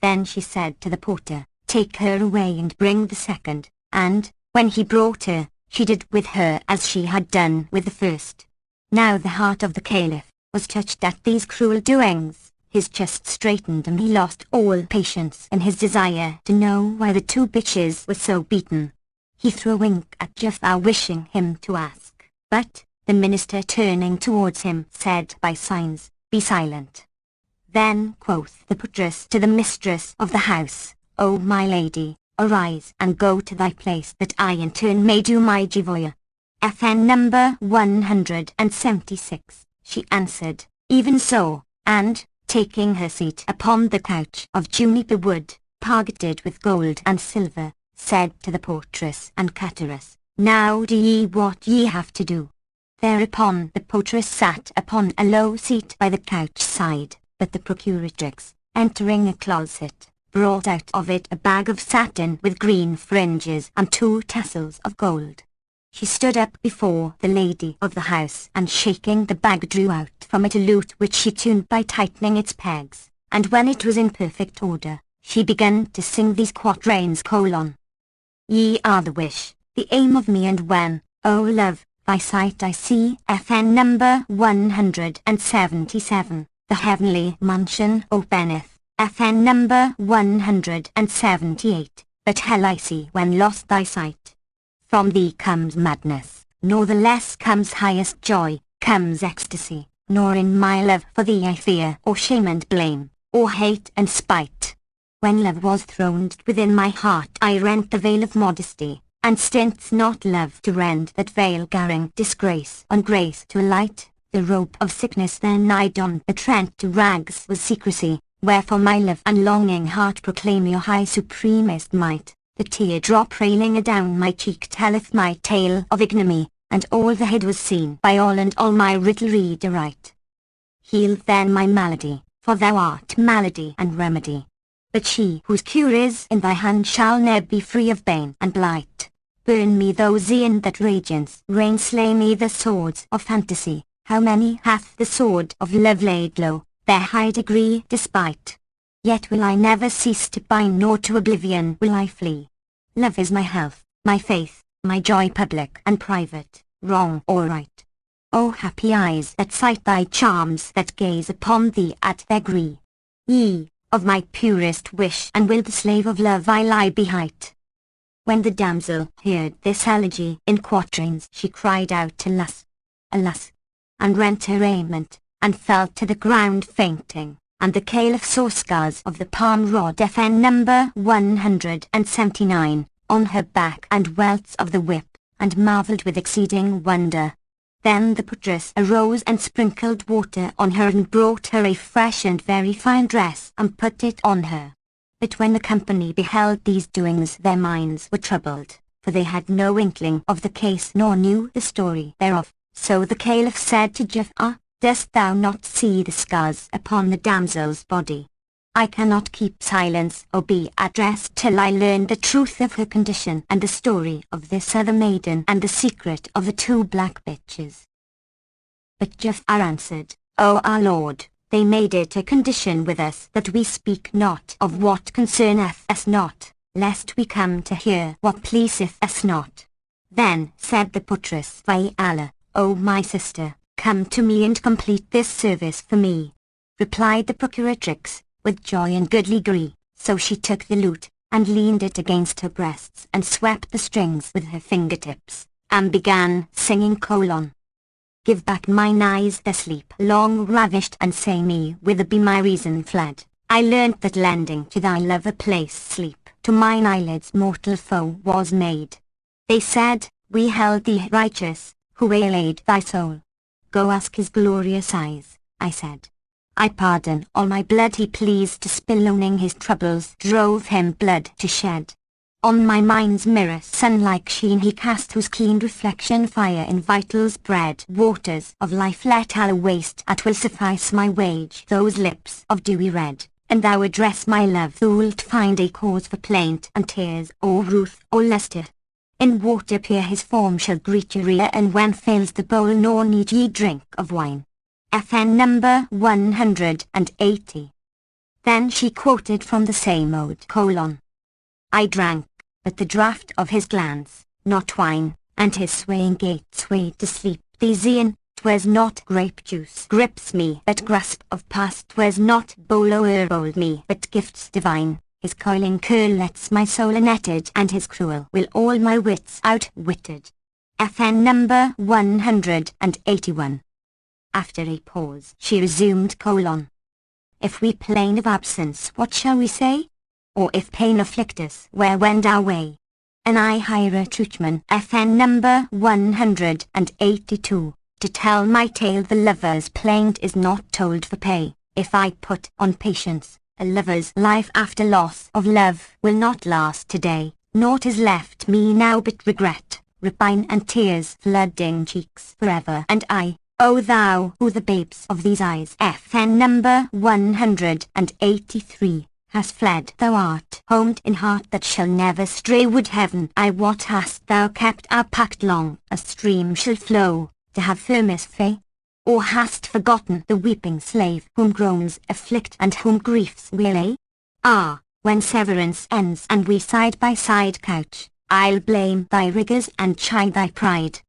Then she said to the porter, "Take her away and bring the second," and, when he brought her, she did with her as she had done with the first. Now the heart of the caliph was touched at these cruel doings, his chest straightened and he lost all patience in his desire to know why the two bitches were so beaten. He threw a wink at Jafar wishing him to ask, but the minister turning towards him said by signs, "Be silent." Then quoth the portress to the mistress of the house, "O my lady, arise and go to thy place that I in turn may do my jivoya." FN number 176, she answered, "Even so," and, taking her seat upon the couch of juniper wood, targeted with gold and silver, said to the portress and cateress, "Now do ye what ye have to do." Thereupon the portress sat upon a low seat by the couch side, but the procuratrix, entering a closet, brought out of it a bag of satin with green fringes and 2 tassels of gold. She stood up before the lady of the house and shaking the bag drew out from it a lute which she tuned by tightening its pegs, and when it was in perfect order, she began to sing these quatrains: Ye are the wish, the aim of me, and when, O love, thy sight I see. FN number 177, the heavenly mansion openeth. FN number 178, but hell I see when lost thy sight. From thee comes madness, nor the less comes highest joy, comes ecstasy, nor in my love for thee I fear or shame and blame, or hate and spite. When love was throned within my heart I rent the veil of modesty, and stints not love to rend that veil, garring disgrace on grace to alight. The robe of sickness then I donned, but rent to rags was secrecy, wherefore my love and longing heart proclaim your high supremest might. The teardrop railing adown my cheek telleth my tale of ignominy, and all the head was seen by all, and all my riddle read aright. Heal then my malady, for thou art malady and remedy. But she whose cure is in thy hand shall ne'er be free of bane and blight. Burn me those e'en that radiance reign, slay me the swords of fantasy. How many hath the sword of love laid low, their high degree despite? Yet will I never cease to bind, nor to oblivion will I flee. Love is my health, my faith, my joy public and private, wrong or right. O happy eyes that sight thy charms, that gaze upon thee at their gree. Ye, of my purest wish and will the slave of love I lie behight. When the damsel heard this elegy in quatrains, she cried out, "Alas! Alas!" and rent her raiment, and fell to the ground fainting, and the caliph saw scars of the palm rod FN number 179, on her back and welts of the whip, and marvelled with exceeding wonder. Then the portress arose and sprinkled water on her and brought her a fresh and very fine dress and put it on her. But when the company beheld these doings their minds were troubled, for they had no inkling of the case nor knew the story thereof. So the caliph said to Jafar, "Dost thou not see the scars upon the damsel's body? I cannot keep silence or be at rest till I learn the truth of her condition and the story of this other maiden and the secret of the 2 black bitches." But Jafar answered, "O our lord, they made it a condition with us that we speak not of what concerneth us not, lest we come to hear what pleaseth us not." Then said the portress, "By Allah, O my sister, come to me and complete this service for me." Replied the procuratrix, with joy and goodly gree. So she took the lute, and leaned it against her breasts, and swept the strings with her fingertips, and began singing: "Give back mine eyes their sleep long ravished, and say me whither be my reason fled. I learnt that lending to thy love a place sleep, to mine eyelids mortal foe was made. They said, we held thee righteous, who waylaid thy soul. Go ask his glorious eyes, I said. I pardon all my blood he pleased to spill, owning his troubles drove him blood to shed. On my mind's mirror sun-like sheen he cast, whose keen reflection fire in vitals bred. Waters of life let all waste, at will suffice my wage those lips of dewy red. And thou address my love, thou'lt find a cause for plaint and tears, or ruth or lustre. In water pure his form shall greet your ear, and when fails the bowl nor need ye drink of wine. FN number 180. Then she quoted from the same ode: I drank, but the draught of his glance, not wine, and his swaying gait swayed to sleep these e'en. 'Twas not grape juice grips me, but grasp of past. 'Twas not bowl o'erbold me, but gifts divine. His coiling curl lets my soul netted, and his cruel will all my wits outwitted. FN number 181. After a pause, she resumed: If we plain of absence, what shall we say? Or if pain afflict us, where wend our way? And I hire a truchman, FN number 182. To tell my tale. The lover's plaint is not told for pay. If I put on patience, a lover's life after loss of love will not last today. Naught is left me now but regret, repine and tears flooding cheeks forever. And I, O thou, who the babes of these eyes, FN number 183, hast fled. Thou art homed in heart that shall never stray. Would heaven I what hast thou kept our pact long, a stream shall flow, to have firmest faith? Or hast forgotten the weeping slave, whom groans afflict and whom griefs waylay? Ah, when severance ends and we side by side couch, I'll blame thy rigours and chide thy pride.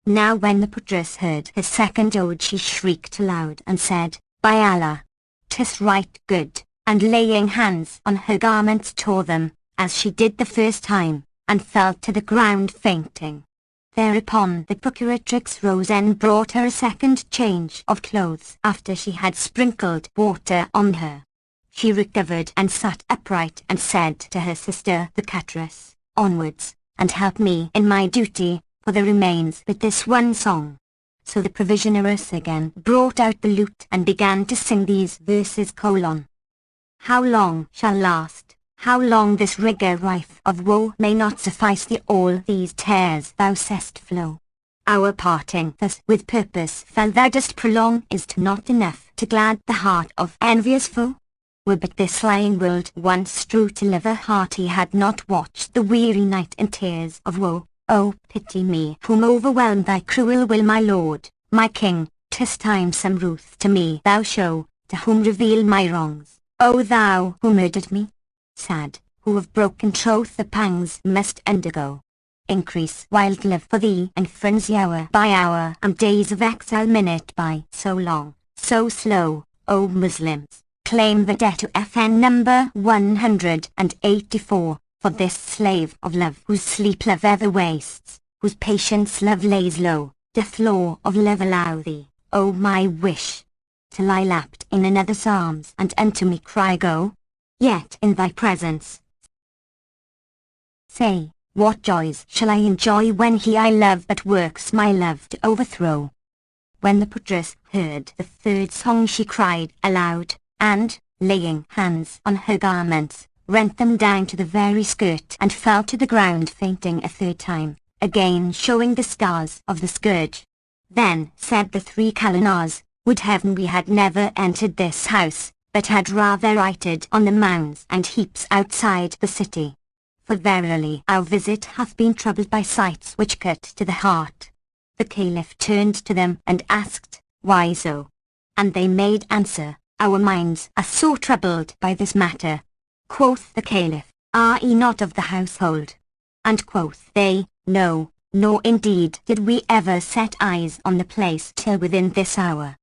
Now when the portress heard his second ode, she shrieked aloud and said, By Allah, 'tis right good, and laying hands on her garments tore them, as she did the first time, and fell to the ground fainting. Thereupon the procuratrix rose and brought her a second change of clothes after she had sprinkled water on her. She recovered and sat upright and said to her sister the cateress, Onwards, and help me in my duty, for there remains but this one song. So the provisioneress again brought out the lute and began to sing these verses: How long shall last? How long this rigour rife of woe may not suffice thee? All these tears thou seest flow. Our parting thus with purpose fell thou dost prolong. Is't not enough to glad the heart of envious foe? Were but this lying world once true to live, a heart he had not watched the weary night in tears of woe. Oh, pity me, whom overwhelmed thy cruel will, my lord, my king. 'Tis time some ruth to me thou show, to whom reveal my wrongs. O thou who murdered me, sad, who of broken troth the pangs must undergo. Increase wild live for thee and frenzy hour by hour, and days of exile minute by so long, so slow. O Muslims, claim the debt to FN number 184, for this slave of love, whose sleep love ever wastes, whose patience love lays low, doth law of love allow thee, O my wish, to lie lapped in another's arms and unto me cry go? Yet in thy presence, say, what joys shall I enjoy when he I love but works my love to overthrow? When the portress heard the third song, she cried aloud, and, laying hands on her garments, rent them down to the very skirt and fell to the ground fainting a third time, again showing the scars of the scourge. Then said the three Kalanars, would heaven we had never entered this house, but had rather lighted on the mounds and heaps outside the city. For verily our visit hath been troubled by sights which cut to the heart. The Caliph turned to them and asked, Why so? And they made answer, Our minds are so troubled by this matter. Quoth the Caliph, Are ye not of the household? And quoth they, No, nor indeed did we ever set eyes on the place till within this hour.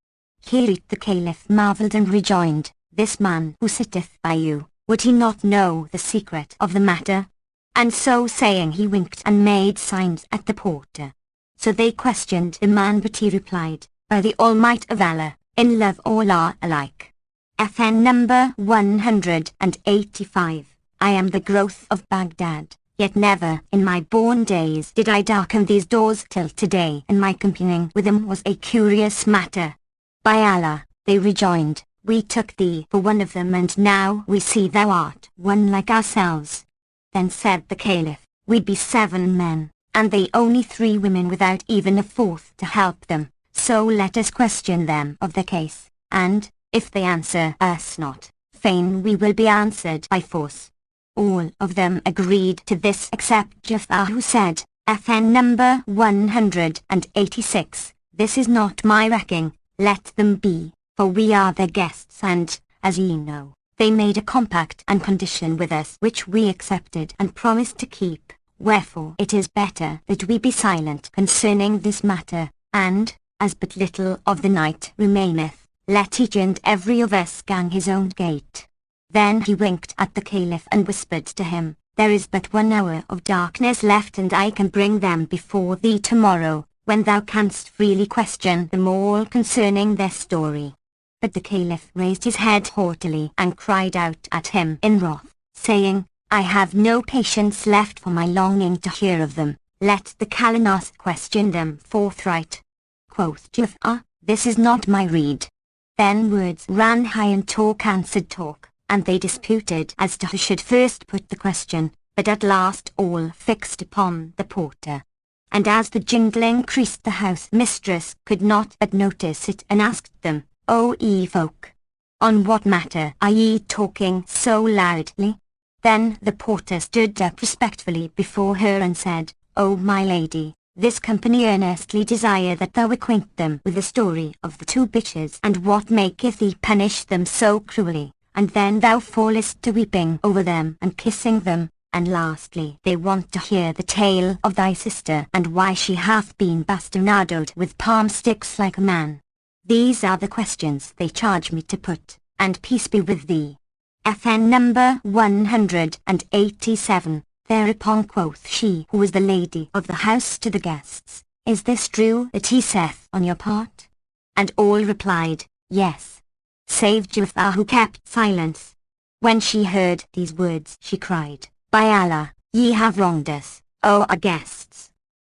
Hereat the Caliph marvelled and rejoined, This man who sitteth by you, would he not know the secret of the matter? And so saying he winked and made signs at the porter. So they questioned the man, but he replied, By the All-Might of Allah, in love all are alike. FN number 185. I am the growth of Baghdad, yet never in my born days did I darken these doors till today, and my communing with him was a curious matter. By Allah, they rejoined, we took thee for one of them, and now we see thou art one like ourselves. Then said the Caliph, we be 7 men, and they only 3 women without even a 4th to help them, so let us question them of the case, and, if they answer us not, fain we will be answered by force. All of them agreed to this except Jafar, who said, FN number 186, this is not my wrecking, let them be, for we are their guests, and, as ye know, they made a compact and condition with us which we accepted and promised to keep, wherefore it is better that we be silent concerning this matter, and, as but little of the night remaineth, let each and every of us gang his own gate. Then he winked at the Caliph and whispered to him, there is but 1 hour of darkness left, and I can bring them before thee tomorrow, when thou canst freely question them all concerning their story. But the Caliph raised his head haughtily and cried out at him in wrath, saying, I have no patience left for my longing to hear of them, let the Kalanos question them forthright. Quoth Jafar, this is not my rede. Then words ran high and talk answered talk, and they disputed as to who should first put the question, but at last all fixed upon the porter. And as the jingle increased, the house mistress could not but notice it, and asked them, O ye folk, on what matter are ye talking so loudly? Then the porter stood up respectfully before her and said, O my lady, this company earnestly desire that thou acquaint them with the story of the 2 bitches, and what maketh thee punish them so cruelly, and then thou fallest to weeping over them and kissing them, and lastly they want to hear the tale of thy sister, and why she hath been bastardadoed with palm sticks like a man. These are the questions they charge me to put, and peace be with thee. FN number 187. Thereupon quoth she who was the lady of the house to the guests, is this true that he saith on your part? And all replied, yes. Save Jafar, who kept silence. When she heard these words she cried, by Allah, ye have wronged us, O our guests,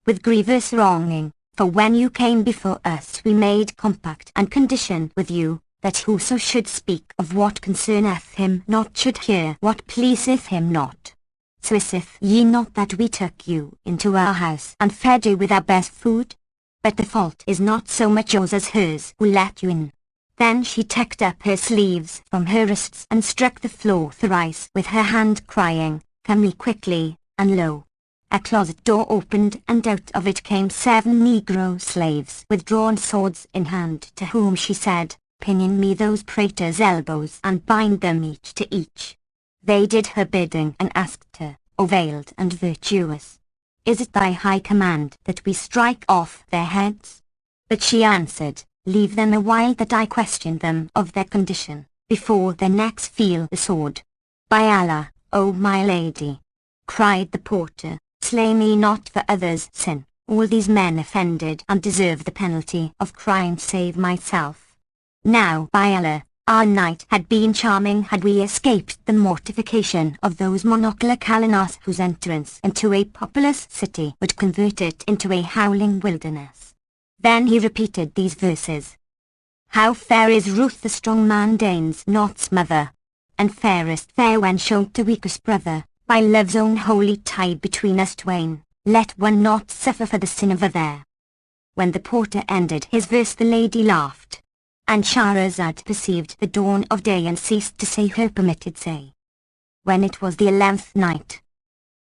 with grievous wronging. For when you came before us we made compact and condition with you, that whoso should speak of what concerneth him not should hear what pleaseth him not. So iseth ye not that we took you into our house and fed you with our best food? But the fault is not so much yours as hers who let you in. Then she tucked up her sleeves from her wrists and struck the floor thrice with her hand, crying, come me quickly, and lo! A closet door opened, and out of it came 7 negro slaves with drawn swords in hand, to whom she said, pinion me those praetors' elbows and bind them each to each. They did her bidding and asked her, O veiled and virtuous, is it thy high command that we strike off their heads? But she answered, leave them a while that I question them of their condition, before their necks feel the sword. By Allah, O my lady, cried the porter, slay me not for others' sin. All these men offended and deserve the penalty of crime save myself. Now by Allah, our night had been charming had we escaped the mortification of those monocular Kalanos whose entrance into a populous city would convert it into a howling wilderness. Then he repeated these verses. How fair is Ruth the strong man deigns not smother, and fairest fair when shown to weakest brother. By love's own holy tie between us twain, let one not suffer for the sin of other. When the porter ended his verse the lady laughed, and Shahrazad perceived the dawn of day and ceased to say her permitted say. When it was the 11th night,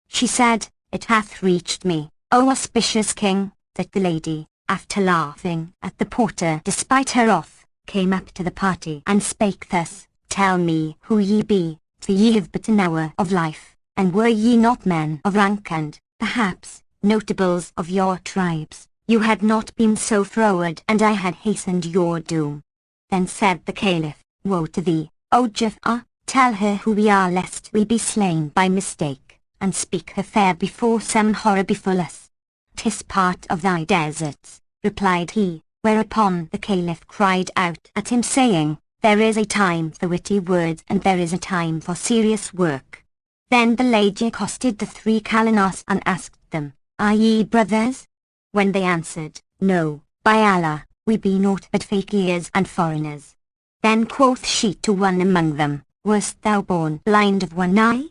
she said, it hath reached me, O auspicious king, that the lady, after laughing at the porter despite her wrath, came up to the party and spake thus, tell me who ye be, for ye have but an hour of life. And were ye not men of rank and, perhaps, notables of your tribes, you had not been so froward, and I had hastened your doom. Then said the Caliph, woe to thee, O Jafar, tell her who we are lest we be slain by mistake, and speak her fair before some horror befall us. 'Tis part of thy deserts, replied he, whereupon the Caliph cried out at him saying, There is a time for witty words and there is a time for serious work. Then the lady accosted the 3 Calinos and asked them, Are ye brothers? When they answered, No, by Allah, we be naught but fakirs and foreigners. Then quoth she to one among them, Wast thou born blind of one eye?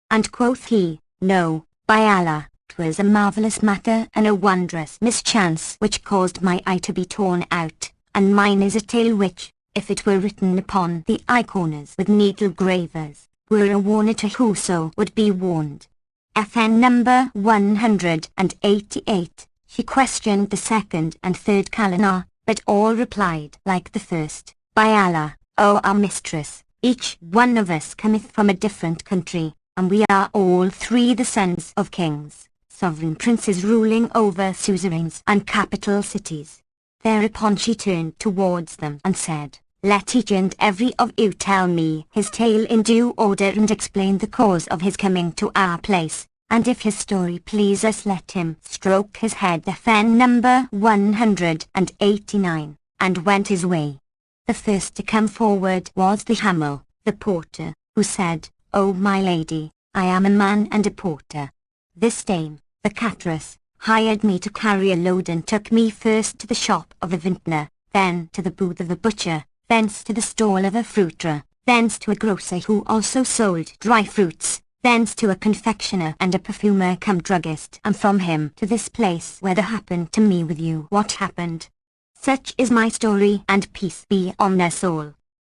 And quoth he, No, by Allah, 'twas a marvellous matter and a wondrous mischance which caused my eye to be torn out, and mine is a tale which, if it were written upon the eye corners with needle gravers, were a warner to whoso would be warned. FN number 188. She questioned the 2nd and 3rd Kalina, but all replied like the first, By Allah, O our mistress, each one of us cometh from a different country, and we are all 3 the sons of kings, sovereign princes ruling over suzerains and capital cities. Thereupon she turned towards them and said, Let each and every of you tell me his tale in due order and explain the cause of his coming to our place, and if his story please us let him stroke his head. FN number 189, and went his way. The first to come forward was the Hamel, the porter, who said, O my lady, I am a man and a porter. This dame, the cateress, hired me to carry a load and took me first to the shop of a vintner, then to the booth of a butcher, thence to the stall of a fruiterer, thence to a grocer who also sold dry fruits, thence to a confectioner and a perfumer cum druggist, and from him to this place where there happened to me with you what happened. Such is my story, and peace be on us all.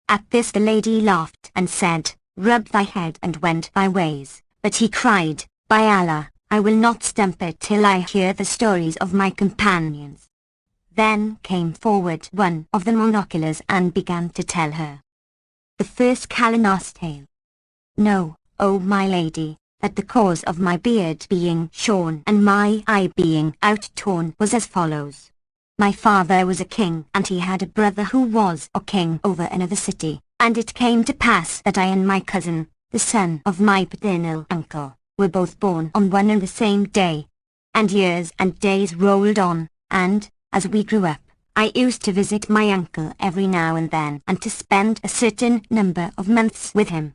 At this the lady laughed and said, Rub thy head and went thy ways, but he cried, By Allah, I will not stump it till I hear the stories of my companions. Then came forward one of the monoculars and began to tell her the first Kalinos tale. Know, O my lady, that the cause of my beard being shorn and my eye being out-torn was as follows. My father was a king, and he had a brother who was a king over another city, and it came to pass that I and my cousin, the son of my paternal uncle, were both born on one and the same day. And years and days rolled on, and, as we grew up, I used to visit my uncle every now and then and to spend a certain number of months with him.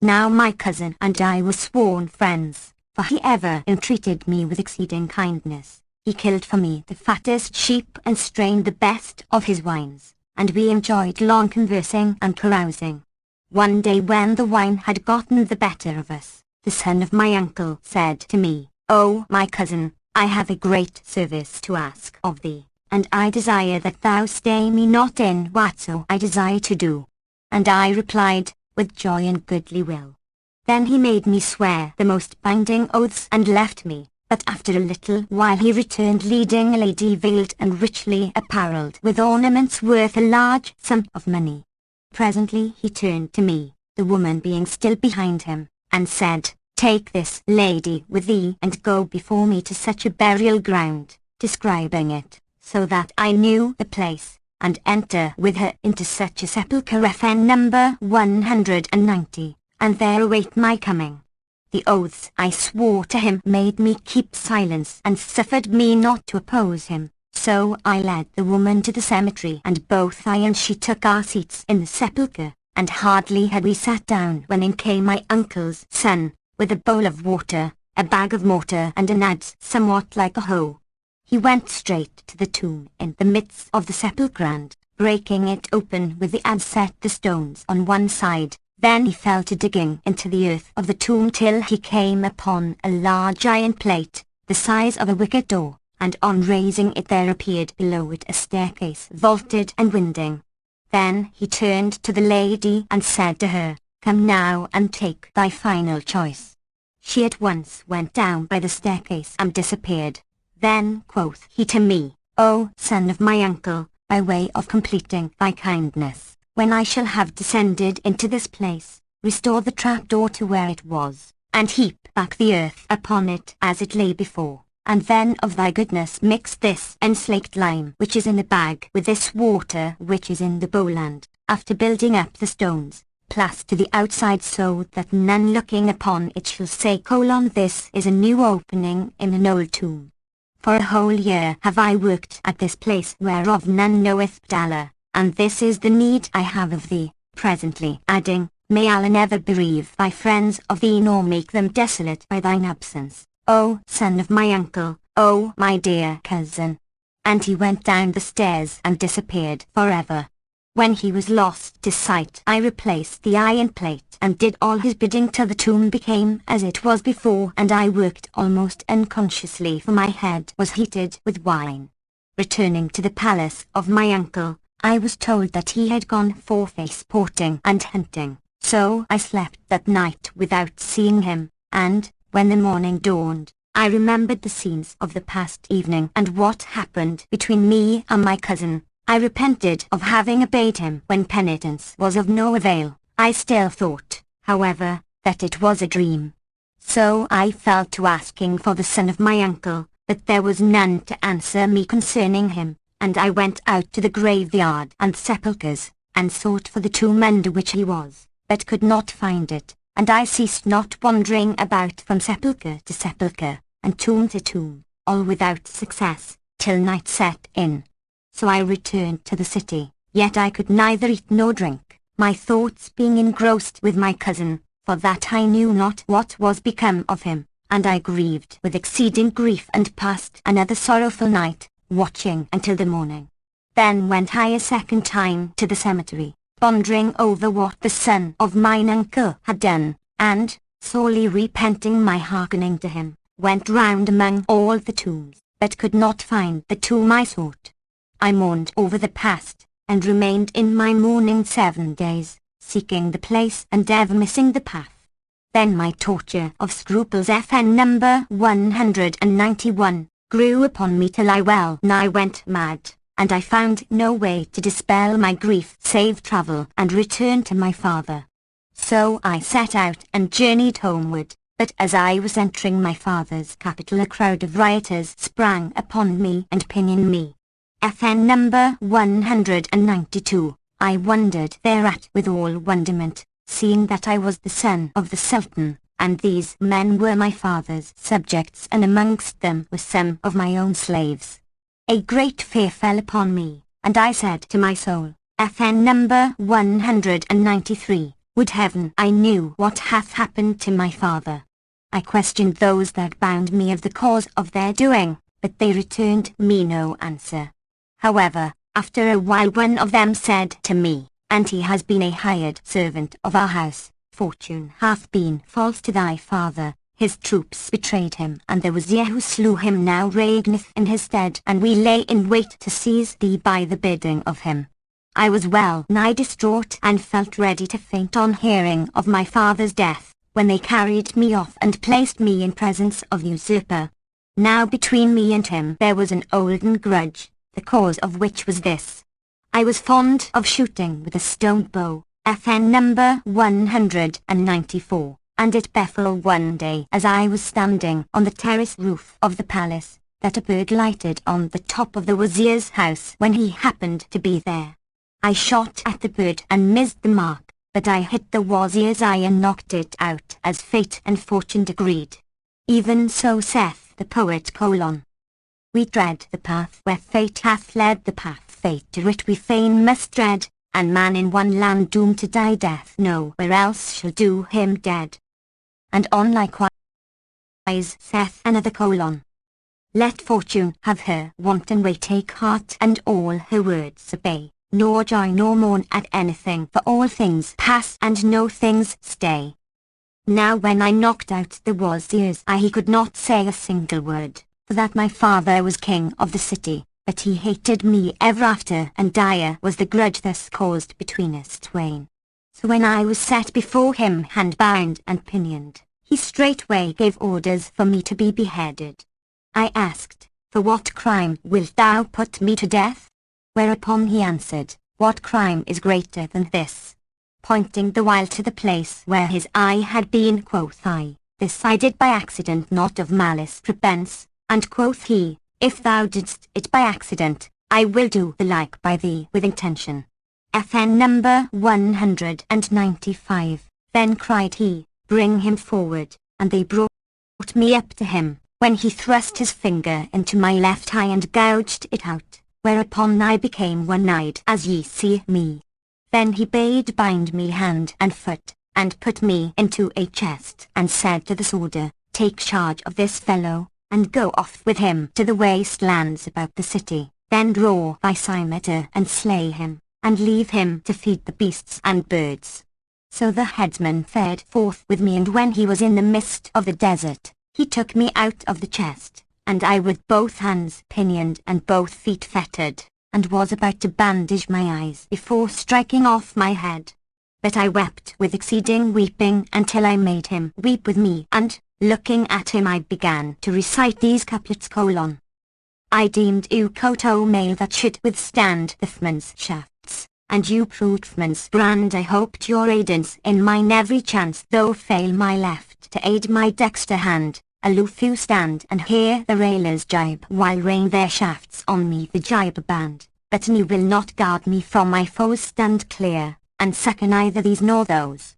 Now my cousin and I were sworn friends, for he ever entreated me with exceeding kindness. He killed for me the fattest sheep and strained the best of his wines, and we enjoyed long conversing and carousing. One day when the wine had gotten the better of us, the son of my uncle said to me, O my cousin, I have a great service to ask of thee, and I desire that thou stay me not in whatso I desire to do. And I replied, with joy and goodly will. Then he made me swear the most binding oaths and left me, but after a little while he returned leading a lady veiled and richly apparelled with ornaments worth a large sum of money. Presently he turned to me, the woman being still behind him, and said, Take this lady with thee and go before me to such a burial ground, describing it, so that I knew the place, and enter with her into such a sepulchre. FN number 190, and there await my coming. The oaths I swore to him made me keep silence and suffered me not to oppose him, so I led the woman to the cemetery, and both I and she took our seats in the sepulchre, and hardly had we sat down when in came my uncle's son, with a bowl of water, a bag of mortar and an adze somewhat like a hoe. He went straight to the tomb in the midst of the sepulchre and, breaking it open with the adze, set the stones on one side. Then he fell to digging into the earth of the tomb till he came upon a large iron plate, the size of a wicket door, and on raising it there appeared below it a staircase vaulted and winding. Then he turned to the lady and said to her, Come now and take thy final choice. She at once went down by the staircase and disappeared. Then quoth he to me, O son of my uncle, by way of completing thy kindness, when I shall have descended into this place, restore the trapdoor to where it was, and heap back the earth upon it as it lay before, and then of thy goodness mix this enslaked lime which is in the bag with this water which is in the bowl, and, after building up the stones, plaster the outside so that none looking upon it shall say, This is a new opening in an old tomb. For a whole year have I worked at this place whereof none knoweth but Allah, and this is the need I have of thee, presently adding, May Allah never bereave thy friends of thee nor make them desolate by thine absence, O son of my uncle, O my dear cousin. And he went down the stairs and disappeared forever. When he was lost to sight, I replaced the iron plate and did all his bidding till the tomb became as it was before, and I worked almost unconsciously, for my head was heated with wine. Returning to the palace of my uncle, I was told that he had gone forth sporting and hunting, so I slept that night without seeing him, and, when the morning dawned, I remembered the scenes of the past evening and what happened between me and my cousin. I repented of having obeyed him when penitence was of no avail. I still thought, however, that it was a dream. So I fell to asking for the son of my uncle, but there was none to answer me concerning him, and I went out to the graveyard and sepulchres, and sought for the tomb under which he was, but could not find it, and I ceased not wandering about from sepulchre to sepulchre, and tomb to tomb, all without success, till night set in. So I returned to the city, yet I could neither eat nor drink, my thoughts being engrossed with my cousin, for that I knew not what was become of him, and I grieved with exceeding grief and passed another sorrowful night, watching until the morning. Then went I a second time to the cemetery, pondering over what the son of mine uncle had done, and, sorely repenting my hearkening to him, went round among all the tombs, but could not find the tomb I sought. I mourned over the past, and remained in my mourning 7 days, seeking the place and ever missing the path. Then my torture of scruples FN number 191, grew upon me till I well nigh went mad, and I found no way to dispel my grief save travel and return to my father. So I set out and journeyed homeward, but as I was entering my father's capital a crowd of rioters sprang upon me and pinioned me. FN number 192, I wondered thereat with all wonderment, seeing that I was the son of the Sultan, and these men were my father's subjects, and amongst them were some of my own slaves. A great fear fell upon me, and I said to my soul, FN number 193, would heaven I knew what hath happened to my father. I questioned those that bound me of the cause of their doing, but they returned me no answer. However, after a while one of them said to me, and he has been a hired servant of our house, fortune hath been false to thy father, his troops betrayed him, and the wazir who slew him now reigneth in his stead, and we lay in wait to seize thee by the bidding of him. I was well nigh distraught and felt ready to faint on hearing of my father's death, when they carried me off and placed me in presence of the usurper. Now between me and him there was an olden grudge, the cause of which was this. I was fond of shooting with a stone bow, FN number 194, and it befell one day as I was standing on the terrace roof of the palace, that a bird lighted on the top of the wazir's house when he happened to be there. I shot at the bird and missed the mark, but I hit the wazir's eye and knocked it out as fate and fortune decreed. Even so saith the poet : we tread the path where fate hath led, the path fate to it we fain must tread, and man in one land doomed to die death nowhere else shall do him dead. And on likewise saith another : let fortune have her wanton way, take heart and all her words obey, nor joy nor mourn at anything, for all things pass and no things stay. Now when I knocked out the wazir's eye he could not say a single word, for that my father was king of the city, but he hated me ever after, and dire was the grudge thus caused between us twain. So when I was set before him hand-bound and pinioned, he straightway gave orders for me to be beheaded. I asked, for what crime wilt thou put me to death? Whereupon he answered, what crime is greater than this? Pointing the while to the place where his eye had been, quoth I, this I did by accident, not of malice prepense. And quoth he, if thou didst it by accident, I will do the like by thee with intention. FN number 195. Then cried he, bring him forward, and they brought me up to him, when he thrust his finger into my left eye and gouged it out, whereupon I became one-eyed as ye see me. Then he bade bind me hand and foot, and put me into a chest, and said to the sworder, Take charge of this fellow, and go off with him to the wastelands about the city. Then draw thy scimitar and slay him, and leave him to feed the beasts and birds. So the headsman fared forth with me, and when he was in the midst of the desert, he took me out of the chest, and I with both hands pinioned and both feet fettered, and was about to bandage my eyes before striking off my head. But I wept with exceeding weeping until I made him weep with me, and, looking at him, I began to recite these couplets: I deemed you koto mail that should withstand the thman's shafts, and you proved thman's brand. I hoped your aidance in mine every chance, though fail my left to aid my dexter hand. Aloof you stand and hear the railers jibe, while rain their shafts on me the jibe band. But you will not guard me from my foes. Stand clear, and succor neither these nor those.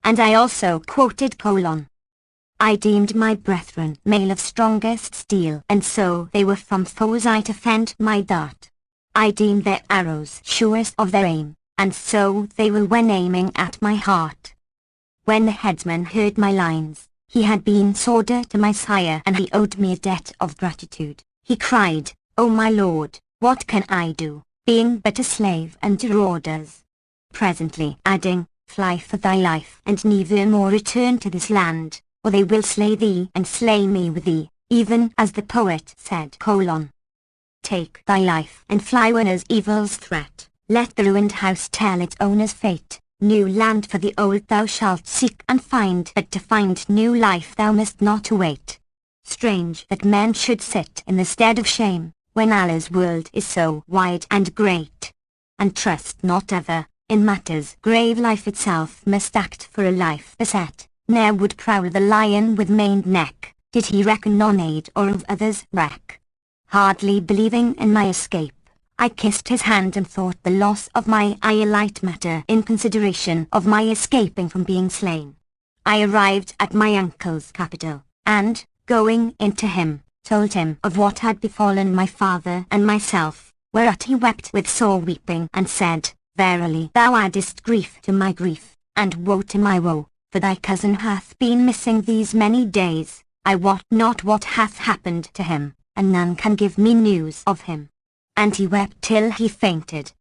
And I also quoted: I deemed my brethren mail of strongest steel, and so they were from foes I to fend my dart. I deemed their arrows surest of their aim, and so they were when aiming at my heart. When the headsman heard my lines, he had been sworder to my sire, and he owed me a debt of gratitude. He cried, O my lord, what can I do, being but a slave under orders? Presently adding, Fly for thy life, and never more return to this land, or they will slay thee and slay me with thee, even as the poet said: Take thy life and fly when as evil's threat. Let the ruined house tell its owner's fate. New land for the old thou shalt seek and find, but to find new life thou must not await. Strange that men should sit in the stead of shame, when Allah's world is so wide and great. And trust not ever, in matters grave. Life itself must act for a life beset. Ne'er would prowl the lion with maned neck, did he reckon on aid or of others' wreck. Hardly believing in my escape, I kissed his hand and thought the loss of my eye a light matter in consideration of my escaping from being slain. I arrived at my uncle's capital, and, going in to him, told him of what had befallen my father and myself, whereat he wept with sore weeping, and said, Verily thou addest grief to my grief, and woe to my woe, for thy cousin hath been missing these many days. I wot not what hath happened to him, and none can give me news of him. And he wept till he fainted.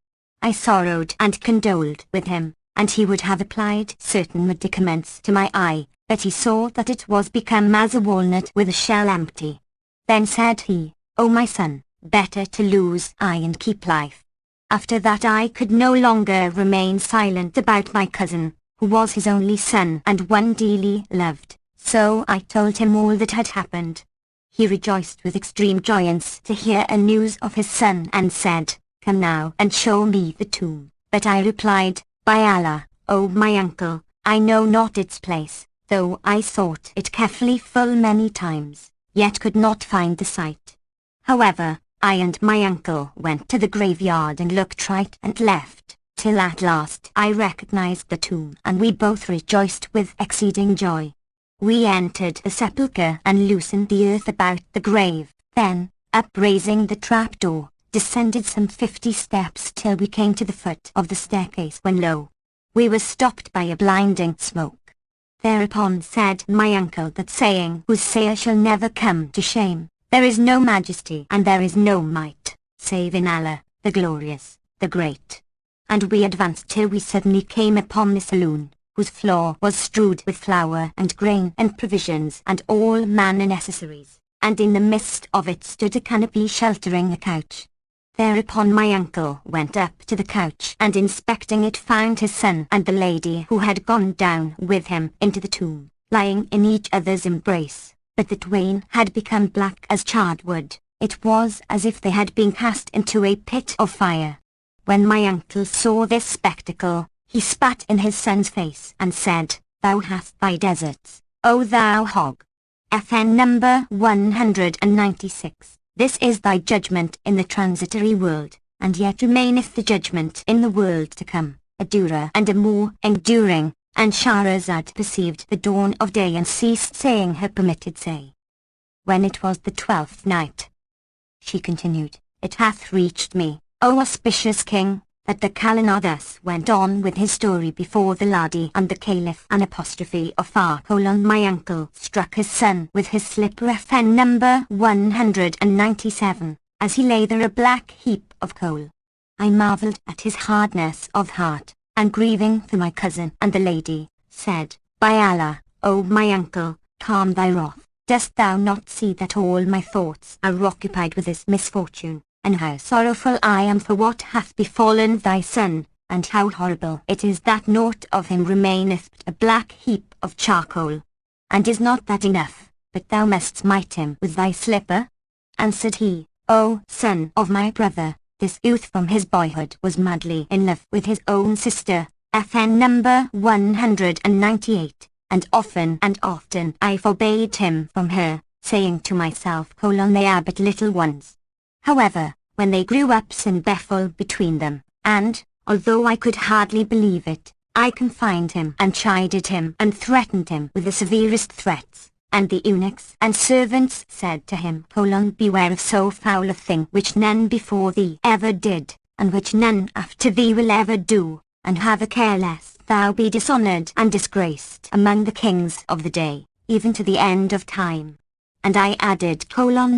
I sorrowed and condoled with him, and he would have applied certain medicaments to my eye, but he saw that it was become as a walnut with a shell empty. Then said he, O my son, better to lose eye and keep life. After that I could no longer remain silent about my cousin, who was his only son and one dearly loved, so I told him all that had happened. He rejoiced with extreme joyance to hear a news of his son, and said, Come now and show me the tomb. But I replied, By Allah, O my uncle, I know not its place, though I sought it carefully full many times, yet could not find the site. However, I and my uncle went to the graveyard and looked right and left, till at last I recognized the tomb, and we both rejoiced with exceeding joy. We entered the sepulchre and loosened the earth about the grave, then, upraising the trapdoor, descended some 50 steps till we came to the foot of the staircase, when lo! We were stopped by a blinding smoke. Thereupon said my uncle that saying whose sayer shall never come to shame, There is no majesty and there is no might, save in Allah, the glorious, the great. And we advanced till we suddenly came upon the saloon, whose floor was strewed with flour and grain and provisions and all manner necessaries, and in the midst of it stood a canopy sheltering a couch. Thereupon my uncle went up to the couch, and inspecting it found his son and the lady who had gone down with him into the tomb, lying in each other's embrace, but the twain had become black as charred wood. It was as if they had been cast into a pit of fire. When my uncle saw this spectacle, he spat in his son's face and said, Thou hast thy deserts, O thou hog. FN number 196. This is thy judgment in the transitory world, and yet remaineth the judgment in the world to come, a durer and a more enduring. And Shahrazad perceived the dawn of day and ceased saying her permitted say. When it was the 12th night, she continued, It hath reached me, O auspicious king, that the Caliph thus went on with his story before the laddie and the Caliph. An apostrophe of far: my uncle struck his son with his slipper FN number 197, as he lay there a black heap of coal. I marvelled at his hardness of heart, and grieving for my cousin and the lady, said, By Allah, O my uncle, calm thy wrath. Dost thou not see that all my thoughts are occupied with this misfortune, and how sorrowful I am for what hath befallen thy son, and how horrible it is that naught of him remaineth but a black heap of charcoal? And is not that enough, but thou must smite him with thy slipper? Answered he, O son of my brother, this youth from his boyhood was madly in love with his own sister, FN number 198. And often I forbade him from her, saying to myself, they are but little ones. However, when they grew up, sin befell between them, and, although I could hardly believe it, I confined him and chided him and threatened him with the severest threats, and the eunuchs and servants said to him, Beware of so foul a thing which none before thee ever did, and which none after thee will ever do, and have a care lest thou be dishonoured and disgraced among the kings of the day, even to the end of time. And I added,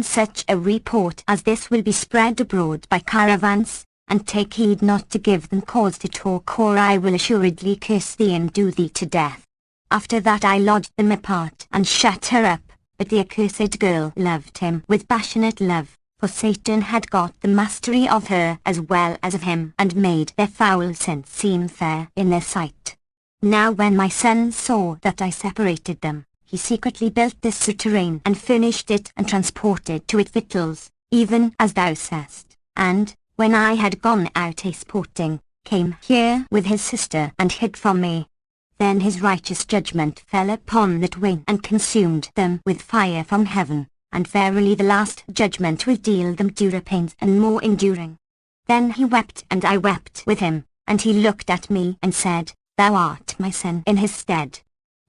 Such a report as this will be spread abroad by caravans, and take heed not to give them cause to talk, or I will assuredly curse thee and do thee to death. After that I lodged them apart and shut her up, but the accursed girl loved him with passionate love, for Satan had got the mastery of her as well as of him, and made their foul sense seem fair in their sight. Now when my son saw that I separated them, he secretly built this souterrain and furnished it and transported to it victuals, even as thou sayest, and, when I had gone out a-sporting, came here with his sister and hid from me. Then his righteous judgment fell upon that twain and consumed them with fire from heaven. And verily the last judgment will deal them durer pains and more enduring. Then he wept and I wept with him, and he looked at me and said, Thou art my son in his stead.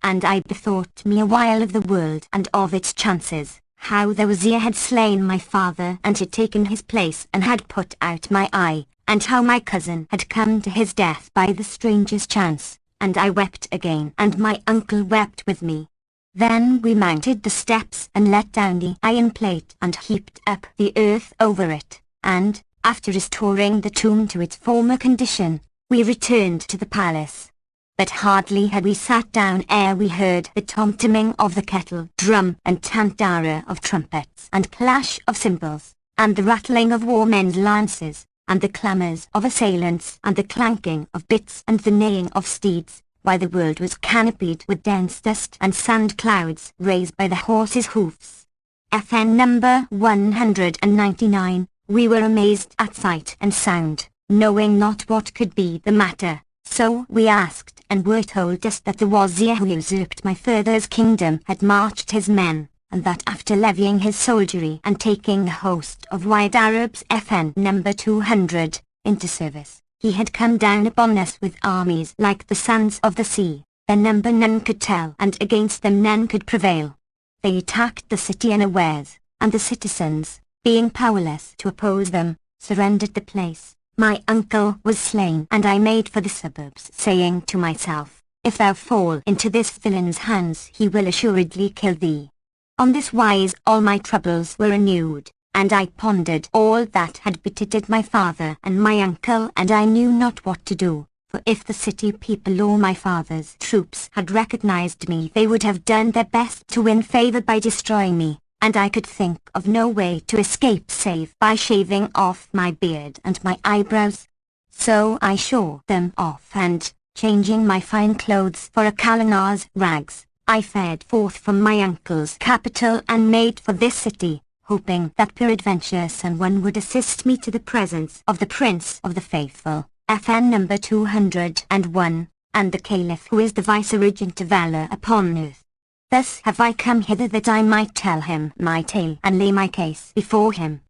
And I bethought me a while of the world and of its chances, how the wazir had slain my father and had taken his place and had put out my eye, and how my cousin had come to his death by the strangest chance, and I wept again and my uncle wept with me. Then we mounted the steps and let down the iron plate and heaped up the earth over it, and, after restoring the tomb to its former condition, we returned to the palace. But hardly had we sat down ere we heard the tom-toming of the kettle drum and tantara of trumpets and clash of cymbals, and the rattling of war men's lances, and the clamours of assailants and the clanking of bits and the neighing of steeds, while the world was canopied with dense dust and sand clouds raised by the horses' hoofs. FN number 199, we were amazed at sight and sound, knowing not what could be the matter, so we asked and were told us that the wazir who usurped my father's kingdom had marched his men, and that after levying his soldiery and taking a host of white Arabs FN number 200 into service, he had come down upon us with armies like the sands of the sea, their number none could tell, and against them none could prevail. They attacked the city unawares, and the citizens, being powerless to oppose them, surrendered the place. My uncle was slain, and I made for the suburbs, saying to myself, If thou fall into this villain's hands, he will assuredly kill thee. On this wise all my troubles were renewed, and I pondered all that had betided my father and my uncle, and I knew not what to do, for if the city people or my father's troops had recognized me, they would have done their best to win favor by destroying me, and I could think of no way to escape save by shaving off my beard and my eyebrows. So I shore them off, and, changing my fine clothes for a Kalinar's rags, I fared forth from my uncle's capital and made for this city, hoping that peradventure someone would assist me to the presence of the Prince of the Faithful, FN number 201, and the Caliph who is the viceregent of valor upon earth. Thus have I come hither that I might tell him my tale and lay my case before him.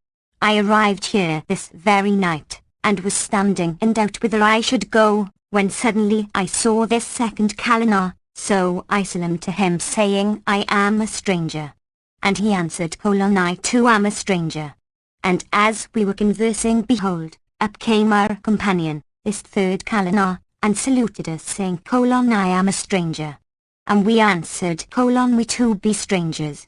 I arrived here this very night, and was standing in doubt whither I should go, when suddenly I saw this second Kalinar, so I salaamed to him, saying, I am a stranger. And he answered, I too am a stranger. And as we were conversing, behold, up came our companion, this third Kalina, and saluted us saying, I am a stranger. And we answered, we too be strangers.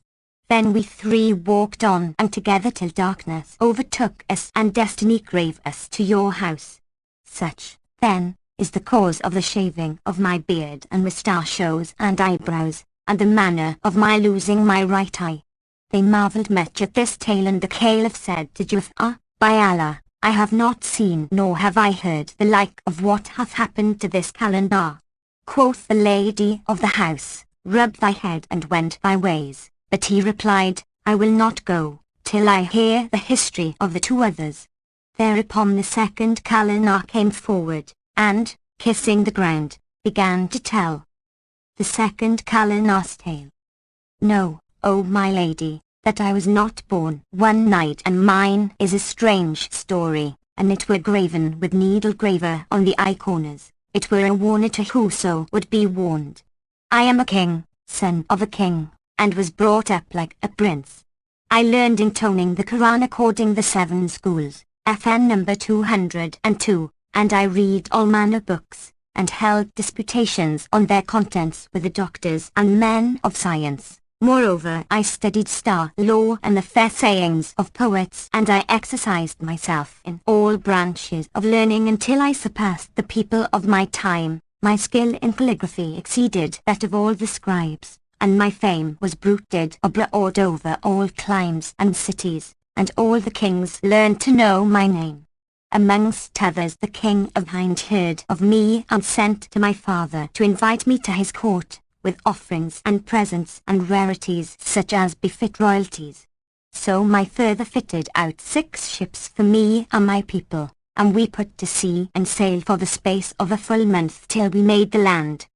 Then we three walked on and together till darkness overtook us and destiny drave us to your house. Such, then, is the cause of the shaving of my beard and moustachios and eyebrows, and the manner of my losing my right eye. They marvelled much at this tale, and the Caliph said to Ja'far, by Allah, I have not seen nor have I heard the like of what hath happened to this calendar. Quoth the lady of the house, rub thy head and wend thy ways. But he replied, I will not go, till I hear the history of the two others. Thereupon the second calender came forward, and, kissing the ground, began to tell the second calender's tale. Know, O my lady, that I was not born one night, and mine is a strange story, and it were graven with needle graver on the eye corners. It were a warner to whoso would be warned. I am a king, son of a king, and was brought up like a prince. I learned intoning the Quran according the 7 schools, FN number 202, and I read all manner books, and held disputations on their contents with the doctors and men of science. Moreover, I studied star law and the fair sayings of poets, and I exercised myself in all branches of learning until I surpassed the people of my time. My skill in calligraphy exceeded that of all the scribes, and my fame was bruited abroad over all climes and cities, and all the kings learned to know my name. Amongst others the king of Hind heard of me and sent to my father to invite me to his court, with offerings and presents and rarities such as befit royalties. So my father fitted out 6 ships for me and my people, and we put to sea and sailed for the space of a full month till we made the land.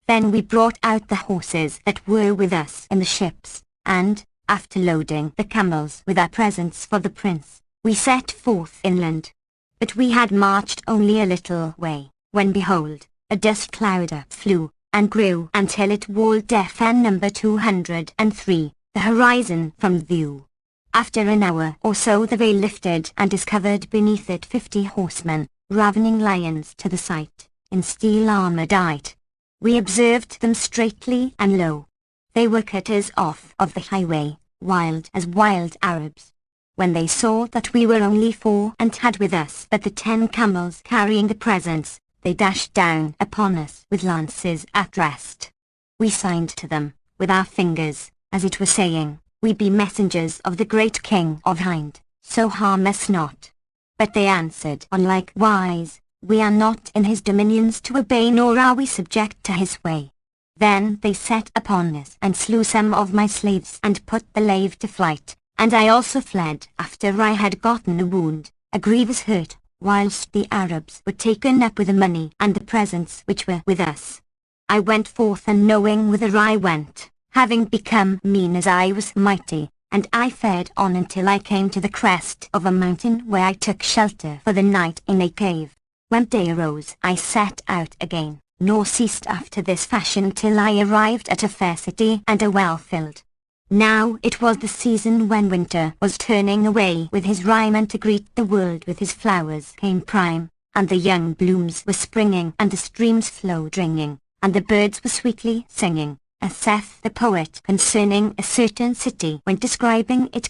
Then we brought out the horses that were with us in the ships, and, after loading the camels with our presents for the prince, we set forth inland. But we had marched only a little way, when behold, a dust cloud flew, and grew until it walled FN number 203, the horizon from view. After an hour or so the veil lifted and discovered beneath it 50 horsemen, ravening lions to the sight, in steel armour dight. We observed them straightly and low. They were cutters off of the highway, wild as wild Arabs. When they saw that we were only 4 and had with us but the 10 camels carrying the presents, they dashed down upon us with lances at rest. We signed to them, with our fingers, as it were saying, we be messengers of the great king of Hind, so harm us not. But they answered on like wise, we are not in his dominions to obey, nor are we subject to his way. Then they set upon us and slew some of my slaves and put the lave to flight, and I also fled after I had gotten a wound, a grievous hurt, whilst the Arabs were taken up with the money and the presents which were with us. I went forth unknowing whither I went, having become mean as I was mighty, and I fared on until I came to the crest of a mountain where I took shelter for the night in a cave. When day arose I set out again, nor ceased after this fashion till I arrived at a fair city and a well-filled. Now it was the season when winter was turning away with his rime, and to greet the world with his flowers came prime, and the young blooms were springing, and the streams flowed ringing, and the birds were sweetly singing, as saith the poet concerning a certain city when describing it: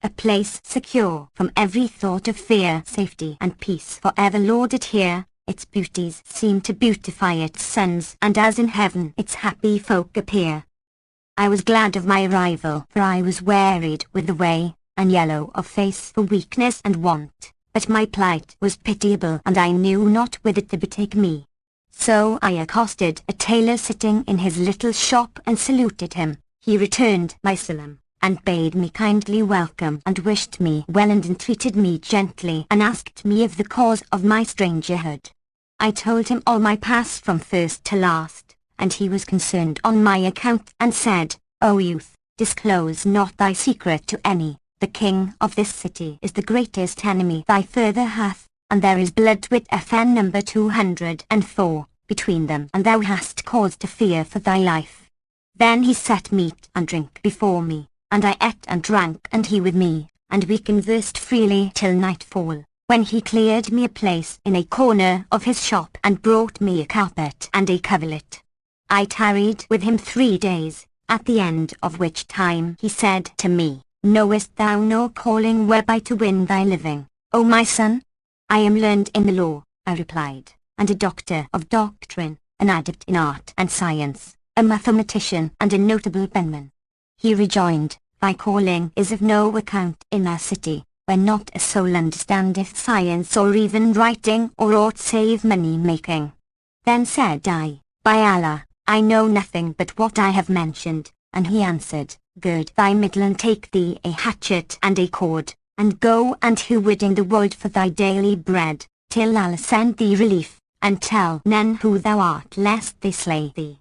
a place secure from every thought of fear, safety and peace for ever lauded here, its beauties seem to beautify its sons, and as in heaven its happy folk appear. I was glad of my arrival, for I was wearied with the way, and yellow of face for weakness and want, but my plight was pitiable, and I knew not whither to betake me. So I accosted a tailor sitting in his little shop and saluted him. He returned my salam, and bade me kindly welcome, and wished me well, and entreated me gently, and asked me of the cause of my strangerhood. I told him all my past from first to last, and he was concerned on my account, and said, O youth, disclose not thy secret to any. The king of this city is the greatest enemy thy father hath, and there is blood with FN number 204 between them, and thou hast cause to fear for thy life. Then he set meat and drink before me, and I ate and drank, and he with me, and we conversed freely till nightfall, when he cleared me a place in a corner of his shop and brought me a carpet and a coverlet. I tarried with him 3 days, at the end of which time he said to me, Knowest thou no calling whereby to win thy living, O my son? I am learned in the law, I replied, and a doctor of doctrine, an adept in art and science, a mathematician and a notable penman. He rejoined, Thy calling is of no account in our city, where not a soul understandeth science or even writing or aught save money-making. Then said I, By Allah, I know nothing but what I have mentioned, and he answered, Gird thy middle and take thee a hatchet and a cord, and go and hew wood in the wood for thy daily bread, till Allah send thee relief, and tell none who thou art lest they slay thee.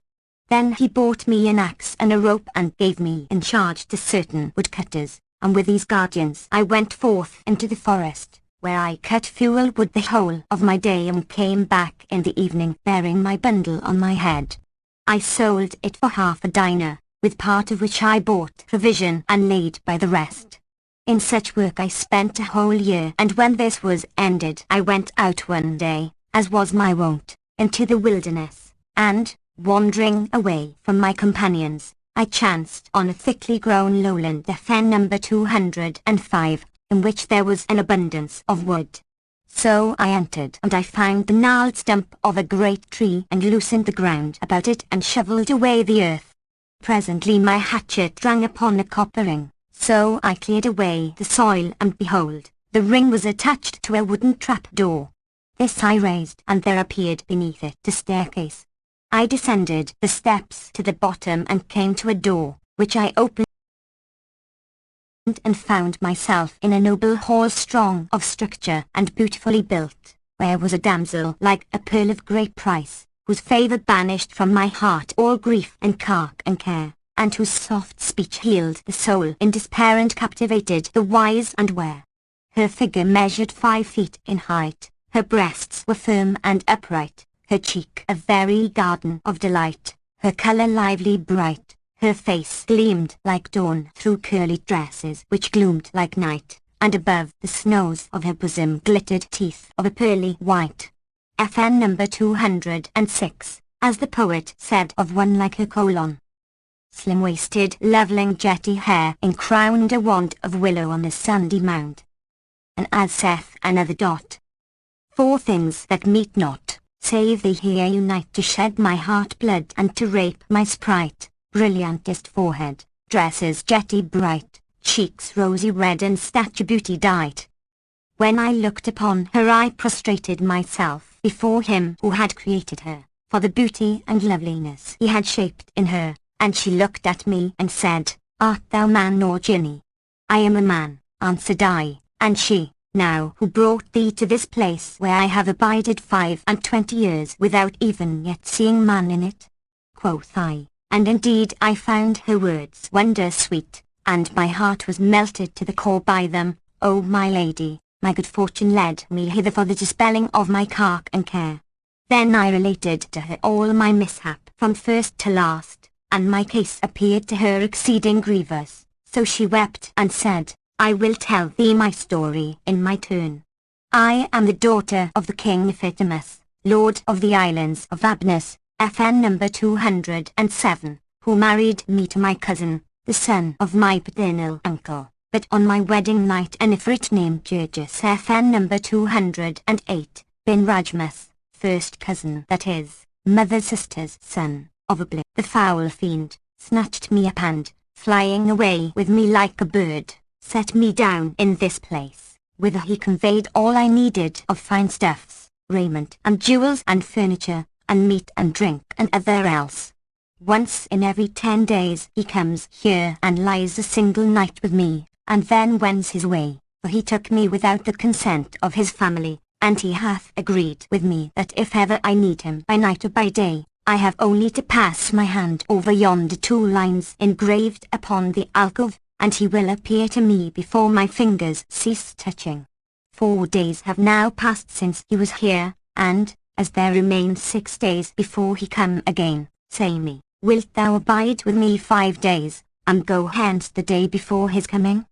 Then he bought me an axe and a rope and gave me in charge to certain woodcutters, and with these guardians I went forth into the forest, where I cut fuel wood the whole of my day and came back in the evening bearing my bundle on my head. I sold it for half a dinar, with part of which I bought provision and laid by the rest. In such work I spent a whole year, and when this was ended I went out one day, as was my wont, into the wilderness, and, wandering away from my companions, I chanced on a thickly grown lowland FN number 205, in which there was an abundance of wood. So I entered, and I found the gnarled stump of a great tree and loosened the ground about it and shovelled away the earth. Presently my hatchet rang upon a copper ring, so I cleared away the soil, and behold, the ring was attached to a wooden trap-door. This I raised, and there appeared beneath it a staircase. I descended the steps to the bottom and came to a door, which I opened and found myself in a noble hall strong of structure and beautifully built, where was a damsel like a pearl of great price, whose favour banished from my heart all grief and cark and care, and whose soft speech healed the soul in despair and captivated the wise and ware. Her figure measured 5 feet in height, her breasts were firm and upright, her cheek a very garden of delight, her colour lively bright, her face gleamed like dawn through curly tresses which gloomed like night, and above the snows of her bosom glittered teeth of a pearly white. FN number 206, as the poet said of one like her colon. Slim-waisted, levelling jetty hair encrowned a wand of willow on a sandy mound. And as saith another dot, 4 things that meet not, save they here unite to shed my heart blood and to rape my sprite. Brilliantest forehead, dresses jetty bright, cheeks rosy red and stature beauty dight. When I looked upon her I prostrated myself before him who had created her, for the beauty and loveliness he had shaped in her, and she looked at me and said, Art thou man or jinni? I am a man, answered I, and she, Now who brought thee to this place where I have abided 25 years without even yet seeing man in it? Quoth I. And indeed I found her words wonder sweet, and my heart was melted to the core by them. O my lady, my good fortune led me hither for the dispelling of my cark and care. Then I related to her all my mishap from first to last, and my case appeared to her exceeding grievous, so she wept and said, I will tell thee my story in my turn. I am the daughter of the King Nephitimus, Lord of the Islands of Abnus, FN number 207, who married me to my cousin, the son of my paternal uncle, but on my wedding night an Ifrit named Jurgis FN number 208, bin Rajmas, first cousin that is, mother's sister's son, of Abli, the foul fiend, snatched me up and, flying away with me like a bird, set me down in this place, whither he conveyed all I needed of fine stuffs, raiment and jewels and furniture, and meat and drink and other else. Once in every 10 days he comes here and lies a single night with me, and then wends his way, for he took me without the consent of his family, and he hath agreed with me that if ever I need him by night or by day, I have only to pass my hand over yonder 2 lines engraved upon the alcove, and he will appear to me before my fingers cease touching. 4 days have now passed since he was here, and, as there remain 6 days before he come again, say me, wilt thou abide with me 5 days, and go hence the day before his coming?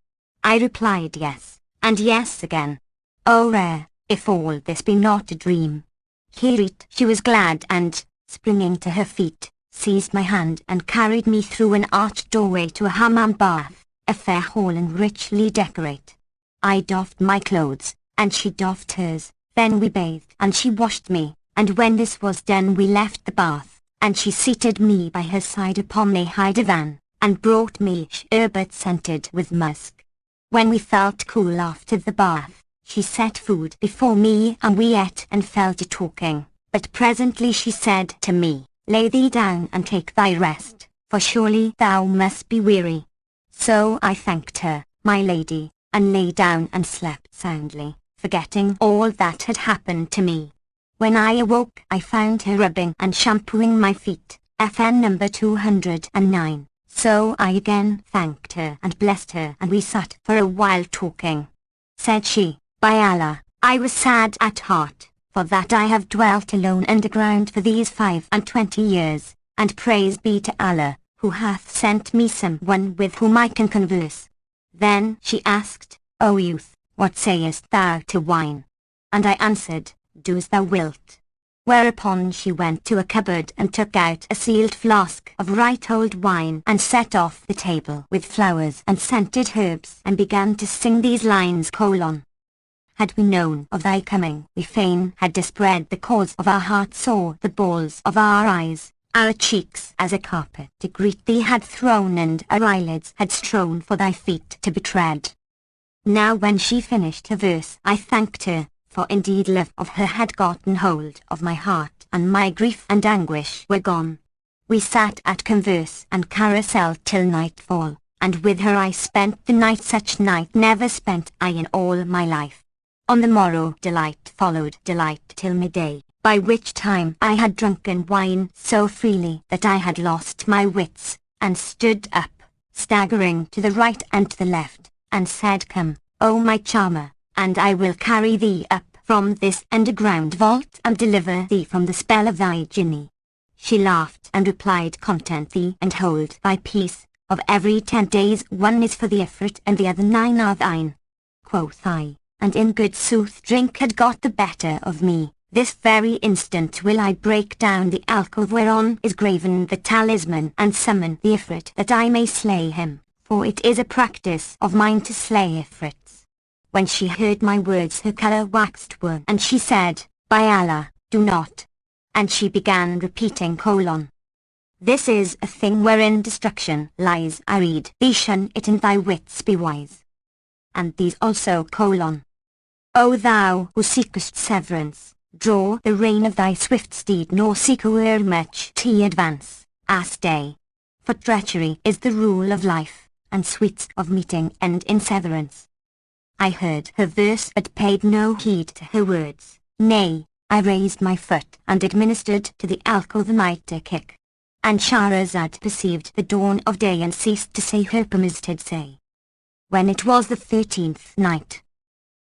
I replied yes, and yes again. O rare, if all this be not a dream. Hear it. She was glad and, springing to her feet, seized my hand and carried me through an arched doorway to a hammam bath, a fair hall and richly decorate. I doffed my clothes, and she doffed hers, then we bathed and she washed me, and when this was done we left the bath, and she seated me by her side upon a high divan, and brought me sherbet scented with musk. When we felt cool after the bath, she set food before me and we ate and fell to talking, but presently she said to me, "Lay thee down and take thy rest, for surely thou must be weary." So I thanked her, my lady, and lay down and slept soundly, forgetting all that had happened to me. When I awoke I found her rubbing and shampooing my feet, FN number 209. So I again thanked her and blessed her, and we sat for a while talking. Said she, "By Allah, I was sad at heart, for that I have dwelt alone underground for these 25 years, and praise be to Allah, who hath sent me someone with whom I can converse." Then she asked, "O youth, what sayest thou to wine?" And I answered, "Do as thou wilt." Whereupon she went to a cupboard and took out a sealed flask of right old wine and set off the table with flowers and scented herbs and began to sing these lines: Had we known of thy coming, we fain had dispread the cause of our hearts, saw the balls of our eyes, our cheeks as a carpet to greet thee had thrown, and our eyelids had strown for thy feet to be tread. Now when she finished her verse I thanked her, for indeed love of her had gotten hold of my heart, and my grief and anguish were gone. We sat at converse and carousel till nightfall, and with her I spent the night. Such night never spent I in all my life. On the morrow delight followed delight till midday, by which time I had drunken wine so freely that I had lost my wits, and stood up, staggering to the right and to the left, and said, "Come, O my charmer, and I will carry thee up from this underground vault and deliver thee from the spell of thy jinni." She laughed and replied, "Content thee and hold thy peace, of every 10 days one is for the Ifrit and the other 9 are thine." Quoth I, "And in good sooth drink had got the better of me. This very instant will I break down the alcove whereon is graven the talisman and summon the Ifrit that I may slay him, for it is a practice of mine to slay Ifrits." When she heard my words her colour waxed wan, and she said, "By Allah, do not." And she began repeating: "This is a thing wherein destruction lies. I read thee shun it and thy wits be wise." And these also: "O thou who seekest severance, draw the rein of thy swift steed, nor seek o'er much to advance, stay. For treachery is the rule of life, and sweets of meeting end in severance." I heard her verse but paid no heed to her words. Nay, I raised my foot and administered to the alcove a mighty kick. And Shahrazad perceived the dawn of day and ceased to say her permitted say. When it was the 13th night,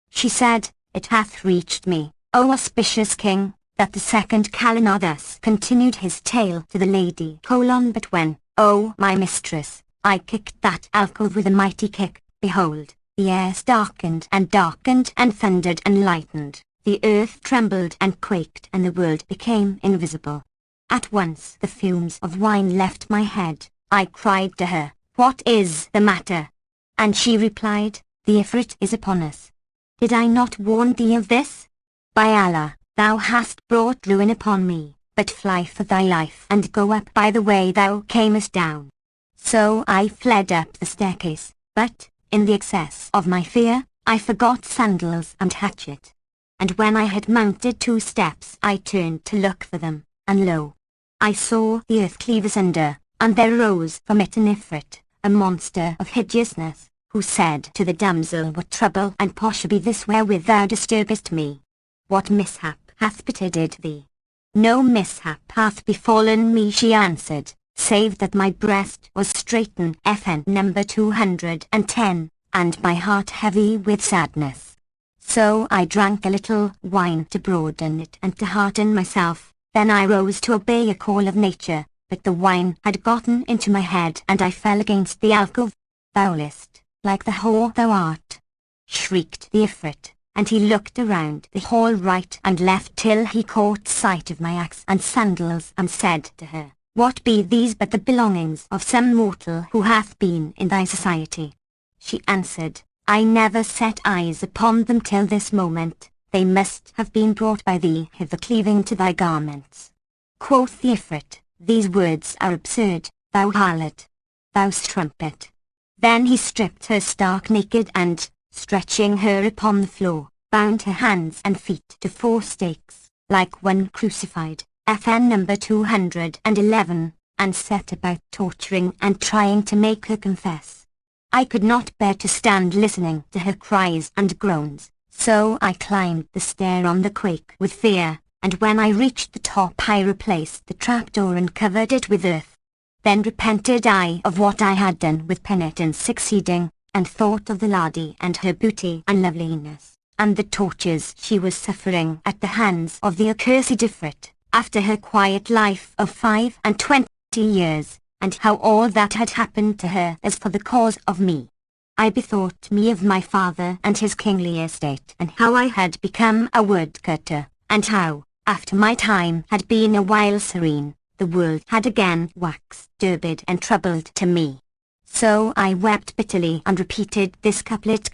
she said, "It hath reached me, O auspicious king, that the second Kalina thus continued his tale to the lady: But when, O my mistress, I kicked that alcove with a mighty kick, behold, the air darkened and thundered and lightened, the earth trembled and quaked, and the world became invisible. At once the fumes of wine left my head. I cried to her, 'What is the matter?' And she replied, 'The Ifrit is upon us. Did I not warn thee of this? By Allah, thou hast brought ruin upon me, but fly for thy life and go up by the way thou camest down.' So I fled up the staircase, but, in the excess of my fear, I forgot sandals and hatchet. And when I had mounted 2 steps I turned to look for them, and lo! I saw the earth cleave asunder, and there rose from it an Ifrit, a monster of hideousness, who said to the damsel, 'What trouble and posh be this wherewith thou disturbest me? What mishap hath betided thee?' 'No mishap hath befallen me,' she answered, 'save that my breast was straitened, FN number 210, and my heart heavy with sadness. So I drank a little wine to broaden it and to hearten myself. Then I rose to obey a call of nature, but the wine had gotten into my head and I fell against the alcove. 'Thou list, like the whore thou art,' shrieked the Ifrit, and he looked around the hall right and left till he caught sight of my axe and sandals, and said to her, What be these but the belongings of some mortal who hath been in thy society? She answered, I never set eyes upon them till this moment. They must have been brought by thee hither cleaving to thy garments. Quoth the Ifrit, These words are absurd, thou harlot, thou strumpet. Then he stripped her stark naked and, stretching her upon the floor, bound her hands and feet to 4 stakes, like one crucified, FN number 211, and set about torturing and trying to make her confess. I could not bear to stand listening to her cries and groans, so I climbed the stair on the quake with fear, and when I reached the top I replaced the trapdoor and covered it with earth. Then repented I of what I had done with penitence exceeding, and thought of the laddie and her beauty and loveliness, and the tortures she was suffering at the hands of the accursed Ifrit, after her quiet life of 25 years, and how all that had happened to her as for the cause of me. I bethought me of my father and his kingly estate, and how I had become a woodcutter, and how, after my time had been a while serene, the world had again waxed turbid and troubled to me. So I wept bitterly and repeated this couplet: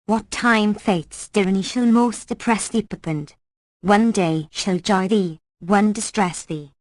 What time fate's tyranny shall most oppress thee, Burton, one day shall joy thee, one distress thee.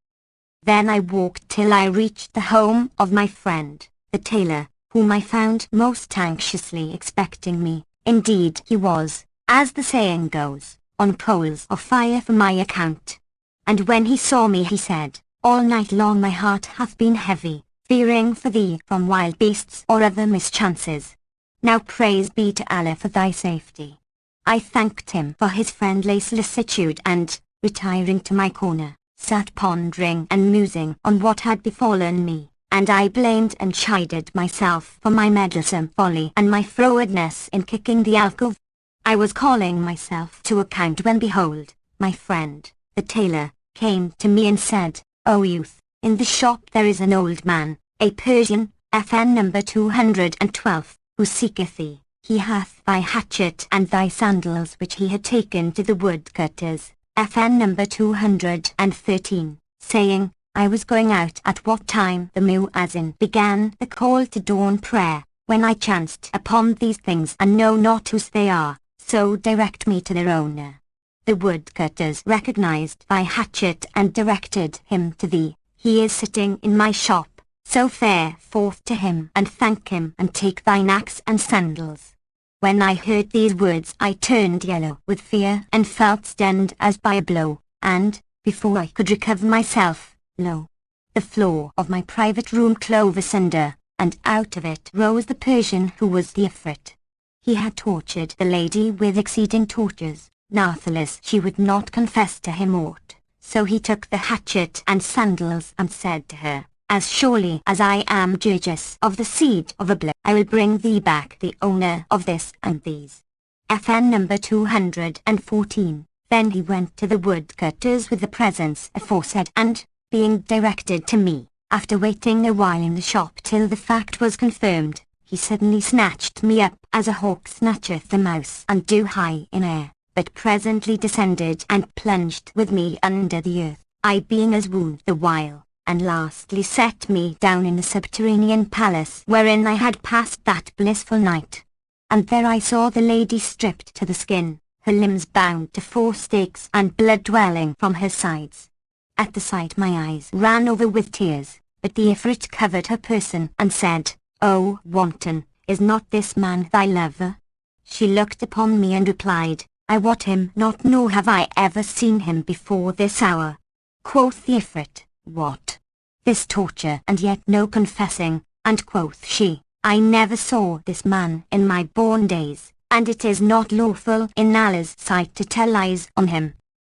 Then I walked till I reached the home of my friend, the tailor, whom I found most anxiously expecting me. Indeed he was, as the saying goes, on coals of fire for my account. And when he saw me he said, All night long my heart hath been heavy, fearing for thee from wild beasts or other mischances. Now praise be to Allah for thy safety. I thanked him for his friendly solicitude and, retiring to my corner, sat pondering and musing on what had befallen me, and I blamed and chided myself for my meddlesome folly and my frowardness in kicking the alcove. I was calling myself to account when behold, my friend, the tailor, came to me and said, O youth, in the shop there is an old man, a Persian, FN number 212, who seeketh thee. He hath thy hatchet and thy sandals which he had taken to the woodcutters, FN number 213, saying, I was going out at what time the muezzin began the call to dawn prayer, when I chanced upon these things and know not whose they are, so direct me to their owner. The woodcutters recognized thy hatchet and directed him to thee. He is sitting in my shop, so fare forth to him and thank him and take thine axe and sandals. When I heard these words I turned yellow with fear and felt stunned as by a blow, and, before I could recover myself, lo! The floor of my private room clove asunder, and out of it rose the Persian who was the Ifrit. He had tortured the lady with exceeding tortures. Natheless she would not confess to him aught, so he took the hatchet and sandals and said to her, As surely as I am judges of the seed of a blood, I will bring thee back the owner of this and these. FN number 214. Then he went to the woodcutters with the presents aforesaid and, being directed to me, after waiting a while in the shop till the fact was confirmed, he suddenly snatched me up as a hawk snatcheth the mouse and do high in air, but presently descended and plunged with me under the earth, I being as wounded the while, and lastly set me down in the subterranean palace wherein I had passed that blissful night. And there I saw the lady stripped to the skin, her limbs bound to 4 stakes and blood welling from her sides. At the sight my eyes ran over with tears, but the Ifrit covered her person and said, O wanton, is not this man thy lover? She looked upon me and replied, I wot him not, nor have I ever seen him before this hour. Quoth the Ifrit, What? This torture and yet no confessing, and quoth she, I never saw this man in my born days, and it is not lawful in Allah's sight to tell lies on him.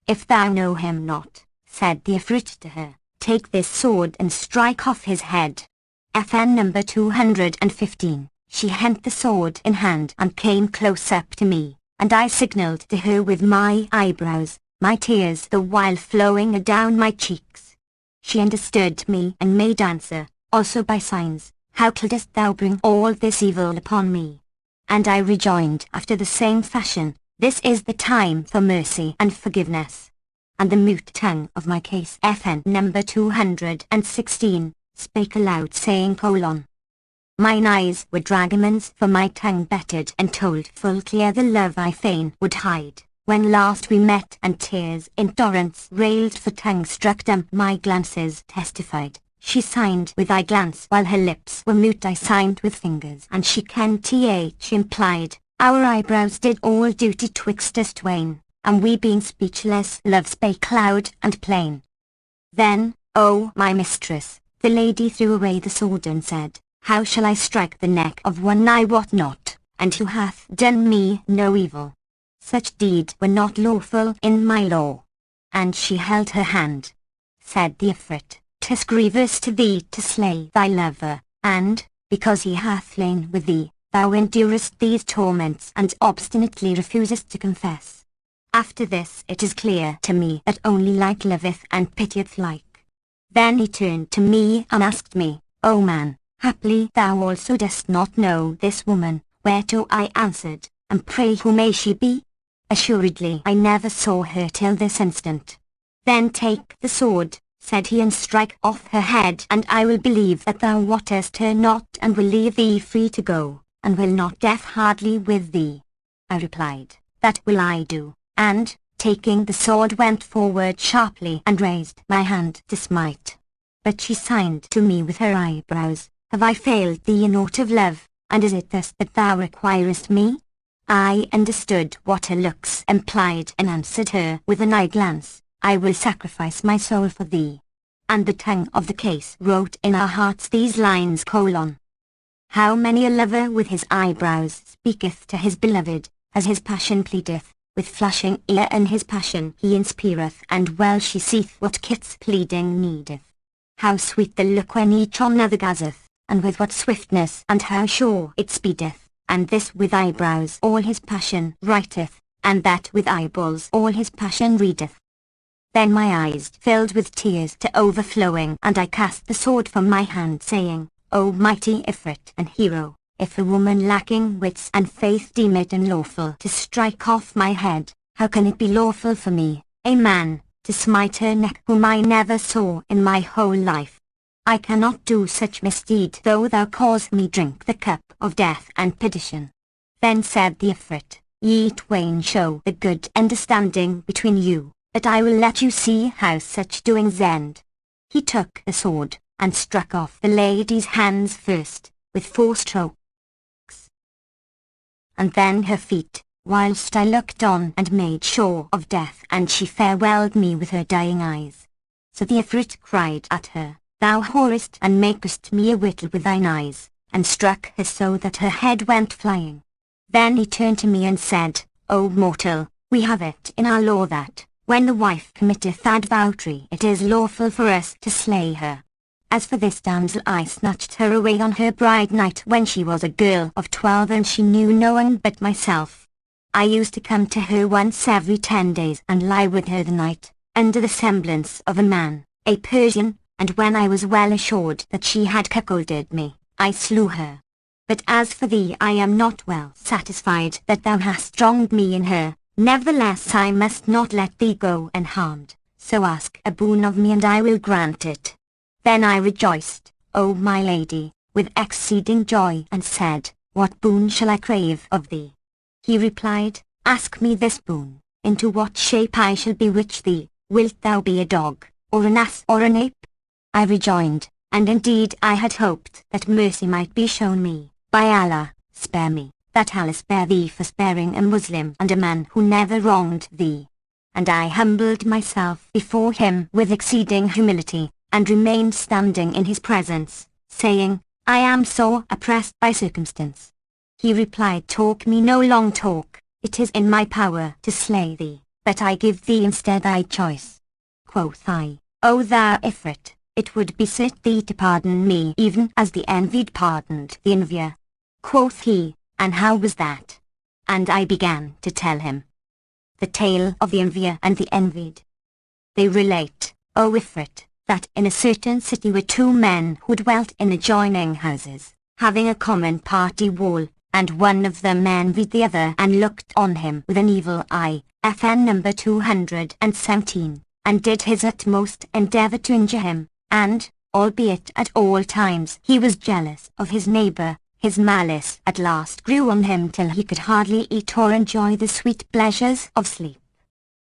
If thou know him not, said the Ifrit to her, take this sword and strike off his head. FN number 215. She hent the sword in hand and came close up to me, and I signalled to her with my eyebrows, my tears the while flowing down my cheeks. She understood me and made answer, also by signs, How couldst thou bring all this evil upon me? And I rejoined after the same fashion, this is the time for mercy and forgiveness. And the mute tongue of my case FN number 216, spake aloud saying : Mine eyes were dragomans, for my tongue bettered and told full clear the love I fain would hide, when last we met, and tears in torrents railed, for tongue struck dumb my glances testified. She signed with eye glance, while her lips were mute I signed with fingers, and she can th implied. Our eyebrows did all duty twixt us twain, and we being speechless, love spake loud and plain. Then, O my mistress, the lady threw away the sword and said, How shall I strike the neck of one I wot not, and who hath done me no evil? Such deed were not lawful in my law. And she held her hand. Said the Ifrit, 'Tis grievous to thee to slay thy lover, and, because he hath lain with thee, thou endurest these torments and obstinately refusest to confess. After this it is clear to me that only like loveth and pitieth like. Then he turned to me and asked me, O man, haply thou also dost not know this woman, whereto I answered, and pray who may she be? Assuredly I never saw her till this instant. Then take the sword, said he, and strike off her head, and I will believe that thou wottest her not, and will leave thee free to go, and will not death hardly with thee. I replied, That will I do, and, taking the sword, went forward sharply and raised my hand to smite. But she signed to me with her eyebrows, Have I failed thee in aught of love, and is it thus that thou requirest me? I understood what her looks implied, and answered her with an eye glance, I will sacrifice my soul for thee. And the tongue of the case wrote in our hearts these lines: How many a lover with his eyebrows speaketh to his beloved, as his passion pleadeth, with flashing ear and his passion he inspireth, and well she seeth what kit's pleading needeth. How sweet the look when each on other gazeth, and with what swiftness and how sure it speedeth, and this with eyebrows all his passion writeth, and that with eyeballs all his passion readeth. Then my eyes filled with tears to overflowing, and I cast the sword from my hand, saying, O mighty Ifrit and hero, if a woman lacking wits and faith deem it unlawful to strike off my head, how can it be lawful for me, a man, to smite her neck whom I never saw in my whole life? I cannot do such misdeed, though thou cause me drink the cup of death and perdition. Then said the Ifrit, Ye twain show the good understanding between you, that I will let you see how such doings end. He took the sword, and struck off the lady's hands first, with 4 strokes, and then her feet, whilst I looked on and made sure of death, and she farewelled me with her dying eyes. So the Ifrit cried at her, Thou whorest and makest me a whittle with thine eyes, and struck her so that her head went flying. Then he turned to me and said, O mortal, we have it in our law that, when the wife committeth advoutry, it is lawful for us to slay her. As for this damsel, I snatched her away on her bride night when she was a girl of 12, and she knew no one but myself. I used to come to her once every 10 days and lie with her the night, under the semblance of a man, a Persian, and when I was well assured that she had cuckolded me, I slew her. But as for thee, I am not well satisfied that thou hast wronged me in her. Nevertheless I must not let thee go unharmed, so ask a boon of me and I will grant it. Then I rejoiced, O my lady, with exceeding joy, and said, What boon shall I crave of thee? He replied, Ask me this boon, into what shape I shall bewitch thee. Wilt thou be a dog, or an ass, or an ape? I rejoined, and indeed I had hoped that mercy might be shown me. By Allah, spare me, that Allah spare thee for sparing a Muslim and a man who never wronged thee. And I humbled myself before him with exceeding humility, and remained standing in his presence, saying, I am so oppressed by circumstance. He replied, Talk me no long talk, it is in my power to slay thee, but I give thee instead thy choice. Quoth I, O thou Ifrit, it would besit thee to pardon me even as the envied pardoned the envier. Quoth he, And how was that? And I began to tell him the tale of the envier and the envied. They relate, O Ifrit, that in a certain city were 2 men who dwelt in adjoining houses, having a common party wall, and one of them envied the other and looked on him with an evil eye, FN number 217, and did his utmost endeavour to injure him, and, albeit at all times he was jealous of his neighbour, his malice at last grew on him till he could hardly eat or enjoy the sweet pleasures of sleep.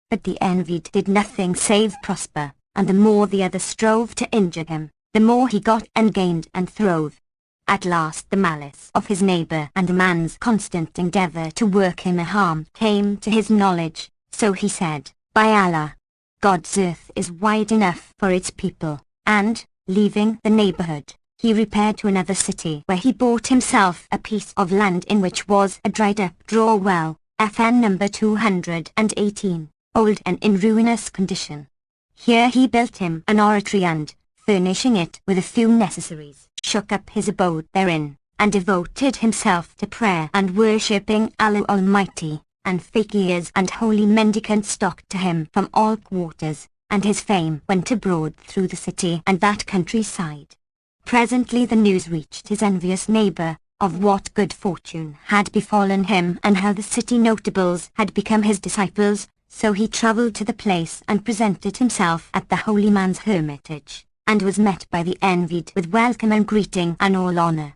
But the envied did nothing save prosper, and the more the other strove to injure him, the more he got and gained and throve. At last the malice of his neighbour and the man's constant endeavour to work him a harm came to his knowledge, so he said, "By Allah, God's earth is wide enough for its people," and, leaving the neighbourhood, he repaired to another city where he bought himself a piece of land in which was a dried-up draw well, FN number 218, old and in ruinous condition. Here he built him an oratory and, furnishing it with a few necessaries, shook up his abode therein, and devoted himself to prayer and worshipping Allah Almighty, and fakirs and holy mendicants flocked to him from all quarters, and his fame went abroad through the city and that countryside. Presently the news reached his envious neighbour, of what good fortune had befallen him and how the city notables had become his disciples, so he travelled to the place and presented himself at the holy man's hermitage, and was met by the envied with welcome and greeting and all honour.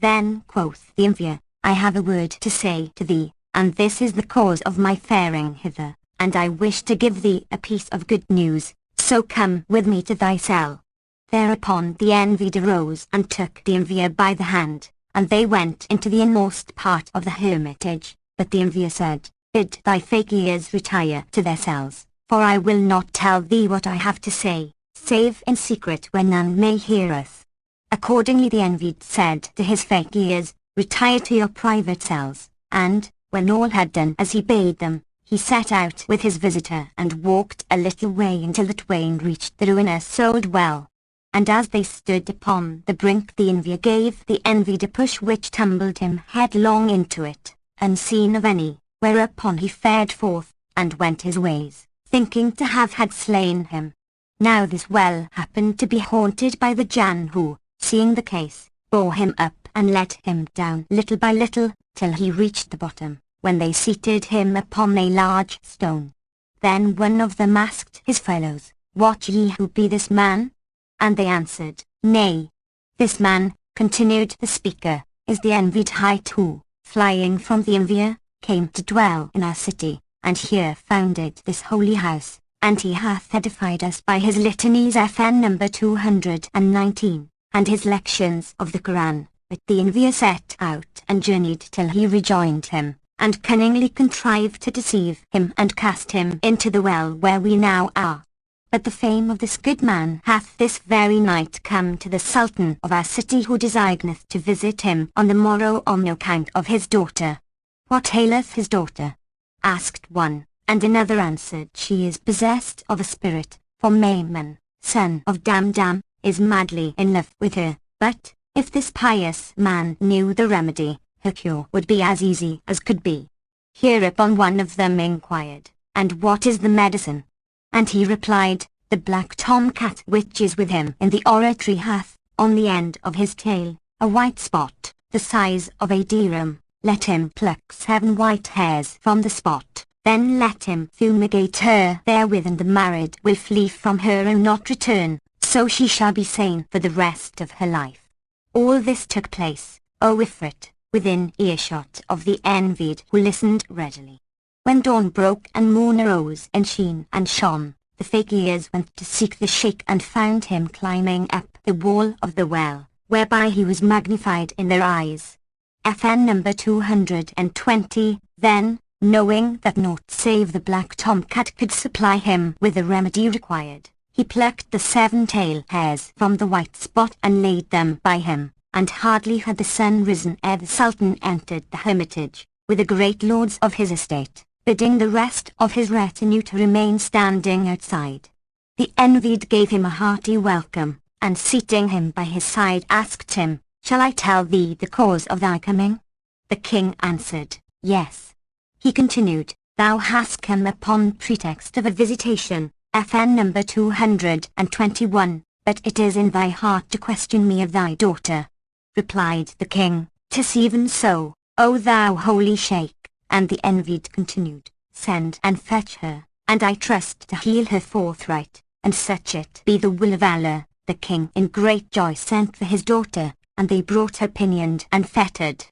Then quoth the envier, "I have a word to say to thee, and this is the cause of my faring hither, and I wish to give thee a piece of good news, so come with me to thy cell." Thereupon the envied arose and took the envier by the hand, and they went into the inmost part of the hermitage, but the envier said, "Bid thy fakirs retire to their cells, for I will not tell thee what I have to say, save in secret where none may hear us." Accordingly the envied said to his fakirs, "Retire to your private cells," and, when all had done as he bade them, he set out with his visitor and walked a little way until the twain reached the ruinous old well. And as they stood upon the brink the envier gave the envied a push which tumbled him headlong into it, unseen of any, whereupon he fared forth, and went his ways, thinking to have had slain him. Now this well happened to be haunted by the Jann who, seeing the case, bore him up and let him down little by little, till he reached the bottom, when they seated him upon a large stone. Then one of them asked his fellows, "Wot ye who be this man?" And they answered, "Nay." "This man," continued the speaker, "is the envied hight who, flying from the envier, came to dwell in our city, and here founded this holy house, and he hath edified us by his litanies FN number 219, and his lections of the Quran." But the envier set out and journeyed till he rejoined him, and cunningly contrived to deceive him and cast him into the well where we now are. But the fame of this good man hath this very night come to the Sultan of our city, who designeth to visit him on the morrow on account of his daughter. "What aileth his daughter?" asked one, and another answered, "She is possessed of a spirit, for Maymun, son of Damdam, is madly in love with her, but, if this pious man knew the remedy, her cure would be as easy as could be." Hereupon one of them inquired, "And what is the medicine?" And he replied, "The black tomcat which is with him in the oratory hath, on the end of his tail, a white spot, the size of a dirham. Let him pluck 7 white hairs from the spot, then let him fumigate her therewith, and the married will flee from her and not return, so she shall be sane for the rest of her life." All this took place, O Ifrit, within earshot of the envied, who listened readily. When dawn broke and moon arose and sheen and shone, the fakirs went to seek the sheikh and found him climbing up the wall of the well, whereby he was magnified in their eyes. FN number 220, then, knowing that naught save the black tomcat could supply him with the remedy required, he plucked the 7 tail hairs from the white spot and laid them by him, and hardly had the sun risen ere the Sultan entered the hermitage, with the great lords of his estate, bidding the rest of his retinue to remain standing outside. The envied gave him a hearty welcome, and seating him by his side asked him, "Shall I tell thee the cause of thy coming?" The king answered, "Yes." He continued, "Thou hast come upon pretext of a visitation, FN number 221, but it is in thy heart to question me of thy daughter." Replied the king, 'Tis even so, O thou holy sheikh. And the envied continued, send and fetch her, and I trust to heal her forthright, and such it be the will of Allah. The king in great joy sent for his daughter, and they brought her pinioned and fettered.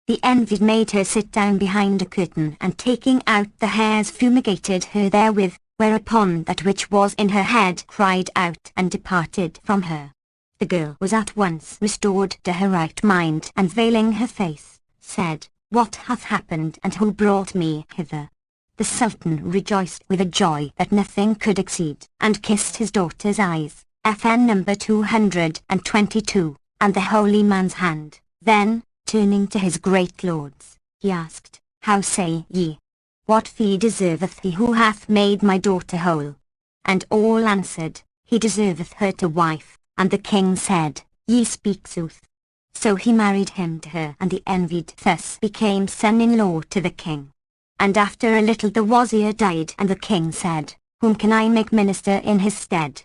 The envied made her sit down behind a curtain, and taking out the hairs fumigated her therewith, whereupon that which was in her head cried out and departed from her. The girl was at once restored to her right mind, and veiling her face, said, What hath happened, and who brought me hither? The Sultan rejoiced with a joy that nothing could exceed, and kissed his daughter's eyes, FN number 222, and the holy man's hand. Then, turning to his great lords, he asked, How say ye? What fee deserveth he who hath made my daughter whole? And all answered, He deserveth her to wife. And the king said, Ye speak sooth. So he married him to her, and the envied thus became son-in-law to the king. And after a little the wazir died, and the king said, Whom can I make minister in his stead?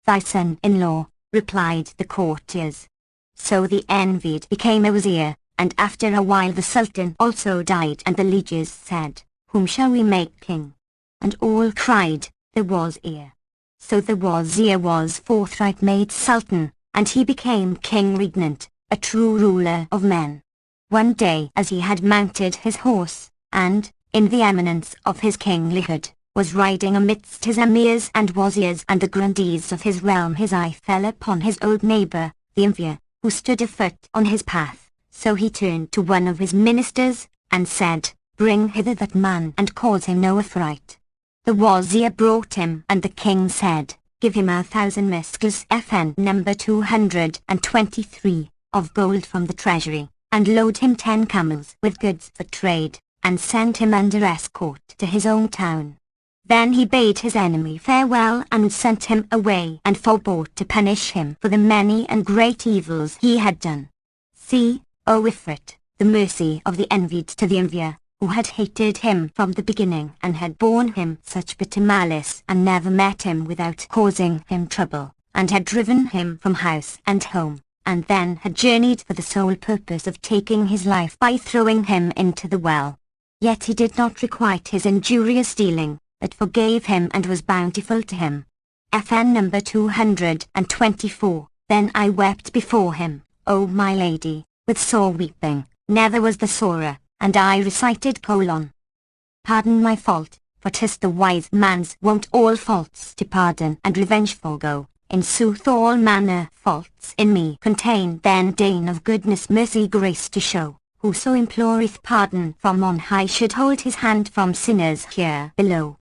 Thy son-in-law, replied the courtiers. So the envied became a wazir, and after a while the sultan also died, and the lieges said, Whom shall we make king? And all cried, The wazir. So the wazir was forthright made sultan, and he became king regnant, a true ruler of men. One day as he had mounted his horse, and, in the eminence of his kinglihood, was riding amidst his emirs and wazirs and the grandees of his realm, his eye fell upon his old neighbor, the envier, who stood afoot on his path. So he turned to one of his ministers, and said, Bring hither that man and cause him no affright. The wazir brought him, and the king said, Give him 1,000 miskals FN number 223, of gold from the treasury, and load him 10 camels with goods for trade, and send him under escort to his own town. Then he bade his enemy farewell and sent him away, and forbore to punish him for the many and great evils he had done. See, O Ifrit, the mercy of the envied to the envier, who had hated him from the beginning and had borne him such bitter malice and never met him without causing him trouble, and had driven him from house and home, and then had journeyed for the sole purpose of taking his life by throwing him into the well. Yet he did not requite his injurious dealing, but forgave him and was bountiful to him. FN number 224. Then I wept before him, O my lady, with sore weeping, never was the sorer, and I recited : Pardon my fault, for 'tis the wise man's wont all faults to pardon and revenge forego. In sooth all manner faults in me contain, then deign of goodness mercy grace to show. Whoso imploreth pardon from on high should hold his hand from sinners here below.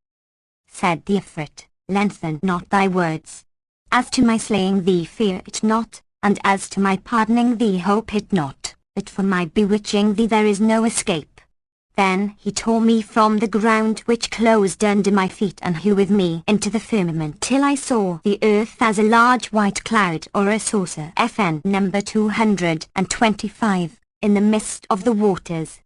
Said the Ifrit, Lengthen not thy words. As to my slaying thee fear it not, and as to my pardoning thee hope it not, but for my bewitching thee there is no escape. Then he tore me from the ground which closed under my feet, and he with me into the firmament till I saw the earth as a large white cloud or a saucer. FN number 225, in the midst of the waters.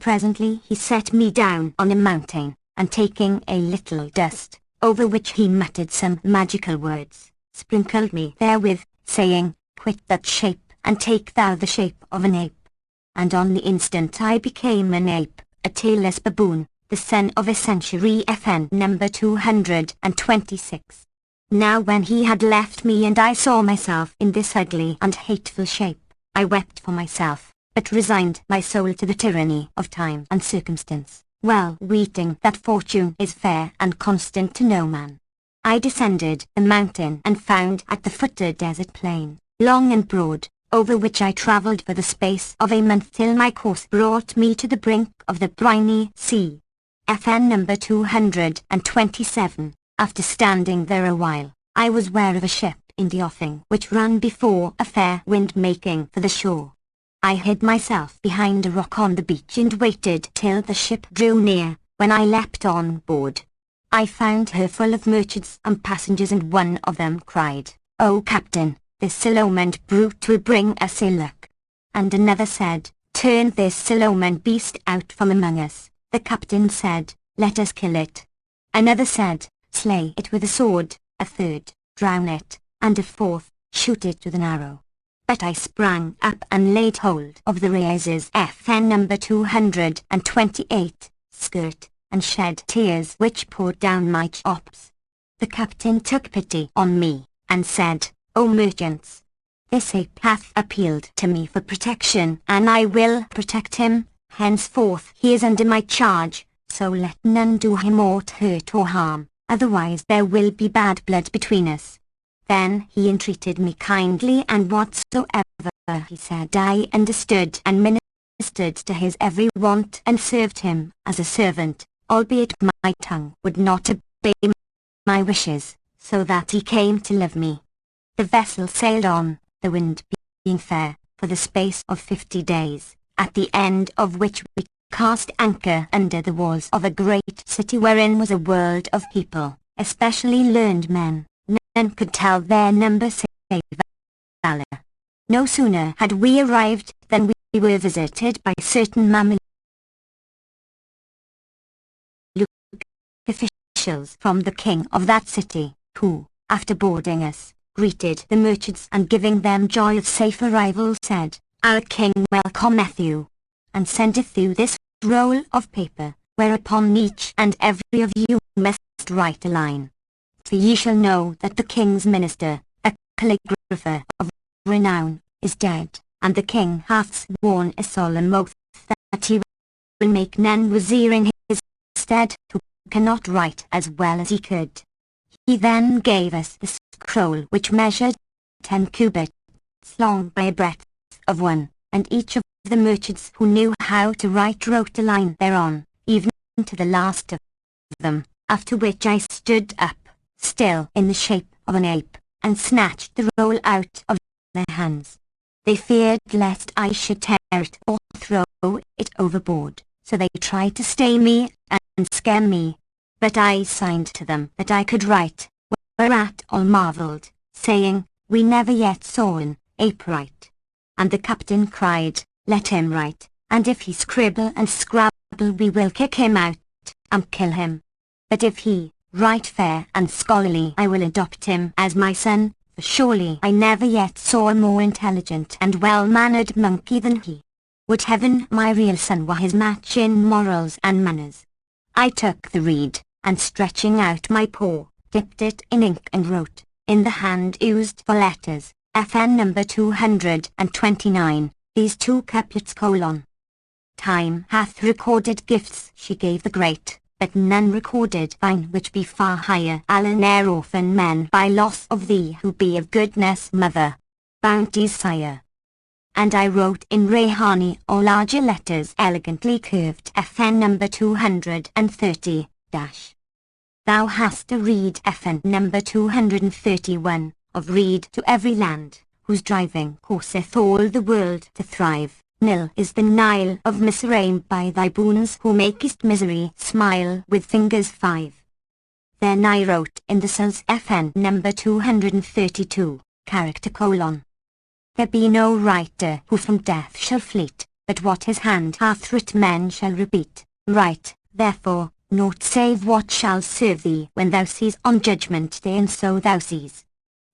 Presently he set me down on a mountain, and taking a little dust, over which he muttered some magical words, sprinkled me therewith, saying, Quit that shape, and take thou the shape of an ape. And on the instant I became an ape, a tailless baboon, the son of a century. FN number 226. Now when he had left me and I saw myself in this ugly and hateful shape, I wept for myself, but resigned my soul to the tyranny of time and circumstance, well weeting that fortune is fair and constant to no man. I descended the mountain and found at the foot a desert plain, long and broad, over which I travelled for the space of a month till my course brought me to the brink of the briny sea. FN number 227. After standing there a while, I was ware of a ship in the offing which ran before a fair wind making for the shore. I hid myself behind a rock on the beach and waited till the ship drew near, when I leapt on board. I found her full of merchants and passengers, and one of them cried, O Captain, this Solomon brute will bring us ill luck. And another said, Turn this Solomon beast out from among us. The captain said, Let us kill it. Another said, Slay it with a sword. A third, Drown it. And a fourth, Shoot it with an arrow. but I sprang up and laid hold of the Reyes's FN number 228 skirt, and shed tears which poured down my chops. The captain took pity on me, and said, "O merchants, this ape hath appealed to me for protection, and I will protect him. Henceforth he is under my charge, so let none do him aught hurt or harm, otherwise there will be bad blood between us." Then he entreated me kindly, and whatsoever he said I understood, and ministered to his every want, and served him as a servant, albeit my tongue would not obey my wishes, so that he came to love me. The vessel sailed on, the wind being fair, for the space of 50 days, at the end of which we cast anchor under the walls of a great city wherein was a world of people, especially learned men. None could tell their number save valor. No sooner had we arrived than we were visited by certain Mameluke officials from the king of that city, who, after boarding us, greeted the merchants, and giving them joy of safe arrival, said, "Our king welcometh you, and sendeth you this roll of paper, whereupon each and every of you must write a line. For ye shall know that the king's minister, a calligrapher of renown, is dead, and the king hath sworn a solemn oath that he will make none wazir in his stead who cannot write as well as he could." He then gave us the scroll, which measured 10 cubits long by a breadth of 1, and each of the merchants who knew how to write wrote a line thereon, even to the last of them, after which I stood up, still in the shape of an ape, and snatched the roll out of their hands. They feared lest I should tear it or throw it overboard, so they tried to stay me and scare me. But I signed to them that I could write, whereat all marvelled, saying, "We never yet saw an ape write." And the captain cried, "Let him write, and if he scribble and scrabble we will kick him out, and kill him. But if he write fair and scholarly I will adopt him as my son, for surely I never yet saw a more intelligent and well-mannered monkey than he. Would heaven my real son were his match in morals and manners." I took the reed, and stretching out my paw, dipped it in ink and wrote, in the hand used for letters, FN number 229, these 2 couplets: "Time hath recorded gifts she gave the great, but none recorded thine which be far higher. Allen ere orphan men by loss of thee who be of goodness mother, bounty's sire." And I wrote in Rayhani or larger letters elegantly curved FN number 230 dash. Thou hast a reed FN number 231, of reed to every land, whose driving causeth all the world to thrive. Nil is the Nile of Misraim by thy boons, who makest misery smile with fingers 5. Then I wrote in the cells FN number 232, character : "There be no writer who from death shall fleet, but what his hand hath writ men shall repeat. Write, therefore, naught save what shall serve thee when thou seest on judgment day, and so thou seest."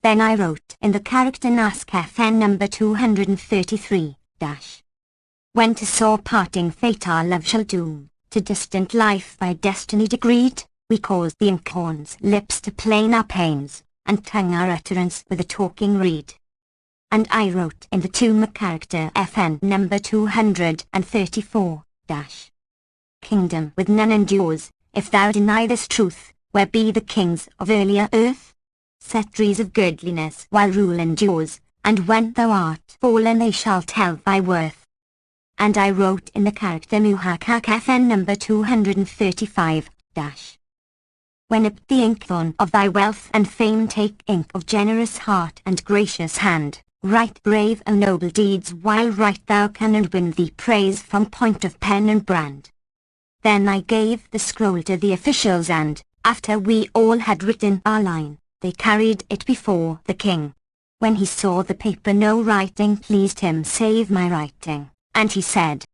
Then I wrote in the character Nask FN number 233, dash. "When to sore parting fate our love shall doom, to distant life by destiny decreed, we cause the inkhorn's lips to plain our pains, and tongue our utterance with a talking reed." And I wrote in the Tuma character FN number 234, dash. "Kingdom with none endures, if thou deny this truth, where be the kings of earlier earth? Set trees of goodliness while rule endures, and when thou art fallen they shall tell thy worth." And I wrote in the character Muhakkak FN number 235, dash. "When up the inkhorn of thy wealth and fame take ink of generous heart and gracious hand, write brave and noble deeds while write thou can, and win thee praise from point of pen and brand." Then I gave the scroll to the officials, and, after we all had written our line, they carried it before the king. When he saw the paper no writing pleased him save my writing, and he said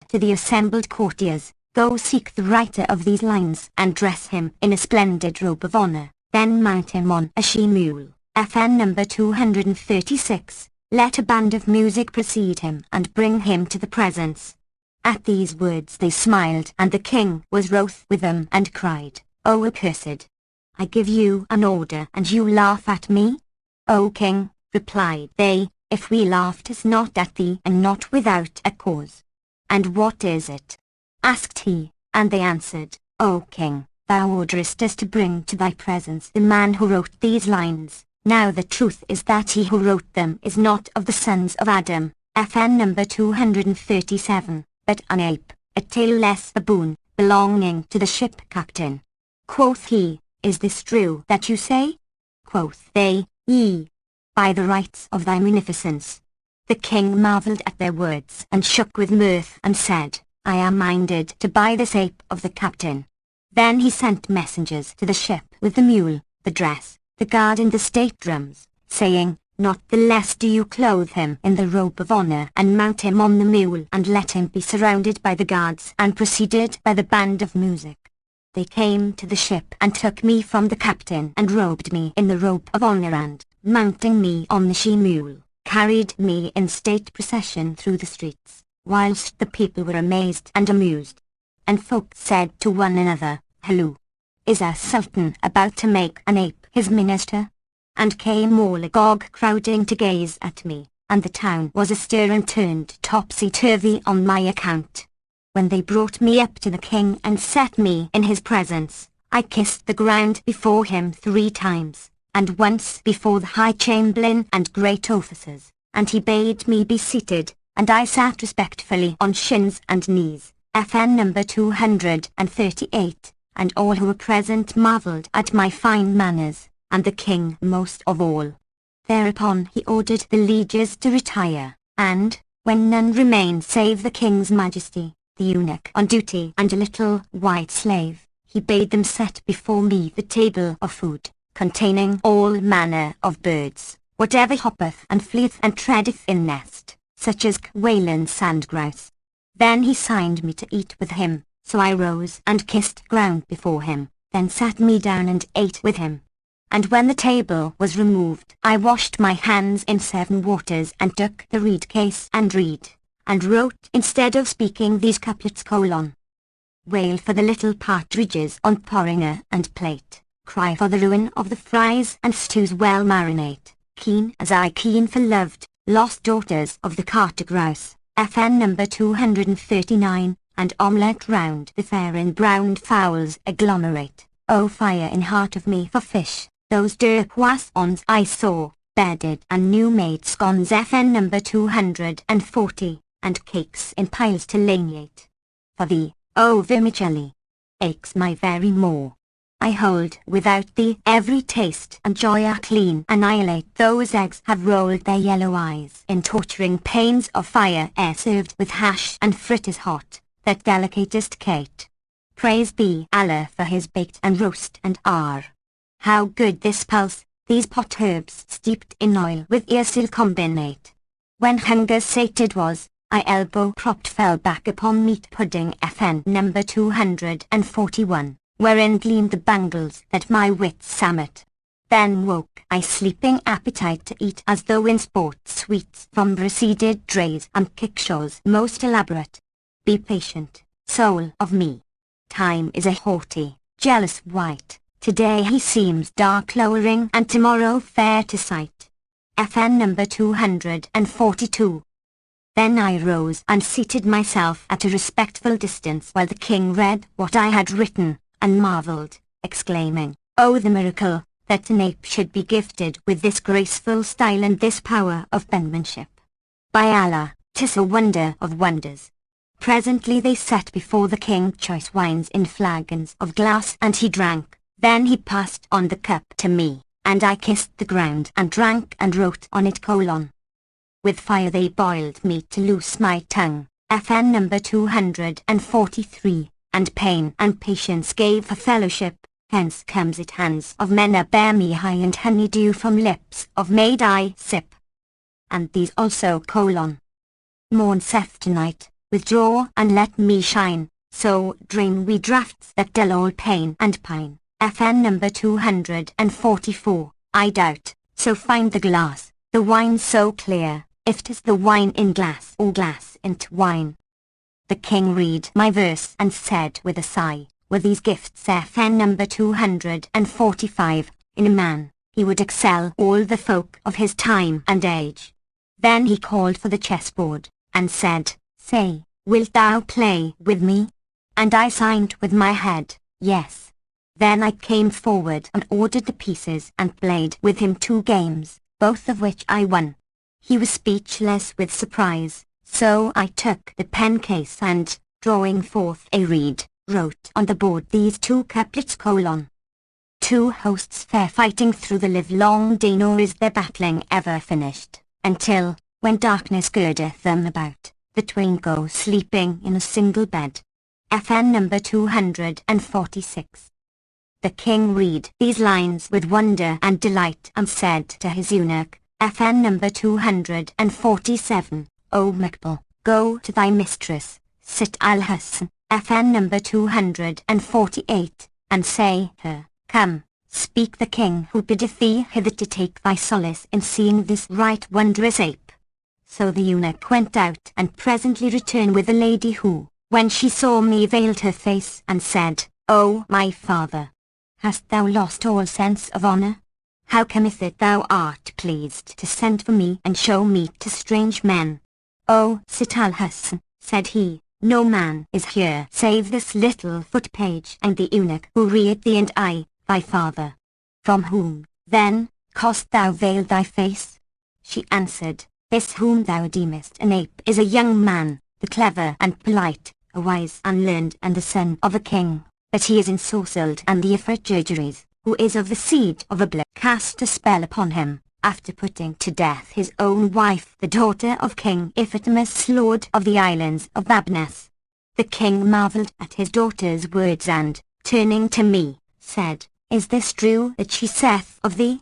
to the assembled courtiers, "Go seek the writer of these lines and dress him in a splendid robe of honor, then mount him on a she-mule, FN number 236, let a band of music precede him and bring him to the presence. At these words they smiled, and the king was wroth with them and cried, O accursed! I give you an order and you laugh at me? O king, replied they, if we laugh 'tis not at thee and not without a cause. And what is it? Asked he, and they answered, O king, thou orderest us to bring to thy presence the man who wrote these lines. Now the truth is that he who wrote them is not of the sons of Adam, FN number 237, but an ape, a tailless baboon, belonging to the ship captain. Quoth he, Is this true that you say? Quoth they, Yea. By the rights of thy munificence. The king marvelled at their words and shook with mirth and said, I am minded to buy this ape of the captain. Then he sent messengers to the ship with the mule, the dress, the guard and the staterooms, saying, Not the less do you clothe him in the robe of honor and mount him on the mule and let him be surrounded by the guards and preceded by the band of music. They came to the ship and took me from the captain and robed me in the robe of honor and, mounting me on the she-mule, carried me in state procession through the streets, whilst the people were amazed and amused. And folk said to one another, Hello! Is our sultan about to make an ape his minister? And came all agog crowding to gaze at me, and the town was astir and turned topsy-turvy on my account. When they brought me up to the king and set me in his presence, I kissed the ground before him 3 times, and once before the high chamberlain and great officers, and he bade me be seated, and I sat respectfully on shins and knees, FN number 238, and all who were present marvelled at my fine manners, and the king most of all. Thereupon he ordered the lieges to retire, and, when none remained save the king's majesty, the eunuch on duty and a little white slave, he bade them set before me the table of food, containing all manner of birds, whatever hoppeth and fleeth and treadeth in nest, such as quail and sandgrouse. Then he signed me to eat with him, so I rose and kissed ground before him, then sat me down and ate with him. And when the table was removed, I washed my hands in 7 waters and took the reed case and read, and wrote instead of speaking these couplets: Wail for the little partridges on porringer and plate, cry for the ruin of the fries and stews well marinate, keen as I keen for loved, lost daughters of the carter grouse, FN number 239, and omelette round the fair and browned fowls agglomerate, O fire in heart of me for fish, those deux poissons I saw, bedded and new-made scones FN number 240, and cakes in piles to laniate. For thee, O vermicelli, aches my very maw. I hold without thee every taste and joy are clean annihilate. Those eggs have rolled their yellow eyes in torturing pains of fire ere served with hash and fritters hot, that delicatest Kate. Praise be Allah for his baked and roast and how good this pulse, these pot herbs steeped in oil with earsil combinate. When hunger sated was, I elbow-propped fell back upon meat pudding FN number 241, wherein gleamed the bangles that my wits summit. Then woke I sleeping appetite to eat as though in sport sweets from receded trays and kickshaws most elaborate. Be patient, soul of me. Time is a haughty, jealous wight. Today he seems dark lowering and tomorrow fair to sight. FN number 242. Then I rose and seated myself at a respectful distance while the king read what I had written, and marvelled, exclaiming, Oh the miracle, that an ape should be gifted with this graceful style and this power of penmanship. By Allah, 'tis a wonder of wonders. Presently they set before the king choice wines in flagons of glass and he drank, then he passed on the cup to me, and I kissed the ground and drank and wrote on it : With fire they boiled me to loose my tongue, FN number 243, and pain and patience gave for fellowship, hence comes it hands of men bear me high and honeydew from lips of maid I sip. And these also : Morn saith tonight, withdraw and let me shine, so drain we draughts that dull all pain and pine, FN number 244, I doubt, so find the glass, The wine so clear, if 'tis the wine in glass or glass into wine. The king read my verse and said with a sigh, were these gifts FN number 245, in a man, he would excel all the folk of his time and age. Then he called for the chessboard, and said, say, wilt thou play with me? And I signed with my head, yes. Then I came forward and ordered the pieces and played with him 2 games, both of which I won. He was speechless with surprise, so I took the pen case and, drawing forth a reed, wrote on the board these 2 couplets: 2 hosts fair fighting through the livelong day, nor is their battling ever finished, until, when darkness girdeth them about, the twain go sleeping in a single bed. FN number 246. The king read these lines with wonder and delight and said to his eunuch, FN number 247, O Maqbul, go to thy mistress, Sit al-Husn, FN number 248, and say her, come, speak the king who biddeth thee hither to take thy solace in seeing this right wondrous ape. So the eunuch went out and presently returned with the lady who, when she saw me, veiled her face and said, O my father, hast thou lost all sense of honour? How cometh it thou art pleased to send for me and show me to strange men? O Sit al-Husn, said he, no man is here save this little foot page and the eunuch who reared thee and I, thy father. From whom, then, cost thou veil thy face? She answered, this whom thou deemest an ape is a young man, the clever and polite, a wise and learned and the son of a king, but he is ensorcelled, and the Ifrit Jerjeries, who is of the seed of a black, cast a spell upon him, after putting to death his own wife, the daughter of King Ifritmus, lord of the islands of Babness. The king marvelled at his daughter's words and, turning to me, said, is this true that she saith of thee?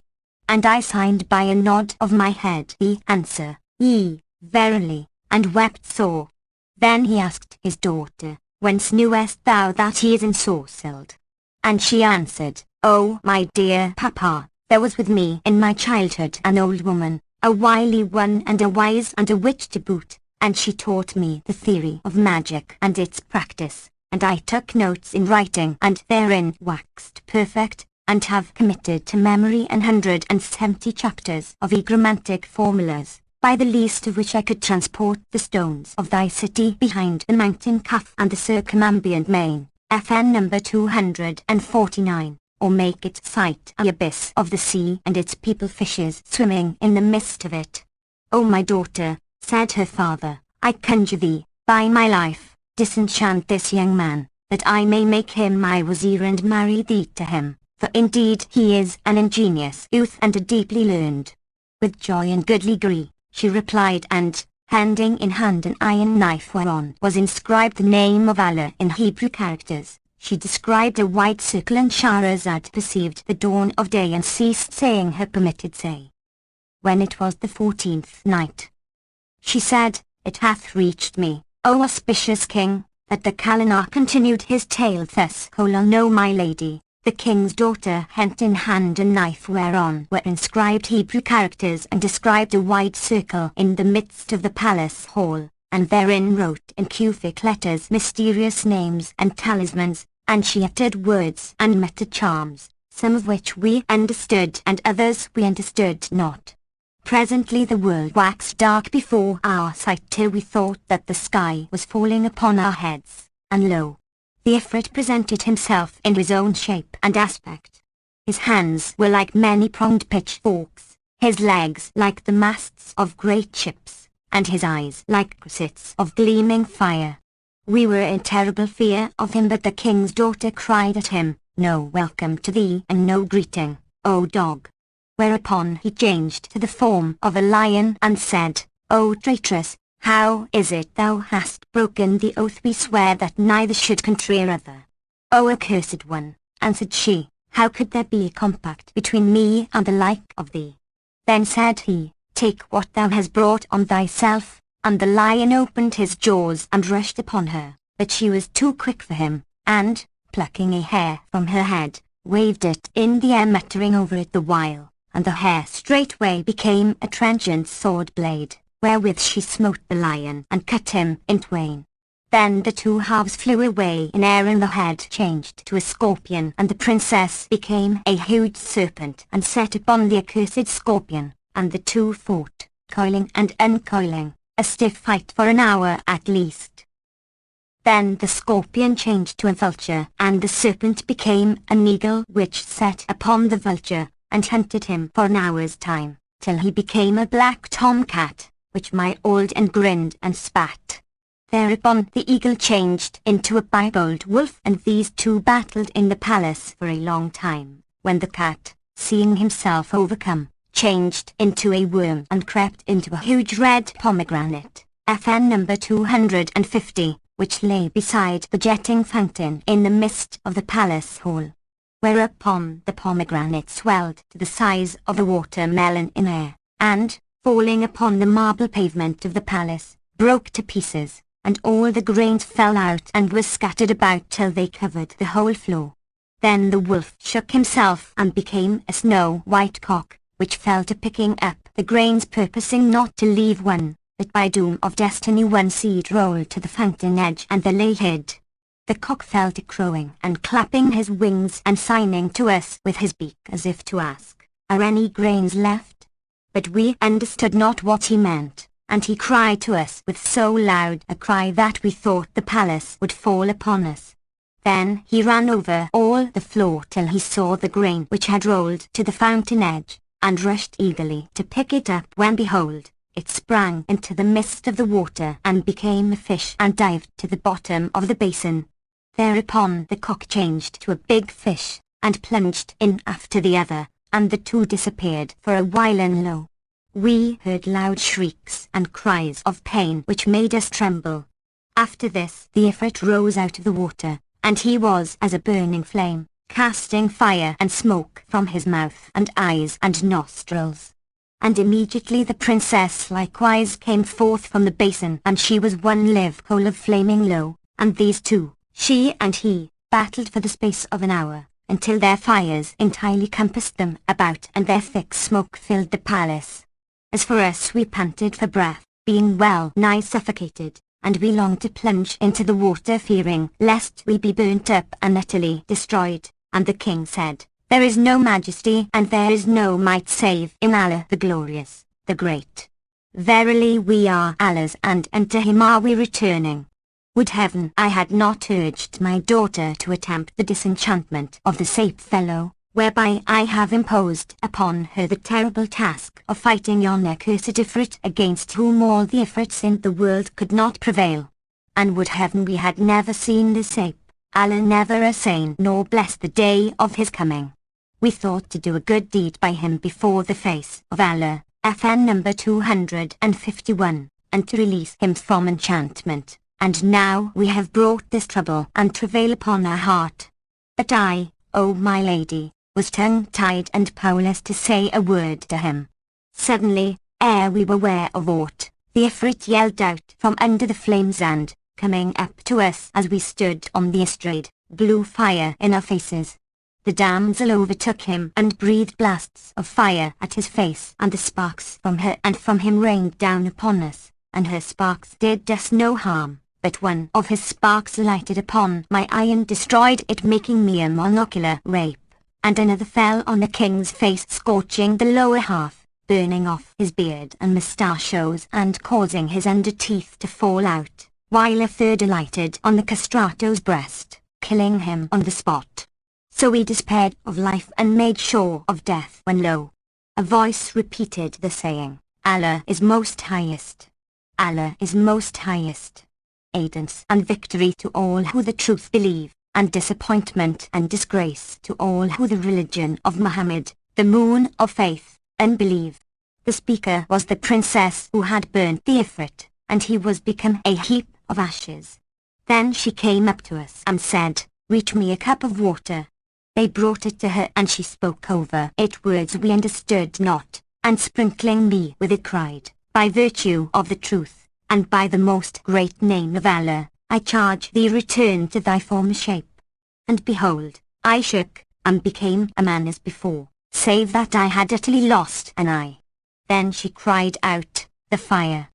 And I signed by a nod of my head the answer, yea, verily, and wept sore. Then he asked his daughter, whence knewest thou that he is ensorcelled? And she answered, O my dear papa, there was with me in my childhood an old woman, a wily one and a wise and a witch to boot, and she taught me the theory of magic and its practice, and I took notes in writing and therein waxed perfect, and have committed to memory 170 chapters of egrammatic formulas, by the least of which I could transport the stones of thy city behind the mountain Kaf and the circumambient main, FN number 249, or make it sight the abyss of the sea and its people fishes swimming in the midst of it. O my daughter, said her father, I conjure thee, by my life, disenchant this young man, that I may make him my wazir and marry thee to him, for indeed he is an ingenious youth and a deeply learned. With joy and goodly gree, she replied, and, handing in hand an iron knife whereon was inscribed the name of Allah in Hebrew characters, she described a wide circle, and Shahrazad perceived the dawn of day and ceased saying her permitted say. When it was the 14th night, she said, it hath reached me, O auspicious king, that the Kalanar continued his tale thus: O my lady, the king's daughter hent in hand a knife whereon were inscribed Hebrew characters, and described a wide circle in the midst of the palace hall, and therein wrote in Cufic letters mysterious names and talismans, and she uttered words and muttered charms, some of which we understood and others we understood not. Presently the world waxed dark before our sight till we thought that the sky was falling upon our heads, and lo! The Ifrit presented himself in his own shape and aspect. His hands were like many-pronged pitchforks, his legs like the masts of great ships, and his eyes like cressets of gleaming fire. We were in terrible fear of him, but the king's daughter cried at him, no welcome to thee and no greeting, O dog! Whereupon he changed to the form of a lion and said, O traitress, how is it thou hast broken the oath we sware that neither should contrary other? O accursed one, answered she, how could there be a compact between me and the like of thee? Then said he, take what thou hast brought on thyself, and the lion opened his jaws and rushed upon her, but she was too quick for him, and, plucking a hair from her head, waved it in the air, muttering over it the while, and the hair straightway became a trenchant sword blade, wherewith she smote the lion and cut him in twain. Then the two halves flew away in air, and the head changed to a scorpion, and the princess became a huge serpent and set upon the accursed scorpion, and the two fought, coiling and uncoiling, a stiff fight for an hour at least. Then the scorpion changed to a vulture, and the serpent became an eagle which set upon the vulture, and hunted him for an hour's time, till he became a black tomcat, which miauled and grinned and spat. Thereupon the eagle changed into a piebald wolf, and these two battled in the palace for a long time, when the cat, seeing himself overcome, changed into a worm and crept into a huge red pomegranate, FN number 250, which lay beside the jetting fountain in the midst of the palace hall. Whereupon the pomegranate swelled to the size of a watermelon in air, and, falling upon the marble pavement of the palace, broke to pieces, and all the grains fell out and were scattered about till they covered the whole floor. Then the wolf shook himself and became a snow-white cock, which fell to picking up the grains, purposing not to leave one, but by doom of destiny one seed rolled to the fountain edge and there lay hid. The cock fell to crowing and clapping his wings and signing to us with his beak as if to ask, "Are any grains left?" But we understood not what he meant, and he cried to us with so loud a cry that we thought the palace would fall upon us. Then he ran over all the floor till he saw the grain which had rolled to the fountain edge, and rushed eagerly to pick it up, when behold, it sprang into the midst of the water and became a fish and dived to the bottom of the basin. Thereupon the cock changed to a big fish, and plunged in after the other, and the two disappeared for a while, and lo! We heard loud shrieks and cries of pain which made us tremble. After this the Ifrit rose out of the water, and he was as a burning flame, casting fire and smoke from his mouth and eyes and nostrils. And immediately the princess likewise came forth from the basin, and she was one live coal of flaming low, and these two, she and he, battled for the space of an hour, until their fires entirely compassed them about, and their thick smoke filled the palace. As for us, we panted for breath, being well nigh suffocated, and we longed to plunge into the water, fearing lest we be burnt up and utterly destroyed. And the king said, "There is no majesty and there is no might save in Allah the glorious, the great. Verily we are Allah's, and unto him are we returning. Would heaven I had not urged my daughter to attempt the disenchantment of the sape fellow, whereby I have imposed upon her the terrible task of fighting yon accursed Ifrit, against whom all the Ifrits in the world could not prevail. And would heaven we had never seen the sape, Allah never assain nor bless the day of his coming. We thought to do a good deed by him before the face of Allah, FN number 251, and to release him from enchantment, and now we have brought this trouble and travail upon our heart. But I, O my lady, was tongue-tied and powerless to say a word to him. Suddenly, ere we were aware of aught, the Ifrit yelled out from under the flames, and, coming up to us as we stood on the estrade, blew fire in our faces. The damsel overtook him and breathed blasts of fire at his face, and the sparks from her and from him rained down upon us, and her sparks did us no harm, but one of his sparks lighted upon my eye and destroyed it, making me a monocular rape, and another fell on the king's face, scorching the lower half, burning off his beard and mustachios and causing his under teeth to fall out, while a third alighted on the castrato's breast, killing him on the spot. So we despaired of life and made sure of death, when lo! a voice repeated the saying, "Allah is most highest. Allah is most highest." Aidance and victory to all who the truth believe, and disappointment and disgrace to all who the religion of Muhammad, the moon of faith, unbelieve. The speaker was the princess who had burnt the Ifrit, and he was become a heap of ashes. Then she came up to us and said, "Reach me a cup of water." They brought it to her, and she spoke over it words we understood not, and sprinkling me with it cried, "By virtue of the truth, and by the most great name of Allah, I charge thee, return to thy former shape." And behold, I shook, and became a man as before, save that I had utterly lost an eye. Then she cried out, "The fire!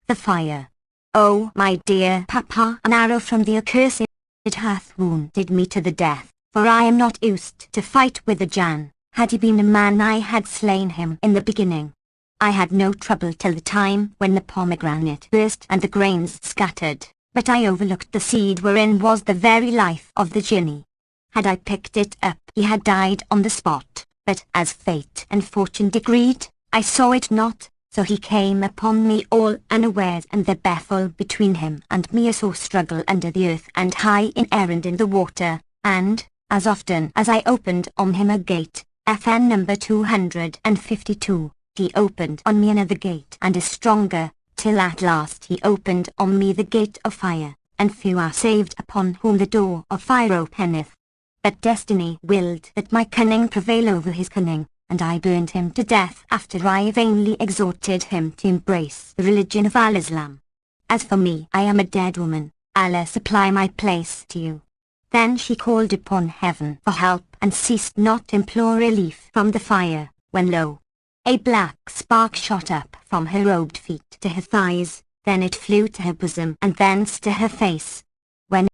The fire! Oh, my dear papa, an arrow from the accursed hath wounded me to the death, for I am not used to fight with a Jan. Had he been a man I had slain him in the beginning. I had no trouble till the time when the pomegranate burst and the grains scattered, but I overlooked the seed wherein was the very life of the Jinni. Had I picked it up he had died on the spot, but as fate and fortune decreed, I saw it not, so he came upon me all unawares, and there befell between him and me a sore struggle under the earth and high in air and in the water, and, as often as I opened on him a gate, FN number 252, he opened on me another gate and a stronger, till at last he opened on me the gate of fire, and few are saved upon whom the door of fire openeth. But destiny willed that my cunning prevail over his cunning, and I burned him to death after I vainly exhorted him to embrace the religion of Al-Islam. As for me, I am a dead woman. Allah supply my place to you." Then she called upon heaven for help and ceased not to implore relief from the fire, when lo! a black spark shot up from her robed feet to her thighs, then it flew to her bosom and thence to her face. When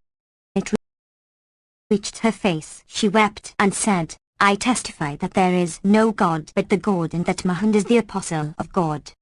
it reached her face she wept and said, "I testify that there is no God but the God, and that Muhammad is the apostle of God."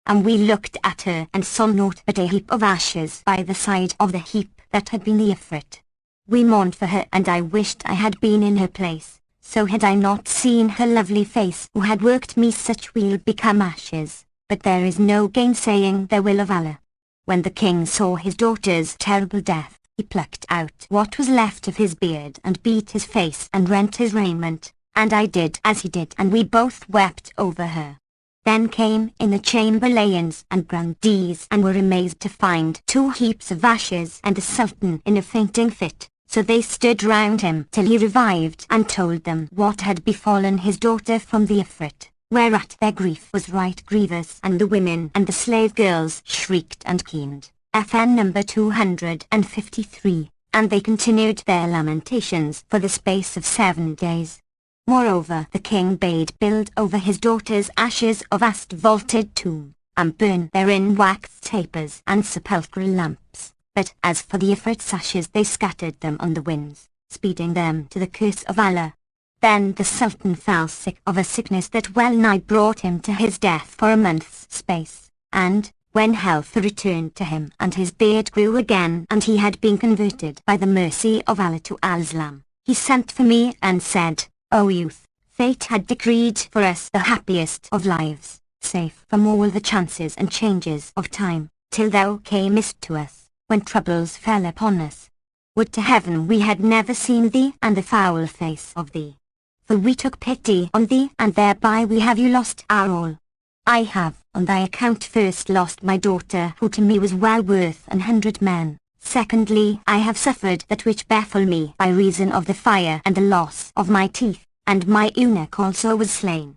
And we looked at her and saw naught but a heap of ashes by the side of the heap that had been the Ifrit. We mourned for her, and I wished I had been in her place, so had I not seen her lovely face who had worked me such weal become ashes, but there is no gainsaying the will of Allah. When the king saw his daughter's terrible death, he plucked out what was left of his beard and beat his face and rent his raiment, and I did as he did, and we both wept over her. Then came in the chamberlains and grandees and were amazed to find 2 heaps of ashes and the Sultan in a fainting fit, so they stood round him till he revived and told them what had befallen his daughter from the Ifrit, whereat their grief was right grievous, and the women and the slave girls shrieked and keened. FN number 253, and they continued their lamentations for the space of 7 days. Moreover, the king bade build over his daughter's ashes a vast vaulted tomb, and burn therein wax tapers and sepulchral lamps. But as for the Ifrit's ashes, they scattered them on the winds, speeding them to the curse of Allah. Then the Sultan fell sick of a sickness that well nigh brought him to his death for a month's space, and, when health returned to him and his beard grew again and he had been converted by the mercy of Allah to Al-Islam, he sent for me and said, "O youth, fate had decreed for us the happiest of lives, safe from all the chances and changes of time, till thou camest to us, when troubles fell upon us. Would to heaven we had never seen thee and the foul face of thee. For we took pity on thee, and thereby we have you lost our all. I have, on thy account, first lost my daughter, who to me was well worth 100 men. Secondly, I have suffered that which befell me by reason of the fire and the loss of my teeth, and my eunuch also was slain.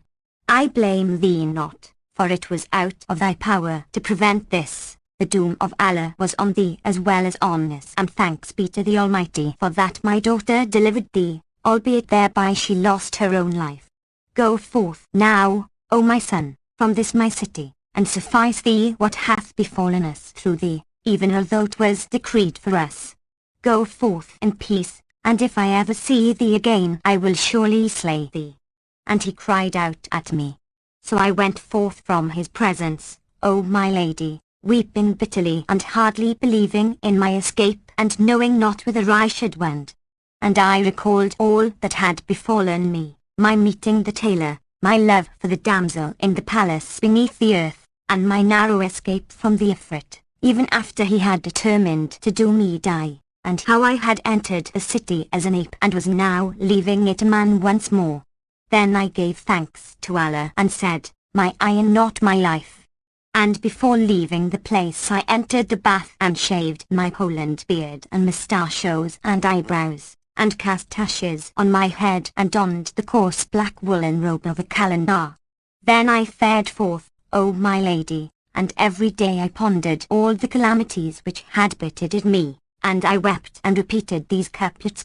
I blame thee not, for it was out of thy power to prevent this. The doom of Allah was on thee as well as on us, and thanks be to the Almighty for that my daughter delivered thee, albeit thereby she lost her own life. Go forth now, O my son, from this my city, and suffice thee what hath befallen us through thee, even although 'twas decreed for us. Go forth in peace, and if I ever see thee again I will surely slay thee." And he cried out at me. So I went forth from his presence, O my lady, weeping bitterly and hardly believing in my escape and knowing not whither I should wend. And I recalled all that had befallen me, my meeting the tailor, my love for the damsel in the palace beneath the earth, and my narrow escape from the Ifrit, even after he had determined to do me die, and how I had entered the city as an ape and was now leaving it a man once more. Then I gave thanks to Allah and said, "My eye and not my life." And before leaving the place I entered the bath and shaved my Poland beard and mustachios and eyebrows, and cast ashes on my head and donned the coarse black woolen robe of a calendar. Then I fared forth, O my lady, and every day I pondered all the calamities which had betided me, and I wept and repeated these couplets: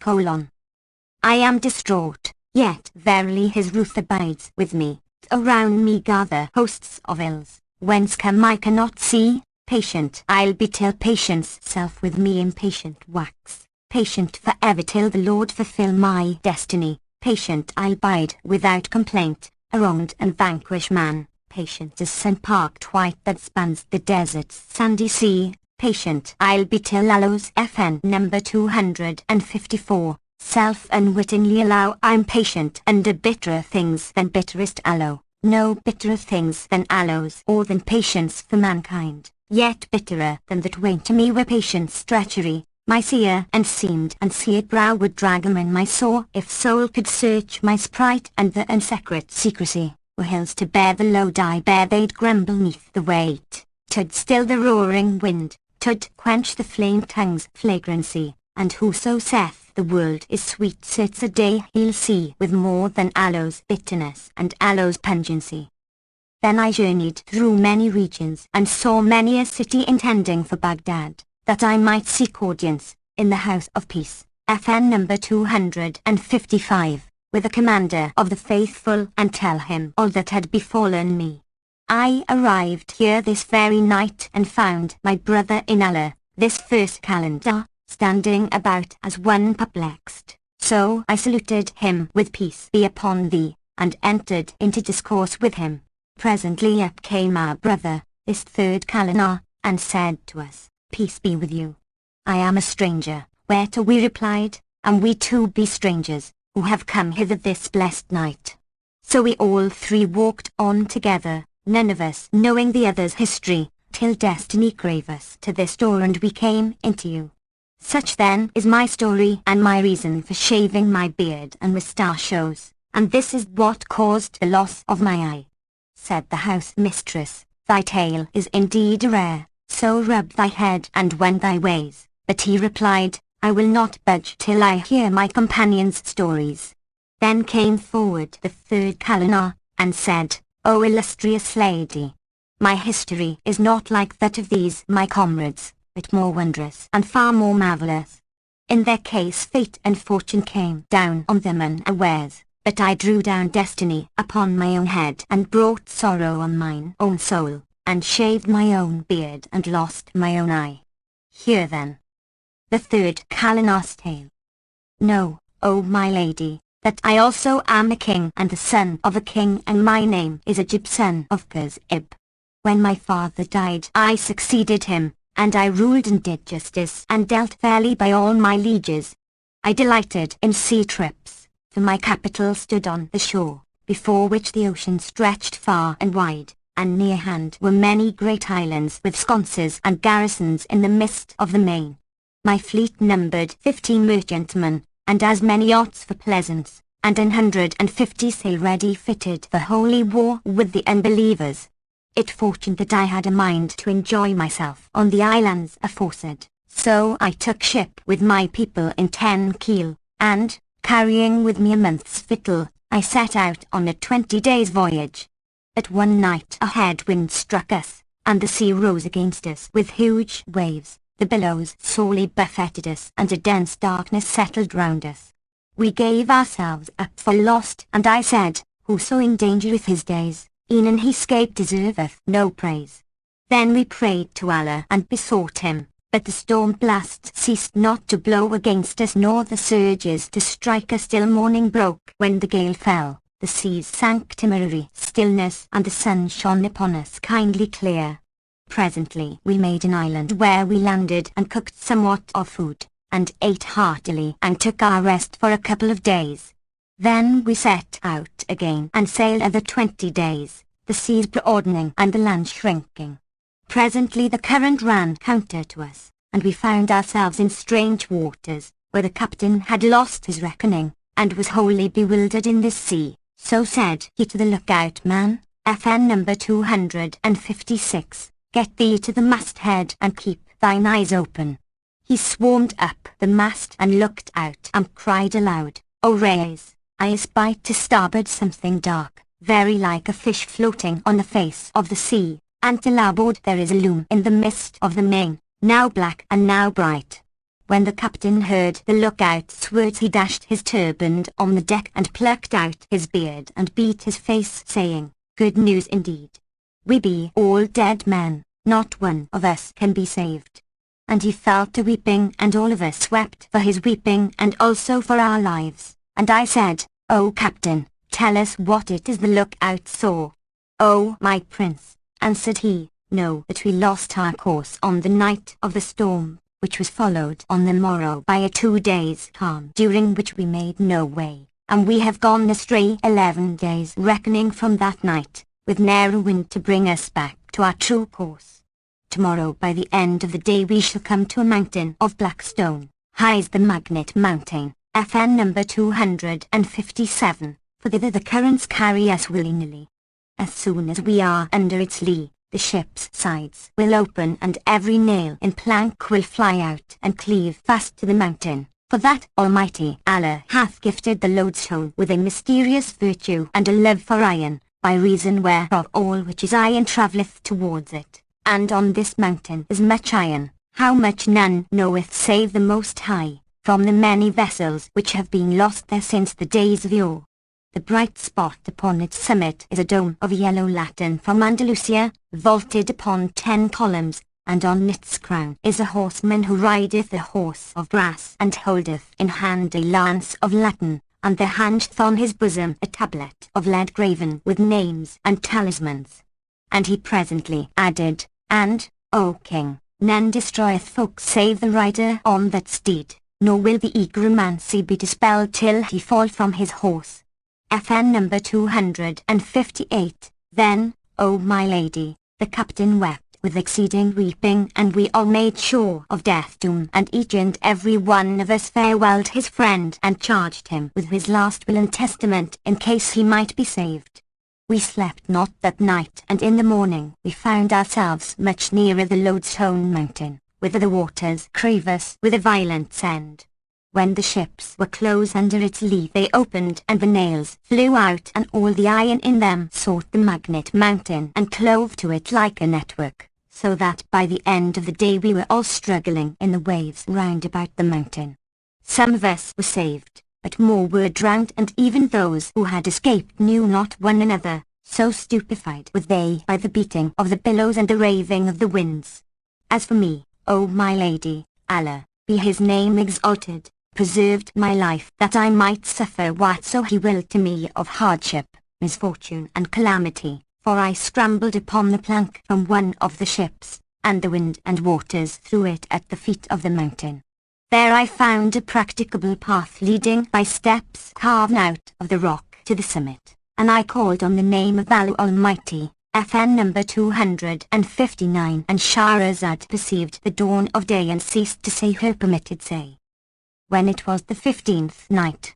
I am distraught, Yet verily his ruth abides with me. Around me gather hosts of ills, whence come I cannot see. Patient I'll be till patience self with me impatient wax. Patient forever till the Lord fulfill my destiny. Patient I'll bide without complaint, a wronged and vanquished man. Patient as sun parked white that spans the desert's sandy sea. Patient I'll be till Aloes FN number 254. Self unwittingly allow I'm patient under bitterer things than bitterest aloe. No bitterer things than aloes or than patience for mankind. Yet bitterer than that went to me were patience treachery. My seer and seamed and seared brow would drag him in my sore. If soul could search my sprite and the unsecret secrecy, were hills to bear the load I bear they'd grumble neath the weight. T'ud still the roaring wind, t'ud quench the flame tongue's flagrancy, and whoso saith the world is sweet certes a day he'll see with more than aloes bitterness and aloes pungency. Then I journeyed through many regions and saw many a city intending for Baghdad, that I might seek audience in the house of peace, FN number 255, with the commander of the faithful and tell him all that had befallen me. I arrived here this very night and found my brother in Allah, this first calendar, standing about as one perplexed. So I saluted him with peace be upon thee, and entered into discourse with him. Presently up came our brother, this third calendar, and said to us, Peace be with you. I am a stranger, whereto we replied, and we too be strangers, who have come hither this blessed night. So we all three walked on together, none of us knowing the other's history, till destiny drave us to this door and we came into you. Such then is my story and my reason for shaving my beard and mustachios, and this is what caused the loss of my eye. Said the house mistress, Thy tale is indeed rare, so rub thy head and wend thy ways. But he replied, I will not budge till I hear my companions' stories. Then came forward the third calender, and said, O illustrious lady, my history is not like that of these my comrades, but more wondrous and far more marvellous. In their case fate and fortune came down on them unawares, but I drew down destiny upon my own head and brought sorrow on mine own soul, and shaved my own beard and lost my own eye. Hear then the third calendar's tale. Know, O my lady, that I also am a king and the son of a king, and my name is Ajib son of Qazib. When my father died I succeeded him, and I ruled and did justice and dealt fairly by all my lieges. I delighted in sea trips, for my capital stood on the shore, before which the ocean stretched far and wide, and near hand were many great islands with sconces and garrisons in the midst of the main. My fleet numbered 50 merchantmen, and as many yachts for pleasance, and 150 sail ready fitted for holy war with the unbelievers. It fortuned that I had a mind to enjoy myself on the islands aforesaid, so I took ship with my people in 10 keel, and, carrying with me a month's victual, I set out on a 20 days' voyage. At one night a headwind struck us, and the sea rose against us with huge waves. The billows sorely buffeted us, and a dense darkness settled round us. We gave ourselves up for lost, and I said, Whoso endangereth his days, e'en he scape deserveth no praise. Then we prayed to Allah and besought him, but the storm blast ceased not to blow against us, nor the surges to strike us till morning broke. When the gale fell, the seas sank temporary stillness, and the sun shone upon us kindly clear. Presently we made an island where we landed and cooked somewhat of food, and ate heartily and took our rest for a couple of days. Then we set out again and sailed other 20 days, the seas broadening and the land shrinking. Presently the current ran counter to us, and we found ourselves in strange waters, where the captain had lost his reckoning, and was wholly bewildered in this sea. So said he to the lookout man, FN number 256. Get thee to the masthead and keep thine eyes open. He swarmed up the mast and looked out and cried aloud, O rays, I espy to starboard something dark, very like a fish floating on the face of the sea, and to larboard there is a loom in the midst of the main, now black and now bright. When the captain heard the lookout's words, he dashed his turban on the deck and plucked out his beard and beat his face, saying, "Good news indeed. We be all dead men, not one of us can be saved." And he fell to weeping, and all of us wept for his weeping and also for our lives. And I said, "O captain, tell us what it is the lookout saw." "Oh, my prince," answered he, "know that we lost our course on the night of the storm, which was followed on the morrow by a 2 days calm, during which we made no way, and we have gone astray 11 days reckoning from that night, with ne'er a wind to bring us back to our true course. Tomorrow by the end of the day we shall come to a mountain of black stone, high as the Magnet Mountain, FN number 257, for thither the currents carry us willy-nilly. As soon as we are under its lee, the ship's sides will open and every nail in plank will fly out and cleave fast to the mountain, for that Almighty Allah hath gifted the lodestone with a mysterious virtue and a love for iron, by reason whereof all which is iron travelleth towards it, and on this mountain is much iron, how much none knoweth save the Most High, from the many vessels which have been lost there since the days of yore. The bright spot upon its summit is a dome of yellow latten from Andalusia, vaulted upon 10 columns, and on its crown is a horseman who rideth a horse of brass and holdeth in hand a lance of latten, and there hangeth on his bosom a tablet of lead graven with names and talismans. And he presently added, "And, O king, none destroyeth folk save the rider on that steed, nor will the egromancy be dispelled till he fall from his horse." FN number 258. Then, O my lady, the captain wept with exceeding weeping, and we all made sure of death doom, and each and every one of us farewelled his friend and charged him with his last will and testament in case he might be saved. We slept not that night, and in the morning we found ourselves much nearer the Lodestone Mountain, whither the waters crave us with a violent end. When the ships were close under its lee they opened and the nails flew out and all the iron in them sought the Magnet Mountain and clove to it like a network, so that by the end of the day we were all struggling in the waves round about the mountain. Some of us were saved, but more were drowned, and even those who had escaped knew not one another, so stupefied were they by the beating of the billows and the raving of the winds. As for me, O my lady, Allah, be his name exalted, preserved my life that I might suffer whatso he willed to me of hardship, misfortune and calamity, for I scrambled upon the plank from one of the ships, and the wind and waters threw it at the feet of the mountain. There I found a practicable path leading by steps carved out of the rock to the summit, and I called on the name of Allah Almighty, FN number 259, and Shahrazad perceived the dawn of day and ceased to say her permitted say. When it was the 15th night,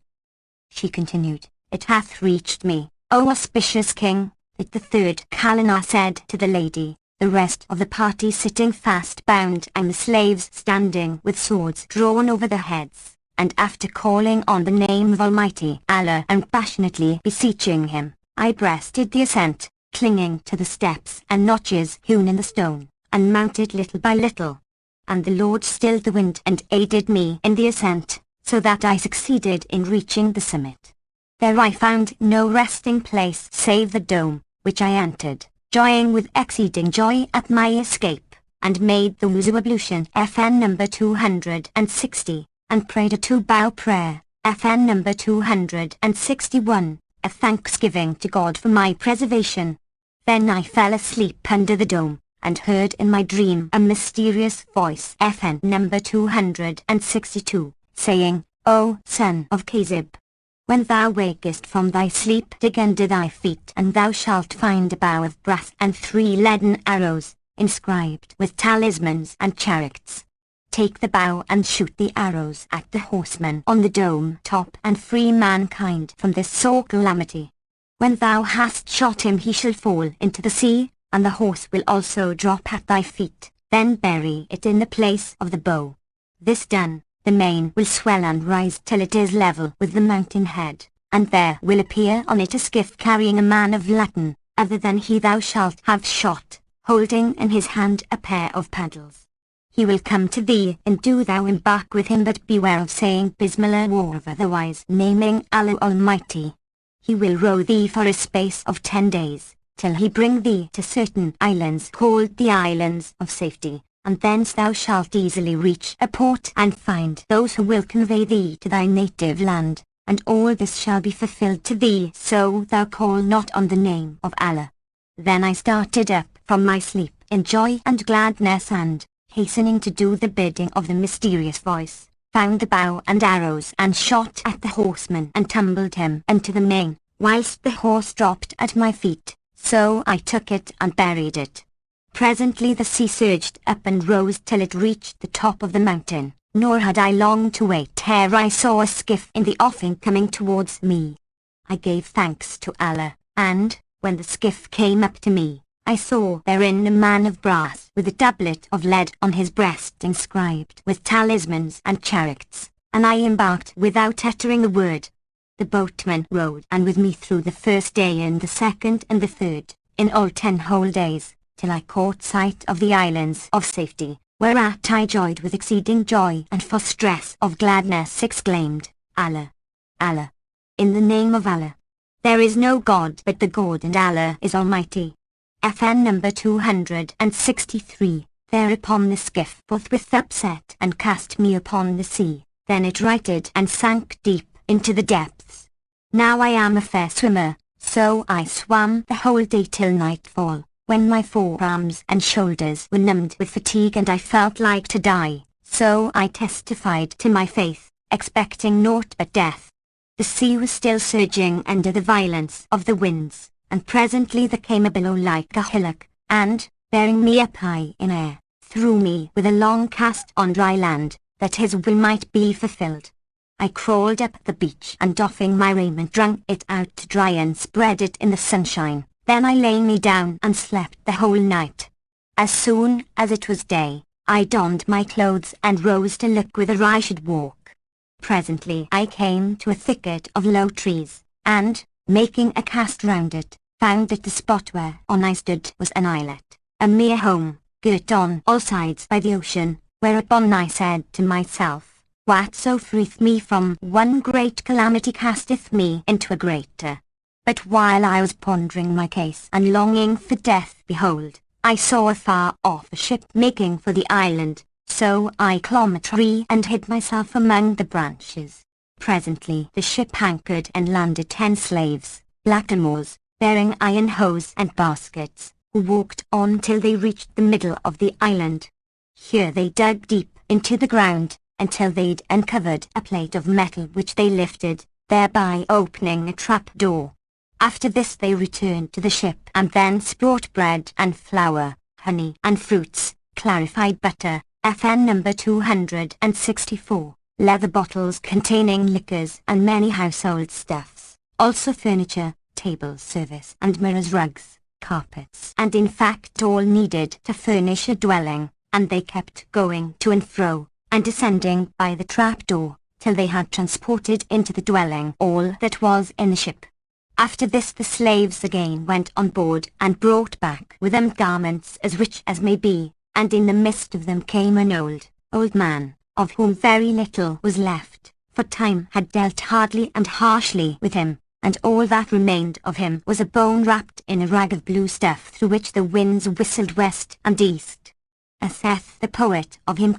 she continued, it hath reached me, O auspicious king, that the third Kalina said to the lady, the rest of the party sitting fast bound and the slaves standing with swords drawn over their heads, and after calling on the name of Almighty Allah and passionately beseeching him, I breasted the ascent, clinging to the steps and notches hewn in the stone, and mounted little by little. And the Lord stilled the wind and aided me in the ascent, so that I succeeded in reaching the summit. There I found no resting place save the dome, which I entered, joying with exceeding joy at my escape, and made the wuzu ablution FN number 260, and prayed a 2-bow prayer, FN number 261, a thanksgiving to God for my preservation. Then I fell asleep under the dome, and heard in my dream a mysterious voice FN number 262, saying, O son of Kazib, when thou wakest from thy sleep dig under thy feet and thou shalt find a bow of brass and 3 leaden arrows, inscribed with talismans and characts. Take the bow and shoot the arrows at the horseman on the dome top and free mankind from this sore calamity. When thou hast shot him he shall fall into the sea, and the horse will also drop at thy feet, then bury it in the place of the bow. This done, the mane will swell and rise till it is level with the mountain head, and there will appear on it a skiff carrying a man of Latin, other than he thou shalt have shot, holding in his hand a pair of paddles. He will come to thee, and do thou embark with him, but beware of saying Bismillah or of otherwise naming Allah Almighty. He will row thee for a space of 10 days, till he bring thee to certain islands called the Islands of Safety, and thence thou shalt easily reach a port and find those who will convey thee to thy native land, and all this shall be fulfilled to thee so thou call not on the name of Allah. Then I started up from my sleep in joy and gladness, and, hastening to do the bidding of the mysterious voice, found the bow and arrows and shot at the horseman and tumbled him into the main, whilst the horse dropped at my feet, so I took it and buried it. Presently the sea surged up and rose till it reached the top of the mountain, nor had I long to wait ere I saw a skiff in the offing coming towards me. I gave thanks to Allah, and, when the skiff came up to me, I saw therein a man of brass with a doublet of lead on his breast inscribed with talismans and characts, and I embarked without uttering a word. The boatman rowed and with me through the first day and the second and the third, in all 10 whole days, till I caught sight of the Islands of Safety, whereat I joyed with exceeding joy and for stress of gladness exclaimed, Allah! Allah! In the name of Allah! There is no God but the God, and Allah is Almighty. FN number 263. Thereupon the skiff forthwith upset and cast me upon the sea, then it righted and sank deep into the depths. Now I am a fair swimmer, so I swam the whole day till nightfall, when my forearms and shoulders were numbed with fatigue and I felt like to die, so I testified to my faith, expecting naught but death. The sea was still surging under the violence of the winds, and presently there came a billow like a hillock, and, bearing me up high in air, threw me with a long cast on dry land, that his will might be fulfilled. I crawled up the beach and doffing my raiment wrung it out to dry and spread it in the sunshine, then I lay me down and slept the whole night. As soon as it was day, I donned my clothes and rose to look whither I should walk. Presently I came to a thicket of low trees, and, making a cast round it, found that the spot whereon I stood was an islet, a mere home, girt on all sides by the ocean, whereupon I said to myself, whatso freeth me from one great calamity casteth me into a greater. But while I was pondering my case and longing for death, behold, I saw afar off a ship making for the island, so I clomb a tree and hid myself among the branches. Presently the ship anchored and landed 10 slaves, blackamoors, bearing iron hoes and baskets, who walked on till they reached the middle of the island. Here they dug deep into the ground, until they'd uncovered a plate of metal which they lifted, thereby opening a trap door. After this they returned to the ship and thence brought bread and flour, honey and fruits, clarified butter, FN number 264. Leather bottles containing liquors and many household stuffs, also furniture, table service and mirrors, rugs, carpets, and in fact all needed to furnish a dwelling, and they kept going to and fro, and descending by the trapdoor, till they had transported into the dwelling all that was in the ship. After this the slaves again went on board and brought back with them garments as rich as may be, and in the midst of them came an old man, of whom very little was left, for time had dealt hardly and harshly with him, and all that remained of him was a bone wrapped in a rag of blue stuff through which the winds whistled west and east. Saith the poet of him :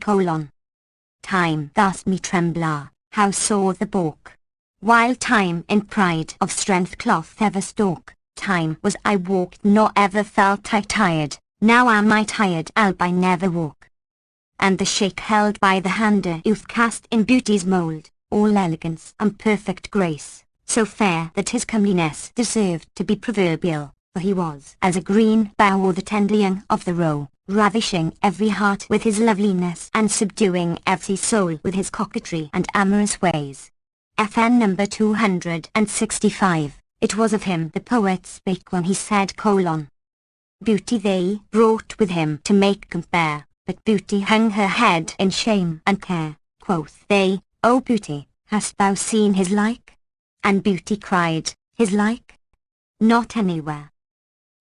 Time thus me trembler, how sore the balk, while time in pride of strength cloth ever stalk. Time was I walked nor ever felt I tired, now am I tired alby never walk. And the sheikh held by the hand a youth cast in beauty's mould, all elegance and perfect grace, so fair that his comeliness deserved to be proverbial, for he was as a green bough or the tender young of the roe, ravishing every heart with his loveliness and subduing every soul with his coquetry and amorous ways. FN number 265. It was of him the poet spake when he said: Beauty they brought with him to make compare, but beauty hung her head in shame and care. Quoth they, O beauty, hast thou seen his like? And beauty cried, his like? Not anywhere.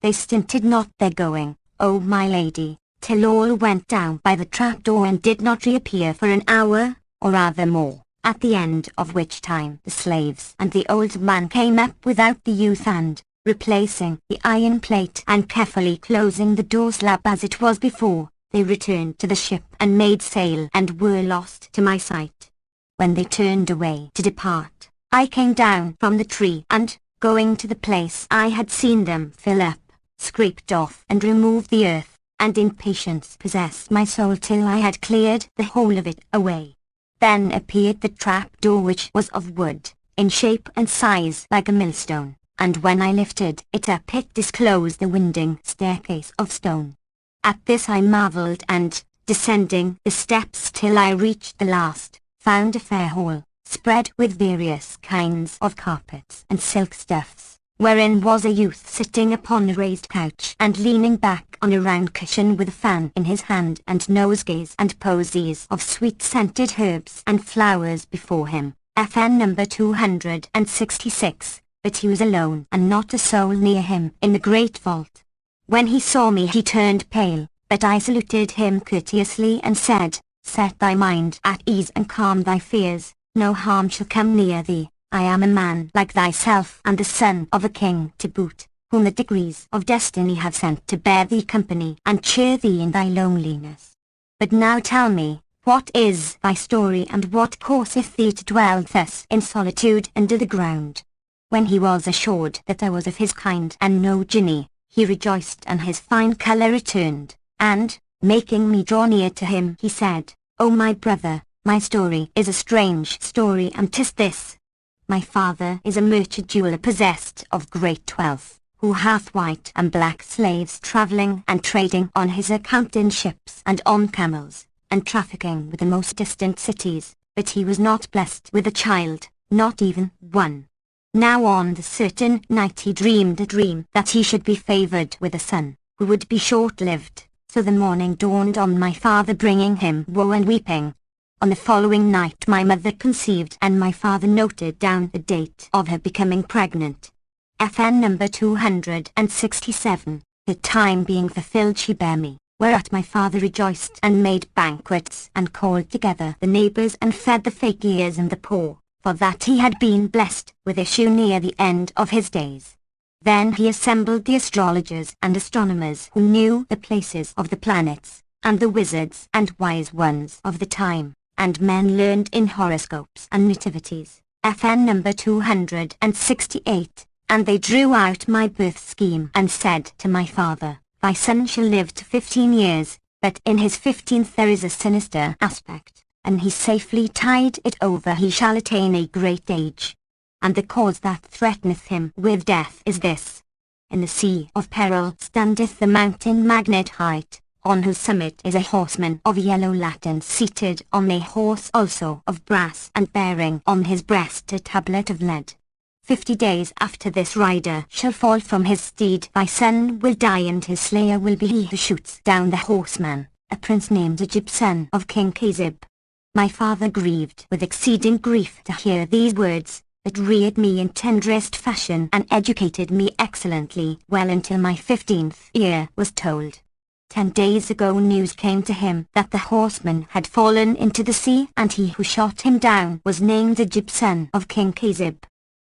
They stinted not their going, O my lady, till all went down by the trapdoor and did not reappear for an hour, or rather more, at the end of which time the slaves and the old man came up without the youth and, replacing the iron plate and carefully closing the door slab as it was before, they returned to the ship and made sail and were lost to my sight. When they turned away to depart, I came down from the tree and, going to the place I had seen them fill up, scraped off and removed the earth, and in patience possessed my soul till I had cleared the whole of it away. Then appeared the trap-door, which was of wood, in shape and size like a millstone, and when I lifted it up it disclosed the winding staircase of stone. At this I marvelled and, descending the steps till I reached the last, found a fair hall, spread with various kinds of carpets and silk stuffs, wherein was a youth sitting upon a raised couch and leaning back on a round cushion with a fan in his hand and nosegays and posies of sweet-scented herbs and flowers before him. FN number 266, but he was alone and not a soul near him in the great vault. When he saw me he turned pale, but I saluted him courteously and said, "Set thy mind at ease and calm thy fears, no harm shall come near thee. I am a man like thyself and the son of a king to boot, whom the degrees of destiny have sent to bear thee company and cheer thee in thy loneliness. But now tell me, what is thy story and what causeth thee to dwell thus in solitude under the ground?" When he was assured that I was of his kind and no jinni, he rejoiced and his fine colour returned, and, making me draw near to him, he said, "O my brother, my story is a strange story, and 'tis this. My father is a merchant jeweller possessed of great wealth, who hath white and black slaves travelling and trading on his account in ships and on camels, and trafficking with the most distant cities, but he was not blessed with a child, not even one. Now on the certain night he dreamed a dream that he should be favoured with a son, who would be short-lived, so the morning dawned on my father bringing him woe and weeping. On the following night my mother conceived and my father noted down the date of her becoming pregnant. FN number 267, the time being fulfilled she bare me, whereat my father rejoiced and made banquets and called together the neighbours and fed the fakirs and the poor, for that he had been blessed with issue near the end of his days. Then he assembled the astrologers and astronomers who knew the places of the planets, and the wizards and wise ones of the time, and men learned in horoscopes and nativities, FN number 268, and they drew out my birth scheme and said to my father, "Thy son shall live to 15 years, but in his 15th there is a sinister aspect, and he safely tied it over he shall attain a great age. And the cause that threateneth him with death is this. In the sea of peril standeth the mountain magnet height, on whose summit is a horseman of yellow laton seated on a horse also of brass and bearing on his breast a tablet of lead. 50 days after this rider shall fall from his steed thy son will die and his slayer will be he who shoots down the horseman, a prince named Ajib son of King Kazib." My father grieved with exceeding grief to hear these words, but reared me in tenderest fashion and educated me excellently well until my 15th year was told. 10 days ago news came to him that the horseman had fallen into the sea and he who shot him down was named Ajib son of King Kazib.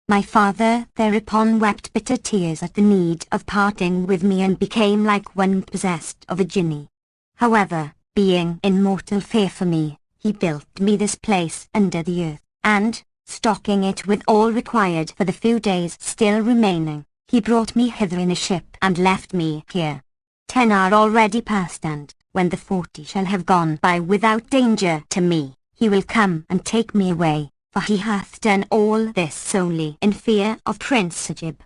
My father thereupon wept bitter tears at the need of parting with me and became like one possessed of a jinni. However, being in mortal fear for me, he built me this place under the earth, and, stocking it with all required for the few days still remaining, he brought me hither in a ship and left me here. 10 are already past, and, when the 40 shall have gone by without danger to me, he will come and take me away, for he hath done all this solely in fear of Prince Ajib.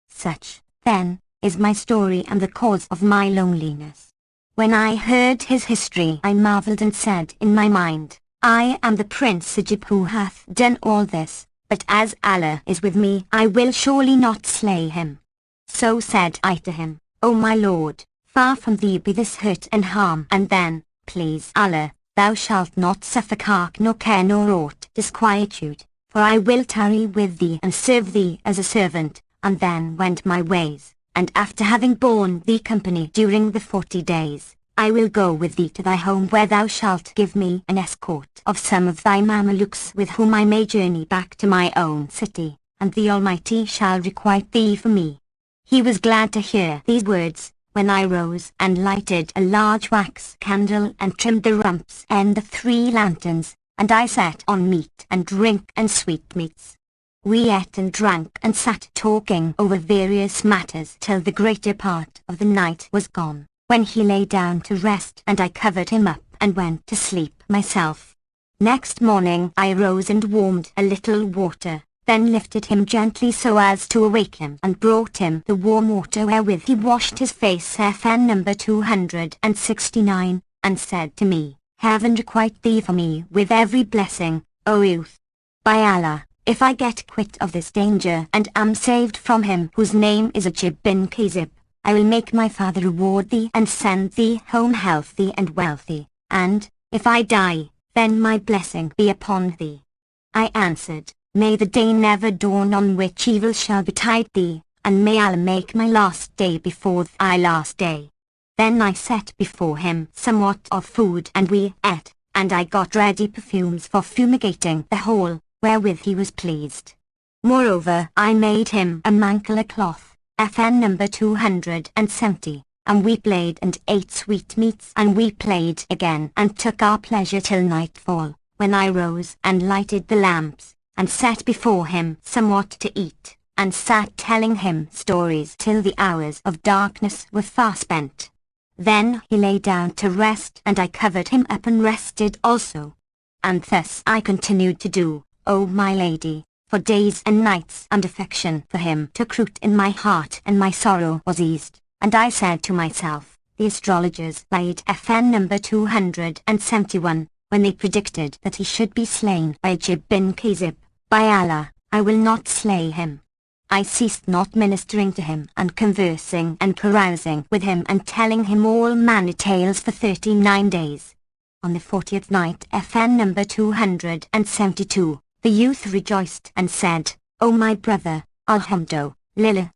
Such, then, is my story and the cause of my loneliness. When I heard his history I marvelled and said in my mind, "I am the Prince Ajib who hath done all this, but as Allah is with me I will surely not slay him." So said I to him, "O my lord, far from thee be this hurt and harm, and then, please Allah, thou shalt not suffer cark nor care nor aught disquietude, for I will tarry with thee and serve thee as a servant," and then went my ways. And after having borne thee company during the 40 days, I will go with thee to thy home, where thou shalt give me an escort of some of thy Mamelukes, with whom I may journey back to my own city, and the Almighty shall requite thee for me." He was glad to hear these words, when I rose and lighted a large wax candle and trimmed the rumps and the 3 lanterns, and I set on meat and drink and sweetmeats. We ate and drank and sat talking over various matters till the greater part of the night was gone, when he lay down to rest, and I covered him up and went to sleep myself. Next morning I rose and warmed a little water, then lifted him gently so as to awake him, and brought him the warm water wherewith he washed his face, FN number 269, and said to me, "Heaven requite thee for me with every blessing, O youth. By Allah, if I get quit of this danger and am saved from him whose name is Ajib bin Kazib, I will make my father reward thee and send thee home healthy and wealthy, and, if I die, then my blessing be upon thee." I answered, "May the day never dawn on which evil shall betide thee, and may Allah make my last day before thy last day." Then I set before him somewhat of food, and we ate, and I got ready perfumes for fumigating the hall, wherewith he was pleased. Moreover, I made him a mankala cloth, FN number 270, and we played and ate sweetmeats, and we played again and took our pleasure till nightfall, when I rose and lighted the lamps, and set before him somewhat to eat, and sat telling him stories till the hours of darkness were far spent. Then he lay down to rest, and I covered him up and rested also. And thus I continued to do, O my lady, for days and nights, and affection for him took root in my heart, and my sorrow was eased, and I said to myself, the astrologers lied, FN number 271, when they predicted that he should be slain by Ajib bin Kazib. By Allah, I will not slay him. I ceased not ministering to him and conversing and carousing with him and telling him all manner tales for 39 days. On the 40th night, FN number 272, the youth rejoiced and said, "O my brother, Alhamdulillah,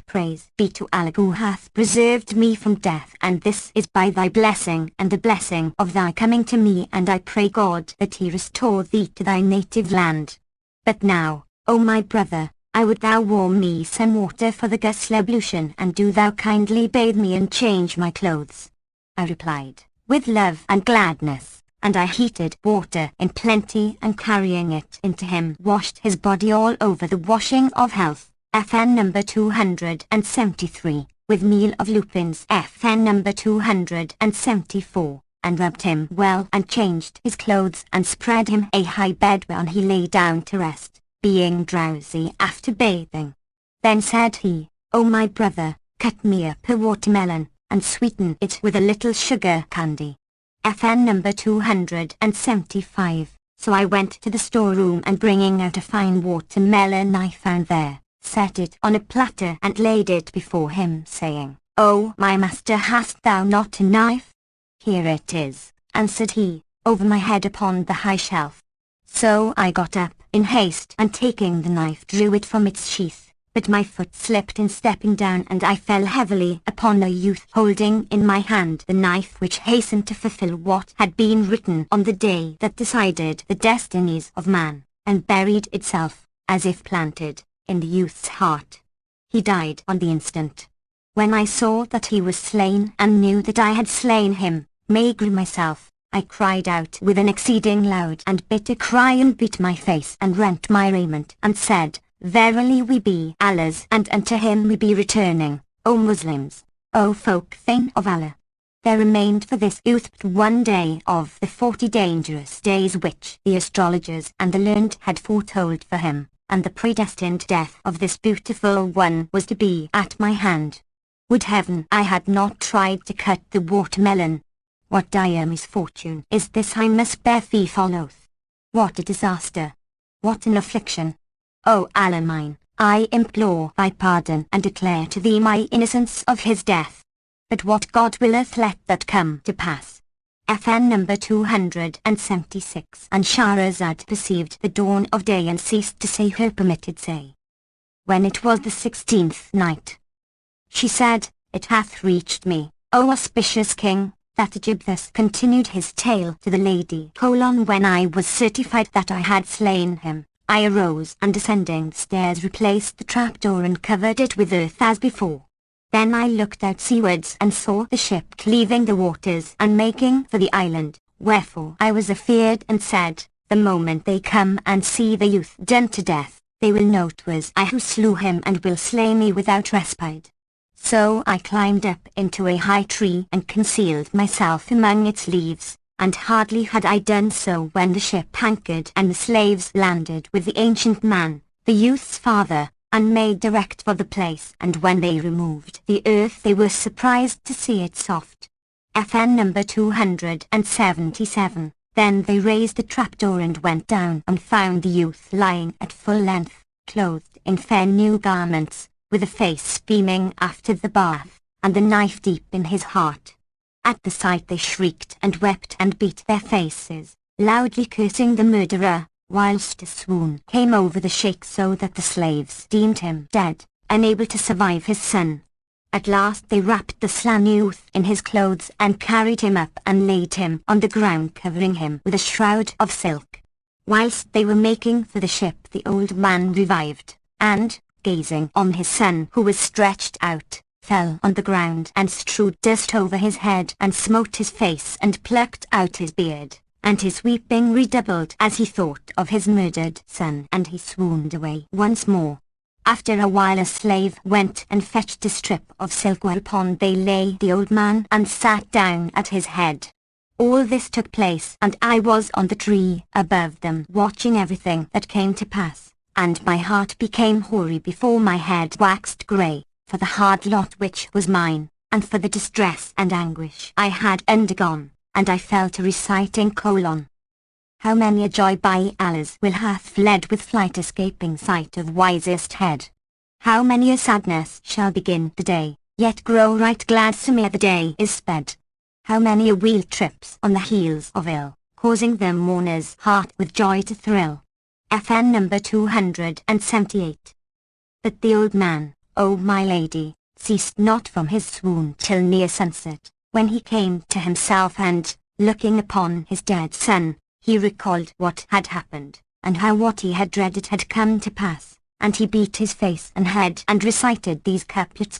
praise be to Allah who hath preserved me from death, and this is by thy blessing and the blessing of thy coming to me, and I pray God that he restore thee to thy native land. But now, O my brother, I would thou warm me some water for the ghusl ablution, and do thou kindly bathe me and change my clothes." I replied, "With love and gladness," and I heated water in plenty, and carrying it into him washed his body all over the washing of health, FN number 273, with meal of lupins, FN number 274, and rubbed him well and changed his clothes and spread him a high bed whereon he lay down to rest, being drowsy after bathing. Then said he, "O my brother, cut me up a watermelon, and sweeten it with a little sugar candy." FN number 275. So I went to the storeroom, and bringing out a fine watermelon I found there, set it on a platter and laid it before him, saying, "O my master, hast thou not a knife?" "Here it is," answered he, "over my head upon the high shelf." So I got up in haste, and taking the knife drew it from its sheath, but my foot slipped in stepping down, and I fell heavily upon a youth holding in my hand the knife which hastened to fulfill what had been written on the day that decided the destinies of man, and buried itself, as if planted, in the youth's heart. He died on the instant. When I saw that he was slain, and knew that I had slain him, maugre myself, I cried out with an exceeding loud and bitter cry, and beat my face and rent my raiment, and said, "Verily we be Allah's, and unto him we be returning, O Muslims, O folk fain of Allah." There remained for this youth but one day of the 40 dangerous days which the astrologers and the learned had foretold for him, and the predestined death of this beautiful one was to be at my hand. Would heaven I had not tried to cut the watermelon! What dire misfortune is this I must bear fee for oath! What a disaster! What an affliction! O Allah mine, I implore thy pardon, and declare to thee my innocence of his death. But what God willeth, let that come to pass. FN number 276. And Shahrazad perceived the dawn of day, and ceased to say her permitted say. When it was the 16th night, she said, It hath reached me, O auspicious king, that Ajib thus continued his tale to the lady: When I was certified that I had slain him, I arose and descending the stairs replaced the trapdoor and covered it with earth as before. Then I looked out seawards and saw the ship cleaving the waters and making for the island, wherefore I was afeard and said, the moment they come and see the youth done to death, they will know 'twas I who slew him and will slay me without respite. So I climbed up into a high tree and concealed myself among its leaves, and hardly had I done so when the ship anchored and the slaves landed with the ancient man, the youth's father, and made direct for the place, and when they removed the earth they were surprised to see it soft. FN number 277. Then they raised the trapdoor and went down and found the youth lying at full length, clothed in fair new garments, with a face beaming after the bath, and the knife deep in his heart. At the sight they shrieked and wept and beat their faces, loudly cursing the murderer, whilst a swoon came over the sheikh so that the slaves deemed him dead, unable to survive his son. At last they wrapped the slain youth in his clothes and carried him up and laid him on the ground, covering him with a shroud of silk. Whilst they were making for the ship the old man revived, and, gazing on his son who was stretched out, fell on the ground and strewed dust over his head and smote his face and plucked out his beard, and his weeping redoubled as he thought of his murdered son, and he swooned away once more. After a while a slave went and fetched a strip of silk whereupon they laid the old man and sat down at his head. All this took place and I was on the tree above them watching everything that came to pass, and my heart became hoary before my head waxed grey, for the hard lot which was mine, and for the distress and anguish I had undergone, and I fell to reciting: How many a joy by Allah's will hath fled with flight, escaping sight of wisest head. How many a sadness shall begin the day, yet grow right gladsome ere the day is sped. How many a wheel trips on the heels of ill, causing the mourner's heart with joy to thrill. FN number 278. But the old man, O my lady, ceased not from his swoon till near sunset, when he came to himself and, looking upon his dead son, he recalled what had happened, and how what he had dreaded had come to pass, and he beat his face and head and recited these couplets: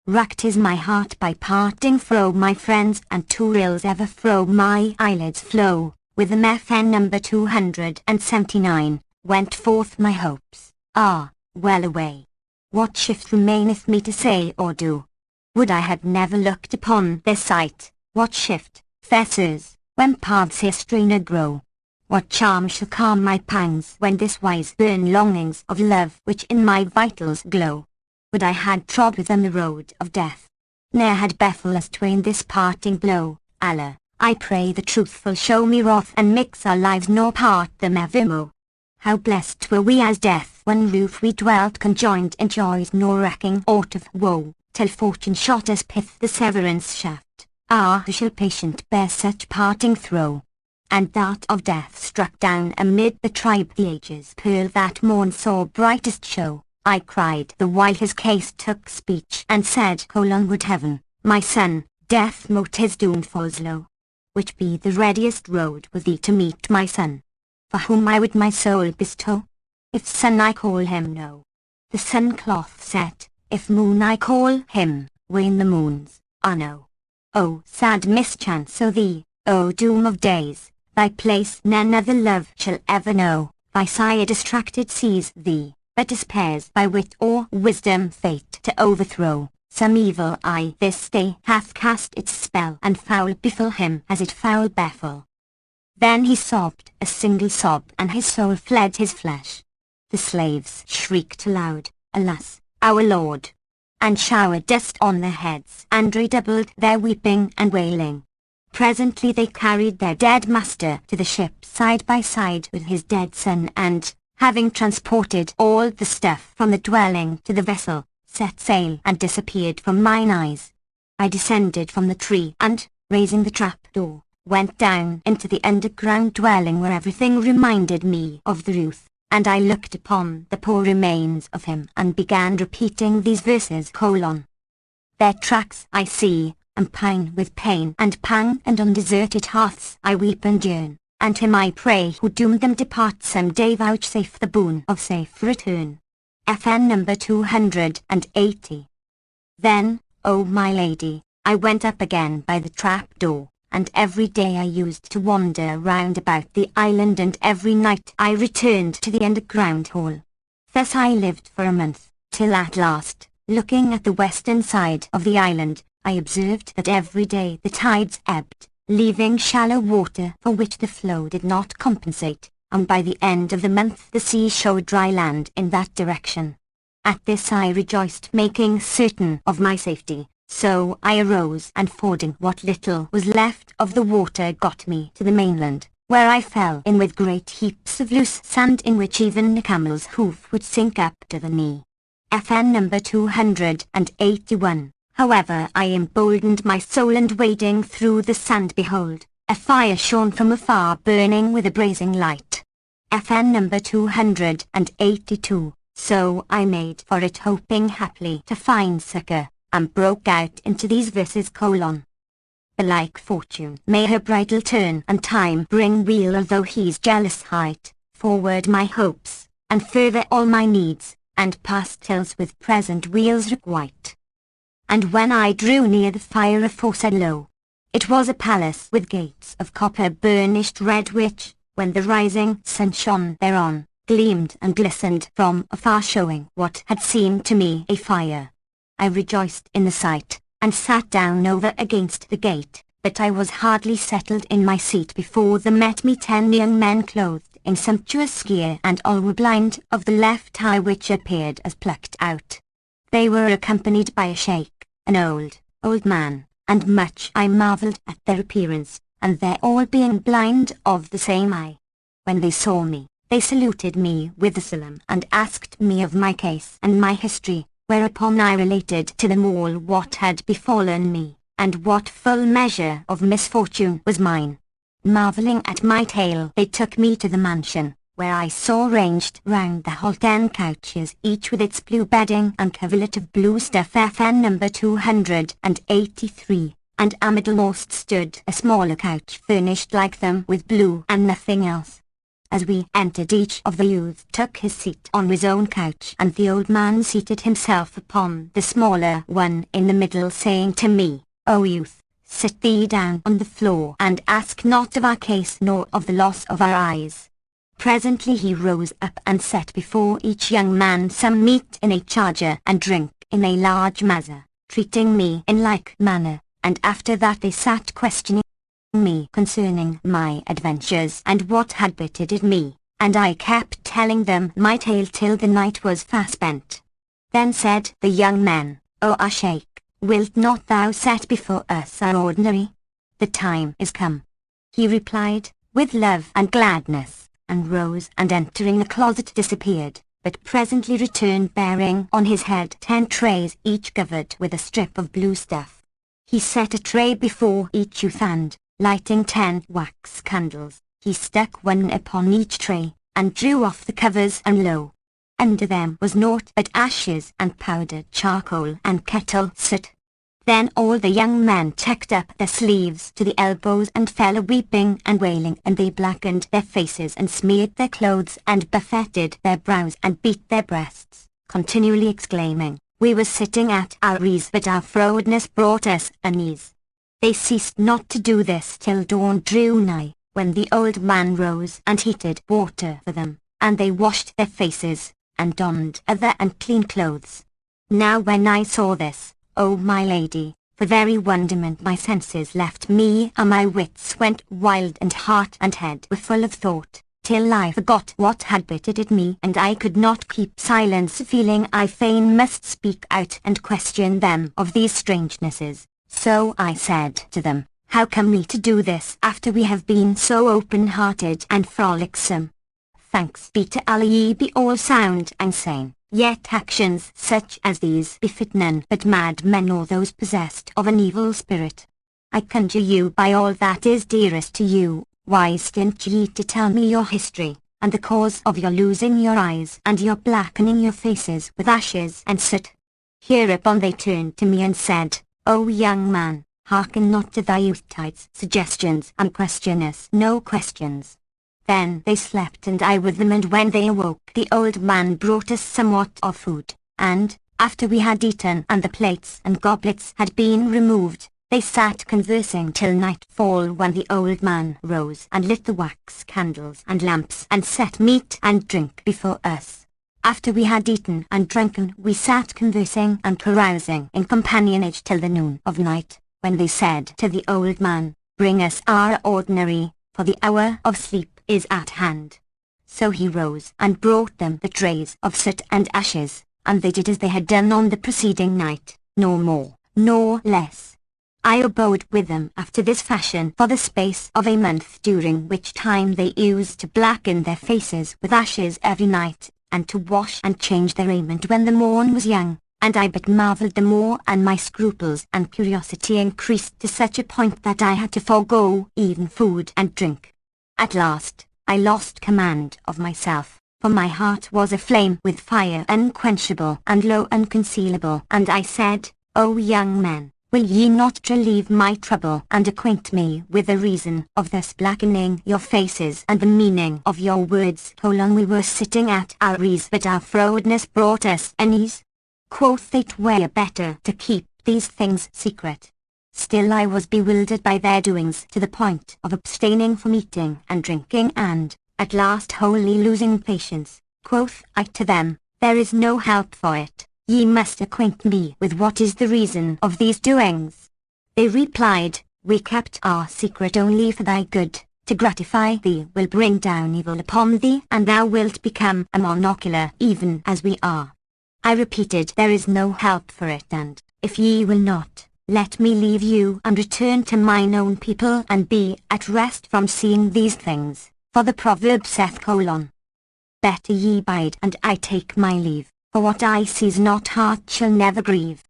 Racked is my heart by parting fro my friends, and two rills ever fro my eyelids flow, with them FN number 279, went forth my hopes, well away. What shift remaineth me to say or do? Would I had never looked upon their sight, what shift, fair sirs, when paths here strainer grow? What charm shall calm my pangs when this wise burn longings of love which in my vitals glow? Would I had trod with them the road of death, ne'er had befell us twain this parting blow. Allah, I pray the truthful show me wrath and mix our lives nor part them evermore. How blessed were we as death one roof we dwelt conjoined in joys nor recking aught of woe, till fortune shot us pith the severance shaft. Who shall patient bear such parting throe? And that of death struck down amid the tribe the ages pearl that morn saw brightest show. I cried the while his case took speech and said: Would heaven, my son, death mote his doomfalls low, which be the readiest road with thee to meet my son, for whom I would my soul bestow. If sun I call him no, the sun cloth set, if moon I call him, wane the moons, no. O sad mischance o' thee, O doom of days, thy place none other love shall ever know. Thy sire distracted sees thee, but despairs by wit or wisdom fate to overthrow. Some evil eye this day hath cast its spell, and foul befell him as it foul befell. Then he sobbed a single sob, and his soul fled his flesh. The slaves shrieked aloud, Alas, our Lord! And showered dust on their heads, and redoubled their weeping and wailing. Presently they carried their dead master to the ship side by side with his dead son, and, having transported all the stuff from the dwelling to the vessel, set sail and disappeared from mine eyes. I descended from the tree and, raising the trap-door, went down into the underground dwelling where everything reminded me of the youth, and I looked upon the poor remains of him and began repeating these verses: Their tracks I see, and pine with pain and pang, and on deserted hearths I weep and yearn, and him I pray who doomed them depart some day vouchsafe the boon of safe return. FN number 280. Then, oh my lady, I went up again by the trap door, and every day I used to wander round about the island, and every night I returned to the underground hall. Thus I lived for a month, till at last, looking at the western side of the island, I observed that every day the tides ebbed, leaving shallow water for which the flow did not compensate, and by the end of the month the sea showed dry land in that direction. At this I rejoiced, making certain of my safety, so I arose and fording what little was left of the water got me to the mainland, where I fell in with great heaps of loose sand in which even a camel's hoof would sink up to the knee. FN number 281. However I emboldened my soul, and wading through the sand behold, a fire shone from afar burning with a blazing light. FN number 282. So I made for it, hoping haply to find succor, and broke out into these verses: Belike fortune may her bridle turn, and time bring weal, although he's jealous height, forward my hopes, and further all my needs, and past tills with present wheels requite. And when I drew near the fire aforesaid, lo, it was a palace with gates of copper burnished red, which, when the rising sun shone thereon, gleamed and glistened from afar, showing what had seemed to me a fire. I rejoiced in the sight, and sat down over against the gate, but I was hardly settled in my seat before there met me 10 young men clothed in sumptuous gear, and all were blind of the left eye, which appeared as plucked out. They were accompanied by a sheikh, an old man, and much I marvelled at their appearance, and their all being blind of the same eye. When they saw me, they saluted me with the salam, and asked me of my case and my history, whereupon I related to them all what had befallen me, and what full measure of misfortune was mine. Marvelling at my tale, they took me to the mansion, where I saw ranged round the hall 10 couches, each with its blue bedding and coverlet of blue stuff. FN number 283, and amiddlemost stood a smaller couch furnished like them with blue and nothing else. As we entered, each of the youths took his seat on his own couch, and the old man seated himself upon the smaller one in the middle, saying to me, O youth, sit thee down on the floor, and ask not of our case nor of the loss of our eyes. Presently he rose up and set before each young man some meat in a charger and drink in a large mazer, treating me in like manner, and after that they sat questioning me concerning my adventures and what had betided me, and I kept telling them my tale till the night was fast spent. Then said the young men, O our sheikh, wilt not thou set before us our ordinary? The time is come. He replied, with love and gladness, and rose, and entering the closet disappeared, but presently returned bearing on his head 10 trays, each covered with a strip of blue stuff. He set a tray before each youth, and, lighting 10 wax candles, he stuck one upon each tray, and drew off the covers, and lo! Under them was naught but ashes and powdered charcoal and kettle soot. Then all the young men tucked up their sleeves to the elbows and fell a-weeping and wailing, and they blackened their faces and smeared their clothes and buffeted their brows and beat their breasts, continually exclaiming, We were sitting at our ease, but our frowardness brought us unease. They ceased not to do this till dawn drew nigh, when the old man rose and heated water for them, and they washed their faces, and donned other and clean clothes. Now when I saw this, O my lady, for very wonderment my senses left me, and my wits went wild, and heart and head were full of thought, till I forgot what had betided me, and I could not keep silence, feeling I fain must speak out and question them of these strangenesses. So I said to them, How come we to do this after we have been so open-hearted and frolicsome? Thanks be to Allah, ye be all sound and sane, yet actions such as these befit none but mad men or those possessed of an evil spirit. I conjure you by all that is dearest to you, why stint ye to tell me your history, and the cause of your losing your eyes and your blackening your faces with ashes and soot? Hereupon they turned to me and said, O young man, hearken not to thy youthtide's suggestions and question us no questions. Then they slept and I with them, and when they awoke the old man brought us somewhat of food, and, after we had eaten and the plates and goblets had been removed, they sat conversing till nightfall, when the old man rose and lit the wax candles and lamps and set meat and drink before us. After we had eaten and drunken we sat conversing and carousing in companionage till the noon of night, when they said to the old man, Bring us our ordinary, for the hour of sleep is at hand. So he rose and brought them the trays of soot and ashes, and they did as they had done on the preceding night, nor more, nor less. I abode with them after this fashion for the space of a month, during which time they used to blacken their faces with ashes every night, and to wash and change their raiment when the morn was young, and I but marvelled the more, and my scruples and curiosity increased to such a point that I had to forego even food and drink. At last, I lost command of myself, for my heart was aflame with fire unquenchable and low unconcealable, and I said, O young men, will ye not relieve my trouble and acquaint me with the reason of thus blackening your faces and the meaning of your words? How long we were sitting at our ease, but our frowardness brought us unease. Quoth they, 'twere better to keep these things secret. Still I was bewildered by their doings to the point of abstaining from eating and drinking, and, at last wholly losing patience, quoth I to them, There is no help for it, ye must acquaint me with what is the reason of these doings. They replied, We kept our secret only for thy good, to gratify thee will bring down evil upon thee, and thou wilt become a monocular even as we are. I repeated, There is no help for it, and, if ye will not, let me leave you and return to mine own people and be at rest from seeing these things, for the proverb saith, Better ye bide and I take my leave, for what I see's not heart shall never grieve.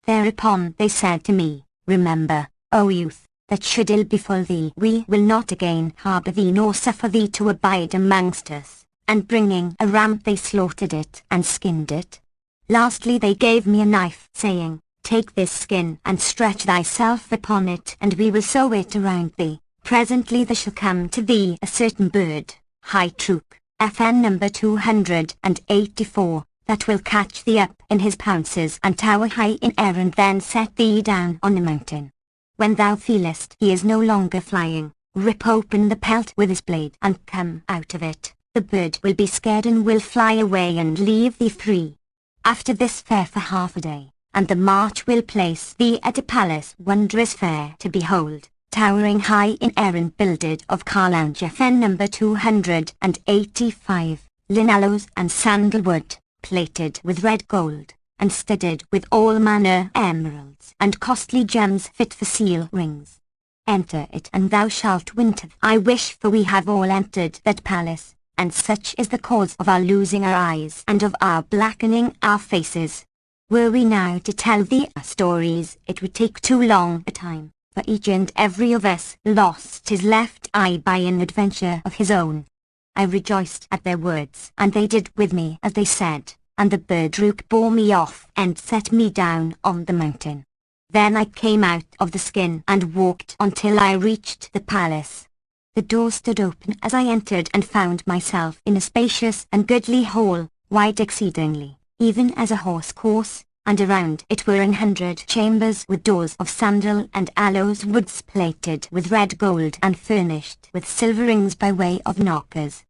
Thereupon they said to me, Remember, O youth, that should ill befall thee we will not again harbour thee nor suffer thee to abide amongst us. And bringing a ram they slaughtered it and skinned it. Lastly they gave me a knife, saying, Take this skin and stretch thyself upon it, and we will sew it around thee. Presently there shall come to thee a certain bird, high troop, FN number 284, that will catch thee up in his pounces and tower high in air, and then set thee down on a mountain. When thou feelest he is no longer flying, rip open the pelt with his blade and come out of it. The bird will be scared and will fly away and leave thee free. After this fare for half a day, and the march will place thee at a palace wondrous fair to behold, towering high in air and builded of carlounge FN number 285, linaloes and sandalwood, plated with red gold, and studded with all manner emeralds and costly gems fit for seal rings. Enter it and thou shalt win thy wish, for we have all entered that palace, and such is the cause of our losing our eyes and of our blackening our faces. Were we now to tell thee our stories, it would take too long a time, for each and every of us lost his left eye by an adventure of his own. I rejoiced at their words, and they did with me as they said, and the bird rook bore me off and set me down on the mountain. Then I came out of the skin and walked until I reached the palace. The door stood open as I entered, and found myself in a spacious and goodly hall, wide exceedingly, even as a horse course, and around it were 100 chambers with doors of sandal and aloes woods plated with red gold and furnished with silver rings by way of knockers.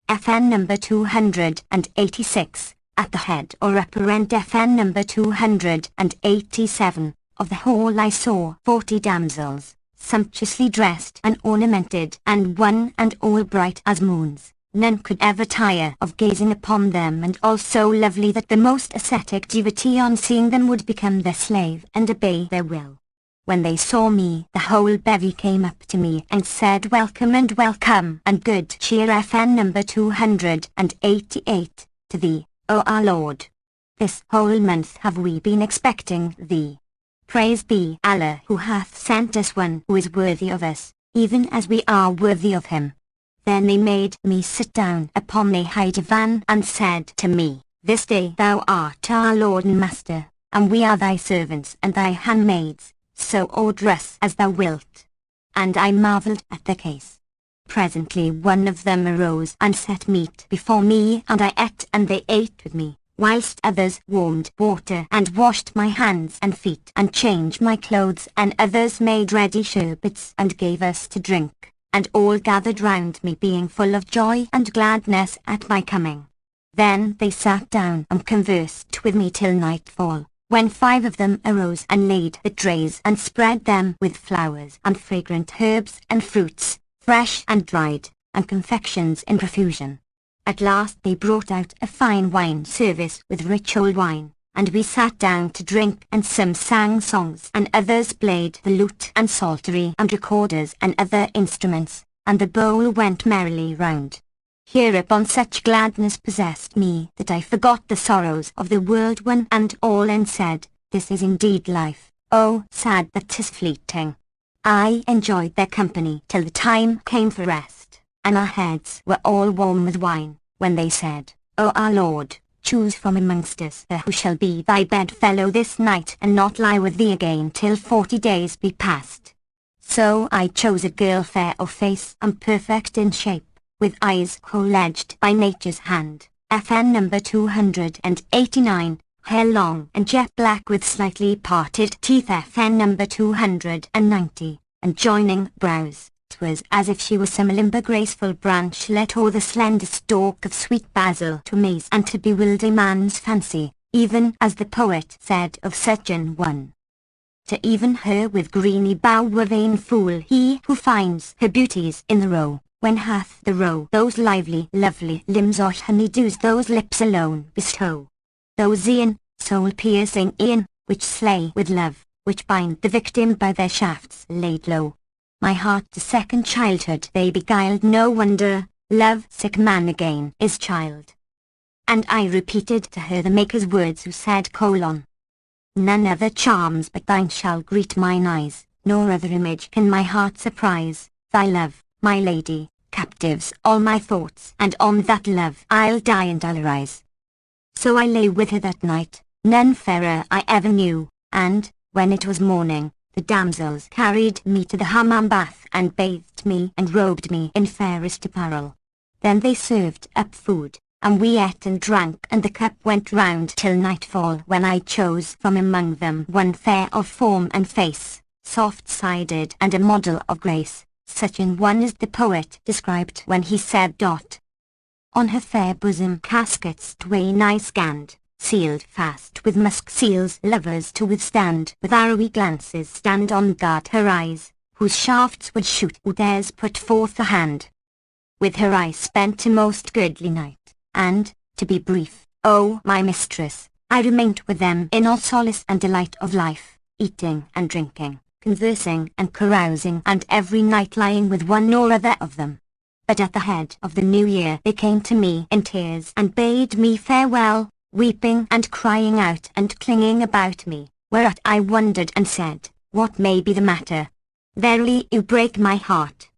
FN number 286, at the head or upper end FN number 287, of the hall I saw 40 damsels, sumptuously dressed and ornamented, and one and all bright as moons. None could ever tire of gazing upon them, and all so lovely that the most ascetic devotee on seeing them would become their slave and obey their will. When they saw me, the whole bevy came up to me and said, Welcome and welcome and good cheer FN number 288, to thee, O our Lord. This whole month have we been expecting thee. Praise be Allah, who hath sent us one who is worthy of us, even as we are worthy of him. Then they made me sit down upon a high divan and said to me, This day thou art our Lord and Master, and we are thy servants and thy handmaids, so order us as thou wilt. And I marvelled at the case. Presently one of them arose and set meat before me, and I ate, and they ate with me, whilst others warmed water and washed my hands and feet and changed my clothes, and others made ready sherbets and gave us to drink, and all gathered round me, being full of joy and gladness at my coming. Then they sat down and conversed with me till nightfall, when 5 of them arose and laid the trays and spread them with flowers and fragrant herbs and fruits, fresh and dried, and confections in profusion. At last they brought out a fine wine service with rich old wine, and we sat down to drink, and some sang songs, and others played the lute and psaltery and recorders and other instruments, and the bowl went merrily round. Hereupon such gladness possessed me that I forgot the sorrows of the world one and all, and said, This is indeed life, oh sad that 'tis fleeting. I enjoyed their company till the time came for rest, and our heads were all warm with wine, when they said, O our Lord, choose from amongst us who shall be thy bedfellow this night, and not lie with thee again till 40 days be past. So I chose a girl fair of face and perfect in shape, with eyes coal-edged by nature's hand, FN number 289, hair long and jet black with slightly parted teeth, FN number 290, and joining brows. 'Twas as if she was some limber graceful branchlet or the slender stalk of sweet basil, to amaze and to bewilder man's fancy, even as the poet said of such an one. To even her with greeny bough were vain fool he who finds her beauties in the roe, when hath the roe those lively lovely limbs, or honeydews those lips alone bestow. Those e'en, soul-piercing e'en, which slay with love, which bind the victim by their shafts laid low. My heart to second childhood they beguiled, no wonder, love-sick man again is child. And I repeated to her the Maker's words who said, None other charms but thine shall greet mine eyes, nor other image can my heart surprise, thy love, my lady, captives all my thoughts, and on that love I'll die and I'll arise. So I lay with her that night, none fairer I ever knew, and, when it was morning, the damsels carried me to the hammam bath and bathed me and robed me in fairest apparel. Then they served up food, and we ate and drank, and the cup went round till nightfall, when I chose from among them one fair of form and face, soft-sided and a model of grace, such an one as the poet described when he said, On her fair bosom caskets twain I scanned, sealed fast with musk seals, lovers to withstand, with arrowy glances stand on guard her eyes, whose shafts would shoot who dares put forth a hand. With her I spent a most goodly night, and, to be brief, O my mistress, I remained with them in all solace and delight of life, eating and drinking, conversing and carousing, and every night lying with one or other of them. But at the head of the new year they came to me in tears and bade me farewell, weeping and crying out and clinging about me, whereat I wondered and said, What may be the matter? Verily you break my heart.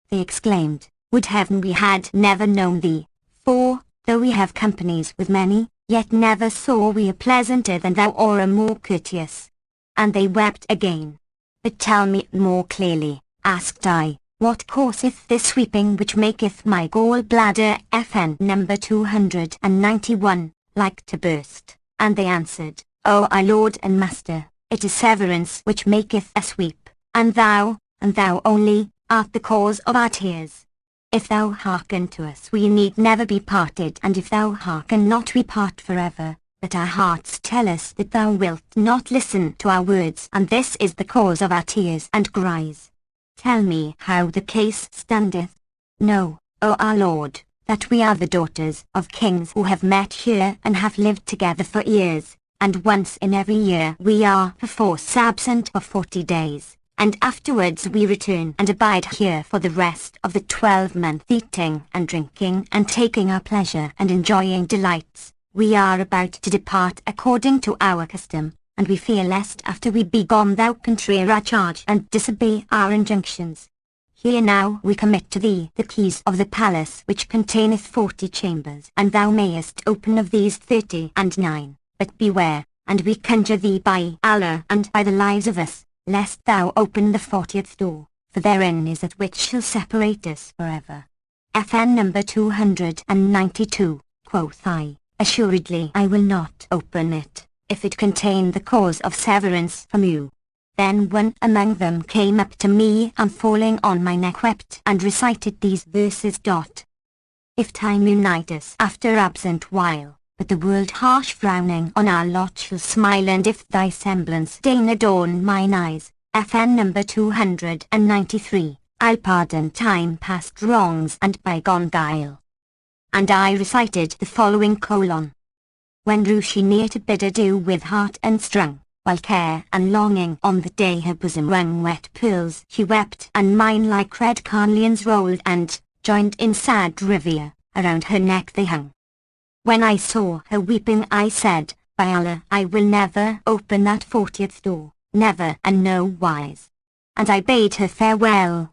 They exclaimed, Would heaven we had never known thee, for, though we have companies with many, yet never saw we a pleasanter than thou or a more courteous. And they wept again. But tell me more clearly, asked I, what causeth this weeping which maketh my gall-bladder, FN number 291, like to burst? And they answered, O our Lord and Master, it is severance which maketh us weep, and thou only, art the cause of our tears. If thou hearken to us we need never be parted, and if thou hearken not we part forever. But our hearts tell us that thou wilt not listen to our words, and this is the cause of our tears and cries. Tell me how the case standeth. Know, O our Lord, that we are the daughters of kings who have met here and have lived together for years, and once in every year we are perforce absent for 40 days, and afterwards we return and abide here for the rest of the 12-month, eating and drinking and taking our pleasure and enjoying delights. We are about to depart according to our custom, and we fear lest after we be gone thou contrary our charge and disobey our injunctions. Here now we commit to thee the keys of the palace which containeth 40 chambers, and thou mayest open of these 39. But beware, and we conjure thee by Allah and by the lives of us, lest thou open the 40th door, for therein is that which shall separate us forever. FN number 292, quoth I, assuredly I will not open it, if it contain the cause of severance from you. Then one among them came up to me and falling on my neck wept and recited these verses. If time unite us after absent while, but the world harsh frowning on our lot shall smile, and if thy semblance deign adorn mine eyes, FN number 293, I'll pardon time past wrongs and bygone guile. And I recited the following colon. When drew she near to bid adieu with heart unstrung, while care and longing on the day her bosom wrung wet pearls she wept, and mine like red carnelians rolled and, joined in sad riviere, around her neck they hung. When I saw her weeping I said, by Allah I will never open that 40th door, never and no wise. And I bade her farewell.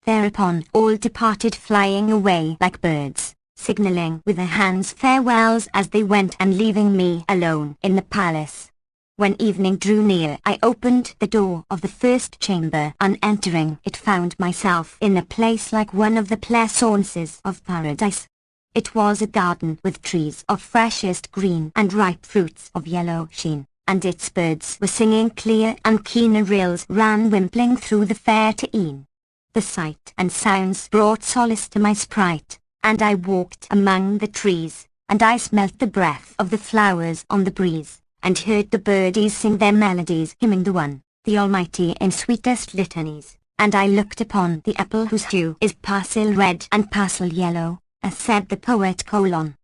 Thereupon all departed flying away like birds, signalling with their hands farewells as they went, and leaving me alone in the palace. When evening drew near I opened the door of the first chamber, and entering it found myself in a place like one of the pleasaunces of paradise. It was a garden with trees of freshest green and ripe fruits of yellow sheen, and its birds were singing clear, and keener rills ran wimpling through the fair ta'een. The sight and sounds brought solace to my sprite, and I walked among the trees, and I smelt the breath of the flowers on the breeze, and heard the birdies sing their melodies, hymning the One, the Almighty in sweetest litanies, and I looked upon the apple whose hue is parcel red and parcel yellow, as said the poet colon.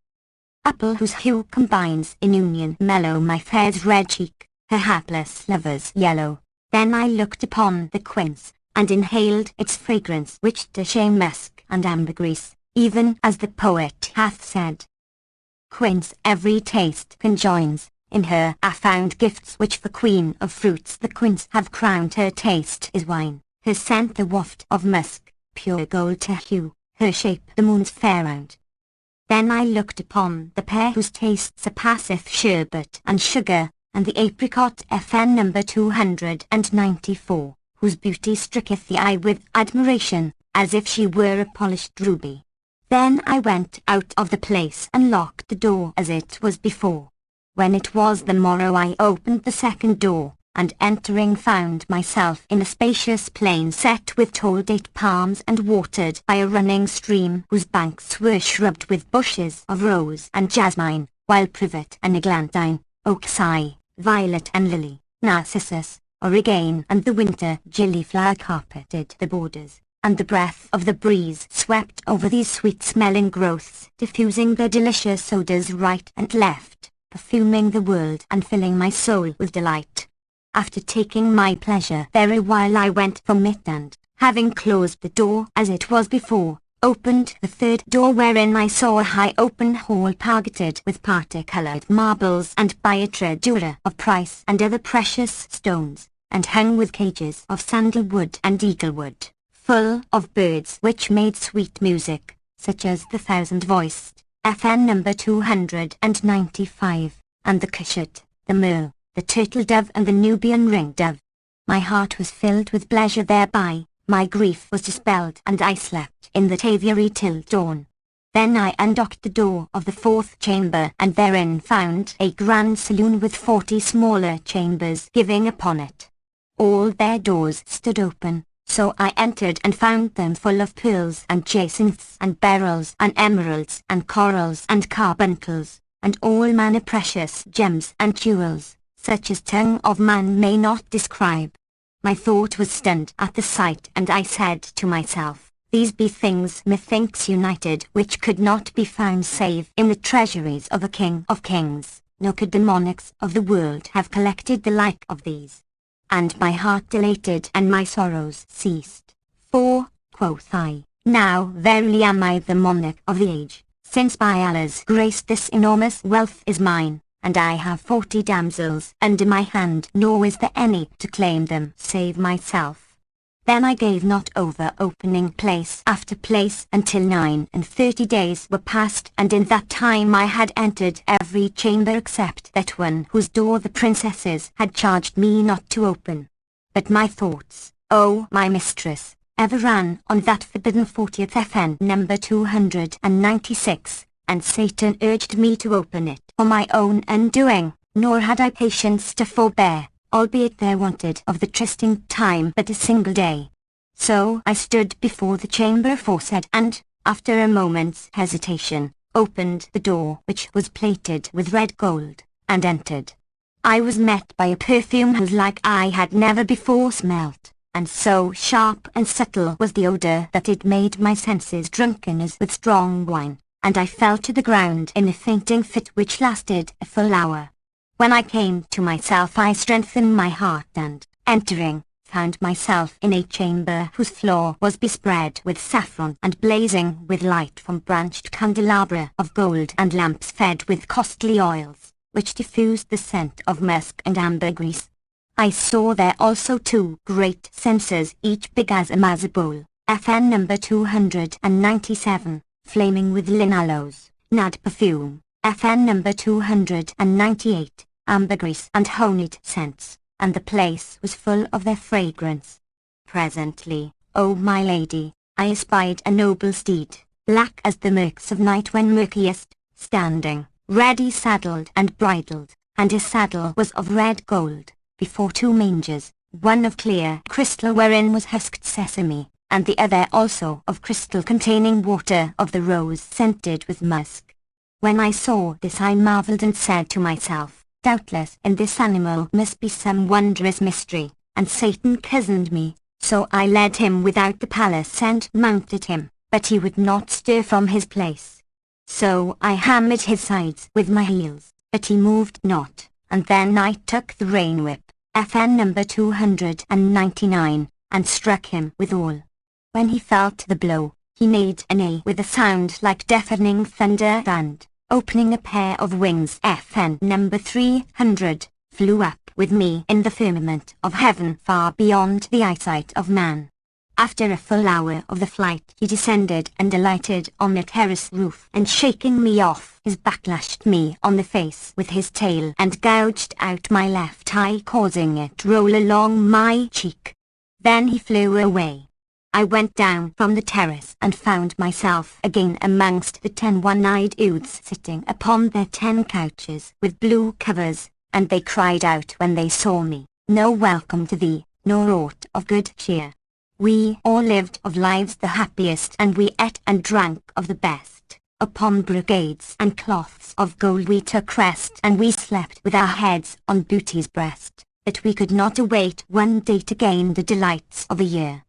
Apple whose hue combines in union mellow my fair's red cheek, her hapless lover's yellow. Then I looked upon the quince, and inhaled its fragrance, which to shame musk and ambergris, even as the poet hath said. Quince every taste conjoins, in her are found gifts which for queen of fruits the quince have crowned. Her taste is wine, her scent the waft of musk, pure gold to hue, her shape the moon's fair round. Then I looked upon the pear whose taste surpasseth sherbet and sugar, and the apricot FN number 294, whose beauty stricketh the eye with admiration, as if she were a polished ruby. Then I went out of the place and locked the door as it was before. When it was the morrow I opened the second door, and entering found myself in a spacious plain set with tall date palms and watered by a running stream whose banks were shrubbed with bushes of rose and jasmine, while privet and eglantine, oak-eye, violet and lily, narcissus, origane and the winter gillyflower carpeted the borders, and the breath of the breeze swept over these sweet-smelling growths, diffusing their delicious odors right and left, perfuming the world and filling my soul with delight. After taking my pleasure there a while I went from it, and, having closed the door as it was before, opened the third door, wherein I saw a high open hall pargeted with parti-coloured marbles and by a treasure of price and other precious stones, and hung with cages of sandalwood and eaglewood, full of birds which made sweet music, such as the thousand-voiced, FN number 295, and the cushat, the merle, the turtle-dove and the Nubian ring-dove. My heart was filled with pleasure thereby, my grief was dispelled, and I slept in the aviary till dawn. Then I unlocked the door of the fourth chamber, and therein found a grand saloon with 40 smaller chambers giving upon it. All their doors stood open, so I entered and found them full of pearls and jacinths and beryls and emeralds and corals and carbuncles, and all manner precious gems and jewels, such as tongue of man may not describe. My thought was stunned at the sight, and I said to myself, these be things methinks united which could not be found save in the treasuries of a king of kings, nor could the monarchs of the world have collected the like of these. And my heart dilated and my sorrows ceased. For, quoth I, now verily am I the monarch of the age, since by Allah's grace this enormous wealth is mine, and I have 40 damsels under my hand, nor is there any to claim them save myself. Then I gave not over, opening place after place until 39 days were past, and in that time I had entered every chamber except that one whose door the princesses had charged me not to open. But my thoughts, O my mistress, ever ran on that forbidden 40th FN number 296, and Satan urged me to open it for my own undoing, nor had I patience to forbear, albeit there wanted of the trysting time but a single day. So I stood before the chamber aforesaid, and, after a moment's hesitation, opened the door, which was plated with red gold, and entered. I was met by a perfume whose like I had never before smelt, and so sharp and subtle was the odour that it made my senses drunken as with strong wine, and I fell to the ground in a fainting fit which lasted a full hour. When I came to myself I strengthened my heart and, entering, found myself in a chamber whose floor was bespread with saffron and blazing with light from branched candelabra of gold and lamps fed with costly oils, which diffused the scent of musk and ambergris. I saw there also 2 great censers, each big as a mazer bowl, FN number 297, flaming with linaloes, nad perfume, FN number 298, ambergris and honeyed scents, and the place was full of their fragrance. Presently, O my lady, I espied a noble steed, black as the murks of night when murkiest, standing, ready saddled and bridled, and his saddle was of red gold, before 2 mangers, one of clear crystal wherein was husked sesame, and the other also of crystal containing water of the rose scented with musk. When I saw this I marvelled and said to myself, doubtless in this animal must be some wondrous mystery, and Satan cozened me, so I led him without the palace and mounted him, but he would not stir from his place. So I hammered his sides with my heels, but he moved not, and then I took the rein whip, FN number 299, and struck him withal. When he felt the blow, he neighed a neigh with a sound like deafening thunder and, opening a pair of wings FN number 300, flew up with me in the firmament of heaven far beyond the eyesight of man. After a full hour of the flight he descended and alighted on the terrace roof, and shaking me off his back lashed me on the face with his tail and gouged out my left eye, causing it to roll along my cheek. Then he flew away. I went down from the terrace and found myself again amongst the 10 one-eyed youths sitting upon their 10 couches with blue covers, and they cried out when they saw me, "No welcome to thee, nor aught of good cheer." We all lived of lives the happiest, and we ate and drank of the best. Upon brocades and cloths of gold we took rest, and we slept with our heads on beauty's breast, that we could not await one day to gain the delights of a year.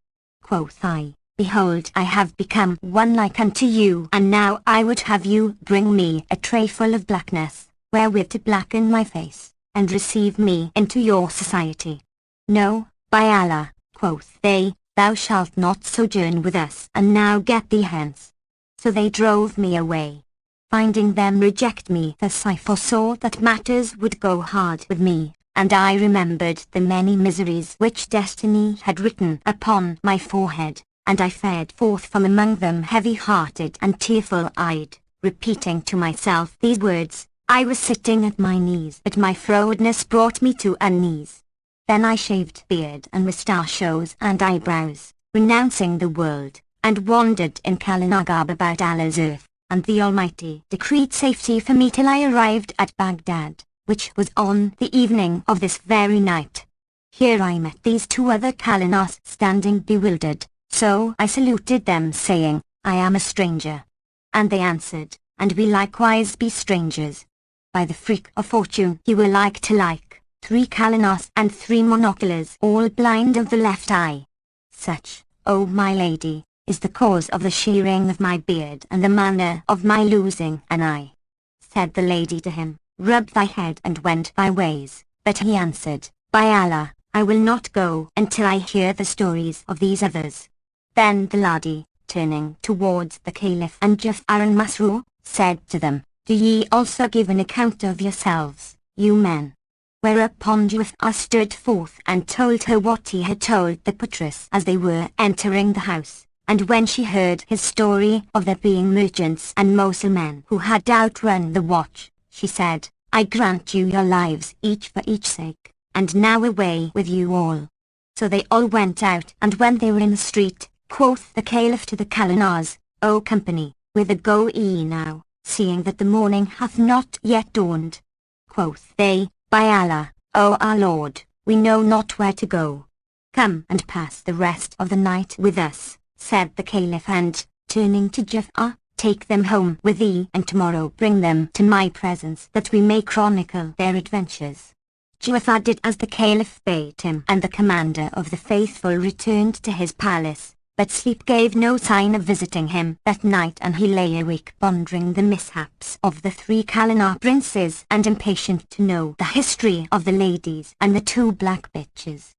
Quoth I, "Behold, I have become one like unto you, and now I would have you bring me a tray full of blackness, wherewith to blacken my face, and receive me into your society." "No, by Allah," quoth they, "thou shalt not sojourn with us, and now get thee hence." So they drove me away. Finding them reject me thus, I foresaw that matters would go hard with me, and I remembered the many miseries which destiny had written upon my forehead, and I fared forth from among them heavy-hearted and tearful-eyed, repeating to myself these words. I was sitting at my knees, but my frowardness brought me to unease. Then I shaved beard and mustachios and eyebrows, renouncing the world, and wandered in Kalinagab about Allah's earth, and the Almighty decreed safety for me till I arrived at Baghdad, which was on the evening of this very night. Here I met these 2 other Kalinas standing bewildered, so I saluted them saying, "I am a stranger." And they answered, "And we likewise be strangers." By the freak of fortune he were like to like, 3 Kalinas and 3 monoculars, all blind of the left eye. Such, O my lady, is the cause of the shearing of my beard and the manner of my losing an eye. Said the lady to him, "Rub thy head and wend thy ways." But he answered, "By Allah, I will not go until I hear the stories of these others." Then the Ladi, turning towards the Caliph and Ja'far and Masrur, said to them, "Do ye also give an account of yourselves, you men?" Whereupon Juffa stood forth and told her what he had told the portress as they were entering the house, and when she heard his story of there being merchants and Mussulmen who had outrun the watch, she said, I grant you your lives each for each sake, and now away with you all. So they all went out, and when they were in the street, quoth the Caliph to the Kalanars, O company, whither go ye now, seeing that the morning hath not yet dawned? Quoth they, By Allah, O our Lord, we know not where to go. Come and pass the rest of the night with us, said the Caliph, and, turning to Juffa, take them home with thee, and tomorrow bring them to my presence that we may chronicle their adventures. Juffa did as the Caliph bade him, and the commander of the faithful returned to his palace, but sleep gave no sign of visiting him that night, and he lay awake pondering the mishaps of the 3 Kalanar princes, and impatient to know the history of the ladies and the 2 black bitches.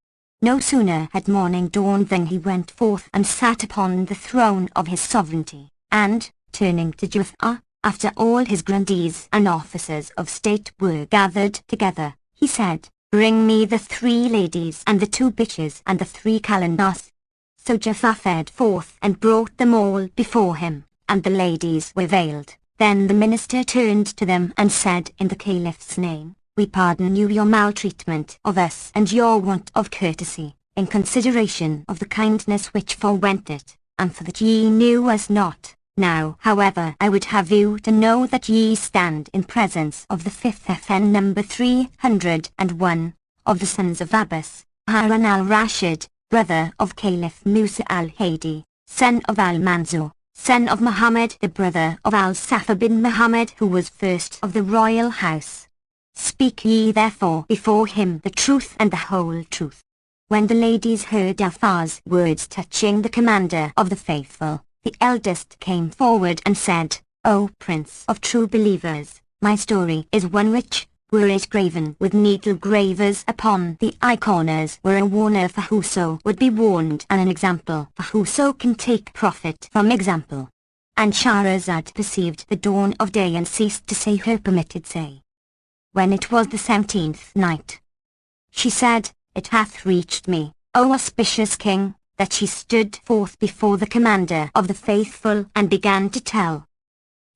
No sooner had morning dawned than he went forth and sat upon the throne of his sovereignty, and, turning to Juffa, after all his grandees and officers of state were gathered together, he said, Bring me the 3 ladies and the 2 bitches and the 3 Kalanars. So Juffa fared forth and brought them all before him, and the ladies were veiled. Then the minister turned to them and said in the Caliph's name, We pardon you your maltreatment of us and your want of courtesy, in consideration of the kindness which forewent it, and for that ye knew us not. Now, however, I would have you to know that ye stand in presence of the 5th FN number 301, of the sons of Abbas, Harun al-Rashid, brother of Caliph Musa al-Hadi, son of al-Mansur, son of Muhammad, the brother of al-Safa bin Muhammad, who was first of the royal house. Speak ye therefore before him the truth and the whole truth. When the ladies heard Jaffar's words touching the commander of the faithful, the eldest came forward and said, O Prince of true believers, my story is one which, were it graven with needle gravers upon the eye corners, were a warner for whoso would be warned, and an example for whoso can take profit from example. And Shahrazad perceived the dawn of day and ceased to say her permitted say. When it was the 17th night, she said, It hath reached me, O auspicious King, that she stood forth before the commander of the faithful and began to tell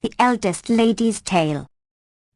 the eldest lady's tale.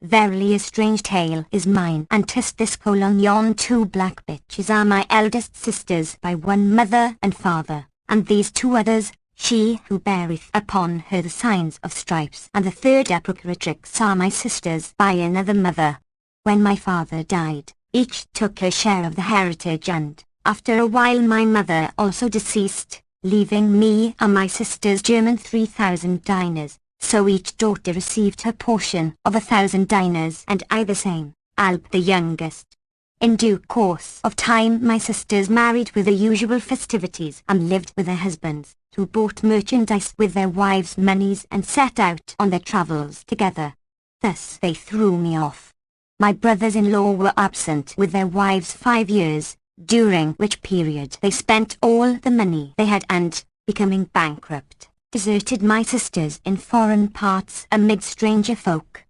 Verily a strange tale is mine, and 'tis this: yon 2 black bitches are my eldest sisters by one mother and father, and these 2 others, she who beareth upon her the signs of stripes, and the 3rd procuratrix are my sisters by another mother. When my father died, each took her share of the heritage, and, after a while, my mother also deceased, leaving me and my sisters German 3,000 dinars. So each daughter received her portion of 1,000 dinars, and I the same, Alp the youngest. In due course of time my sisters married with the usual festivities, and lived with their husbands, who bought merchandise with their wives' monies and set out on their travels together. Thus they threw me off. My brothers-in-law were absent with their wives 5 years, during which period they spent all the money they had and, becoming bankrupt, deserted my sisters in foreign parts amid stranger folk.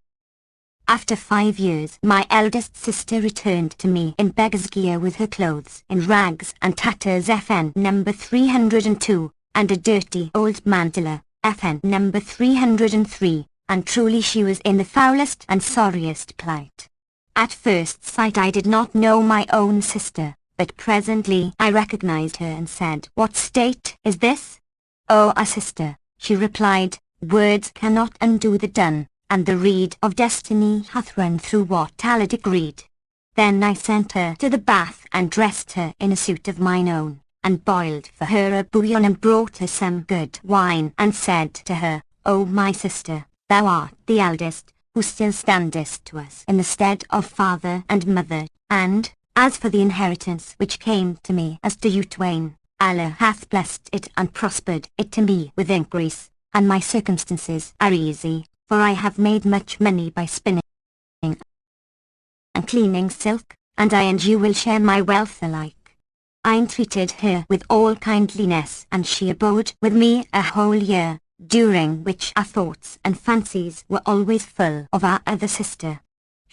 After 5 years my eldest sister returned to me in beggar's gear with her clothes in rags and tatters, FN number 302, and a dirty old mantilla, FN number 303, and truly she was in the foulest and sorriest plight. At first sight I did not know my own sister, but presently I recognized her and said, What state is this? O our sister, she replied, words cannot undo the done, and the reed of destiny hath run through what Allah decreed. Then I sent her to the bath and dressed her in a suit of mine own, and boiled for her a bouillon and brought her some good wine, and said to her, O my sister, thou art the eldest, who still standest to us in the stead of father and mother, and, as for the inheritance which came to me as to you twain, Allah hath blessed it and prospered it to me with increase, and my circumstances are easy, for I have made much money by spinning and cleaning silk, and I and you will share my wealth alike. I entreated her with all kindliness, and she abode with me a whole year, during which our thoughts and fancies were always full of our other sister.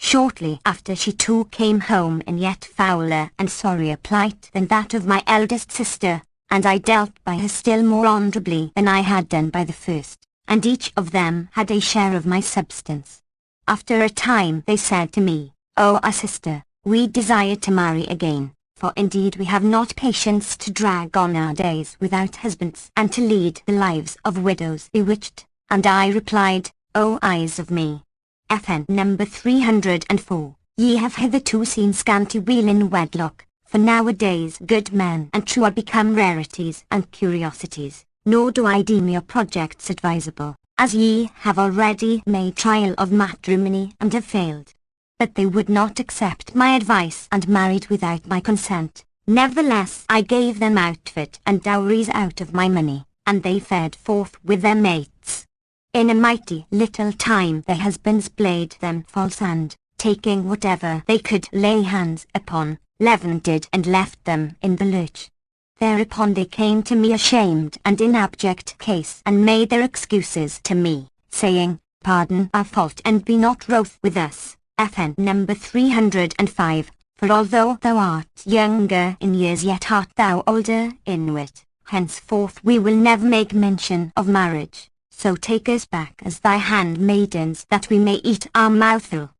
Shortly after she too came home in yet fouler and sorrier plight than that of my eldest sister, and I dealt by her still more honourably than I had done by the first, and each of them had a share of my substance. After a time they said to me, "O our sister, we desire to marry again, for indeed we have not patience to drag on our days without husbands and to lead the lives of widows bewitched." And I replied, "O eyes of me, FN number 304, ye have hitherto seen scanty weal in wedlock, for nowadays good men and true are become rarities and curiosities, nor do I deem your projects advisable, as ye have already made trial of matrimony and have failed." But they would not accept my advice and married without my consent. Nevertheless I gave them outfit and dowries out of my money, and they fared forth with their mates. In a mighty little time their husbands played them false and, taking whatever they could lay hands upon, leavened and left them in the lurch. Thereupon they came to me ashamed and in abject case and made their excuses to me, saying, "Pardon our fault and be not wroth with us." FN number 305, for although thou art younger in years yet art thou older in wit, henceforth we will never make mention of marriage, so take us back as thy handmaidens that we may eat our mouthful.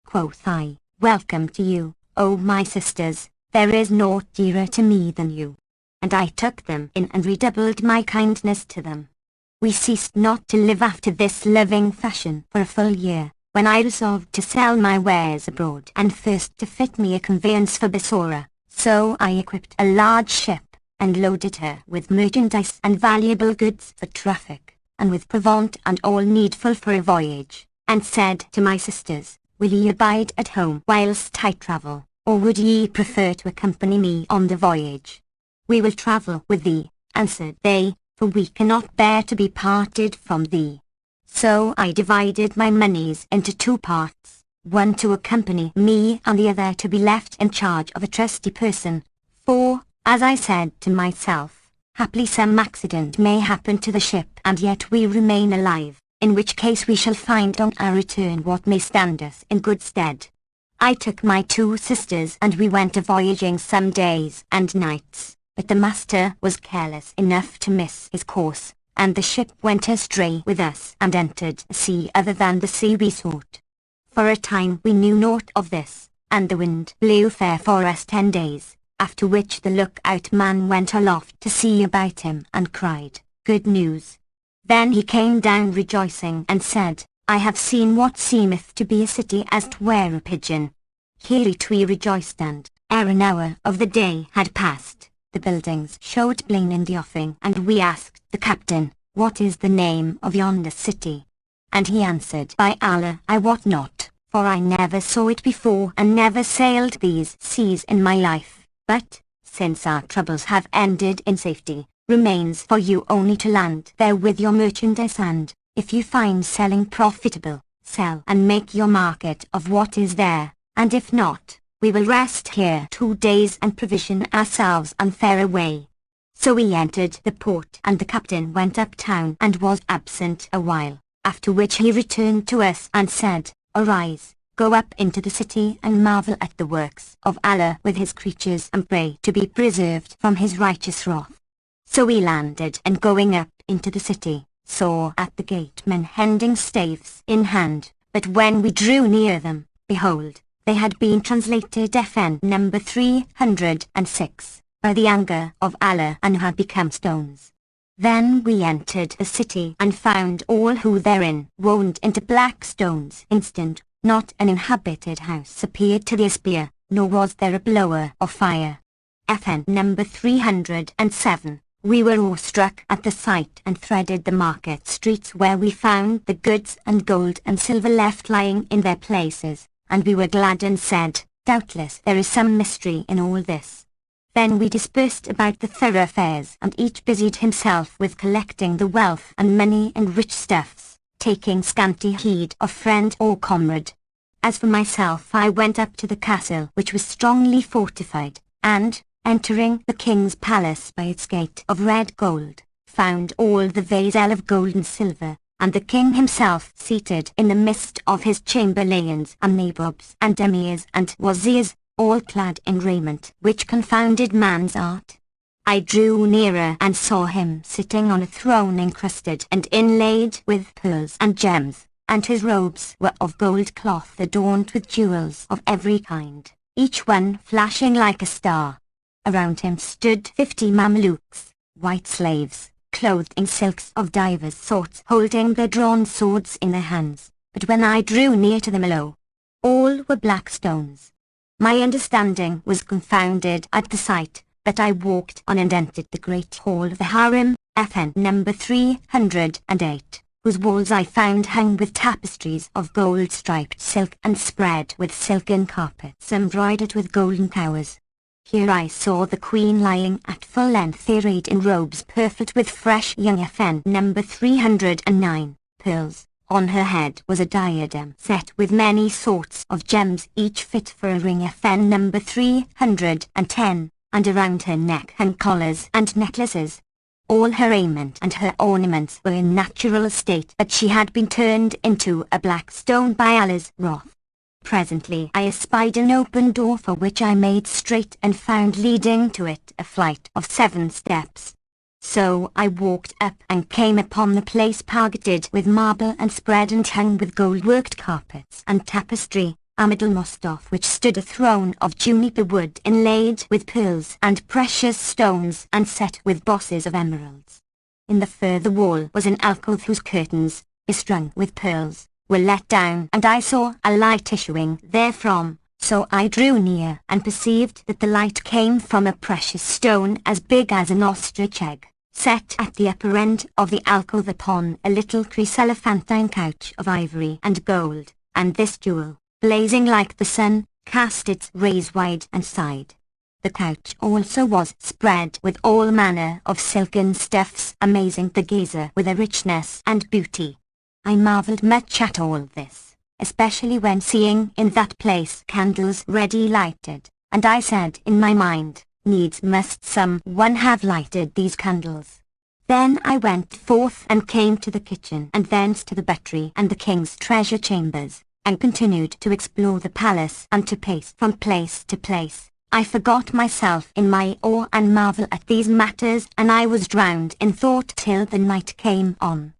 Quoth I, "Welcome to you, O my sisters, there is naught dearer to me than you." And I took them in and redoubled my kindness to them. We ceased not to live after this loving fashion for a full year, when I resolved to sell my wares abroad and first to fit me a conveyance for Bassorah. So I equipped a large ship, and loaded her with merchandise and valuable goods for traffic, and with provaunt and all needful for a voyage, and said to my sisters, "Will ye abide at home whilst I travel, or would ye prefer to accompany me on the voyage?" "We will travel with thee," answered they, "for we cannot bear to be parted from thee." So I divided my monies into two parts, one to accompany me and the other to be left in charge of a trusty person, for, as I said to myself, haply some accident may happen to the ship and yet we remain alive, in which case we shall find on our return what may stand us in good stead. I took my two sisters and we went a-voyaging some days and nights, but the master was careless enough to miss his course, and the ship went astray with us and entered a sea other than the sea we sought. For a time we knew naught of this, and the wind blew fair for us 10 days, after which the look-out man went aloft to see about him and cried, "Good news." Then he came down rejoicing and said, "I have seen what seemeth to be a city as 'twere a pigeon." Hereat we rejoiced, and, ere an hour of the day had passed, the buildings showed plain in the offing, and we asked the captain, "What is the name of yonder city?" And he answered, "By Allah, I wot not, for I never saw it before and never sailed these seas in my life, but, since our troubles have ended in safety, remains for you only to land there with your merchandise and, if you find selling profitable, sell and make your market of what is there, and if not, we will rest here 2 days and provision ourselves and fare away." So we entered the port and the captain went uptown and was absent a while, after which he returned to us and said, "Arise, go up into the city and marvel at the works of Allah with his creatures and pray to be preserved from his righteous wrath." So we landed and going up into the city, saw at the gate men hending staves in hand, but when we drew near them, behold, they had been translated FN number 306, by the anger of Allah and had become stones. Then we entered the city and found all who therein wound into black stones instant, not an inhabited house appeared to the espier, nor was there a blower of fire. FN number 307. We were awestruck at the sight and threaded the market streets where we found the goods and gold and silver left lying in their places, and we were glad and said, "Doubtless there is some mystery in all this." Then we dispersed about the thoroughfares and each busied himself with collecting the wealth and money and rich stuffs, taking scanty heed of friend or comrade. As for myself, I went up to the castle which was strongly fortified, and, entering the king's palace by its gate of red gold, found all the vase of gold and silver, and the king himself seated in the midst of his chamberlains and nabobs and emirs and wazirs, all clad in raiment which confounded man's art. I drew nearer and saw him sitting on a throne encrusted and inlaid with pearls and gems, and his robes were of gold cloth adorned with jewels of every kind, each one flashing like a star. Around him stood 50 Mamelukes, white slaves, clothed in silks of divers sorts, holding their drawn swords in their hands, but when I drew near to them, lo, all were black stones. My understanding was confounded at the sight, but I walked on and entered the great hall of the harem, FN number 308, whose walls I found hung with tapestries of gold-striped silk and spread with silken carpets embroidered with golden flowers. Here I saw the queen lying at full length arrayed in robes purfled with fresh young FN number 309, pearls. On her head was a diadem set with many sorts of gems, each fit for a ring FN number 310, and around her neck hung collars and necklaces. All her raiment and her ornaments were in natural estate, but she had been turned into a black stone by Allah's wrath. Presently I espied an open door, for which I made straight and found leading to it a flight of 7 steps. So I walked up and came upon the place pargeted with marble and spread and hung with gold-worked carpets and tapestry, amid of which stood a throne of juniper wood inlaid with pearls and precious stones and set with bosses of emeralds. In the further wall was an alcove whose curtains, bestrung with pearls, were let down, and I saw a light issuing therefrom, so I drew near and perceived that the light came from a precious stone as big as an ostrich egg, set at the upper end of the alcove upon a little chryselephantine couch of ivory and gold, and this jewel, blazing like the sun, cast its rays wide and side. The couch also was spread with all manner of silken stuffs, amazing the gazer with a richness and beauty. I marvelled much at all this, especially when seeing in that place candles ready lighted, and I said in my mind, needs must some one have lighted these candles. Then I went forth and came to the kitchen, and thence to the buttery and the king's treasure chambers, and continued to explore the palace and to pace from place to place. I forgot myself in my awe and marvel at these matters, and I was drowned in thought till the night came on.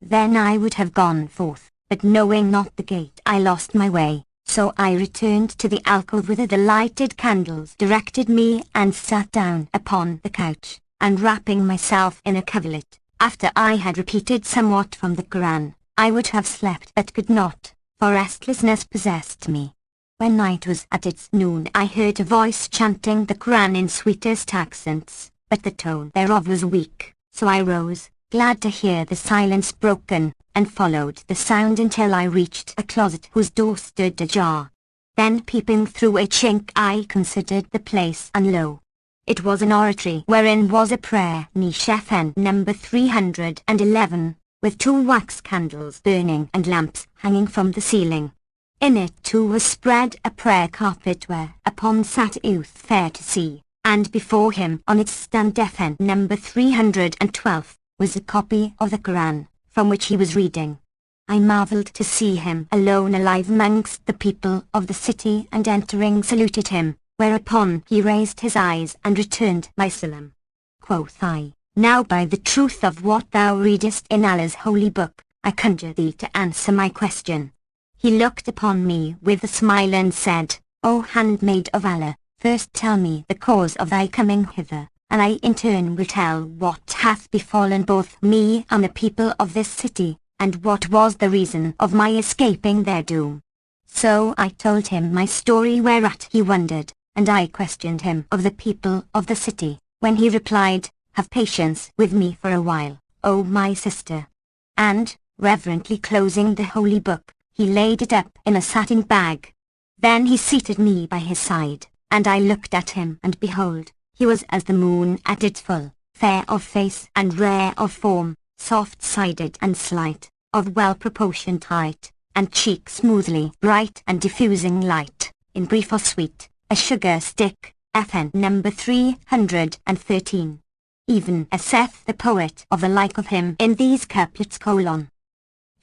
Then I would have gone forth, but knowing not the gate I lost my way, so I returned to the alcove whither the lighted candles directed me, and sat down upon the couch, and wrapping myself in a coverlet, after I had repeated somewhat from the Quran, I would have slept but could not, for restlessness possessed me. When night was at its noon I heard a voice chanting the Quran in sweetest accents, but the tone thereof was weak, so I rose, glad to hear the silence broken, and followed the sound until I reached a closet whose door stood ajar. Then peeping through a chink I considered the place, and lo! It was an oratory wherein was a prayer niche FN number 311, with 2 wax candles burning and lamps hanging from the ceiling. In it too was spread a prayer carpet whereupon sat a youth fair to see, and before him on its stand FN number 312 was a copy of the Quran, from which he was reading. I marvelled to see him alone alive amongst the people of the city, and entering saluted him, whereupon he raised his eyes and returned my salam. Quoth I, now by the truth of what thou readest in Allah's holy book, I conjure thee to answer my question. He looked upon me with a smile and said, O handmaid of Allah, first tell me the cause of thy coming hither, and I in turn will tell what hath befallen both me and the people of this city, and what was the reason of my escaping their doom. So I told him my story, whereat he wondered, and I questioned him of the people of the city, when he replied, have patience with me for a while, O my sister. And, reverently closing the holy book, he laid it up in a satin bag. Then he seated me by his side, and I looked at him, and behold, he was as the moon at its full, fair of face and rare of form, soft-sided and slight, of well-proportioned height, and cheek smoothly bright and diffusing light, in brief or sweet, a sugar stick, FN number 313. Even as saith the poet of the like of him in these couplets: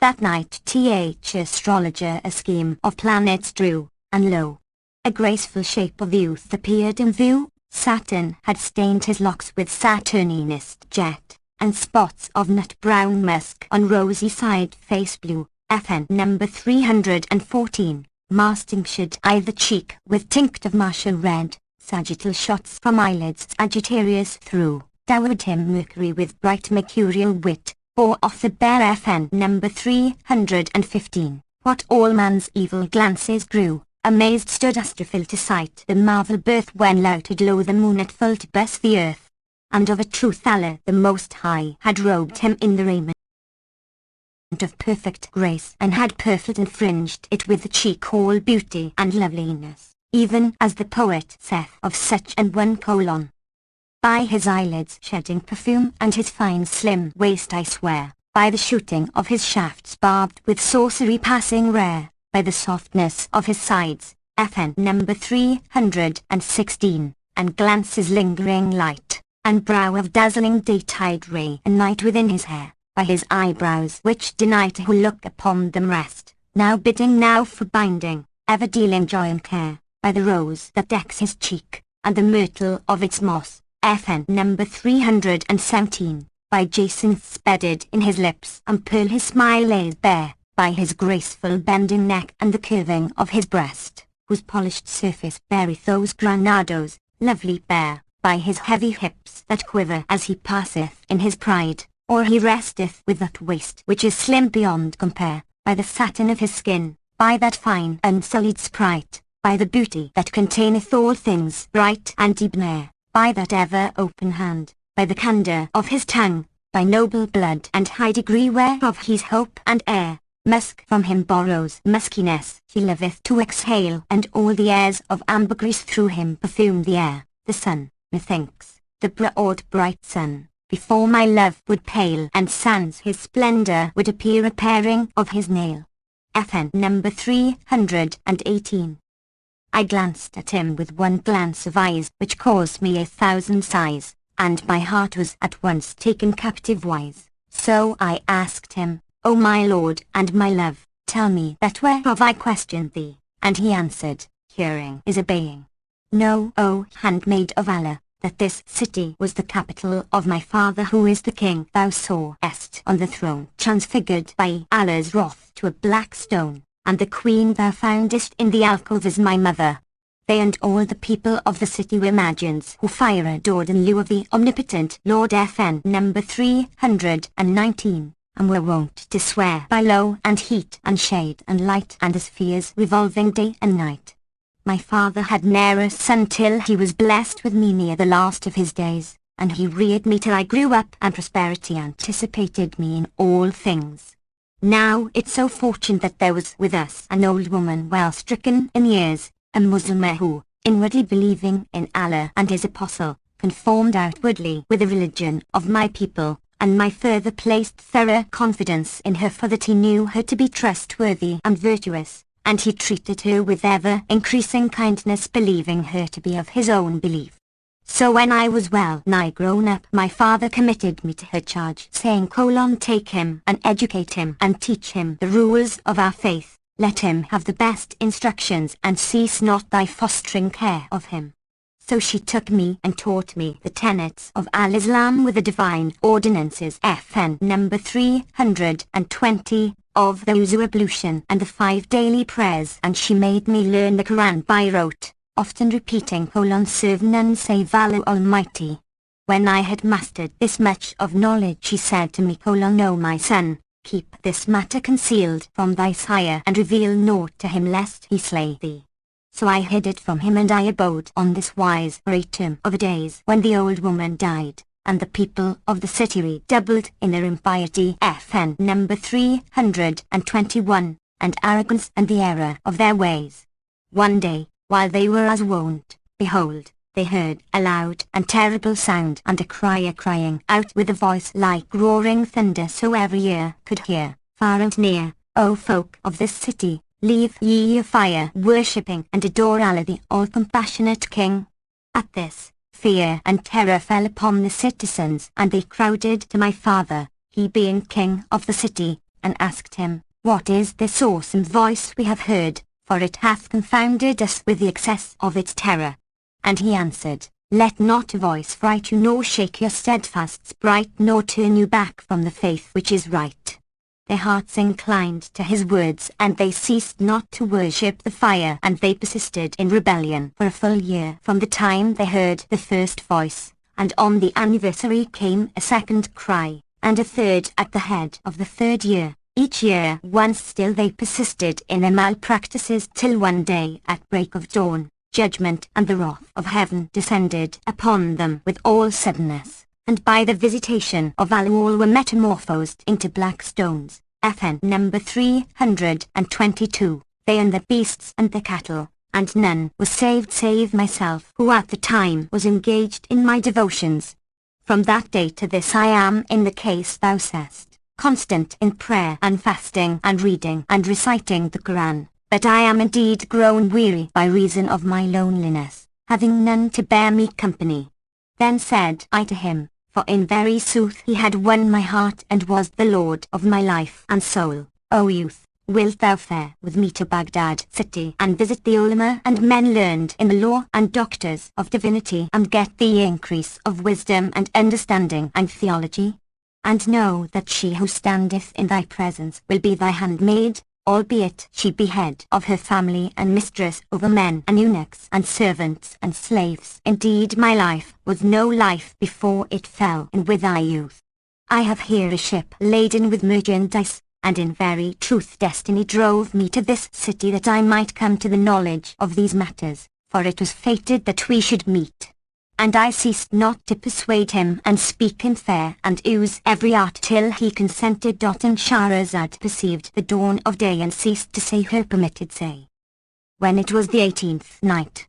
That night th astrologer a scheme of planets drew, and lo! A graceful shape of youth appeared in view. Saturn had stained his locks with Saturninist jet, and spots of nut brown musk on rosy side face blue. FN number 314, masting should either cheek with tinct of martial red, sagittal shots from eyelids Sagittarius through, dowered him Mercury with bright mercurial wit, bore off the bear. FN number 315, what all man's evil glances drew, amazed stood Astrophil to sight the marvel birth when louted low the moon at full to bless the earth. And of a truth Allah the Most High had robed him in the raiment of perfect grace, and had perfect infringed it with the cheek all beauty and loveliness, even as the poet saith of such an one : by his eyelids shedding perfume and his fine slim waist I swear, by the shooting of his shafts barbed with sorcery passing rare, by the softness of his sides, FN number 316, and glances lingering light, and brow of dazzling daytide ray and night within his hair, by his eyebrows which denied who look upon them rest, now bidding now for binding, ever dealing joy and care, by the rose that decks his cheek, and the myrtle of its moss, FN number 317, by jacinths bedded in his lips and pearl his smile lays bare, by his graceful bending neck and the curving of his breast, whose polished surface beareth those granados, lovely bare, by his heavy hips that quiver as he passeth in his pride, or he resteth with that waist which is slim beyond compare, by the satin of his skin, by that fine unsullied sprite, by the beauty that containeth all things bright and debonair, by that ever open hand, by the candour of his tongue, by noble blood and high degree whereof he's hope and air. Musk from him borrows muskiness he loveth to exhale, and all the airs of ambergris through him perfume the air. The sun, methinks, the broad bright sun, before my love would pale, and sans his splendour would appear a paring of his nail. FN number 318. I glanced at him with one glance of eyes which caused me 1,000 sighs, and my heart was at once taken captive wise. So I asked him, O my lord and my love, tell me that whereof I questioned thee, and he answered, hearing is obeying. Know, O handmaid of Allah, that this city was the capital of my father who is the king thou sawest on the throne transfigured by Allah's wrath to a black stone, and the queen thou foundest in the alcove is my mother. They and all the people of the city were Magians who fire adored in lieu of the omnipotent Lord. FN number 319. And were wont to swear by low and heat and shade and light and the spheres revolving day and night. My father had ne'er a son till he was blessed with me near the last of his days, and he reared me till I grew up and prosperity anticipated me in all things. Now it so fortuned that there was with us an old woman well stricken in years, a Muslimah who, inwardly believing in Allah and his apostle, conformed outwardly with the religion of my people, and my father placed thorough confidence in her for that he knew her to be trustworthy and virtuous, and he treated her with ever-increasing kindness believing her to be of his own belief. So when I was well nigh grown up my father committed me to her charge saying: take him and educate him and teach him the rules of our faith, let him have the best instructions and cease not thy fostering care of him. So she took me and taught me the tenets of Al-Islam with the divine ordinances. FN number 320, of the wuzu ablution and the 5 daily prayers, and she made me learn the Quran by rote, often repeating: serve none save Allah Almighty. When I had mastered this much of knowledge she said to me: O my son, keep this matter concealed from thy sire and reveal naught to him lest he slay thee. So I hid it from him, and I abode on this wise for a term of days, when the old woman died, and the people of the city redoubled in their impiety. FN number 321, and arrogance and the error of their ways. One day, while they were as wont, behold, they heard a loud and terrible sound, and a crier crying out with a voice like roaring thunder, so every ear could hear, far and near: O folk of this city, leave ye your fire worshipping and adore Allah the all-compassionate King. At this, fear and terror fell upon the citizens, and they crowded to my father, he being king of the city, and asked him, "What is this awesome voice we have heard, for it hath confounded us with the excess of its terror?" And he answered, "Let not a voice fright you, nor shake your steadfast sprite, nor turn you back from the faith which is right." Their hearts inclined to his words, and they ceased not to worship the fire, and they persisted in rebellion for a full year from the time they heard the first voice, and on the anniversary came a second cry, and a third at the head of the third year. Each year once still they persisted in their malpractices, till one day at break of dawn, judgment and the wrath of heaven descended upon them with all suddenness, and by the visitation of Allah all were metamorphosed into black stones. FN number 322. They and the beasts and the cattle, and none was saved save myself, who at the time was engaged in my devotions. From that day to this I am in the case thou sayest, constant in prayer and fasting and reading and reciting the Quran, but I am indeed grown weary by reason of my loneliness, having none to bear me company. Then said I to him, for in very sooth he had won my heart and was the lord of my life and soul, "O youth, wilt thou fare with me to Baghdad city and visit the ulama and men learned in the law and doctors of divinity, and get the increase of wisdom and understanding and theology? And know that she who standeth in thy presence will be thy handmaid, albeit she be head of her family and mistress over men and eunuchs and servants and slaves. Indeed my life was no life before it fell in with thy youth. I have here a ship laden with merchandise, and in very truth destiny drove me to this city that I might come to the knowledge of these matters, for it was fated that we should meet. And I ceased not to persuade him and speak him fair and use every art till he consented. And Shahrazad perceived the dawn of day and ceased to say her permitted say. When it was the 18th night,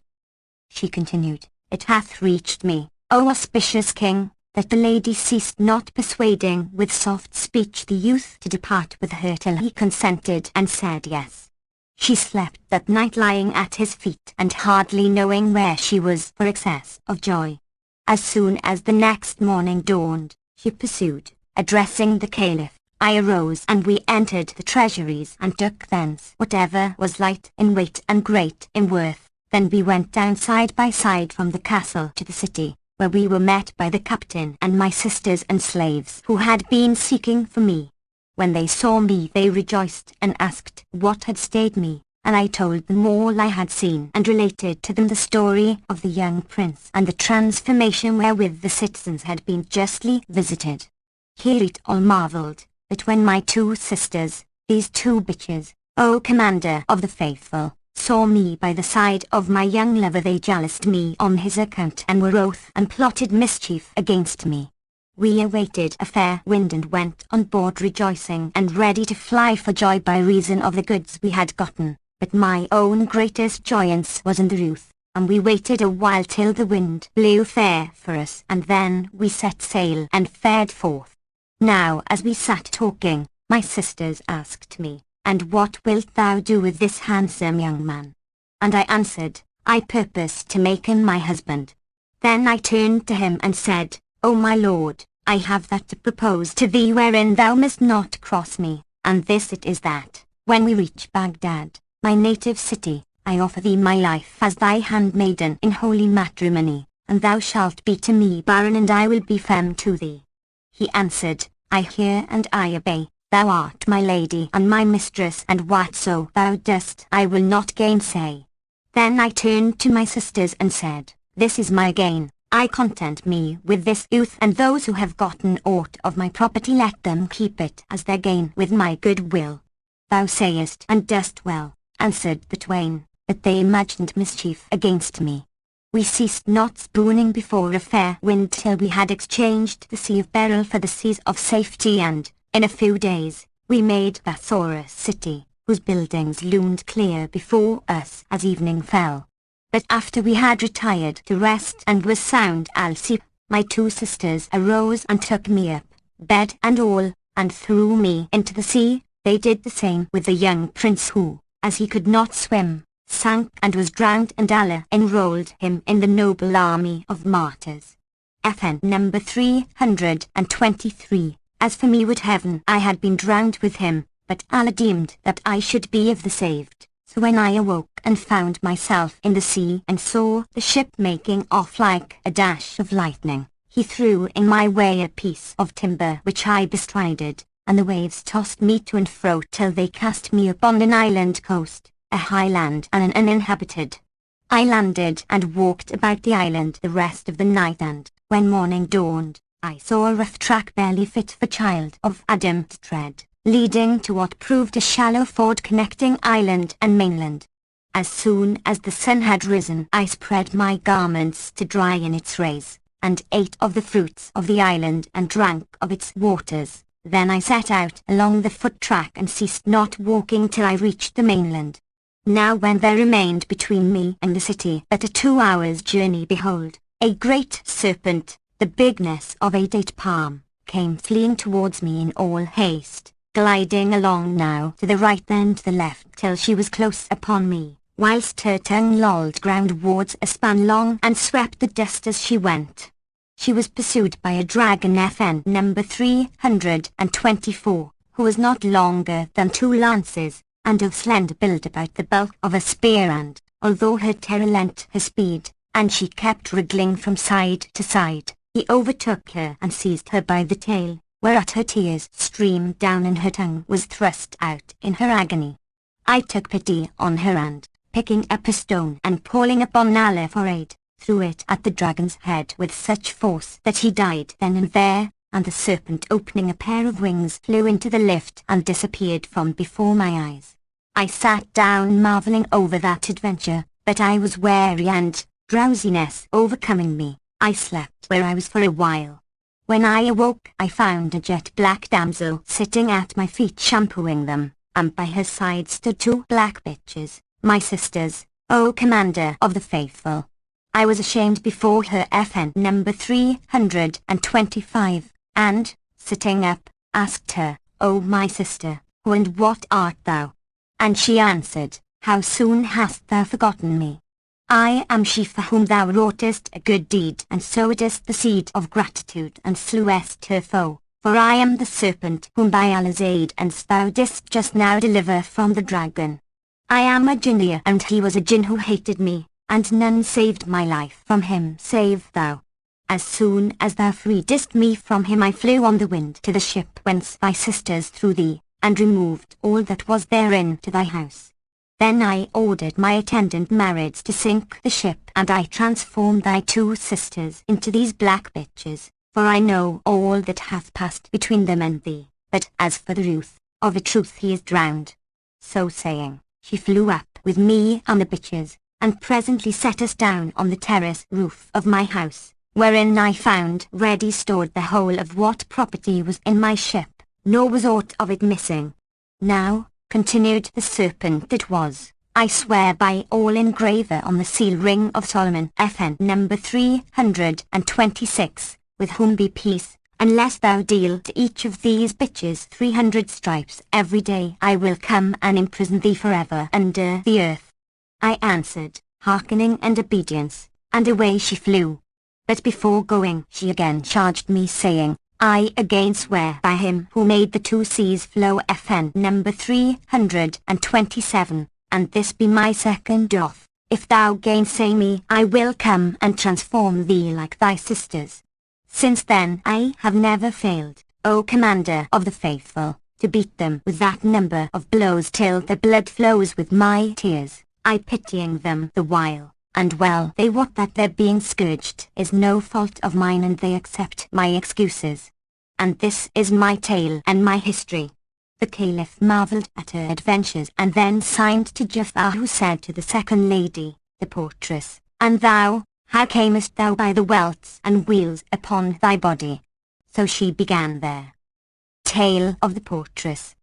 she continued, it hath reached me, O auspicious king, that the lady ceased not persuading with soft speech the youth to depart with her till he consented and said yes. She slept that night lying at his feet and hardly knowing where she was for excess of joy. As soon as the next morning dawned, she pursued, addressing the caliph, I arose and we entered the treasuries and took thence whatever was light in weight and great in worth. Then we went down side by side from the castle to the city, where we were met by the captain and my sisters and slaves who had been seeking for me. When they saw me they rejoiced and asked what had stayed me, and I told them all I had seen and related to them the story of the young prince and the transformation wherewith the citizens had been justly visited. Here it all marvelled, that when my two sisters, these two bitches, O commander of the faithful, saw me by the side of my young lover they jealoused me on his account and were wroth and plotted mischief against me. We awaited a fair wind and went on board rejoicing and ready to fly for joy by reason of the goods we had gotten, but my own greatest joyance was in the youth, and we waited a while till the wind blew fair for us, and then we set sail and fared forth. Now as we sat talking, my sisters asked me, And what wilt thou do with this handsome young man? And I answered, I purpose to make him my husband. Then I turned to him and said, O my lord, I have that to propose to thee wherein thou must not cross me, and this it is that, when we reach Baghdad, my native city, I offer thee my life as thy handmaiden in holy matrimony, and thou shalt be to me baron and I will be femme to thee. He answered, I hear and I obey. Thou art my lady and my mistress, and whatso thou dost I will not gainsay. Then I turned to my sisters and said, This is my gain, I content me with this youth, and those who have gotten aught of my property let them keep it as their gain with my good will. Thou sayest and dost well, answered the twain, but they imagined mischief against me. We ceased not spooning before a fair wind till we had exchanged the sea of peril for the seas of safety, and in a few days, we made Bassorah city, whose buildings loomed clear before us as evening fell. But after we had retired to rest and were sound asleep, my two sisters arose and took me up, bed and all, and threw me into the sea. They did the same with the young prince who, as he could not swim, sank and was drowned, and Allah enrolled him in the noble army of martyrs. FN number 323. As for me, would heaven I had been drowned with him, but Allah deemed that I should be of the saved. So when I awoke and found myself in the sea and saw the ship making off like a dash of lightning, he threw in my way a piece of timber which I bestrided, and the waves tossed me to and fro till they cast me upon an island coast, a high land and an uninhabited. I landed and walked about the island the rest of the night, and, when morning dawned, I saw a rough track barely fit for child of Adam to tread, leading to what proved a shallow ford connecting island and mainland. As soon as the sun had risen, I spread my garments to dry in its rays, and ate of the fruits of the island and drank of its waters. Then I set out along the foot track and ceased not walking till I reached the mainland. Now when there remained between me and the city but a 2 hours' journey, behold, a great serpent, the bigness of a date palm, came fleeing towards me in all haste, gliding along now to the right then to the left till she was close upon me, whilst her tongue lolled groundwards a span long and swept the dust as she went. She was pursued by a dragon FN number 324, who was not longer than 2 lances, and of slender build about the bulk of a spear, and, although her terror lent her speed, and she kept wriggling from side to side, he overtook her and seized her by the tail, whereat her tears streamed down and her tongue was thrust out in her agony. I took pity on her and, picking up a stone and calling upon Allah for aid, threw it at the dragon's head with such force that he died then and there, and the serpent, opening a pair of wings, flew into the lift and disappeared from before my eyes. I sat down marvelling over that adventure, but I was weary and, drowsiness overcoming me, I slept where I was for a while. When I awoke I found a jet-black damsel sitting at my feet shampooing them, and by her side stood 2 black bitches, my sisters, O Commander of the Faithful. I was ashamed before her FN number 325, and, sitting up, asked her, O my sister, who and what art thou? And she answered, How soon hast thou forgotten me? I am she for whom thou wroughtest a good deed, and sowedest the seed of gratitude, and slewest her foe, for I am the serpent whom by Allah's aid and thou didst just now deliver from the dragon. I am a jinnier, and he was a jinn who hated me, and none saved my life from him save thou. As soon as thou freedest me from him I flew on the wind to the ship whence thy sisters threw thee, and removed all that was therein to thy house. Then I ordered my attendant Marids to sink the ship, and I transformed thy 2 sisters into these black bitches, for I know all that hath passed between them and thee, but as for the youth, of a truth he is drowned. So saying, she flew up with me and the bitches, and presently set us down on the terrace roof of my house, wherein I found ready stored the whole of what property was in my ship, nor was aught of it missing. Now, continued the serpent, it was, I swear by all engraver on the seal ring of Solomon FN number 326, with whom be peace, unless thou deal to each of these bitches 300 stripes every day, I will come and imprison thee forever under the earth. I answered, hearkening and obedience, and away she flew. But before going she again charged me, saying, I again swear by him who made the 2 seas flow FN number 327, and this be my second oath, if thou gainsay me I will come and transform thee like thy sisters. Since then I have never failed, O Commander of the Faithful, to beat them with that number of blows till the blood flows with my tears, I pitying them the while. And well they wot that their being scourged is no fault of mine, and they accept my excuses. And this is my tale and my history. The Caliph marvelled at her adventures, and then signed to Jafar, who said to the second lady, the portress, And thou, how camest thou by the welts and wheals upon thy body? So she began there. Tale of the portress.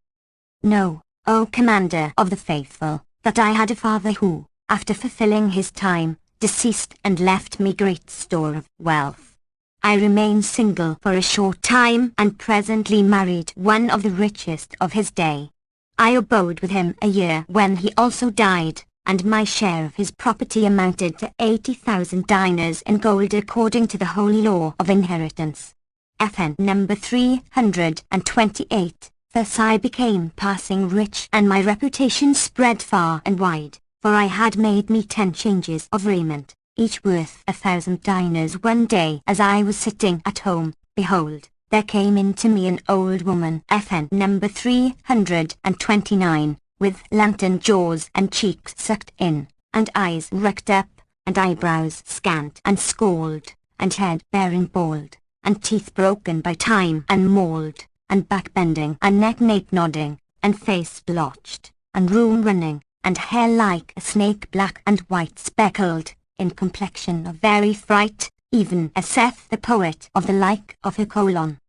Know, O Commander of the Faithful, that I had a father who, after fulfilling his time, deceased and left me great store of wealth. I remained single for a short time and presently married one of the richest of his day. I abode with him a year when he also died, and my share of his property amounted to 80,000 dinars in gold according to the holy law of inheritance. FN number 328. Thus I became passing rich, and my reputation spread far and wide, for I had made me 10 changes of raiment, each worth 1,000 dinars. One day as I was sitting at home, behold, there came in to me an old woman, FN number 329, with lantern jaws and cheeks sucked in, and eyes wrecked up, and eyebrows scant and scald, and head bare and bald, and teeth broken by time and mould, and back bending, and neck nodding, and face blotched, and rheum running, and hair like a snake black and white speckled, in complexion of very fright, even as saith the poet of the like of her colon.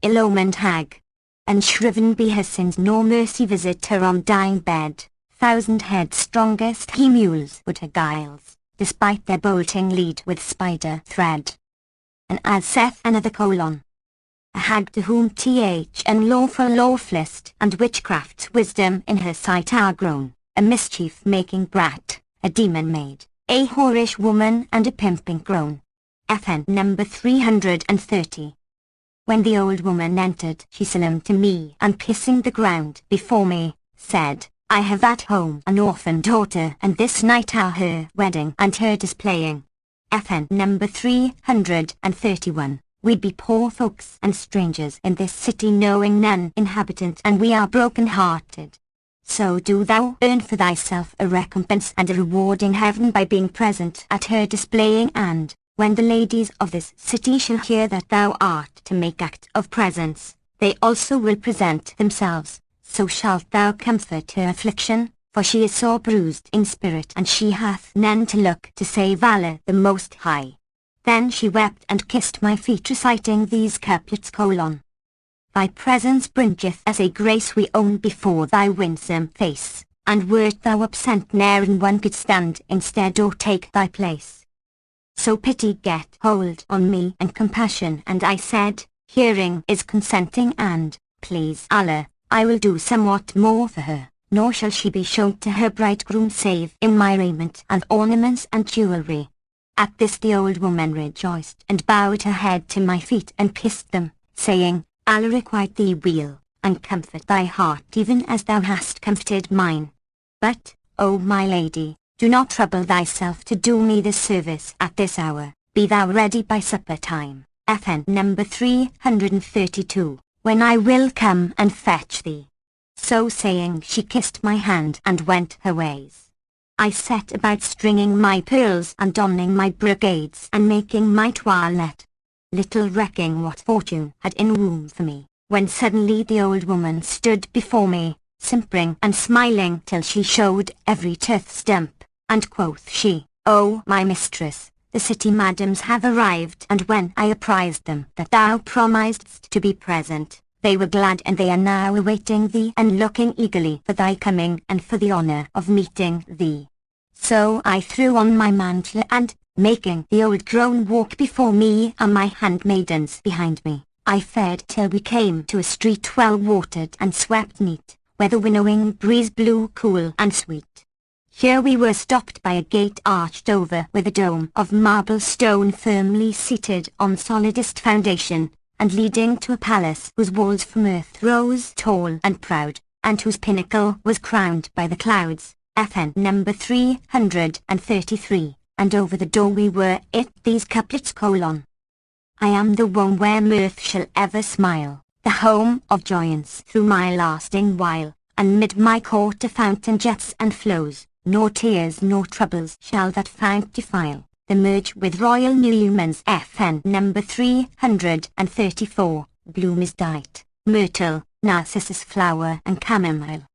Ill-omened hag, and shriven be her sins, nor mercy visit her on dying bed. 1,000 head strongest he mules would her guiles, despite their bolting lead with spider thread. And as saith another colon, a hag to whom th unlawful lawfulest and witchcraft's wisdom in her sight are grown, a mischief-making brat, a demon maid, a whorish woman and a pimping grown. FN number 330. When the old woman entered, she salaamed to me, and kissing the ground before me, said, I have at home an orphan daughter, and this night are her wedding and her displaying. FN number 331. We be poor folks and strangers in this city, knowing none inhabitant, and we are broken-hearted. So do thou earn for thyself a recompense and a reward in heaven by being present at her displaying, and, when the ladies of this city shall hear that thou art to make act of presence, they also will present themselves, so shalt thou comfort her affliction, for she is sore bruised in spirit, and she hath none to look to save Allah the Most High. Then she wept and kissed my feet, reciting these couplets colon. Thy presence bringeth us a grace we own before thy winsome face, and wert thou absent ne'er in one could stand instead or take thy place. So pity get hold on me and compassion, and I said, hearing is consenting, and, please Allah, I will do somewhat more for her, nor shall she be shown to her bridegroom save in my raiment and ornaments and jewelry. At this the old woman rejoiced and bowed her head to my feet and kissed them, saying, Allah requite thee weal, and comfort thy heart even as thou hast comforted mine. But, O my lady, do not trouble thyself to do me this service at this hour, be thou ready by supper time. FN number 332, when I will come and fetch thee. So saying she kissed my hand and went her ways. I set about stringing my pearls and donning my brocades and making my toilette, little recking what fortune had in womb for me, when suddenly the old woman stood before me, simpering and smiling till she showed every tooth stump, and quoth she, O my mistress, the city madams have arrived, and when I apprised them that thou promisedst to be present, they were glad, and they are now awaiting thee and looking eagerly for thy coming and for the honor of meeting thee. So I threw on my mantle and, making the old crone walk before me and my handmaidens behind me, I fared till we came to a street well watered and swept neat, where the winnowing breeze blew cool and sweet. Here we were stopped by a gate arched over with a dome of marble stone firmly seated on solidest foundation, and leading to a palace whose walls from earth rose tall and proud, and whose pinnacle was crowned by the clouds. FN number 333, and over the door we were it these couplets colon. I am the one where mirth shall ever smile, the home of joyance through my lasting while, and mid my court a fountain jets and flows, nor tears nor troubles shall that fount defile. The merge with royal newlands. FN number 334, bloom is dight, myrtle, narcissus flower and chamomile,